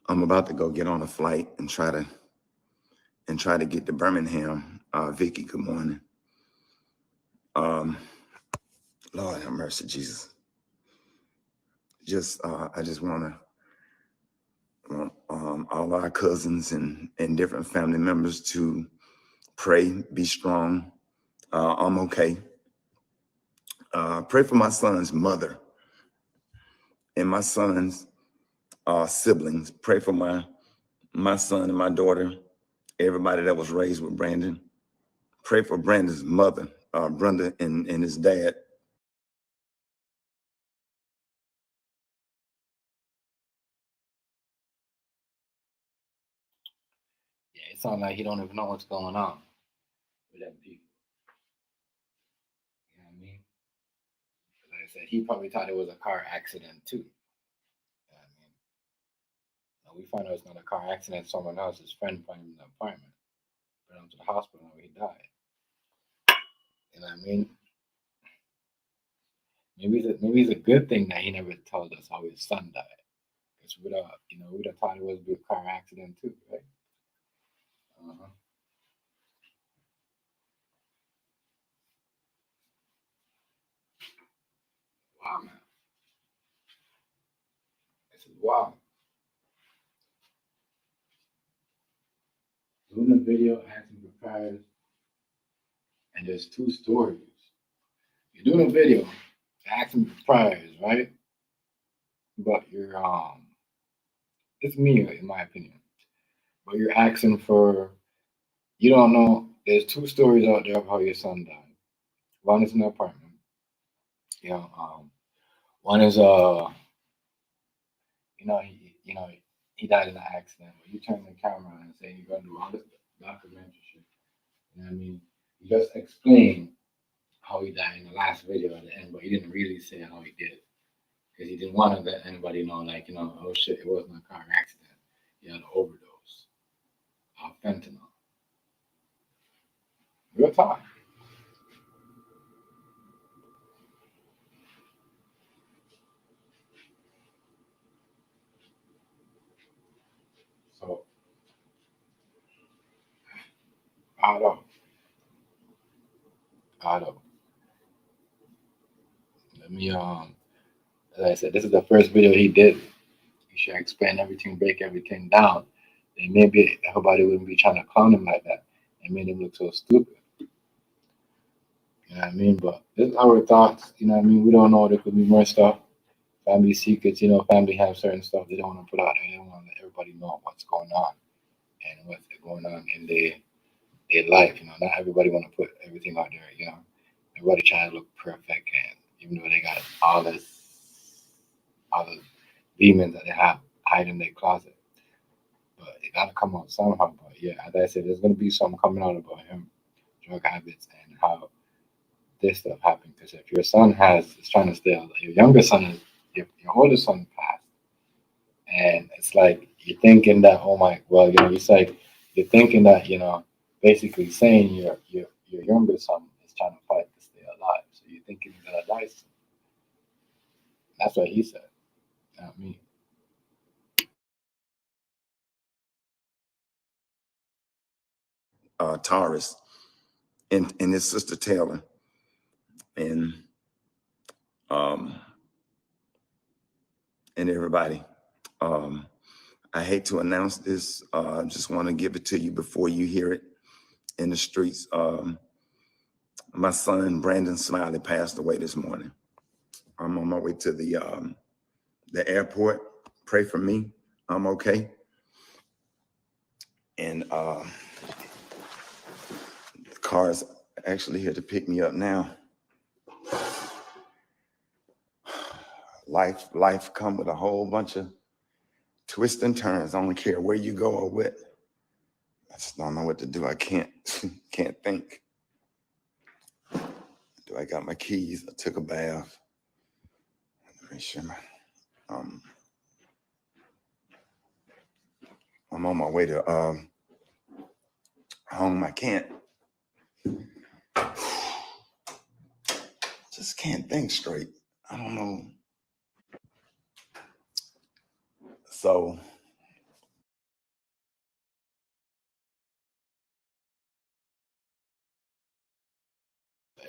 I'm about to go get on a flight and try to get to Birmingham. Vicky, good morning. Lord have mercy, Jesus. I just want all our cousins and different family members to pray, be strong. I'm okay. Pray for my son's mother and my son's siblings. Pray for my son and my daughter, everybody that was raised with Brandon. Pray for Brandon's mother, Brenda and his dad. Yeah, it sounds like he don't even know what's going on with them people. You know what I mean? said, he probably thought it was a car accident too. You know what I mean? Now we find out it's not a car accident. Someone else, his friend, found him in the apartment, brought him to the hospital, and he died. You know what I mean? Maybe it's a good thing that he never told us how his son died, because we'd have thought it was a car accident too, right? Wow, man, this is wild. Doing a video asking for prayers, and there's two stories. You're doing a video asking for prayers, right? But you're it's me in my opinion. But you're asking for, you don't know. There's two stories out there of how your son died. One is in the apartment. You know, one is he died in an accident. But you turn the camera on and say you're gonna do all this documentary shit. You know what I mean? You just explain how he died in the last video at the end, but he didn't really say how he did. Because he didn't want to let anybody know, like, oh shit, it wasn't a car accident. He had an overdose of fentanyl. Real talk. So, I don't know. Let me, as I said, this is the first video he did. He should explain everything, break everything down. And maybe everybody wouldn't be trying to clown him like that. It made him look so stupid. You know what I mean? But this is our thoughts. You know what I mean? We don't know. There could be more stuff. Family secrets. Family have certain stuff they don't want to put out there. They don't want to let everybody know what's going on and what's going on in their life. Not everybody want to put everything out there. Everybody trying to look perfect, and even though they got all the demons that they have hide in their closet, but it gotta come out somehow. But yeah, as I said, there's gonna be something coming out about him, drug habits, and how this stuff happened. Because if your son is trying to stay alive, your younger son is your older son passed, and it's like you're thinking that it's like you're thinking that basically saying your younger son is trying to fight to stay alive, so you're thinking he's gonna die soon. That's what he said, not me. Taurus and his sister Taylor. And everybody. I hate to announce this. I just want to give it to you before you hear it in the streets. My son, Brandon Smiley, passed away this morning. I'm on my way to the airport. Pray for me. I'm okay. And the car is actually here to pick me up now. Life come with a whole bunch of twists and turns. I don't care where you go or what. I just don't know what to do. I can't think. Do I got my keys? I took a bath. Make sure I'm on my way to home. I can't. Just can't think straight. I don't know. So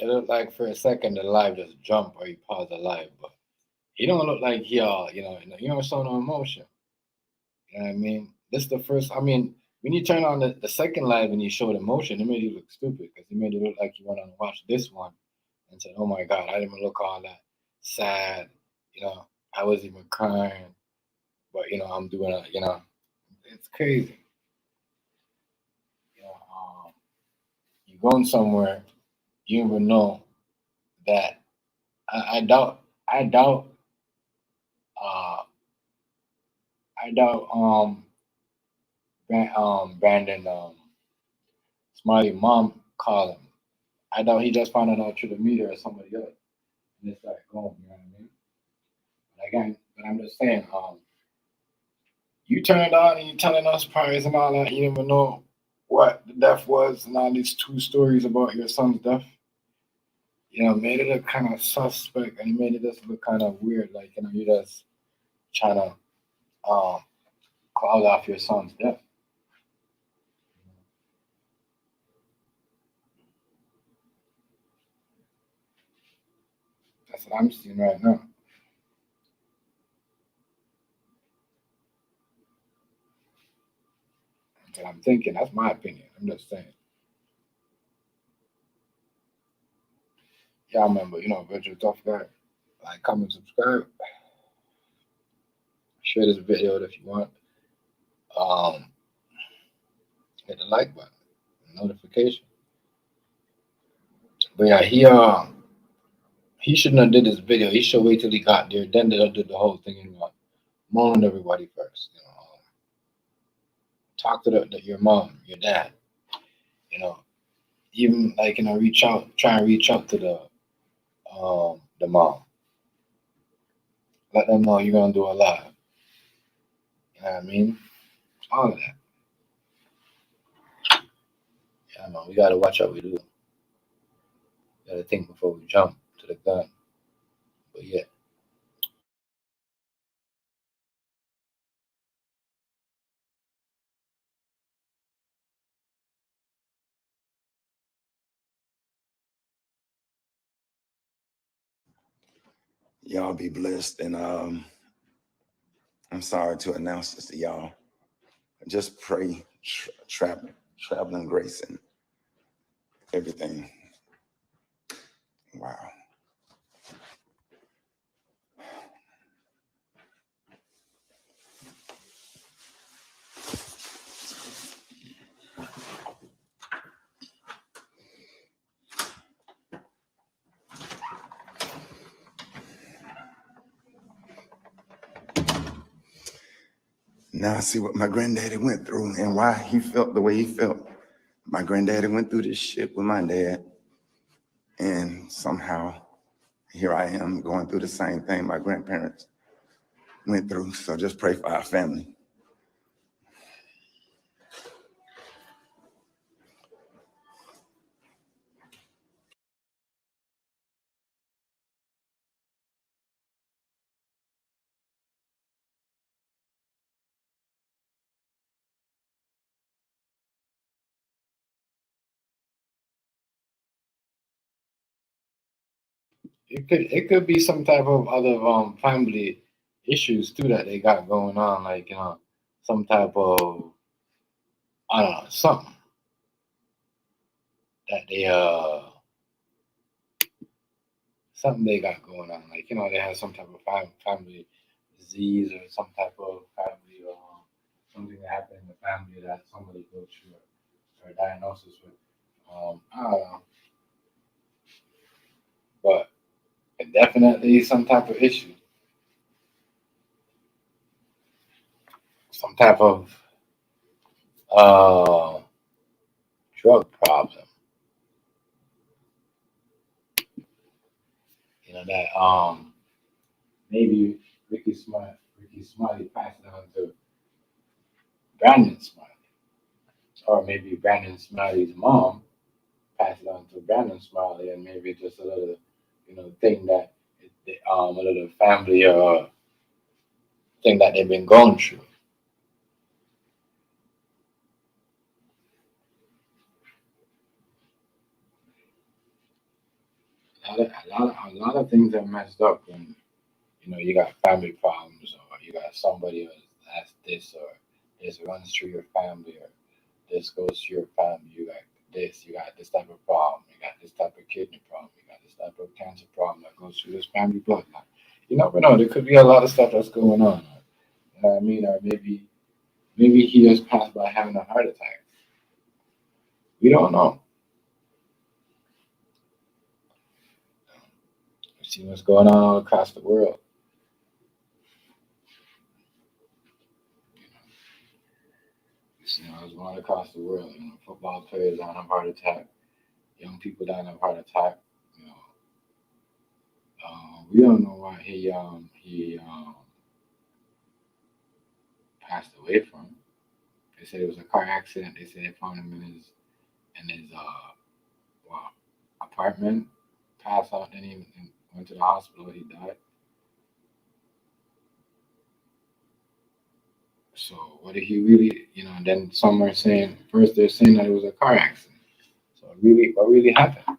It looked like for a second the live just jumped or he paused the live, but he don't look like he you don't show no emotion. You know what I mean? This is the first. I mean, when you turn on the second live and you showed emotion, it made you look stupid because it made it look like you went on to watch this one and said, "Oh my God, I didn't even look all that sad." I wasn't even crying, but I'm doing it. It's crazy. You're going somewhere, you even know that. I doubt. Brandon Smiley mom called him. I doubt he just found it out through the media or somebody else. and they start going. You know what I mean? Again, but I'm just saying, you turned on and you telling us priors and all that. You didn't even know what the death was, and all these two stories about your son's death. You know, made it look kind of suspect, and it made it just look kind of weird. Like, you know, you just trying to cloud off your son's death. That's what I'm seeing right now. That's what I'm thinking. That's my opinion. I'm just saying. Yeah, I remember, you know, Virtual Tough Guy. Like, comment, subscribe. Share this video if you want. Hit the like button, notification. But yeah, he shouldn't have did this video. He should wait till he got there. Then they'll do the whole thing and moan everybody first. You know, talk to your mom, your dad. You know, even like, you know, try and reach out to the mom. Let them know you're gonna do a live. You know what I mean? All of that. Yeah, man, we gotta watch what we do. We gotta think before we jump to the gun. But yeah. Y'all be blessed, and I'm sorry to announce this to y'all. Just pray traveling grace and everything. Wow. Now I see what my granddaddy went through and why he felt the way he felt. My granddaddy went through this shit with my dad, and somehow here I am going through the same thing my grandparents went through. So just pray for our family. It could be some type of other family issues too that they got going on, like, you know, some type of, I don't know, something that they got going on, like, you know, they have some type of family disease or some type of family something that happened in the family that somebody goes through or diagnosis with. I don't know, but it definitely some type of issue, some type of drug problem. You know that maybe Rickey Smiley passed it on to Brandon Smiley, or maybe Brandon Smiley's mom passed it on to Brandon Smiley, and maybe just a little, you know, thing that a little family thing that they've been going through. A lot of things are messed up when, you know, you got family problems, or you got somebody that's this, or this runs through your family, or this goes through your family. You got this type of problem, you got this type of kidney problem, you got this type of cancer problem that goes through this family bloodline. You never know. There could be a lot of stuff that's going on. You know what I mean? Or maybe he just passed by having a heart attack. We don't know. We see what's going on all across the world. We see what's going on across the world. You know, football players dying of heart attack, young people dying of heart attack. You know, we don't know why he passed away from. They said it was a car accident. They said they found him in his well, apartment, passed out, then he went to the hospital. He died. So what did he really, and then some are saying, first they're saying that it was a car accident. So really, what really happened?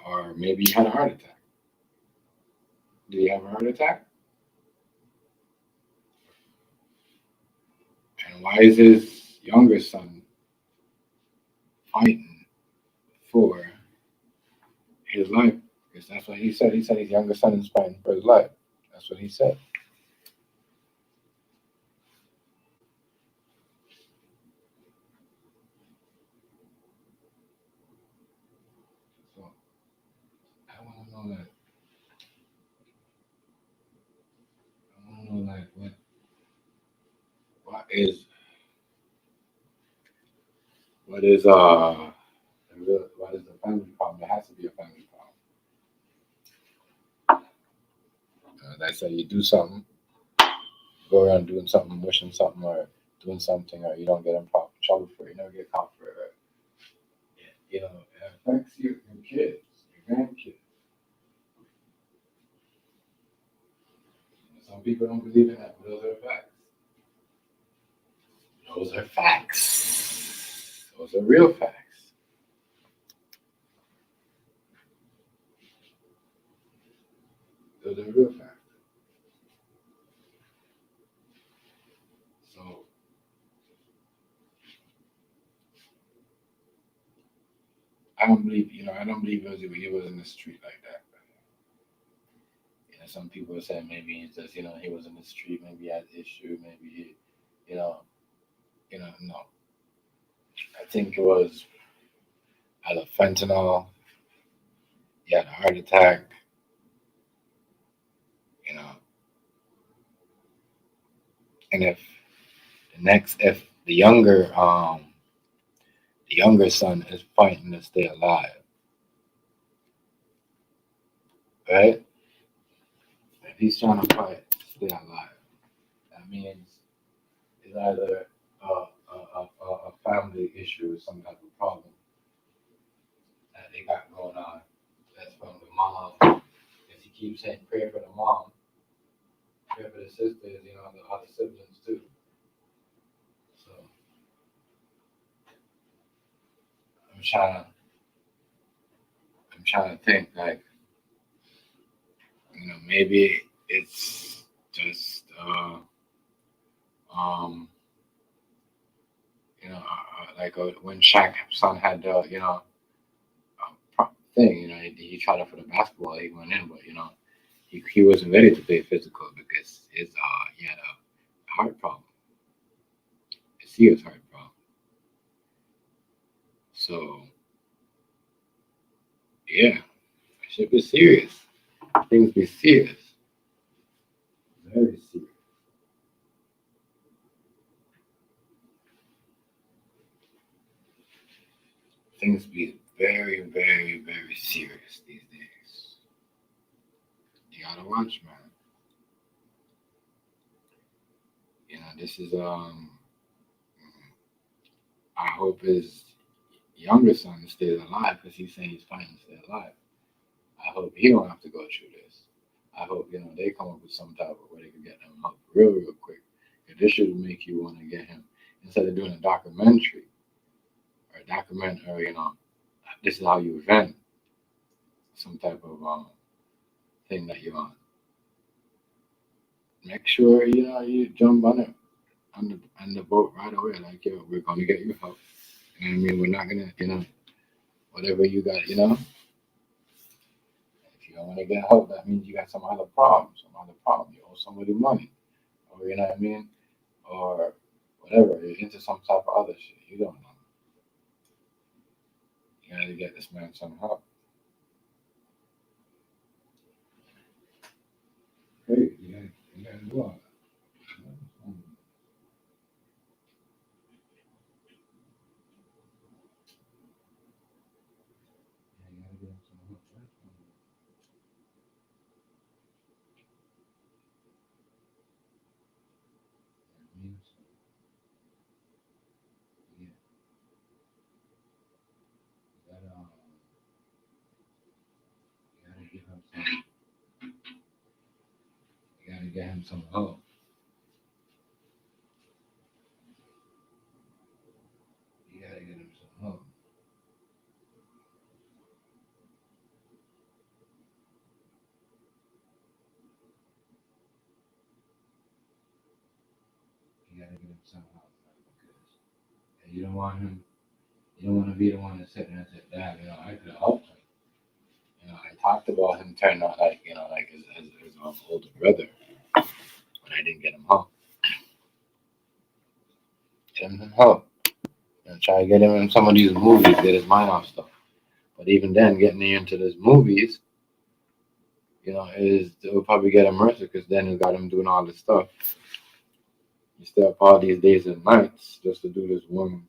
Or maybe he had a heart attack. Did he have a heart attack? And why is his younger son fighting for his life? Because that's what he said. He said his younger son is fighting for his life. That's what he said. So I want to know that. I want to know like what is what is the family problem? There has to be a family problem. That's how you do something, go around doing something, wishing something, or doing something, or you don't get in trouble for it. You never get caught for it. It affects your kids, your grandkids. Some people don't believe in that, but those are facts. Those are facts. Those are real facts. Those are real facts. So I don't believe, I don't believe he was in the street like that. Some people are saying maybe he just, he was in the street, maybe he had issue, maybe he, no. I think it was out of fentanyl. He had a heart attack. And if the younger son is fighting to stay alive, right? If he's trying to fight to stay alive, that means it's either a family issue or some type of problem that they got going on. That's from the mom. Because he keeps saying, pray for the mom, pray for the sisters, the other siblings too. So I'm trying to think like, maybe it's just like when Shaq's son had the thing, he tried out for the basketball, he went in, but he wasn't ready to play physical because he had a heart problem, a serious heart problem. So yeah, it should be serious. Things be serious, very serious. Things be very, very, very serious these days. You gotta watch, man. This is I hope his younger son stays alive because he's saying he's fighting to stay alive. I hope he don't have to go through this. I hope they come up with some type of way they can get him help real quick. And this should make you want to get him instead of doing a documentary or this is how you vent some type of thing that you're on. Make sure you jump on it on the boat right away. Like, yo, we're gonna get you help. You know what I mean? We're not gonna whatever you got. If you don't want to get help, that means you got some other problem. You owe somebody money, or you know what I mean, or whatever. You're into some type of other shit. You don't know. You gotta get this man some help. Hey, you gotta do all that. get him some help. You gotta get him some help. You gotta get him some help, because you don't want him. You don't want to be the one to sit there and say, "Dad, I could have helped him." I talked about him turning out like as an older brother, but I didn't get him help. Get him some help. Try to get him in some of these movies, get his mind off stuff. But even then, getting him into these movies, it will probably get him arrested, because then you got him doing all this stuff. You stay up all these days and nights just to do this one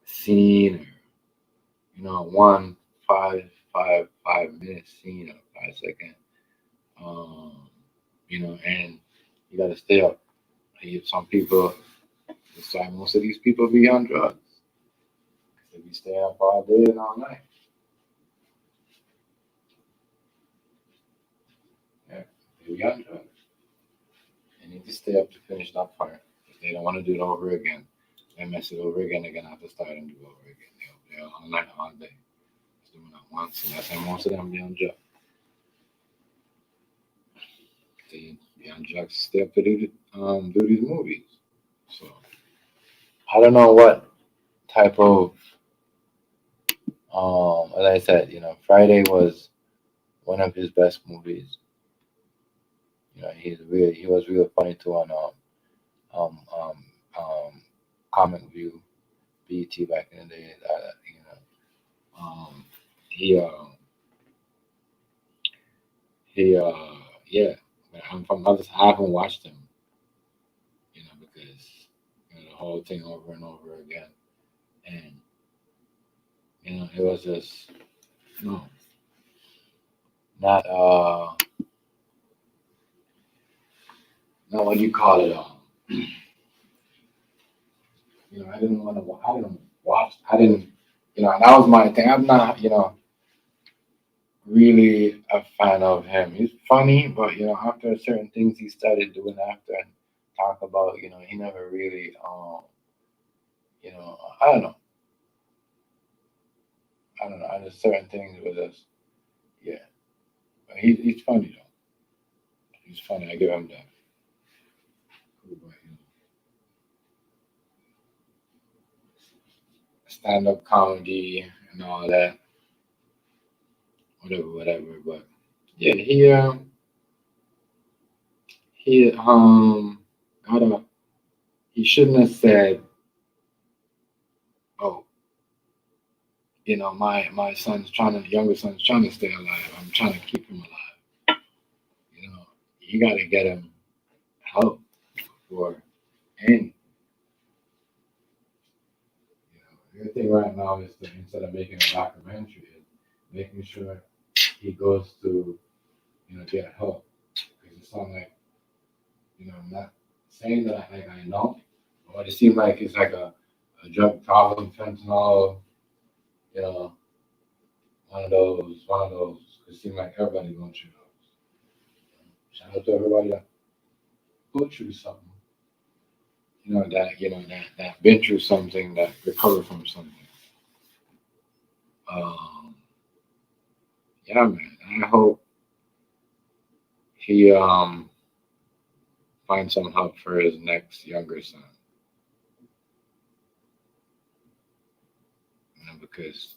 scene, or 1 5 minute scene or 5 second. And you got to stay up. Some people decide most of these people be on drugs. They be staying up all day and all night. Yeah, they be on drugs. They need to stay up to finish that part. If they don't want to do it over again, they mess it over again, they're going to have to start and do it over again. They're all night, all day. Just doing that once, and that's how most of them be on drugs. They be on drugs to stay up to do these movies. So, I don't know what type of, as I said, Friday was one of his best movies. He was real funny too on Comic View, BET back in the day. Yeah. But I'm from others. I haven't watched him, because the whole thing over and over again, and it was just not what you call it. I didn't want to. I didn't watch. I didn't. That was my thing. I'm not. Really a fan of him. He's funny, but after certain things he started doing after and talk about, he never really. I don't know. I just certain things with us. Yeah, but he's funny though. He's funny. I give him that. But, stand-up comedy and all that, whatever. But yeah, he shouldn't have said, "Oh, my younger son's trying to stay alive. I'm trying to keep him alive." You got to get him help for any. The thing right now is to, instead of making a documentary, is making sure he goes to, get help. Because it sounds like, I'm not saying that I know, but it seems like it's like a drug problem, fentanyl, one of those. It seems like everybody going through those. Shout out to everybody that go through something. That been through something, that recovered from something. Yeah, man. I hope he finds some help for his next younger son. Because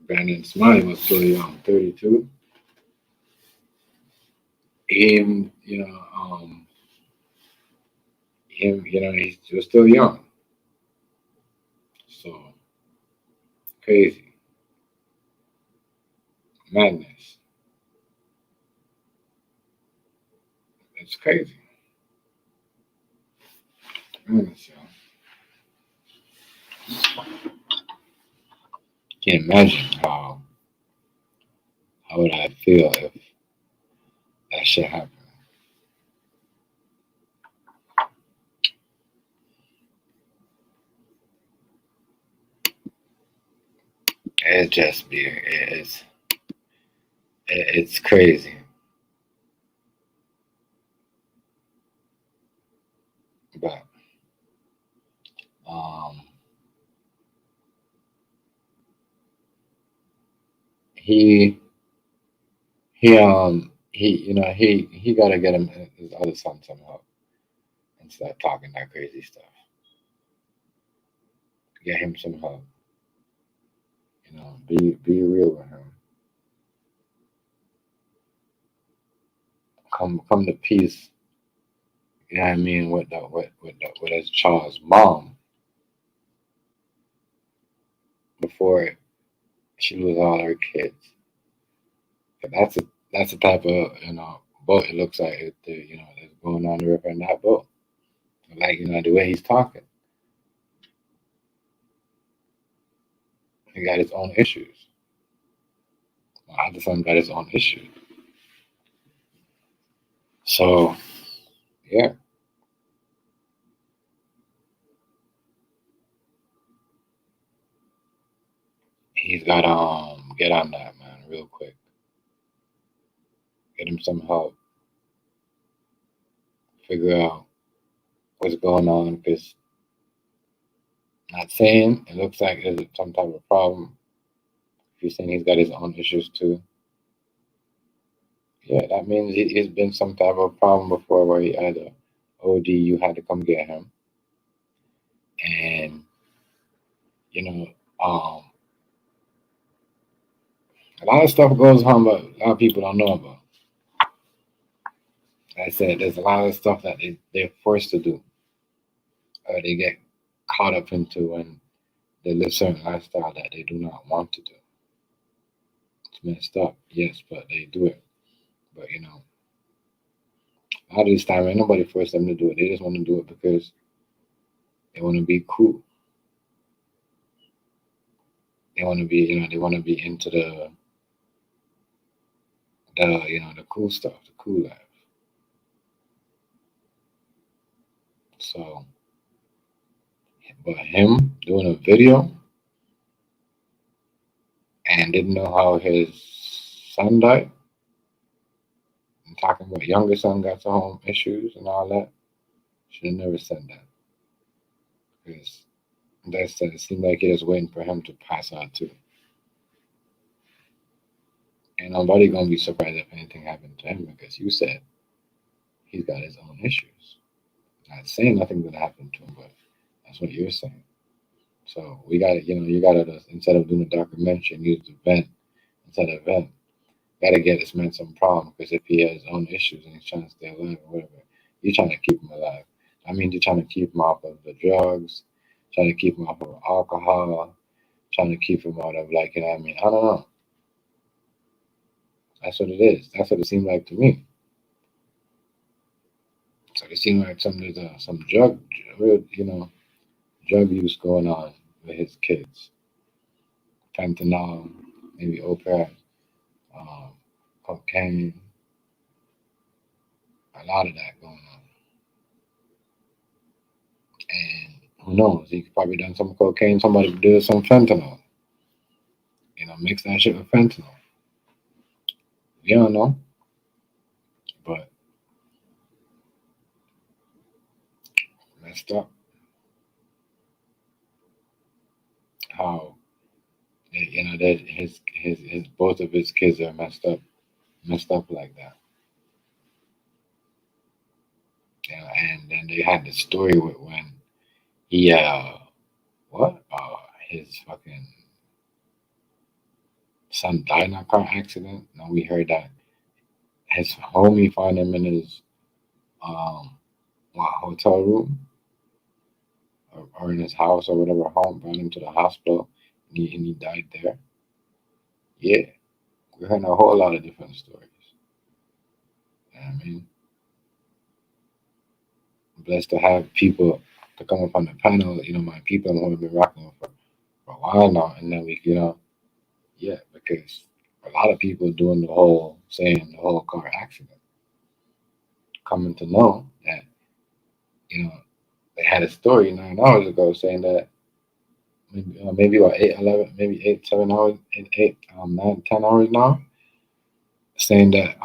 Brandon Smiley was still young, 32. Him, he was still young. So crazy. Madness. It's crazy. Madness, y'all. Can't imagine how would I feel if that shit happened. It's crazy. He he gotta get his other son some help and start talking that crazy stuff. Get him some help. Be real with him. Come to peace. You know what I mean? With his child's mom before she lose all her kids. That's the type of boat it looks like that's going on the river in that boat. Like the way he's talking, he got his own issues. My other son got his own issues. So yeah, he's got get on that, man, real quick. Get him some help. Figure out what's going on, because not saying it looks like there's some type of problem. If you're saying he's got his own issues too, yeah, that means he's been some type of problem before where he had a OD. You had to come get him, and a lot of stuff goes on, but a lot of people don't know about. Like I said, there's a lot of stuff that they're forced to do, or they get caught up into when they live certain lifestyle that they do not want to do. It's messed up, yes, but they do it. But a lot of this time, ain't nobody forced them to do it. They just want to do it because they want to be cool. They want to be, they want to be into the cool stuff, the cool life. So, but him doing a video and didn't know how his son died, and talking about younger son got some home issues and all that, should have never said that. Because it seemed like he was waiting for him to pass out too. And nobody gonna be surprised if anything happened to him, because you said he's got his own issues. Not saying nothing's gonna happen to him, but that's what you're saying. So we got to, you got to, instead of doing a documentary, use the vent instead of vent. Got to get this man some problem, because if he has his own issues and he's trying to stay alive or whatever, you're trying to keep him alive. I mean, you're trying to keep him off of the drugs, trying to keep him off of alcohol, trying to keep him out of I don't know. That's what it is. That's what it seemed like to me. So it seemed like there's some drug use going on with his kids. Fentanyl, maybe opiates, cocaine, a lot of that going on. And who knows? He could probably done some cocaine. Somebody did some fentanyl. Mix that shit with fentanyl. We don't know. But messed up. How that his both of his kids are messed up like that. And then they had the story with when he his fucking son died in a car accident. And we heard that his homie found him in his hotel room or in his house or whatever home, brought him to the hospital, and he died there. Yeah, we heard a whole lot of different stories. You know what I mean? I'm blessed to have people to come up on the panel, my people who have been rocking for a while now, and then we, yeah, because a lot of people doing the whole car accident, coming to know that, they had a story 9 hours ago saying that maybe about 8, 11, maybe 8, 7 hours, 8, 9, 10 hours now, saying that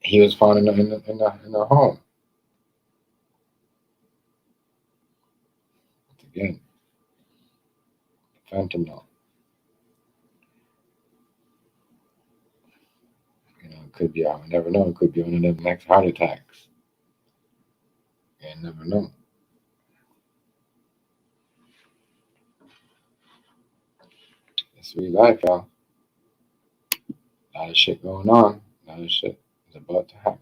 he was found in the home. again, fentanyl. You know, it could be, I never know, it could be one of them next heart attacks. You never know. It's real life, y'all. A lot of shit going on. A lot of shit is about to happen.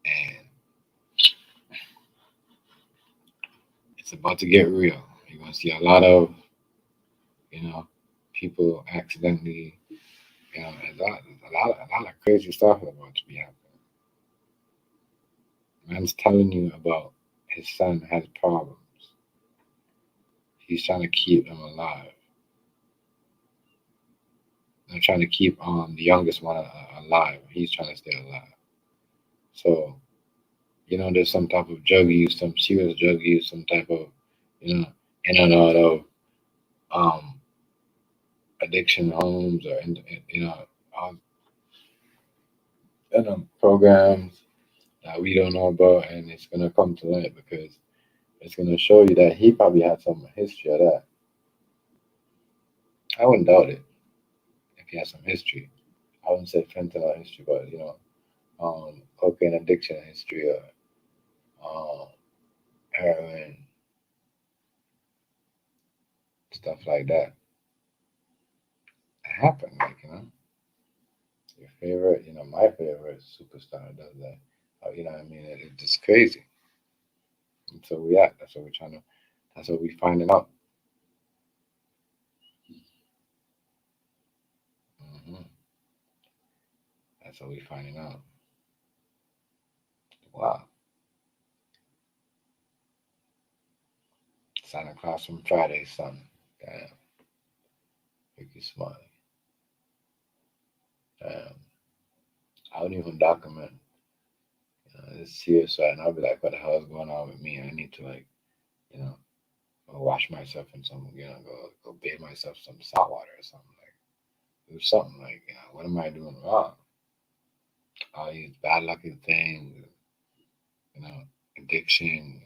And it's about to get real. You're going to see a lot of, you know, people accidentally, you know, a lot of crazy stuff is about to be happening. Man's telling you about his son has problems. He's trying to keep them alive. They're trying to keep the youngest one alive. He's trying to stay alive. So, you know, there's some type of drug use, some serious drug use, some type of, you know, in and out of addiction homes or, you know, programs that we don't know about, and it's going to come to light because it's going to show you that he probably had some history of that. I wouldn't doubt it if he had some history. I wouldn't say fentanyl history, but, you know, cocaine addiction history or heroin, stuff like that. It happened, like, you know. Your favorite, you know, my favorite superstar does that. You know what I mean? It's just crazy. And so we act. That's what we're trying to, that's what we're finding out. That's what we're finding out. Wow. Santa Claus from Friday, son. Damn. Rickey Smiley. Damn. I don't even document. You know, it's serious, right? And I'll be like, what the hell is going on with me? I need to, like, you know, go wash myself in some, you know, go bathe myself in some salt water or something. Like, do something like, you know, what am I doing wrong? All these bad lucky things, you know, addiction. You know.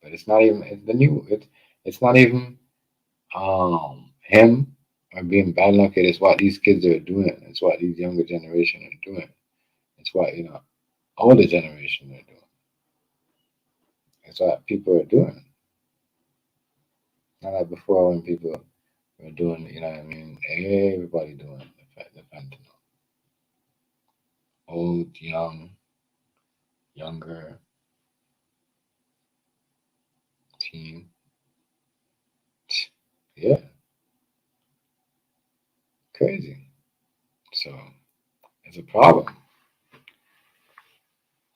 But it's not even, it's not even him or being bad lucky. It's what these kids are doing. It's what these younger generation are doing. It's what, you know, older generation are doing. It's what people are doing. Not like before when people were doing, you know what I mean? Everybody doing the fentanyl. Old, young, younger, teen. Yeah. Crazy. So it's a problem.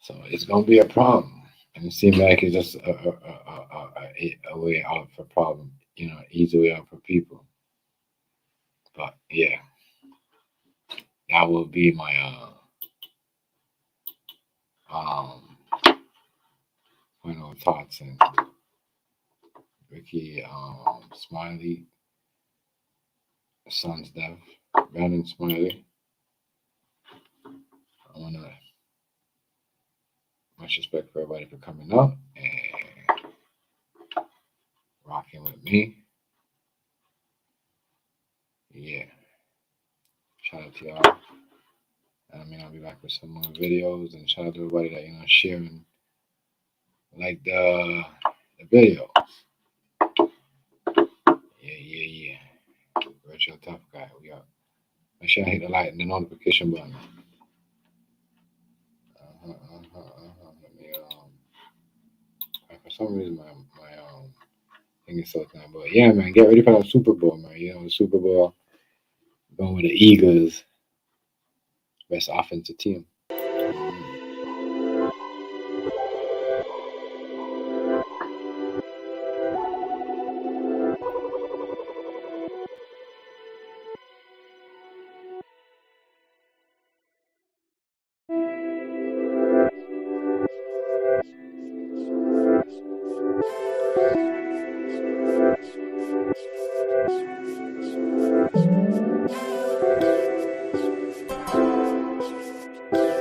So it's gonna be a problem. And it seems like it's just a way out for problem, you know, easy way out for people. But yeah, that will be my final thoughts and Rickey Smiley, son's death, Brandon Smiley. I wanna much respect for everybody for coming up and rocking with me. Yeah. Shout out to y'all. I mean, I'll be back with some more videos, and shout out to everybody that, you know, sharing like the video. Yeah. Virtual Tough Guy. We out. Make sure I hit the like and the notification button. Let me for some reason my thing is so now, but yeah, man, get ready for that Super Bowl, man. You know, the Super Bowl going with the Eagles, best offensive team.